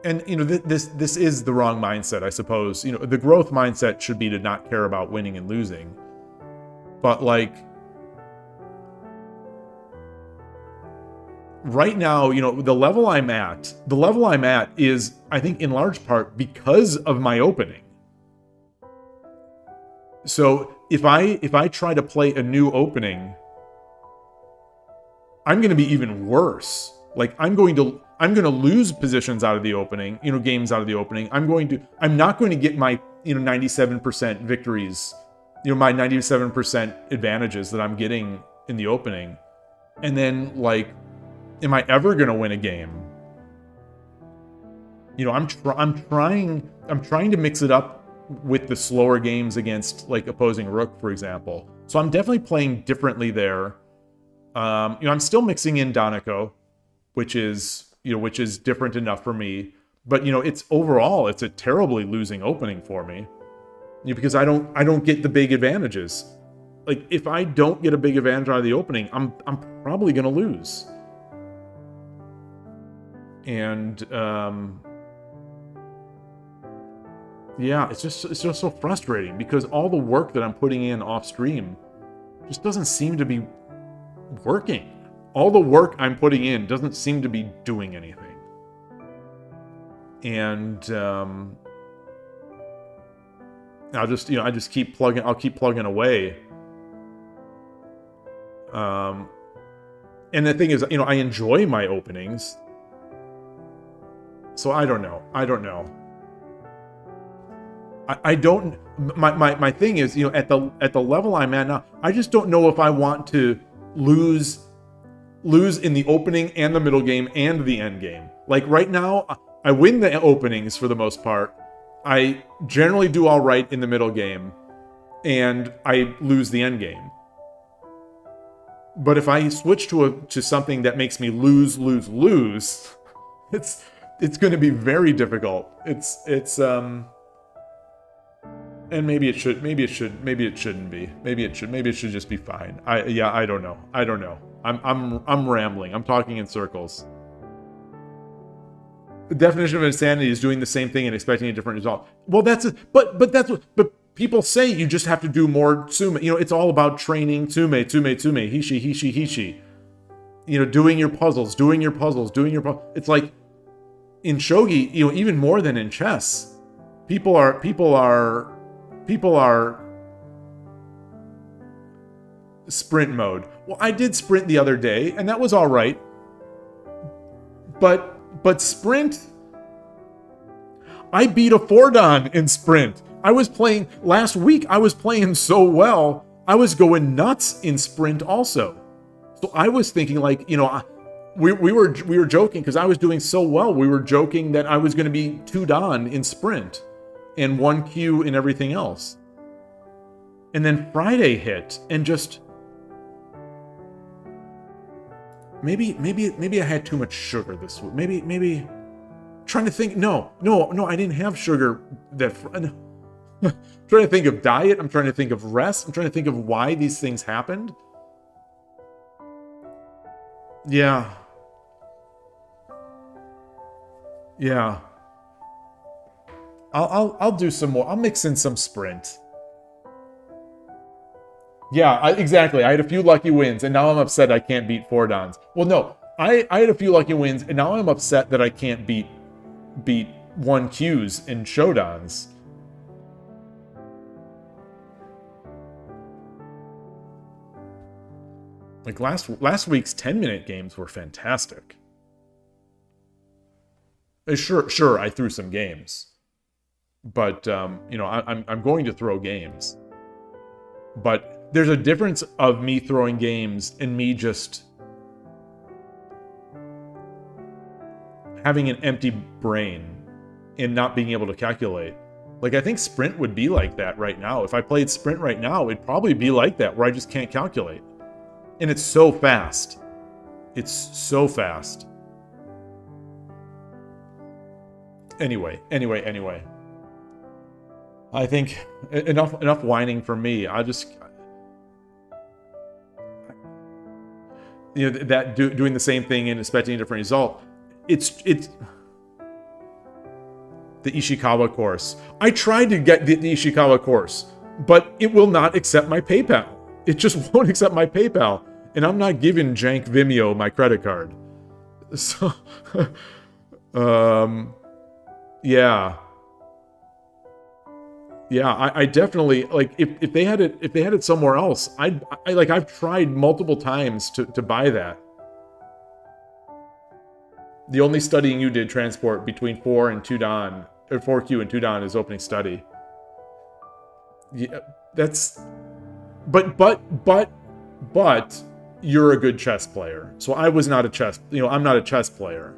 this is the wrong mindset, I suppose. The growth mindset should be to not care about winning and losing, but like right now, the level I'm at is, I think, in large part because of my opening. So if I try to play a new opening, I'm going to be even worse. Like I'm going to lose positions out of the opening, games out of the opening. I'm not going to get my 97% victories, my 97% advantages that I'm getting in the opening. And then like, am I ever going to win a game? I'm trying to mix it up with the slower games against like opposing rook, for example. So I'm definitely playing differently there. I'm still mixing in Daneko, which is different enough for me. But it's a terribly losing opening for me, because I don't get the big advantages. Like if I don't get a big advantage out of the opening, I'm probably going to lose. And yeah, it's just so frustrating because all the work that I'm putting in off stream just doesn't seem to be working. All the work I'm putting in doesn't seem to be doing anything. And I'll just keep plugging away. And the thing is, I enjoy my openings. So I don't know. My thing is, at the level I'm at now, I just don't know if I want to lose in the opening and the middle game and the end game. Like right now, I win the openings for the most part. I generally do all right in the middle game, and I lose the end game. But if I switch to something that makes me lose, it's going to be very difficult. And maybe it shouldn't be. Maybe it should just be fine. I don't know. I'm rambling. I'm talking in circles. The definition of insanity is doing the same thing and expecting a different result. Well, but people say you just have to do more tsume. It's all about training tsume, hishi. doing your puzzles, doing your puzzles, doing your puzzles. It's like in shogi, even more than in chess, people are sprint mode. Well, I did sprint the other day, and that was all right. But sprint, I beat a 4-dan in sprint. I was playing last week. I was playing so well. I was going nuts in sprint also. So I was thinking, like, we were joking because I was doing so well. We were joking that I was going to be 2-dan in sprint and 1Q in everything else. And then Friday hit, and just maybe I had too much sugar this week. Maybe trying to think. No, I didn't have sugar I'm trying to think of diet. I'm trying to think of rest. I'm trying to think of why these things happened. Yeah. I'll do some more. I'll mix in some sprint. Yeah, exactly. I had a few lucky wins, and now I'm upset I can't beat 4-dans. Well, no, I had a few lucky wins, and now I'm upset that I can't beat 1Qs in showdowns. Like last week's 10-minute games were fantastic. Sure, I threw some games, but I'm going to throw games. But there's a difference of me throwing games and me just having an empty brain and not being able to calculate. Like, I think sprint would be like that right now. If I played sprint right now, it'd probably be like that, where I just can't calculate. And it's so fast. It's so fast. Anyway. I think enough whining for me. I just, doing the same thing and expecting a different result. It's the Ishikawa course. I tried to get the Ishikawa course, but it will not accept my PayPal. It just won't accept my PayPal. And I'm not giving Jank Vimeo my credit card. So, yeah. I definitely, like, if they had it somewhere else, I've tried multiple times to buy that. The only studying you did, Transport, between 4 and 2-dan, or 4Q and 2-dan is opening study. Yeah, that's, but you're a good chess player. So I was not a chess, I'm not a chess player.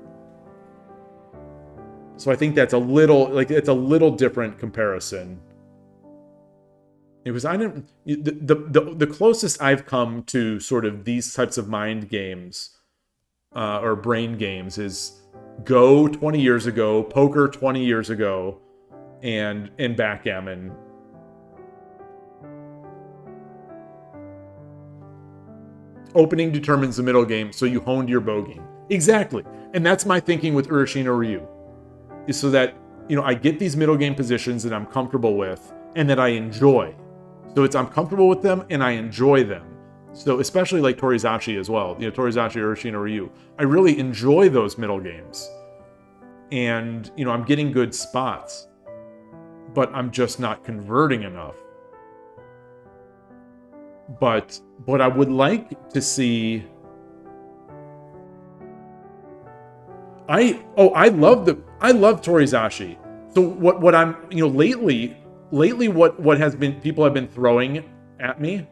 So I think that's a little different comparison. Because the closest I've come to sort of these types of mind games or brain games is Go 20 years ago, poker 20 years ago, and backgammon. Opening determines the middle game, so you honed your bogey. Exactly. And that's my thinking with Urashino Ryu. Is so that, I get these middle game positions that I'm comfortable with and that I enjoy. So I'm comfortable with them and I enjoy them. So especially like Torizashi as well. Torizashi, Urashino Ryu. I really enjoy those middle games. And, I'm getting good spots. But I'm just not converting enough. But what I would like to see, I love Torizashi. So what I'm, lately what has been, people have been throwing at me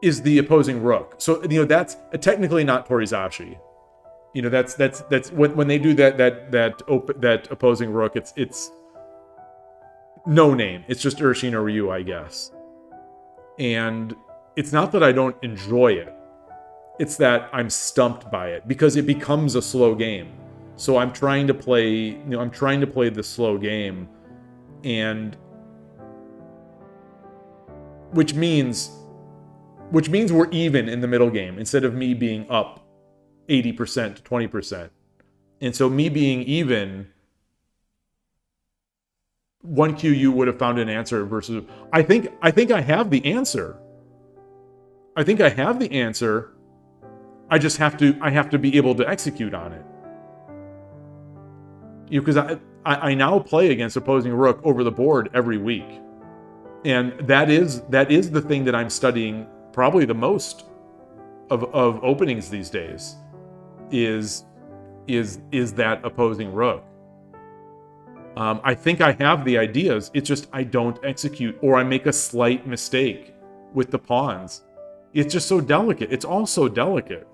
is the opposing rook. So that's technically not Torizashi. That's when they do that opposing rook, it's no name. It's just Urashino Ryu, I guess. And it's not that I don't enjoy it. It's that I'm stumped by it because it becomes a slow game. So I'm trying to play, the slow game, and which means we're even in the middle game instead of me being up 80% to 20%. And so me being even, 1Q you would have found an answer versus I think I have the answer. I think I have the answer. I just have to be able to execute on it. You know, because I now play against opposing rook over the board every week. And that is the thing that I'm studying probably the most of openings these days is that opposing rook. I think I have the ideas. It's just I don't execute, or I make a slight mistake with the pawns. It's just so delicate. It's all so delicate.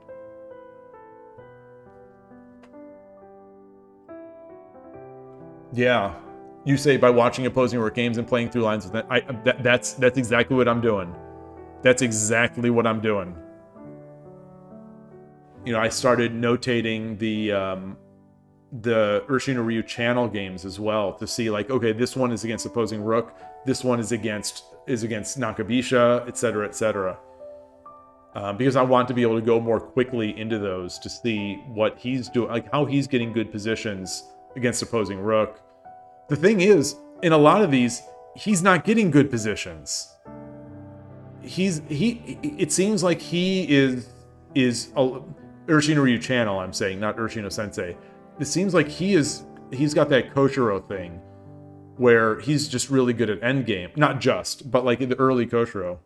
Yeah, you say by watching opposing rook games and playing through lines with that. That's exactly what I'm doing. That's exactly what I'm doing. You know, I started notating the Urshin Ryu channel games as well to see, like, okay, this one is against opposing rook, this one is against Nakabisha, etc., etc. Because I want to be able to go more quickly into those to see what he's doing, like how he's getting good positions against opposing rook. The thing is, in a lot of these, he's not getting good positions. It seems like he is Urshino Ryu channel, I'm saying, not Urshino Sensei. It seems like he's got that Koshiro thing where he's just really good at endgame. Not just, but like in the early Koshiro.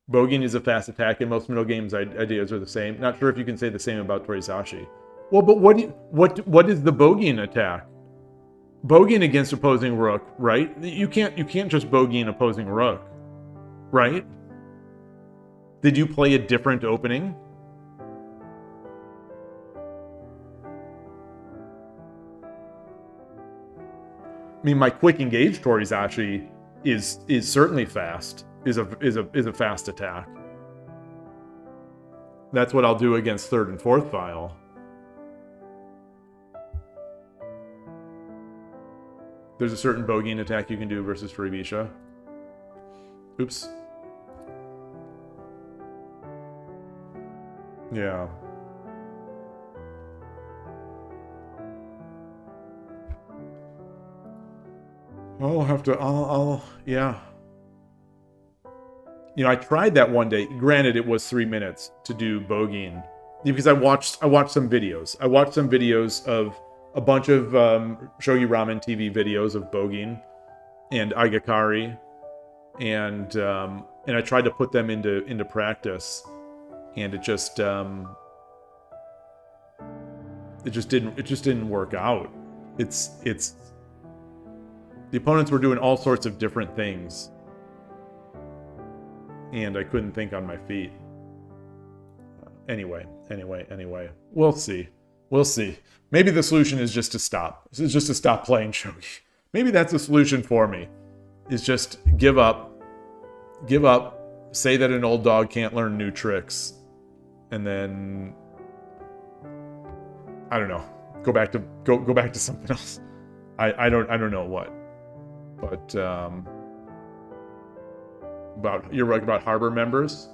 Bogeying is a fast attack, and most middle games ideas are the same. Not sure if you can say the same about Torizashi. Well, but what is the bogeying attack? Bogeying against opposing rook, right? You can't just bogey an opposing rook, right? Did you play a different opening? I mean, my quick engage Torizashi is certainly fast. Is a fast attack. That's what I'll do against third and fourth file. There's a certain bogeying attack you can do versus Toribisha. Oops. Yeah. Yeah. You know, I tried that one day. Granted, it was 3 minutes to do bogeying because I watched some videos. I watched some videos of a bunch of Shogi Ramen TV videos of bogeying and Aigakari, and I tried to put them into practice, and it just didn't work out. It's the opponents were doing all sorts of different things, and I couldn't think on my feet. Anyway. We'll see. Maybe the solution is just to stop. It's just to stop playing shogi. Maybe that's the solution for me. Is just give up. Say that an old dog can't learn new tricks, and then I don't know. Go back to something else. I don't know what. But you're right about Harbor members.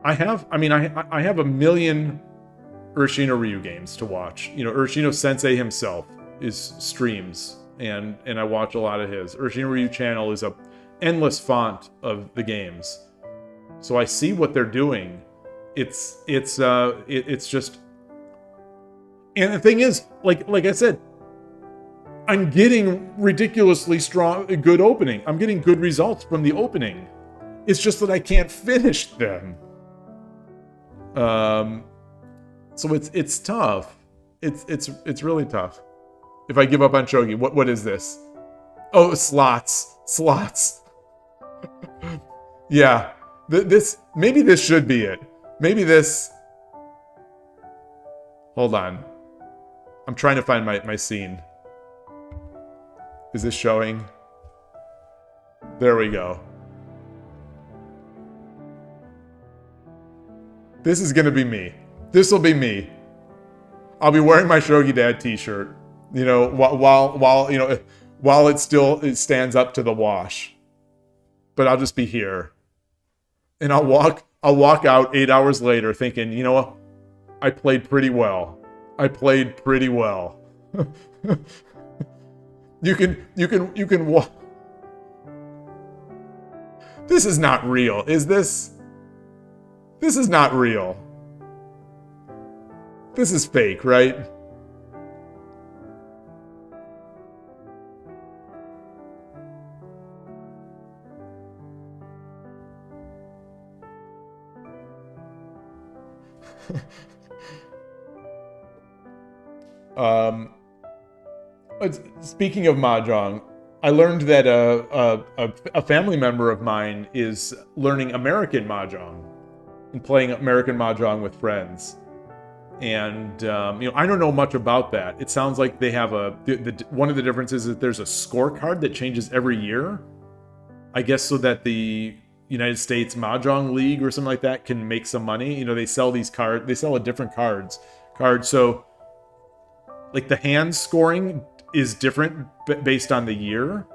I have a million Urshino Ryu games to watch. You know, Urshino Sensei himself streams, and I watch a lot of his. Urshino Ryu channel is a endless font of the games, so I see what they're doing. It's just, and the thing is, like I said, I'm getting ridiculously good opening. I'm getting good results from the opening. It's just that I can't finish them. So it's tough. It's really tough. If I give up on shogi, what is this? Oh, slots. Yeah, maybe this should be it. Maybe this. Hold on. I'm trying to find my scene. Is this showing? There we go. This is gonna be me. This will be me. I'll be wearing my Shogi Dad t-shirt, you know, while it stands up to the wash. But I'll just be here. And I'll walk out 8 hours later thinking, you know what? I played pretty well. You can This is not real, is this? This is not real. This is fake, right? Speaking of mahjong, I learned that a family member of mine is learning American mahjong and playing American mahjong with friends. And I don't know much about that. It sounds like they have one of the differences is that there's a scorecard that changes every year. I guess so that the United States Mahjong League or something like that can make some money. They sell these cards. They sell a different cards. So, like, the hand scoring is different based on the year,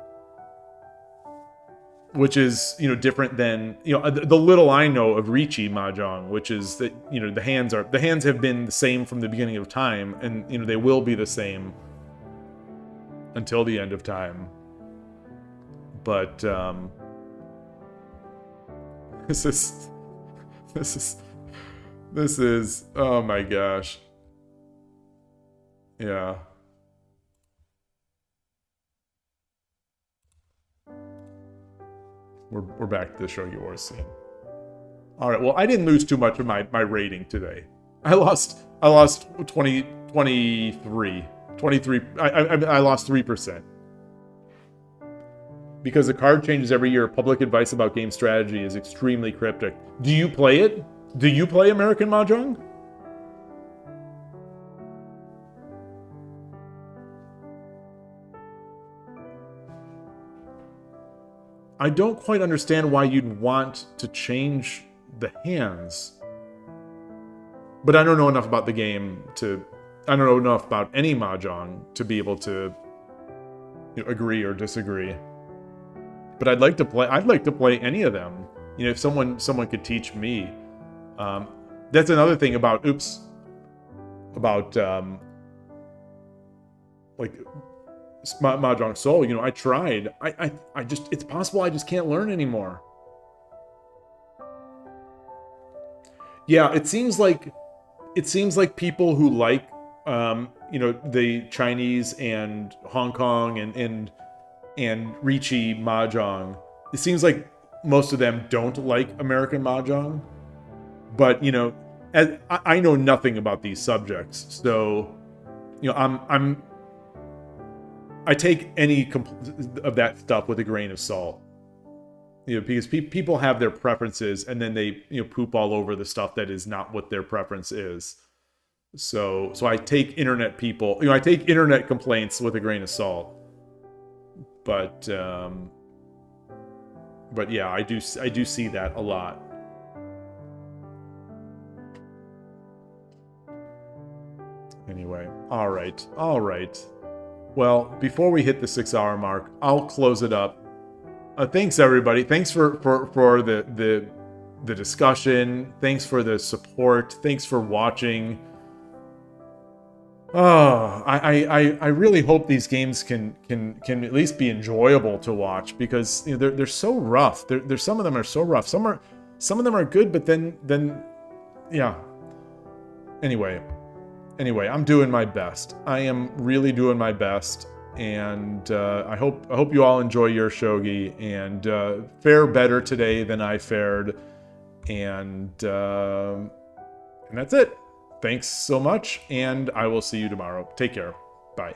which is different than the little I know of Riichi Mahjong, which is that the hands have been the same from the beginning of time, and they will be the same until the end of time. But this is oh my gosh. Yeah. We're back to the Shogi Wars scene. All right, well, I didn't lose too much of my rating today. I lost 23. I lost 3%. Because the card changes every year, public advice about game strategy is extremely cryptic. Do you play it? Do you play American Mahjong? I don't quite understand why you'd want to change the hands. But I don't know enough about the game to... I don't know enough about any Mahjong to be able to agree or disagree. But I'd like to play any of them. If someone could teach me. That's another thing about like Mahjong Soul. I tried. I just, it's possible I just can't learn anymore. Yeah, it seems like people who like the Chinese and Hong Kong and Riichi Mahjong, it seems like most of them don't like American Mahjong. But I know nothing about these subjects, so I take any of that stuff with a grain of salt. Because people have their preferences, and then they poop all over the stuff that is not what their preference is. So I take internet people, I take internet complaints with a grain of salt. But yeah, I do see that a lot. Anyway, all right. Well, before we hit the 6-hour mark, I'll close it up. Thanks everybody. Thanks for the discussion. Thanks for the support. Thanks for watching. Oh, I really hope these games can at least be enjoyable to watch, because they're so rough. There's some of them are so rough. Some of them are good, but then yeah. Anyway, I'm doing my best. I am really doing my best, and I hope you all enjoy your shogi and fare better today than I fared. And that's it. Thanks so much, and I will see you tomorrow. Take care. Bye.